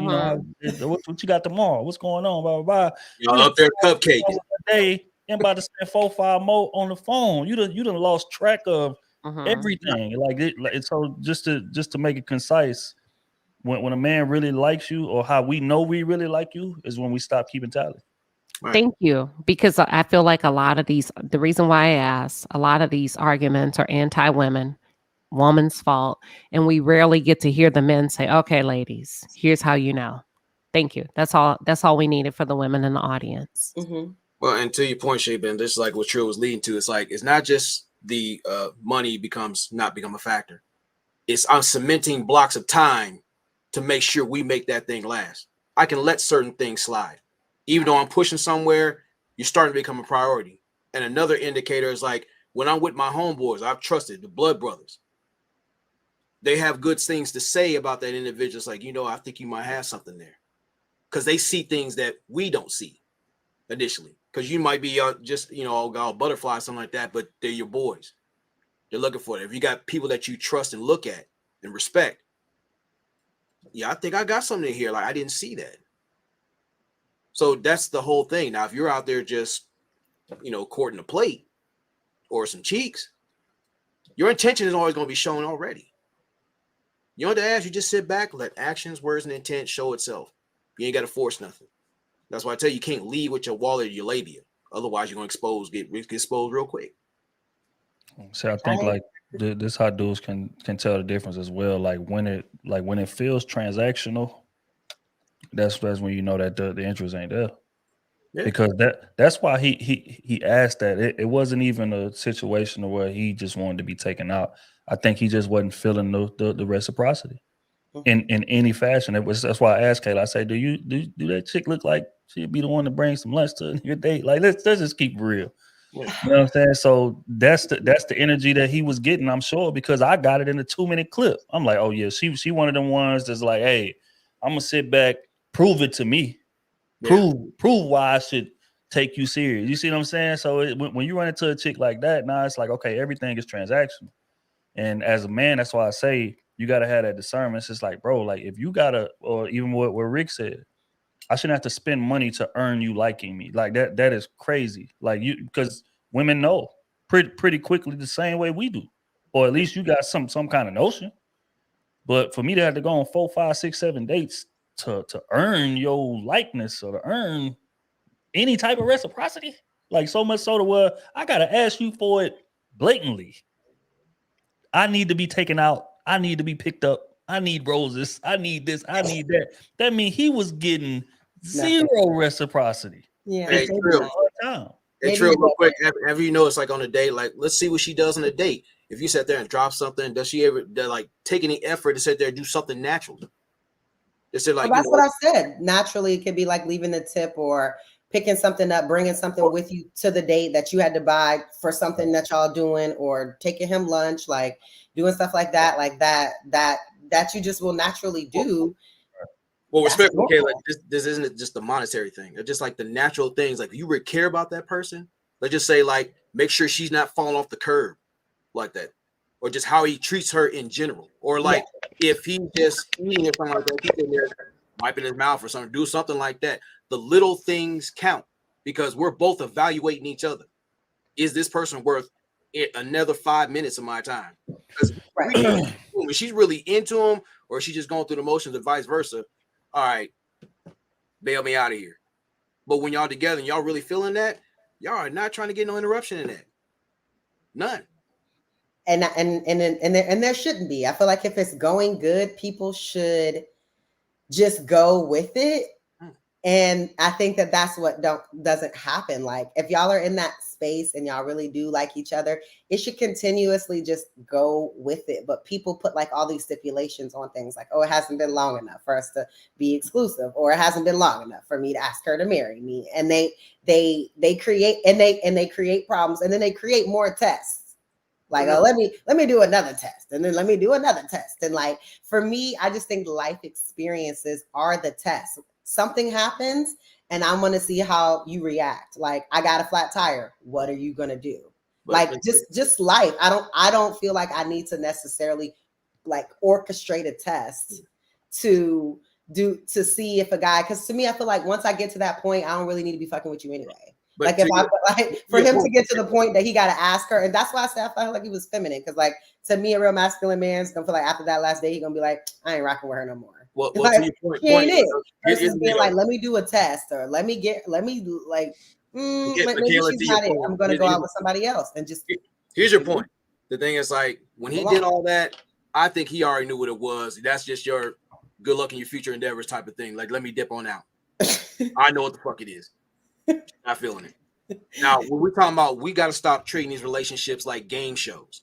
what you got tomorrow? What's going on? Blah blah blah. Y'all up there cupcaking. Day and about to spend 4, 5 more on the phone. You done lost track of everything. Like so just to make it concise, when a man really likes you, or how we know we really like you, is when we stop keeping tally. Right. Thank you. Because I feel like the reason why I asked, a lot of these arguments are anti-women, woman's fault. And we rarely get to hear the men say, okay, ladies, here's how you know. Thank you. That's all we needed for the women in the audience. Mm-hmm. Well, and to your point, Shaban, this is like what Trill was leading to. It's like, it's not just the money not become a factor. I'm cementing blocks of time to make sure we make that thing last. I can let certain things slide. Even though I'm pushing somewhere, you're starting to become a priority. And another indicator is like when I'm with my homeboys, I've trusted the blood brothers. They have good things to say about that individual. It's like, I think you might have something there. Because they see things that we don't see initially. Because you might be just, all butterfly, something like that, but they're your boys. They're looking for it. If you got people that you trust and look at and respect, I think I got something here. Like, I didn't see that. So that's the whole thing. Now, if you're out there just, courting a plate or some cheeks, your intention is always going to be shown already. You don't have to ask. You just sit back, let actions, words, and intent show itself. You ain't got to force nothing. That's why I tell you can't lead with your wallet or your labia. Otherwise, you're going to get exposed real quick. So I think like this how dudes can tell the difference as well. Like when it feels transactional, that's when you know that the interest ain't there. Because that's why he asked that. It wasn't even a situation where he just wanted to be taken out. I think he just wasn't feeling the reciprocity in any fashion. That's why I asked Kayla. I say, do that chick look like she'd be the one to bring some lunch to your date? Like let's just keep it real. You know what I'm saying? So that's the energy that he was getting, I'm sure, because I got it in a 2-minute clip. I'm like, oh yeah, she one of them ones that's like, hey, I'm gonna sit back, prove it to me. Prove why I should take you serious. You see what I'm saying? So when you run into a chick like that, now it's like, okay, everything is transactional. And as a man, that's why I say you got to have that discernment. It's just like, bro, like if you gotta, or even what Rick said, I shouldn't have to spend money to earn you liking me. Like that is crazy. Like you, because women know pretty quickly the same way we do, or at least you got some kind of notion. But for me to have to go on 4, 5, 6, 7 dates to earn your likeness or to earn any type of reciprocity, like so much so to where I gotta ask you for it blatantly. I need to be taken out. I need to be picked up. I need roses. I need this. I need that. That means he was getting zero reciprocity. Yeah. Hey, Trill. Time. Hey, Trill, real quick. Have you noticed, like on a date, like let's see what she does on a date. If you sit there and drop something, does she ever like take any effort to sit there and do something natural? Is it like well, that's what I said. Naturally, it could be like leaving the tip or picking something up, bringing something with you to the date that you had to buy for something that y'all doing, or taking him lunch, like doing stuff like that you just will naturally do. Well, respectfully, okay, like this isn't just the monetary thing. It's just like the natural things. Like if you really care about that person, let's just say like make sure she's not falling off the curb like that, or just how he treats her in general, or like if he just eating or something like that, he's in there wiping his mouth or something, do something like that. The little things count because we're both evaluating each other. Is this person worth another 5 minutes of my time? Because if she's really into him, or she's just going through the motions, and vice versa. All right, bail me out of here. But when y'all together and y'all really feeling that, y'all are not trying to get no interruption in that. None. And there shouldn't be. I feel like if it's going good, people should just go with it. And I think that's what doesn't happen. Like if y'all are in that space and y'all really do like each other, it should continuously just go with it. But people put like all these stipulations on things like, oh, it hasn't been long enough for us to be exclusive, or it hasn't been long enough for me to ask her to marry me. And they create problems, and then they create more tests. Like, oh, let me do another test, and then let me do another test. And like for me, I just think life experiences are the test. Something happens and I want to see how you react. Like I got a flat tire. What are you going to do? Like just life. I don't feel like I need to necessarily like orchestrate a test to see if a guy, because to me, I feel like once I get to that point, I don't really need to be fucking with you anyway. But like if I like for him to get to the point that he got to ask her, and that's why I said I felt like he was feminine, because like to me, a real masculine man's gonna feel like after that last day, he's gonna be like, I ain't rocking with her no more. Well, like, to your point, versus being like, let me do a test, or let me like, maybe she's not it. I'm gonna go out with somebody else and just. Here's your point. The thing is, like when he did all that, I think he already knew what it was. That's just your good luck in your future endeavors type of thing. Like, let me dip on out. I know what the fuck it is. Not feeling it. Now, when we're talking about, we got to stop treating these relationships like game shows.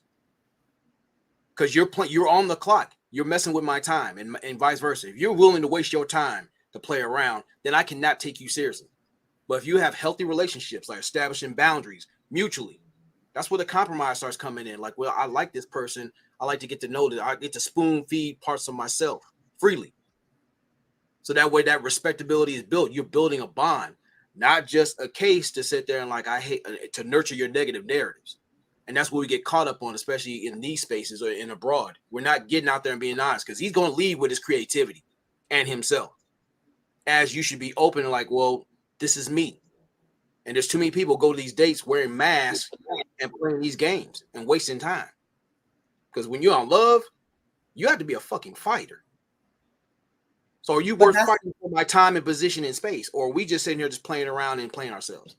Because you're on the clock. You're messing with my time, and vice versa. If you're willing to waste your time to play around, then I cannot take you seriously. But if you have healthy relationships, like establishing boundaries mutually, that's where the compromise starts coming in. Like, well, I like this person. I like to get to know that. I get to spoon feed parts of myself freely. So that way that respectability is built. You're building a bond, not just a case to sit there and like, I hate to nurture your negative narratives. And that's what we get caught up on, especially in these spaces or in abroad. We're not getting out there and being honest, because he's going to lead with his creativity and himself. As you should be open and like, well, this is me. And there's too many people go to these dates wearing masks and playing these games and wasting time. Because when you're on love, you have to be a fucking fighter. So are you worth fighting for my time and position in space? Or are we just sitting here just playing around and playing ourselves?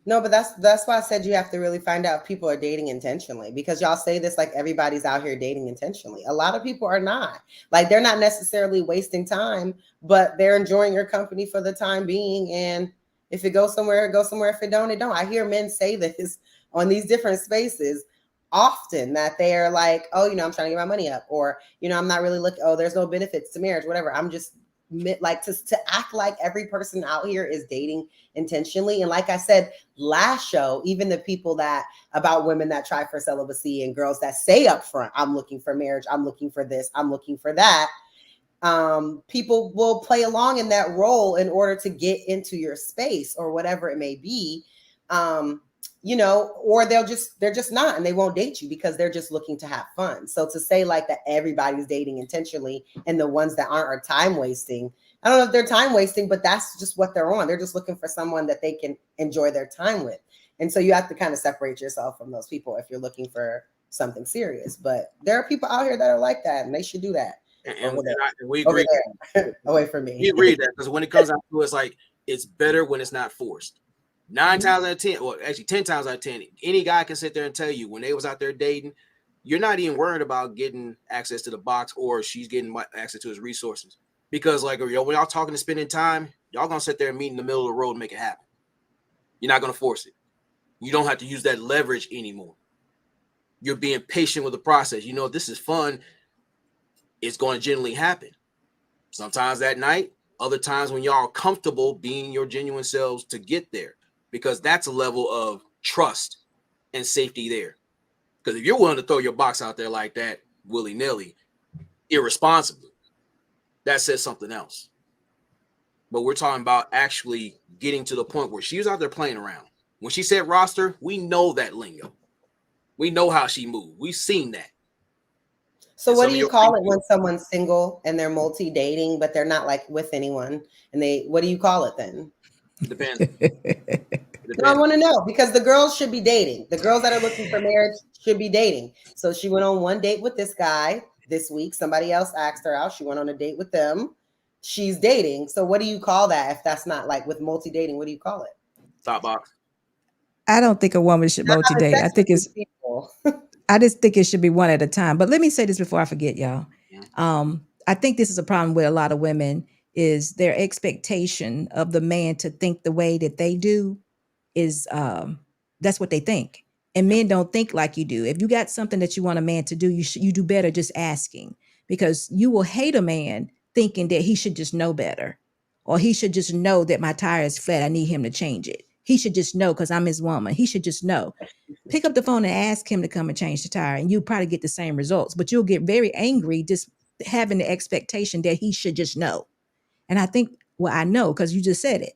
No, but that's why I said you have to really find out if people are dating intentionally, because y'all say this like everybody's out here dating intentionally. A lot of people are not. Like they're not necessarily wasting time, but they're enjoying your company for the time being. And if it goes somewhere, it goes somewhere. If it don't, it don't. I hear men say this on these different spaces often, that they are like, oh, you know, I'm trying to get my money up, or, you know, I'm not really looking, oh, there's no benefits to marriage, whatever. I'm just like to act like every person out here is dating intentionally. And like I said last show, even the people that about women that try for celibacy and girls that say up front, I'm looking for marriage, I'm looking for this, I'm looking for that. People will play along in that role in order to get into your space or whatever it may be. You know, or they're just not, and they won't date you because they're just looking to have fun. So to say like that everybody's dating intentionally and the ones that aren't are time wasting, I don't know if they're time wasting, but that's just what they're on. They're just looking for someone that they can enjoy their time with. And so you have to kind of separate yourself from those people if you're looking for something serious. But there are people out here that are like that, and they should do that. And we agree. Away from me. We agree that, because when it comes out to it's like, it's better when it's not forced. 9 times out of 10, or actually 10 times out of 10, any guy can sit there and tell you when they was out there dating, you're not even worried about getting access to the box or she's getting access to his resources. Because like, you know, when y'all talking and spending time, y'all gonna sit there and meet in the middle of the road and make it happen. You're not gonna force it. You don't have to use that leverage anymore. You're being patient with the process. You know, this is fun. It's going to generally happen. Sometimes that night, other times when y'all are comfortable being your genuine selves to get there, because that's a level of trust and safety there. Because if you're willing to throw your box out there like that, willy-nilly, irresponsibly, that says something else. But we're talking about actually getting to the point where she was out there playing around. When she said roster, we know that lingo. We know how she moved. We've seen that. So what do you call it when someone's single and they're multi-dating, but they're not like with anyone? And what do you call it then? Depends. I want to know, because the girls should be dating. The girls that are looking for marriage should be dating. So she went on one date with this guy this week. Somebody else asked her out. She went on a date with them. She's dating. So what do you call that if that's not like with multi-dating? What do you call it? Top box. I don't think a woman should multi-date. I think it's I just think it should be one at a time. But let me say this before I forget, y'all. I think this is a problem with a lot of women, is their expectation of the man to think the way that they do is that's what they think. And men don't think like you do. If you got something that you want a man to do, you do better just asking, because you will hate a man thinking that he should just know better, or he should just know that my tire is flat, I need him to change it. He should just know because I'm his woman. He should just know. Pick up the phone and ask him to come and change the tire, and you'll probably get the same results, but you'll get very angry just having the expectation that he should just know. And I think, well, I know, because you just said it.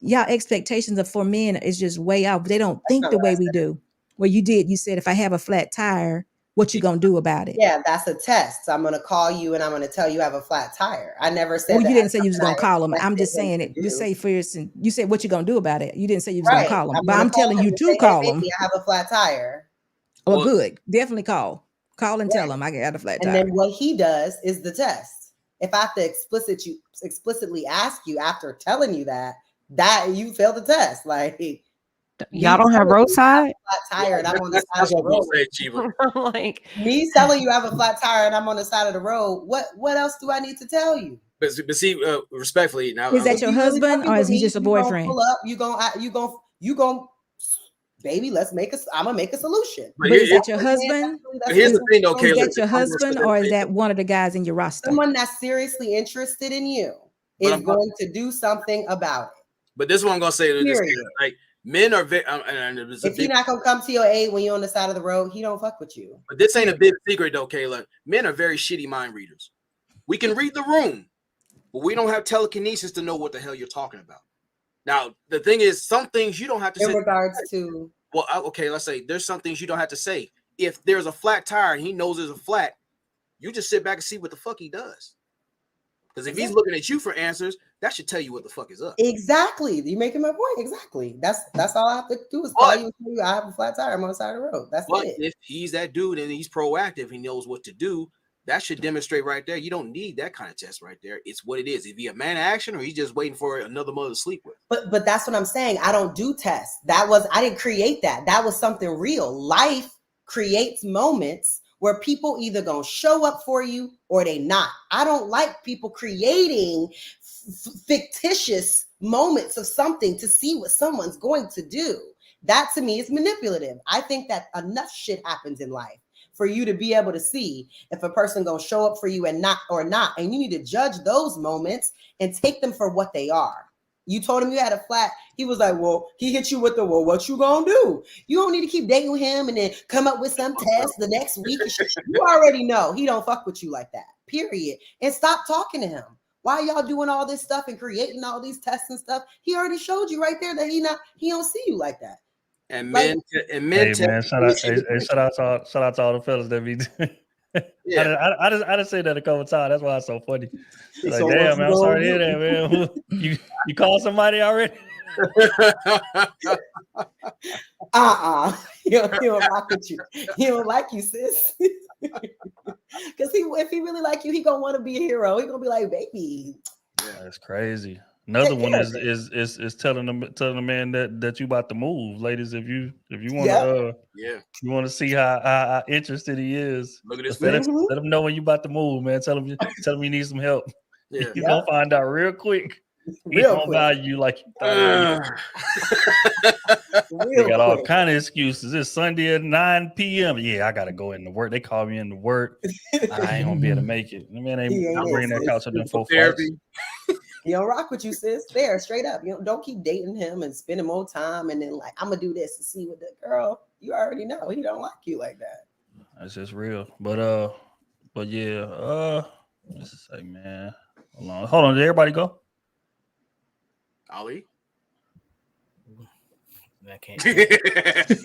Y'all expectations of for men is just way out. They don't think the way we do. Well, you said, if I have a flat tire, what you gonna do about it? Yeah, that's a test. So I'm gonna call you and I'm gonna tell you I have a flat tire. I never said. Well, you didn't say you was gonna call him. I'm just saying it. You say first, and you said what you gonna do about it. You didn't say you was gonna call him, but I'm telling you to call him. I have a flat tire. Oh, good. Definitely call and tell him I got a flat tire. And then what he does is the test. If I have to explicitly ask you after telling you that you failed the test, like. Y'all don't have roadside? Flat tire and I'm on the side of the road. Like me telling you I have a flat tire and I'm on the side of the road. What else do I need to tell you? But see, respectfully, now is that your husband or is he just a boyfriend? Pull up. You going, baby. I'm gonna make a solution. But is that your husband? Here's the thing, though, Kayla. Is that your husband or is that one of the guys in your roster? Someone that's seriously interested in you is going to do something about it. But this one I'm gonna say to this, like. Men are very. If he's not gonna come to your aid when you're on the side of the road, he don't fuck with you. But this ain't a big secret, though, Kayla. Men are very shitty mind readers. We can read the room, but we don't have telekinesis to know what the hell you're talking about. Now, the thing is, some things you don't have to say. In regards to. Well, okay, let's say there's some things you don't have to say. If there's a flat tire and he knows there's a flat, you just sit back and see what the fuck he does. Because if he's looking at you for answers, that should tell you what the fuck is up. Exactly. You're making my point. Exactly. That's all I have to do is call you and tell you I have a flat tire. I'm on the side of the road. That's it. If he's that dude and he's proactive, he knows what to do. that should demonstrate right there. You don't need that kind of test right there. It's what it is. Is he a man of action, or he's just waiting for another mother to sleep with? But that's what I'm saying. I don't do tests. I didn't create that. That was something real. Life creates moments where people either gonna show up for you or they not. I don't like people creating fictitious moments of something to see what someone's going to do. That to me is manipulative. I think that enough shit happens in life for you to be able to see if a person gonna show up for you and not or not. And you need to judge those moments and take them for what they are. You told him you had a flat. He was like, well, he hit you with the, well, what you gonna do? You don't need to keep dating him and then come up with some test the next week. You already know he don't fuck with you like that, period. And stop talking to him. Why y'all doing all this stuff and creating all these tests and stuff? He already showed you right there that he don't see you like that. And Like, men, Hey man, shout out to all the fellas that be. Yeah. I just say that a couple times. That's why it's so funny. Like, so damn, man, I'm sorry to hear that, man. You called somebody already? He don't rock with you. He don't like you, sis. Because if he really like you, he gonna want to be a hero. He gonna be like, baby. That's crazy. Another one is telling the man that you about to move, ladies. If you want to you want to see how interested he is. Look at this let face. him know when you about to move, man. Tell him you need some help. Yeah. You're gonna find out real quick. He don't value you like you thought. They got all kind of excuses. It's Sunday at 9 p.m. Yeah, I gotta go into work. They call me into work. I ain't gonna be able to make it. Man, I'm bringing that couch up in 4 flights. He don't rock with you, sis. There, straight up. You don't keep dating him and spending more time and then like, I'm gonna do this to see what the girl. You already know he don't like you like that. That's just real. But yeah, let's say, man. Hold on. Did everybody go? Ali? I can't.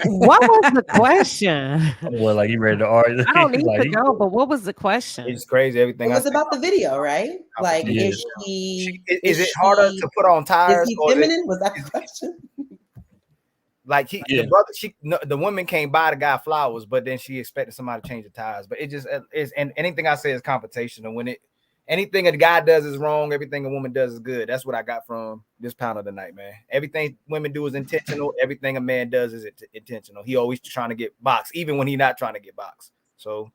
What was the question? Well, like you ready to argue? I don't need to go, but what was the question? It's crazy. Everything. It was about the video, right? Like, is it harder to put on tires? Is he feminine? Was that the question? Like the brother, the woman came buy the guy flowers, but then she expected somebody to change the tires. But it just is, and anything I say is confrontational. And when anything a guy does is wrong, everything a woman does is good. That's what I got from this panel tonight, man. Everything women do is intentional. Everything a man does is intentional. He always trying to get boxed, even when he's not trying to get boxed. So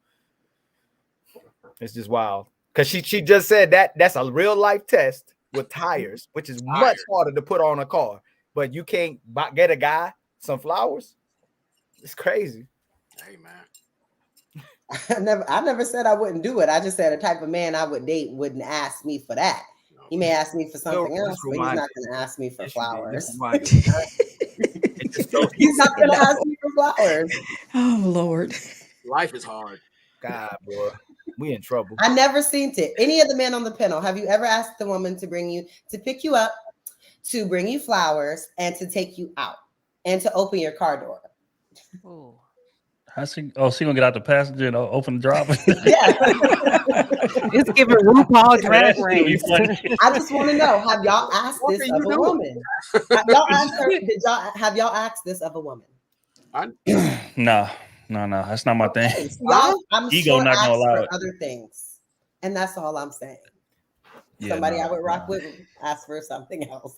it's just wild. Because she just said that's a real life test with tires, which is much harder to put on a car. But you can't get a guy some flowers. It's crazy. Hey, man. I never said I wouldn't do it. I just said the type of man I would date wouldn't ask me for that. He may ask me for something else, but he's not going to ask me for flowers. He's not going to ask me for flowers. Oh, Lord. Life is hard. God, boy. We in trouble. I never seen it. Any of the men on the panel, have you ever asked the woman to pick you up, to bring you flowers, and to take you out, and to open your car door? Oh. She gonna get out the passenger and open the drop. Yeah. It's giving RuPaul Drag Race. I just want to know: have y'all asked this of a woman? Have y'all asked this of a woman? No, that's not my thing. Y'all, I'm Ego sure not asked gonna allow for it. other things, and that's all I'm saying. Yeah, Somebody I would rock with ask for something else.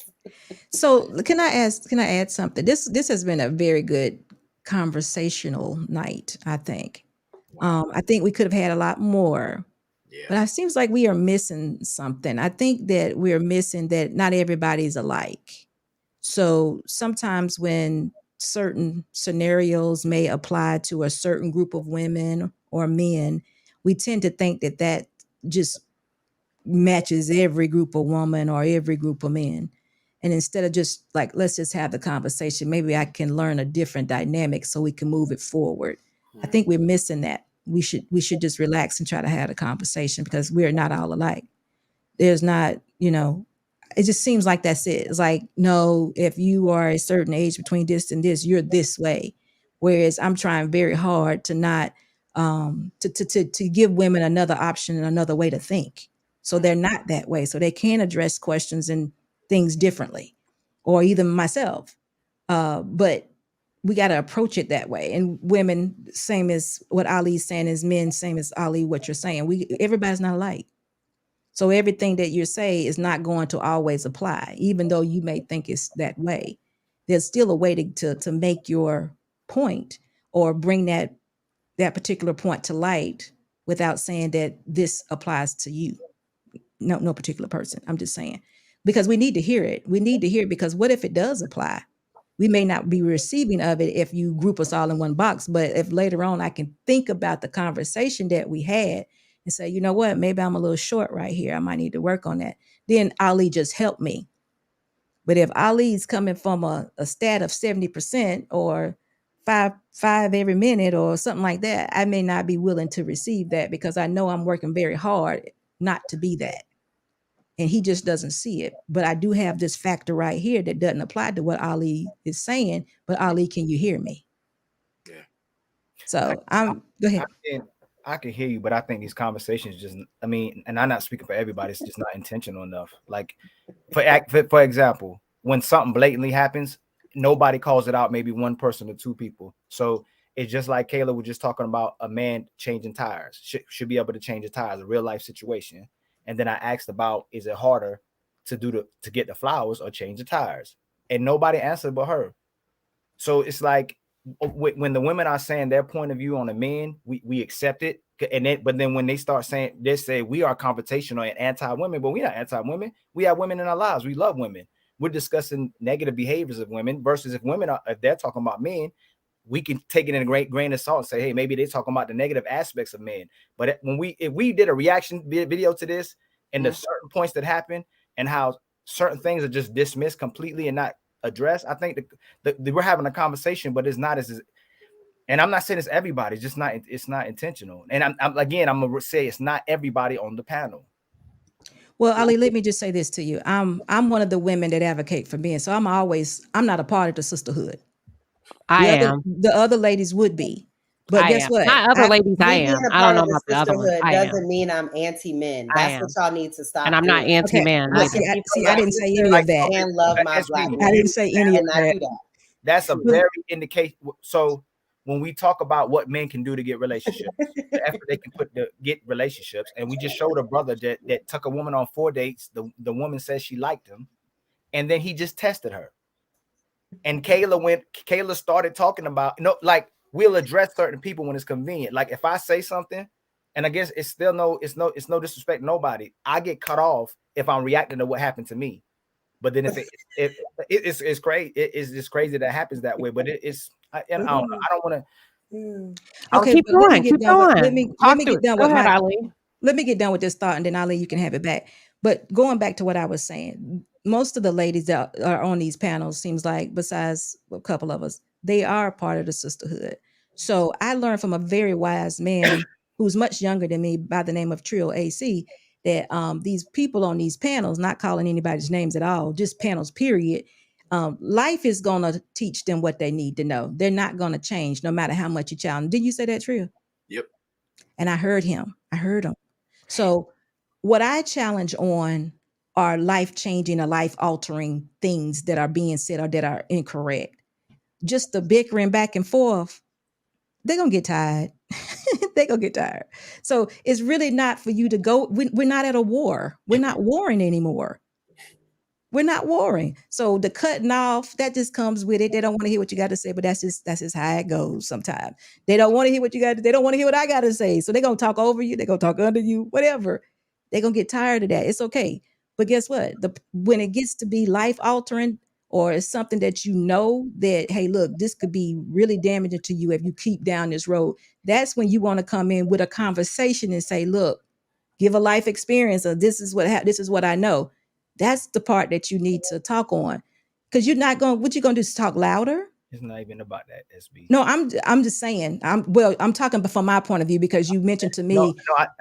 So can I add something? This has been a very good conversational night, I think. I think we could have had a lot more. But it seems like we are missing something. I think that we're missing that not everybody's alike. So sometimes when certain scenarios may apply to a certain group of women or men, we tend to think that just matches every group of women or every group of men. And instead of just like, let's just have the conversation, maybe I can learn a different dynamic so we can move it forward. I think we're missing that. We should just relax and try to have a conversation because we're not all alike. There's not, it just seems like that's it. It's like, no, if you are a certain age between this and this, you're this way. Whereas I'm trying very hard to not, to give women another option and another way to think. So they're not that way. So they can address questions and things differently, or even myself. But we got to approach it that way. And women, same as what Ali's saying, is men, same as Ali, what you're saying. Everybody's not alike. So everything that you say is not going to always apply, even though you may think it's that way. There's still a way to make your point or bring that particular point to light without saying that this applies to you. No particular person. I'm just saying, because we need to hear it. We need to hear it, because what if it does apply? We may not be receiving of it if you group us all in one box, but if later on I can think about the conversation that we had and say, you know what, maybe I'm a little short right here, I might need to work on that, then Ali just helped me. But if Ali's coming from a stat of 70% or five every minute or something like that, I may not be willing to receive that, because I know I'm working very hard not to be that. And he just doesn't see it. But I do have this factor right here that doesn't apply to what Ali is saying. But Ali, can you hear me? Yeah. So go ahead. I can hear you, but I think these conversations just, I mean, and I'm not speaking for everybody, it's just not intentional enough. Like, for example, when something blatantly happens, nobody calls it out, maybe one person or two people. So it's just like Kayla was just talking about, a man changing tires, should be able to change the tires, a real life situation. And then I asked about, is it harder to get the flowers or change the tires? And nobody answered but her. So it's like, when the women are saying their point of view on the men, we accept it. But then when they start saying, they say we are confrontational and anti-women, but we're not anti-women. We have women in our lives. We love women. We're discussing negative behaviors of women, versus if they're talking about men, we can take it in a great grain of salt and say, hey, maybe they're talking about the negative aspects of men. But if we did a reaction video to this, and the certain points that happen and how certain things are just dismissed completely and not addressed, I think that we're having a conversation, but it's not as, and I'm not saying it's everybody, it's not intentional. And I'm gonna say it's not everybody on the panel. Well, Ali, let me just say this to you. I'm one of the women that advocate for men. So I'm not a part of the sisterhood. The other ladies would be. But guess what? Not other ladies, I Me being am. a I part don't know of the about the other ones. sisterhood I am. doesn't mean I'm anti-men. I That's am. what y'all need to stop. And I'm not doing. anti-man. Okay. See, I didn't say any of that. And love my black I didn't say any of that. That's a very indication. So when we talk about what men can do to get relationships, the effort they can put to get relationships, and we just showed a brother that took a woman on 4 dates. The woman said she liked him, and then he just tested her. And Kayla started talking about, like, we'll address certain people when it's convenient. Like, if I say something, and I guess it's no disrespect to nobody, I get cut off if I'm reacting to what happened to me. But then if it's crazy, it's just crazy that happens that way. But I don't know. I don't want to. Okay, keep but let me going. get Keep done. going. Let me get done Go with ahead, my. Ali. Let me get done with this thought, and then Ali, you can have it back. But going back to what I was saying, most of the ladies that are on these panels, seems like, besides a couple of us, they are part of the sisterhood. So I learned from a very wise man who's much younger than me, by the name of Trio AC, that these people on these panels, not calling anybody's names at all, just panels, period. Life is going to teach them what they need to know. They're not going to change no matter how much you challenge. Did you say that, Trio? Yep. And I heard him. So what I challenge on are life-changing or life-altering things that are being said or that are incorrect. Just the bickering back and forth, they're going to get tired. They're going to get tired. So it's really not for you to go. We're not at a war. We're not warring anymore. We're not warring. So the cutting off, that just comes with it. They don't want to hear what you got to say, but that's just how it goes sometimes. They don't want to hear what you got to, they don't want to hear what I got to say. So they're going to talk over you. They're going to talk under you, whatever. They're going to get tired of that. It's okay. But guess what? When it gets to be life altering, or it's something that you know that, hey, look, this could be really damaging to you if you keep down this road. That's when you want to come in with a conversation and say, look, give a life experience, or this is what I know. That's the part that you need to talk on, because you're not going. What you going to do is talk louder? It's not even about that, SB. No, I'm just saying. I'm talking from my point of view, because you mentioned to me.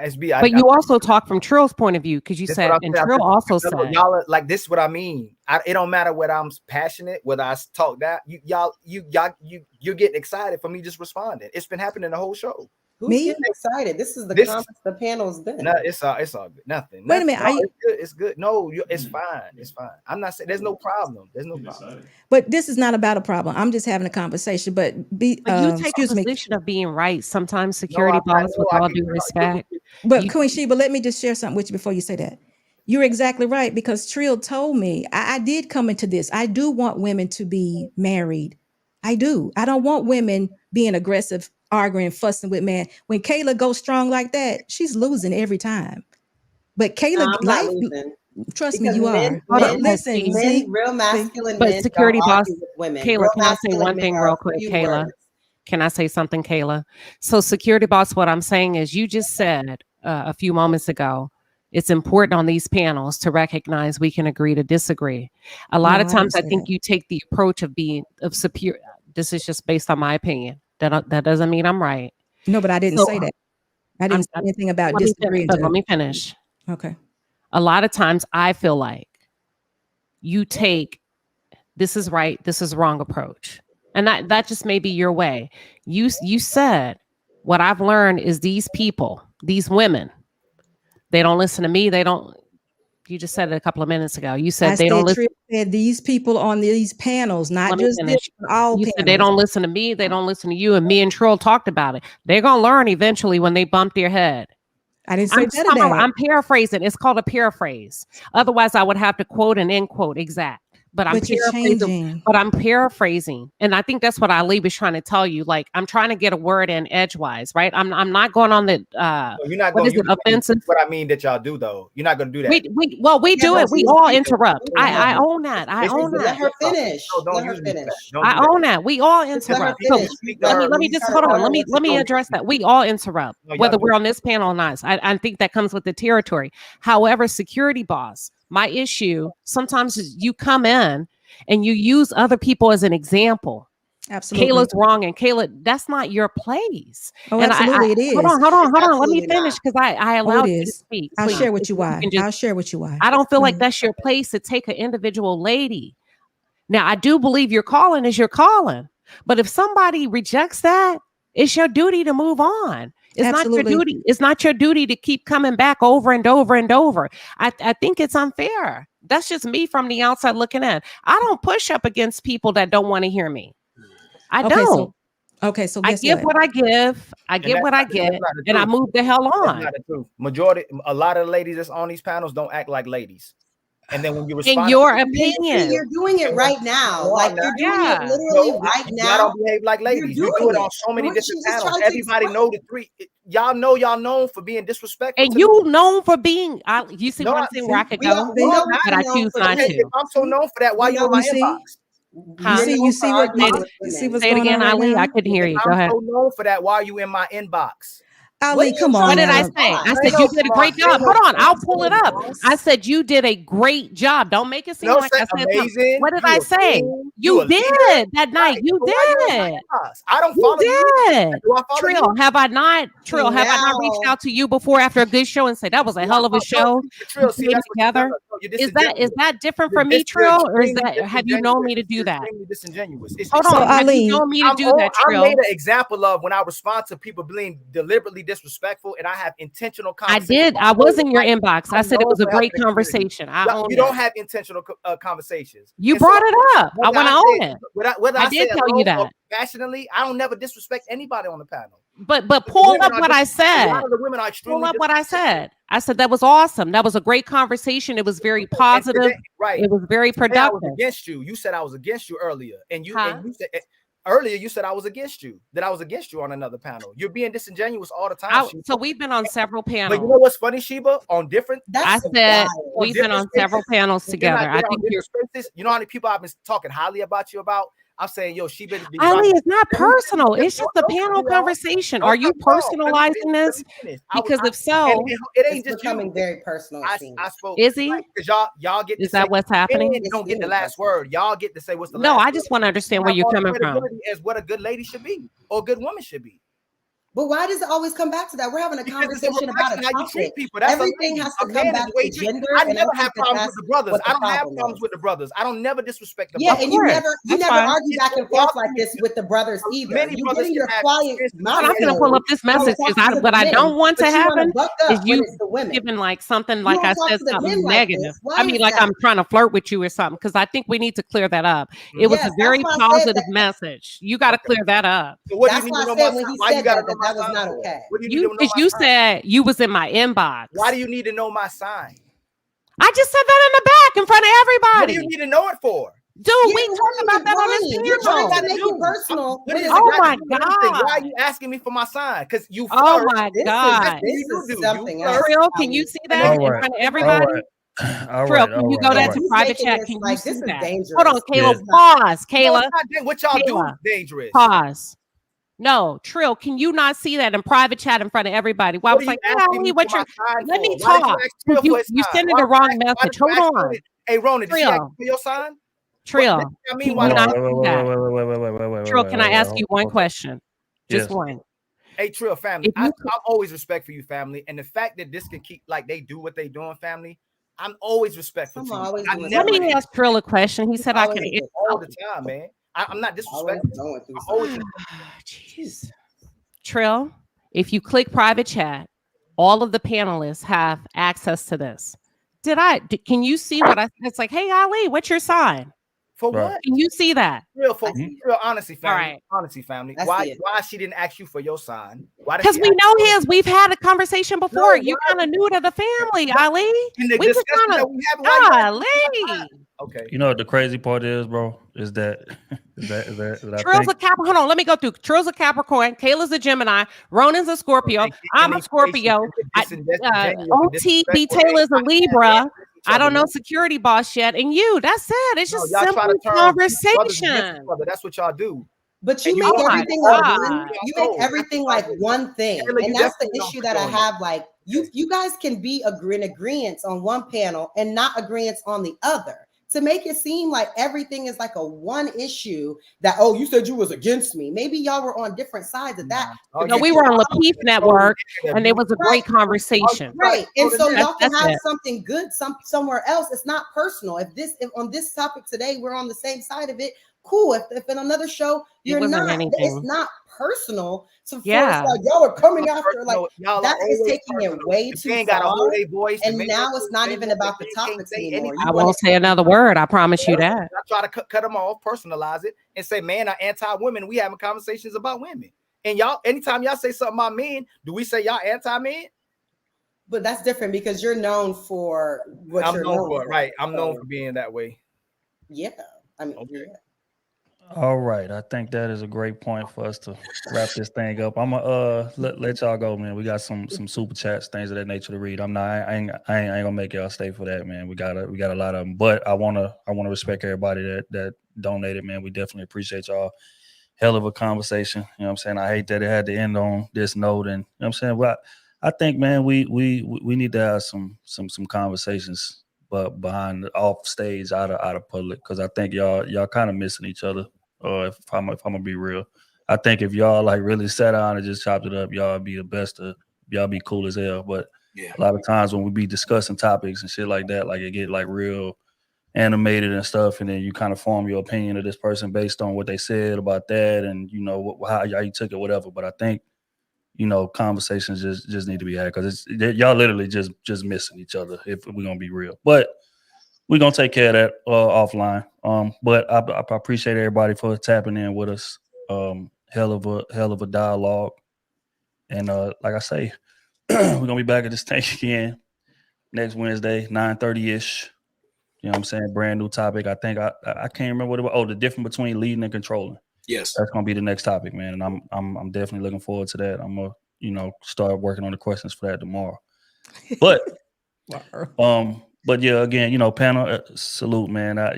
SB. But you also talk from Trill's point of view, because you said, and Trill also said, y'all like, this is what I mean. It don't matter whether I'm passionate, whether I talk that you're getting excited for me just responding. It's been happening the whole show. Who's Me? getting excited? This is the This- conference the panel's been. No, it's all good. Nothing. Wait a minute, No, are you- it's good. It's good. No, it's fine. It's fine. I'm not saying there's no problem. There's no problem. But this is not about a problem. I'm just having a conversation. But But you take a excuse me. position of being right. Sometimes security boss, with all due respect. But Queen Sheba, let me just share something with you before you say that. You're exactly right, because Trill told me I did come into this. I do want women to be married. I do. I don't want women being aggressive, arguing, fussing with men. When Kayla goes strong like that, she's losing every time. But Kayla, No, I'm not losing. trust me, Because you men, are. men, Listen, men, see? real masculine But men security don't boss, argue with women. Kayla, Real can I say masculine one men thing are real a quick, few Kayla? words. Can I say something, Kayla? So security boss, what I'm saying is you just said a few moments ago, it's important on these panels to recognize we can agree to disagree. A lot No, of I didn't times I say think that. you take the approach of superior. This is just based on my opinion. That doesn't mean I'm right. No, but I didn't So say that. I didn't say anything about let me disagreeing. but let me finish. Okay. A lot of times I feel like you take this is right, this is wrong approach. And that just may be your way. You said what I've learned is these people, these women, they don't listen to me. You just said it a couple of minutes ago. You said they don't listen. Tripp said these people on these panels, not Let me just this, finish. but all You panels. said they don't listen to me. They don't listen to you. And me and Trill talked about it. They're going to learn eventually when they bump their head. I didn't say none of that. I'm paraphrasing. It's called a paraphrase. Otherwise, I would have to quote and end quote exact. But I'm you're paraphrasing. changing. But I'm paraphrasing, and I think that's what Ali was trying to tell you. Like I'm trying to get a word in edgewise, right? I'm not going on the. You're not what going. is it? Offensive. What I mean that y'all do though. You're not going to do that. We do it. We all interrupt. I own that. I own that. Let her finish. Don't let her use me for finish. that. Don't I do that. own that. We all Just let her interrupt. finish. Let me just hold on. Let me address that. We all interrupt, No, y'all whether don't. we're on this panel or not. I think that comes with the territory. However, security boss, my issue sometimes is you come in and you use other people as an example. Absolutely. Kayla's wrong, and Kayla, that's not your place. Oh, and absolutely, it is. Hold on. Let me absolutely finish because I Oh, allowed it you to is. speak. I'll Please. share with If you why. can just- I'll share with you why. I don't feel like Mhm. that's your place to take an individual lady. Now, I do believe your calling is your calling, but if somebody rejects that, it's your duty to move on. It's Absolutely. not your duty. It's not your duty to keep coming back over and over and over. I think it's unfair. That's just me from the outside looking in. I don't push up against people that don't want to hear me. I Okay, don't. So I guess give what I give. I get what I get, and I move the hell That's on. not the truth. A lot of the ladies that's on these panels don't act like ladies. And then when you In respond, your See, opinion, you're doing it right now. No, Like I'm you're not. doing Yeah. it literally No, right y'all now. don't behave like ladies. You do doing it on it. so many What different she was panels. trying to Everybody know the three. Y'all know y'all known for being disrespectful. and to you me. known for being. You see No, what I'm I- saying? Where I could We go, all know not. but I you're known choose for not Okay, to. if I'm so known for that, why you in my You see? inbox? You see, you see what Say you see what's it going again, on right Ali. now? I couldn't hear If you. Go I'm ahead. so known for that, why are you in my inbox? Ali, come What on did I now. say? I Ain't said no you did a great smart- job. ain't no Hold on, I'll smart pull it thing, up. boss. I said you did a great job. Don't make it seem No, like I say said something. amazing. What did You I a say? queen. You a leader. did that night. Right. You So why you in my did. inbox? I don't You follow you. did. Do I follow Trill, you? have I not? Trill, have I not reached now. out to you before after a good show and said that was a Do I hell of a follow- show? No, Trill, see, We came that's what you together. done. No, you're Is disingenuous. that different You're from me, dis- you're Trill, or is extremely that have you known me to disingenuous. do You're that? extremely disingenuous. It's Hold So, on, have you Ali, known me to do that, I Trill? made an example of when I respond to people being deliberately disrespectful, and I have intentional I conversations. did. I was in your inbox. I I'm said it known was a for helping great the community. conversation. I Y'all- own You that. don't have intentional conversations. You And so brought it up. I whether want to say own it. whether I I say did it tell you low or that. passionately, I don't never disrespect anybody on the panel. But The pull women up are what I A said. lot of the women are extremely Pull up what I disrespectful. said. I said that was awesome. That was a great conversation. It was very And positive. today, right? It was very Today I was productive. against you. You said I was against you earlier, and you Huh? said earlier you said I was against you. That I was against you on another panel. You're being disingenuous all the time. Sheba. So we've been on several But you know panels. what's funny, Sheba? On different, I said we've been on several panels when you're not together. there I on think you're. different spaces. You know how many people I've been talking highly about you about? I'm saying, yo, Sheba. Ali, it's not personal. It's just a panel conversation. Are you personalizing this? Because if so, it ain't It's just becoming you. very personal. It I seems. spoke. is he? Because y'all get Is to say that what's happening? men don't get the last word. Y'all get to say what's the No, last I word. just want to understand You where have you're all the coming from. credibility as what a good lady should be or a good woman should be. But why does it always come back to that? We're having a conversation about a how you treat topic. people. That's Everything has to come back to gender. I and never I have think that problems that's with the brothers. what I don't have problem problems is. with the brothers. I don't never disrespect the Yeah, brothers. and you never argue back and forth like this this with the brothers either. Many You brothers getting your can have quiet experiences. mouth. I'm gonna pull up this message because what I don't want to happen is you giving like something like I said something negative. I mean, like I'm trying to flirt with you or something, because I think we need to clear that up. It was a very positive message. You got to clear that up. So what do That's you why need I to know said my when sign? he Why you said gotta that, know my that was sign not for? okay. What do you need to know Because my you sign? said you was in my inbox. Why do you need to know my sign? I just said that in the back in front of everybody. What do you need to know it for? Dude, we talked about that on this You're trying panel. to make it personal. What is Oh it got my to do with anything? Why are God. you asking me for my sign? Because you flirt. Oh my This God. That's what this you is do. something You else. flirt. Trill, can you see that in front of everybody? All Trill, right, can you all go right, that all to right. private Making chat? this Can you like see this is that? dangerous. Hold on, Yeah. Kayla. Pause, No, Kayla. it's not what y'all do Kayla. is dangerous. Pause. No, Trill, can you not see that in private chat in front of everybody? Well, I What was are like, you hey, asking Ali, me what for you my sign let for? me Why did talk. you ask Trill for his You sign? sending Why the did you wrong ask- why message. did you Hold ask on. Ronan? Hey, Ronan, did she ask Trill. you for your sign? Trill. I Can mean, you why not not? see that? Trill, can I ask you one question? Just Yes. one. Hey, Trill family, If you I'm always respect for you, family, and the fact that this can keep like they do what they doing, family. I'm always respectful I'm to you. always I doing never Let me ask Trill a question. He said I always can a good all the time, man. I'm not always disrespectful. going through I'm always something. Jeez. Trill, if you click private chat, all of the panelists have access to this. Can you see what it's like, hey Ali, what's your sign? for Right. what? Can you see that? Real folks, real honesty, family. right. Honesty, family. I Why see it. she didn't ask you for your sign? Why did Because she we ask know you for- his. We've had a conversation before. No, You're why- kind of new to the family, Ali. in the We just discussion kind that of we have? Why you asking me for my Ali. sign? Okay. You know what the crazy part is, bro? Is that I Trill's think a Capricorn. Hold on, let me go through. Trill's a Capricorn. Kayla's a Gemini. Ronan's a Scorpio. I'm a Scorpio. OTB Taylor's a Libra. I don't know security boss yet. And you, that's it. It's just y'all try simple to turn brothers against each conversation. other. That's what y'all do. But you And you make know how everything you like are. one. You make everything like one thing, Taylor, you and that's the definitely don't issue that I condone have. Like you guys can be in agreement on one panel and not agreement on the other. To make it seem like everything is like a one issue that you said you was against me. Maybe y'all were on different sides of that. No, we were on Lapeef Network, and it was a great conversation. Right. And so y'all can That's have it. something good somewhere else. It's not personal. If on this topic today, we're on the same side of it, cool. If in another show, you're wasn't not, anything. it's not personal. So Yeah. it's like y'all are coming after, like Y'all that are is always taking it personal. way The too man gotta far. hold their voice, the And man now gotta it's not say even what about they the can't topics say anymore. I won't say another word. I promise you that. I try to cut them off, personalize it, and say, man, I'm anti-women. We having conversations about women. And y'all, anytime y'all say something about men, do we say y'all anti-men? But that's different because you're known for what I'm you're known known for for. it, right? I'm known So, for being that way. yeah. I mean, Okay. yeah. all right. I think that is a great point for us to wrap this thing up. I'm gonna let y'all go, man. We got some super chats, things of that nature to read. I ain't gonna make y'all stay for that, man. We got a lot of them, but I wanna respect everybody that donated, man. We definitely appreciate y'all. Hell of a conversation. You know what I'm saying? I hate that it had to end on this note. And you know what I'm saying? Well, I think, man, we need to have some conversations, but behind off stage, out of public, because I think y'all kind of missing each other. If I'm gonna be real, I think if y'all like really sat down and just chopped it up, y'all be the best. Y'all be cool as hell. But a lot of times when we be discussing topics and shit like that, like it get like real animated and stuff, and then you kind of form your opinion of this person based on what they said about that, and you know how you took it, whatever. But I think conversations just need to be had because y'all literally just missing each other if we're gonna be real. But we're gonna take care of that offline. But I appreciate everybody for tapping in with us. Hell of a dialogue, and like I say, we're gonna be back at this thing again next Wednesday, 9:30 ish. You know what I'm saying? Brand new topic. I think I can't remember what it was. Oh, the difference between leading and controlling. Yes. That's gonna be the next topic, man. And I'm definitely looking forward to that. I'm gonna start working on the questions for that tomorrow. But but yeah, again, panel salute, man. I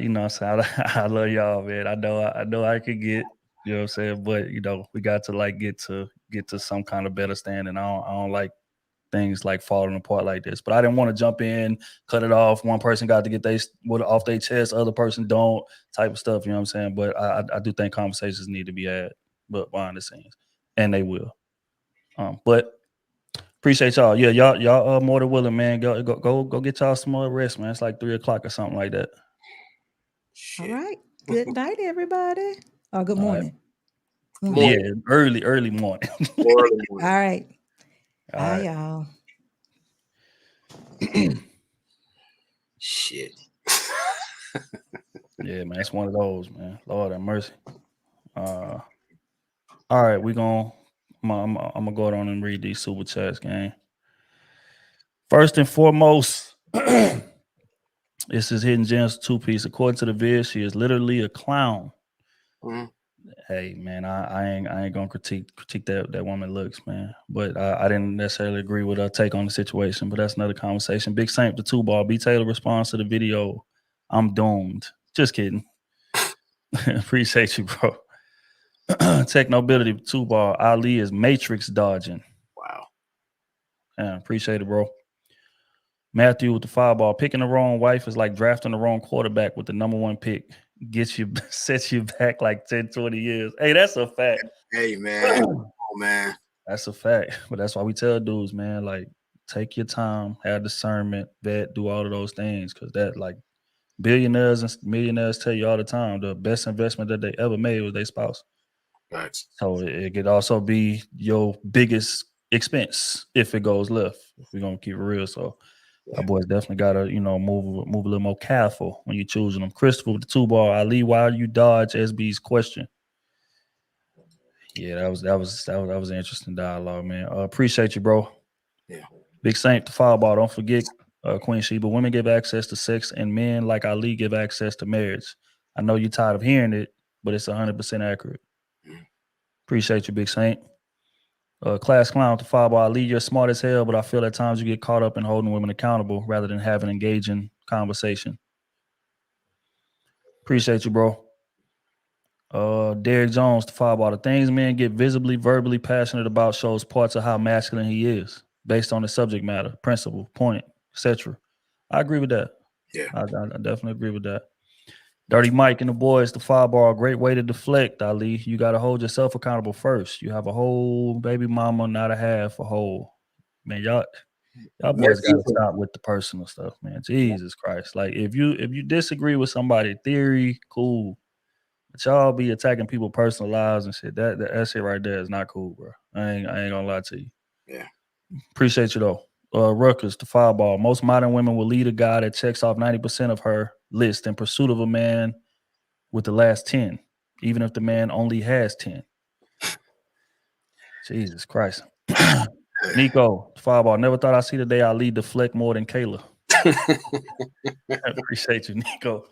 love y'all, man. I know I could get, you know what I'm saying, but we got to like get to some kind of better standing. I don't like things like falling apart like this. But I didn't want to jump in, cut it off. One person got to get off their chest, other person don't, type of stuff. You know what I'm saying? But I do think conversations need to be had, but behind the scenes, and they will. But appreciate y'all. Yeah, y'all are more than willing, man. Go get y'all some more rest, man. It's like 3:00 or something like that. All right. Good night, everybody. Oh, good All right. morning. Yeah, early morning. All right. All Bye, right. y'all. Shit. Yeah, man, it's one of those, man. Lord have mercy. All right, I'm gonna go on and read these super chats, gang. First and foremost, this is Hidden Gems 2-piece. According to the vid, she is literally a clown. Hey, man, I ain't gonna critique that woman looks, man. But I didn't necessarily agree with her take on the situation. But that's another conversation. Big Saint the 2-ball. B Taylor responds to the video. I'm doomed. Just kidding. Appreciate you, bro. Technobility 2-ball. Ali is matrix dodging. Wow. Yeah, appreciate it, bro. Matthew with the 5-ball. Picking the wrong wife is like drafting the wrong quarterback with the number 1 pick. Sets you back like 10, 20 years. Hey, that's a fact. Hey, man. Oh, man. That's a fact. But that's why we tell dudes, man, like, take your time, have discernment, vet, do all of those things. Because that, like, billionaires and millionaires tell you all the time, the best investment that they ever made was their spouse. Thanks. So it could also be your biggest expense if it goes left. If we're gonna keep it real, so our boys definitely gotta move a little more careful when you're choosing them. Christopher with the 2-ball. Ali, why you dodge SB's question? Yeah, that was an interesting dialogue, man. Appreciate you, bro. Yeah. Big Saint the 5-ball. Don't forget, Queen Sheba. Women give access to sex, and men like Ali give access to marriage. I know you're tired of hearing it, but it's 100% accurate. Appreciate you, Big Saint. Class Clown with the 5-ball. Ali, you're smart as hell, but I feel at times you get caught up in holding women accountable rather than having engaging conversation. Appreciate you, bro. Derek Jones, the 5-ball. The things men get visibly, verbally passionate about shows parts of how masculine he is, based on the subject matter, principle, point, etc. I agree with that. Yeah. I definitely agree with that. Dirty Mike and the boys, the 5-ball. Great way to deflect, Ali. You got to hold yourself accountable first. You have a whole baby mama, not a half a whole. Man, y'all boys got to stop with the personal stuff, man. Jesus Christ. Like, if you disagree with somebody, theory, cool. But y'all be attacking people's personal lives and shit. That shit right there is not cool, bro. I ain't gonna lie to you. Yeah. Appreciate you though. Ruckers, the 5-ball. Most modern women will lead a guy that checks off 90% of her list in pursuit of a man with the last 10, even if the man only has 10. Jesus Christ. Nico, the 5-ball. Never thought I'd see the day I lead deflect more than Kayla. I appreciate you, Nico.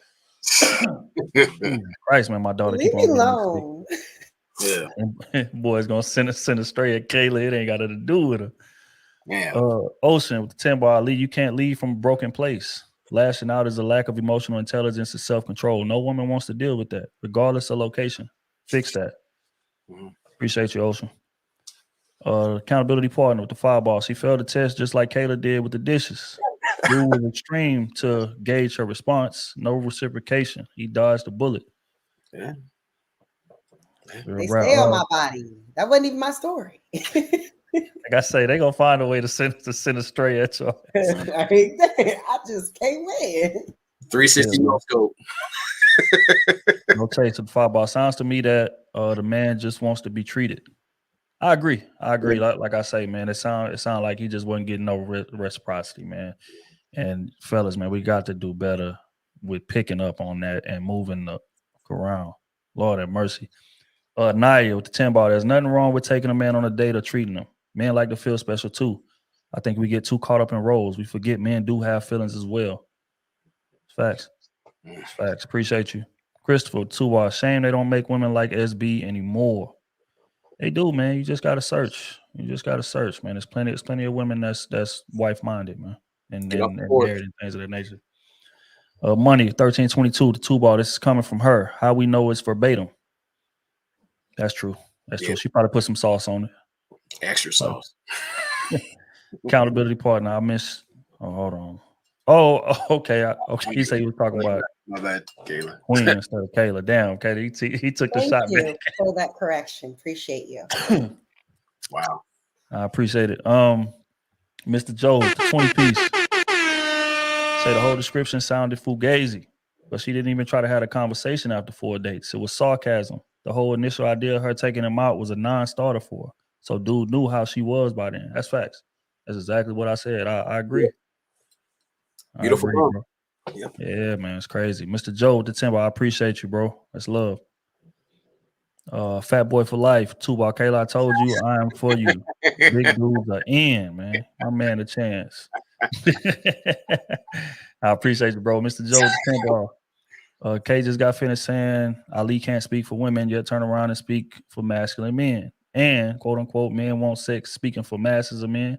Jesus Christ, man, my daughter Leave keep me on alone. Yeah. and boy's gonna send a straight at Kayla. It ain't got nothing to do with her. Yeah. Ocean with the 10-ball. Ali, you can't leave from a broken place. Lashing out is a lack of emotional intelligence and self-control. No woman wants to deal with that, regardless of location. Fix that. Appreciate you, Ocean. Accountability partner with the 5-ball. She failed the test just like Kayla did with the dishes. Dude was extreme to gauge her response. No reciprocation. He dodged the bullet. Yeah. They stay on my body. That wasn't even my story. Like I say, they gonna find a way to send a stray at y'all. I just can't win. 360 no scope. No taste of the 5-ball. Sounds to me that the man just wants to be treated. I agree. Like I say, man, it sound like he just wasn't getting no reciprocity, man. And fellas, man, we got to do better with picking up on that and moving the around. Lord have mercy. Naya with the 10-ball. There's nothing wrong with taking a man on a date or treating him. Men like to feel special too. I think we get too caught up in roles. We forget men do have feelings as well. It's facts. It's facts. Appreciate you. Christopher, 2-ball. Shame they don't make women like SB anymore. They do, man. You just gotta search. Man. There's plenty of women that's wife-minded, man. And married and things of that nature. Money, 1322, the 2-ball. This is coming from her. How we know it's verbatim. That's true. True. She probably put some sauce on it. Extra sauce. Accountability partner. I miss. Oh, hold on. Oh, okay. He said he was talking about my bad, Kayla. Queen instead of Kayla. Damn. Okay, he took the Thank shot you back. for that correction. Appreciate you. Wow. I appreciate it. Mr. Joe, the 20 piece. Say the whole description sounded fugazi, but she didn't even try to have a conversation after 4 dates. It was sarcasm. The whole initial idea of her taking him out was a non-starter for her. So dude knew how she was by then. That's facts. That's exactly what I said. I agree. Beautiful I agree, mom. bro. Yep. Yeah, man, it's crazy. Mr. Joe with the timber, I appreciate you, bro. That's love. Fat boy for life. Two-ball Kayla, I told you I am for you. Big dudes are in, man. My man a chance. I appreciate you, bro. Mr. Joe with the timber. Kay just got finished saying Ali can't speak for women, yet turn around and speak for masculine men. And quote unquote, men want sex speaking for masses of men.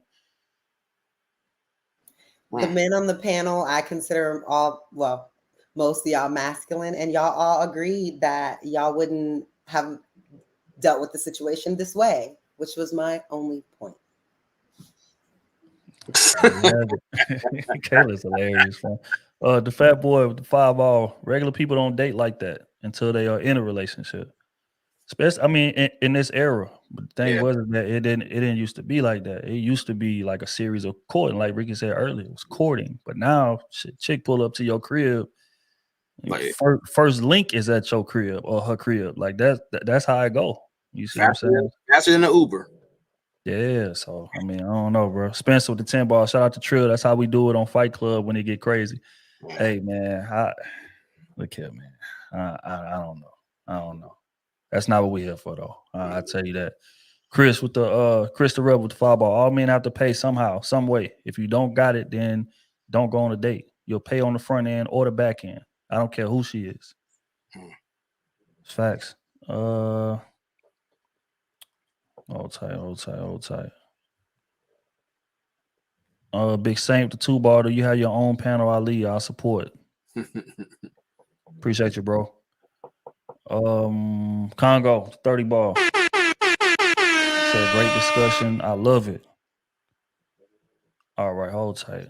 The men on the panel, I consider all, well, most of y'all masculine, and y'all all agreed that y'all wouldn't have dealt with the situation this way, which was my only point. Kayla's hilarious, man. The fat boy with the 5-ball. Regular people don't date like that until they are in a relationship. Especially, I mean, in this era. But the thing was that it didn't used to be like that. It used to be like a series of courting, like Ricky said earlier. It was courting, but now chick pull up to your crib. Like, first link is at your crib or her crib. Like that's how I go. You see what I'm saying? Faster than an Uber. Yeah, so I mean, I don't know, bro. Spencer with the 10-ball. Shout out to Trill. That's how we do it on Fight Club when it get crazy. Hey, man, look here, man. I don't know. I don't know. That's not what we're here for, though. I tell you that. Chris with the Chris the Rebel with the 5-ball. All men have to pay somehow, some way. If you don't got it, then don't go on a date. You'll pay on the front end or the back end. I don't care who she is. It's facts. Hold tight. Big Saint with the 2-ball. Do you have your own panel, Ali? I'll support. Appreciate you, bro. Congo, 30-ball. Said great discussion. I love it. All right, hold tight.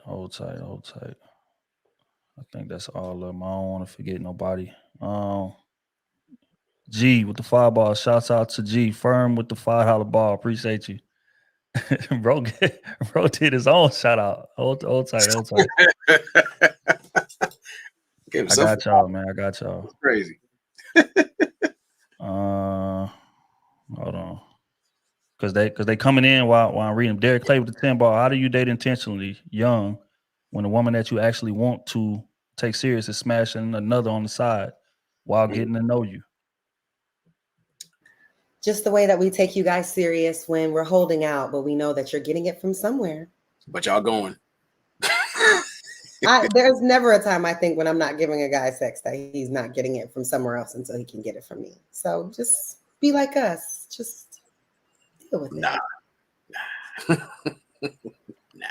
I think that's all of them. I don't want to forget nobody. G with the 5-ball. Shouts out to G. Firm with the $5 ball. Appreciate you. bro did his own shout out. Hold tight. I got y'all, man. I got y'all. It's crazy. Hold on. Because they coming in while I'm reading. Derek Clay with the 10-ball. How do you date intentionally young when the woman that you actually want to take serious is smashing another on the side while getting to know you? Just the way that we take you guys serious when we're holding out, but we know that you're getting it from somewhere. But y'all going. There's never a time I think when I'm not giving a guy sex that he's not getting it from somewhere else until he can get it from me. So just be like us. Just deal with it.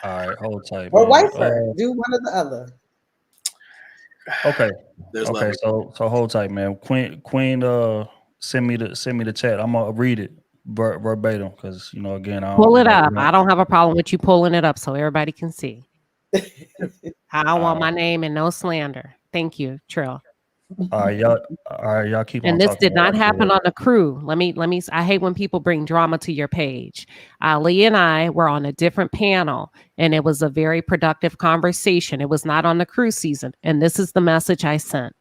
All right, hold tight. Or vice versa. Do one or the other. Okay. There's okay. So hold tight, man. Queen. Send me the chat. I'm gonna read it verbatim because again, pull it up. I don't have a problem with you pulling it up so everybody can see. I don't want my name and no slander. Thank you, Trill. All right, y'all keep on. And this did not happen on the crew. Let me. I hate when people bring drama to your page. Ali and I were on a different panel, and it was a very productive conversation. It was not on the crew season, and this is the message I sent.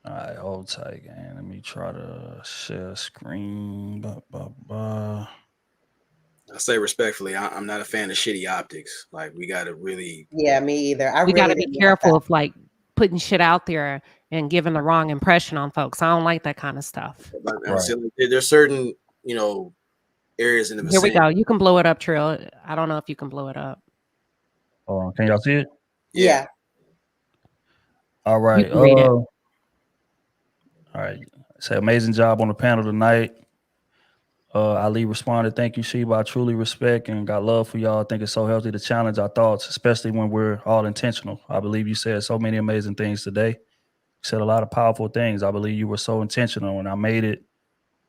All right, hold tight, gang. Let me try to share screen. I say respectfully, I'm not a fan of shitty optics. Like we got to really. Yeah, me either. We got to be careful of like putting shit out there and giving the wrong impression on folks. I don't like that kind of stuff. There's certain, areas in the vicinity. Here we go. You can blow it up, Trill. I don't know if you can blow it up. Can y'all see it? Yeah. All right. Read it. All right. Say amazing job on the panel tonight. Ali responded, "Thank you, Sheba. I truly respect and got love for y'all. I think it's so healthy to challenge our thoughts, especially when we're all intentional. I believe you said so many amazing things today. You said a lot of powerful things. I believe you were so intentional, and I made it,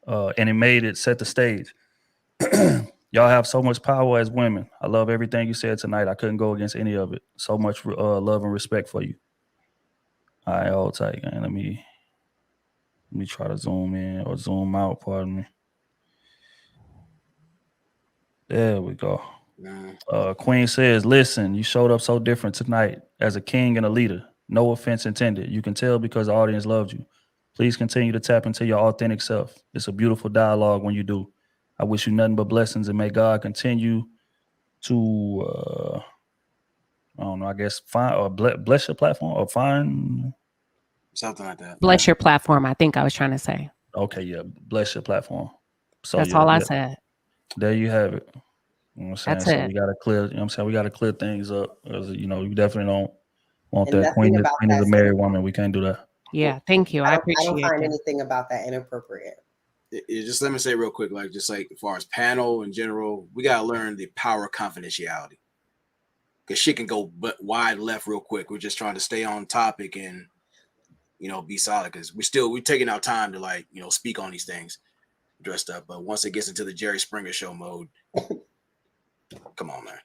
and it made it set the stage. Y'all have so much power as women. I love everything you said tonight. I couldn't go against any of it. So much love and respect for you. All right, hold tight, gang. Let me try to zoom in or zoom out. Pardon me. There we go. Nah. Queen says, listen, you showed up so different tonight as a king and a leader. No offense intended. You can tell because the audience loved you. Please continue to tap into your authentic self. It's a beautiful dialogue when you do. I wish you nothing but blessings, and may God continue to, I don't know, I guess, find or bless your platform or find. Something like that. Bless your platform, I think I was trying to say. Okay, yeah, bless your platform. So That's yeah, all I yeah, said. there you have it. You know what I'm saying? That's So it. we gotta clear, you know what I'm saying? We gotta clear things up. Because, you know, you definitely don't want And that. nothing Queen about is a that married woman. We can't do that. Yeah, thank you. I I don't appreciate find that. anything about that inappropriate. Just let me say real quick, like just like as far as panel in general, we gotta learn the power of confidentiality. Because shit can go but wide left real quick. We're just trying to stay on topic and be solid because we're taking our time to speak on these things dressed up. But once it gets into the Jerry Springer show mode, come on, man.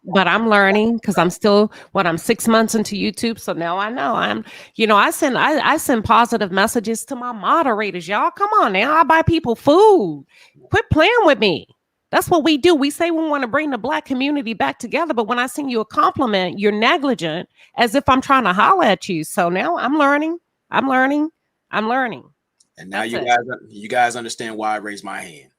But I'm learning because I'm 6 months into YouTube. So now I know I send positive messages to my moderators. Y'all, come on now. I buy people food. Quit playing with me. That's what we do. We say we want to bring the Black community back together. But when I send you a compliment, you're negligent as if I'm trying to holler at you. So now I'm learning. I'm learning. And now you guys understand why I raised my hand.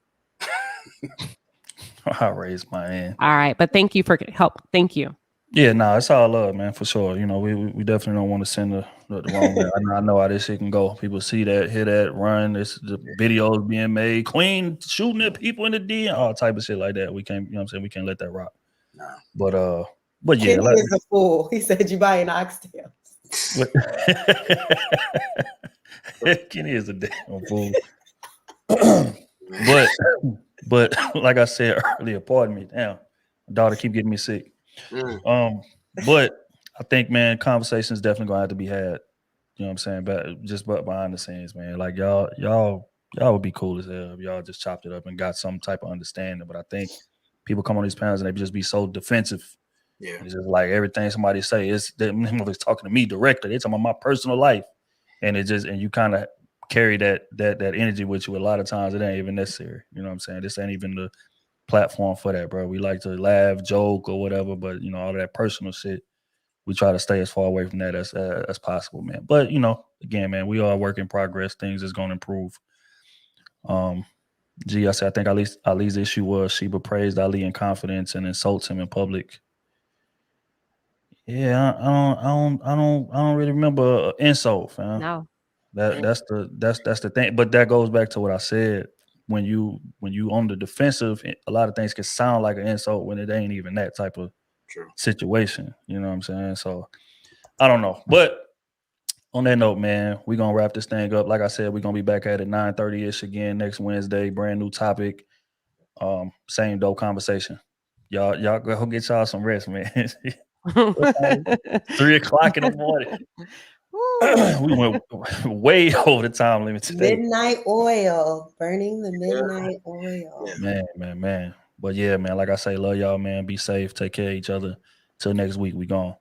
I raised my hand. All right. But thank you for help. Thank you. Yeah, no, it's all love, man, for sure. You know, we definitely don't want to send the wrong way. I know how this shit can go. People see that, hear that, run. This the videos being made. Queen shooting at people in the DM, all type of shit like that. We can't, you know what I'm saying? We can't let that rock. No. But yeah, Kenny is a fool. He said you buying oxtail. Kenny is a damn fool. but like I said earlier, pardon me, damn, my daughter keep getting me sick. But I think, man, conversations definitely gonna have to be had. You know what I'm saying? But just behind the scenes, man. Like y'all would be cool as hell if y'all just chopped it up and got some type of understanding. But I think people come on these panels and they just be so defensive. Yeah. It's just like everything somebody say is them talking to me directly. They're talking about my personal life. And you kind of carry that energy with you. A lot of times it ain't even necessary. You know what I'm saying? This ain't even the platform for that, bro. We like to laugh, joke, or whatever, but all that personal shit, we try to stay as far away from that as possible, man. But again, man, we are a work in progress. Things is gonna improve. I said I think Ali's issue was Sheba praised Ali in confidence and insults him in public. Yeah, I don't really remember insult, fam. No. That's the thing. But that goes back to what I said. When you on the defensive, a lot of things can sound like an insult when it ain't even that type of situation. You know what I'm saying? So I don't know. But on that note, man, we're gonna wrap this thing up. Like I said, we're gonna be back at it 9:30-ish again next Wednesday. Brand new topic. Same dope conversation. Y'all go get y'all some rest, man. 3:00 in the morning. We went way over the time limit today. Midnight oil, burning the midnight oil. Man. But yeah, man, like I say, love y'all, man. Be safe. Take care of each other. Till next week, we gone.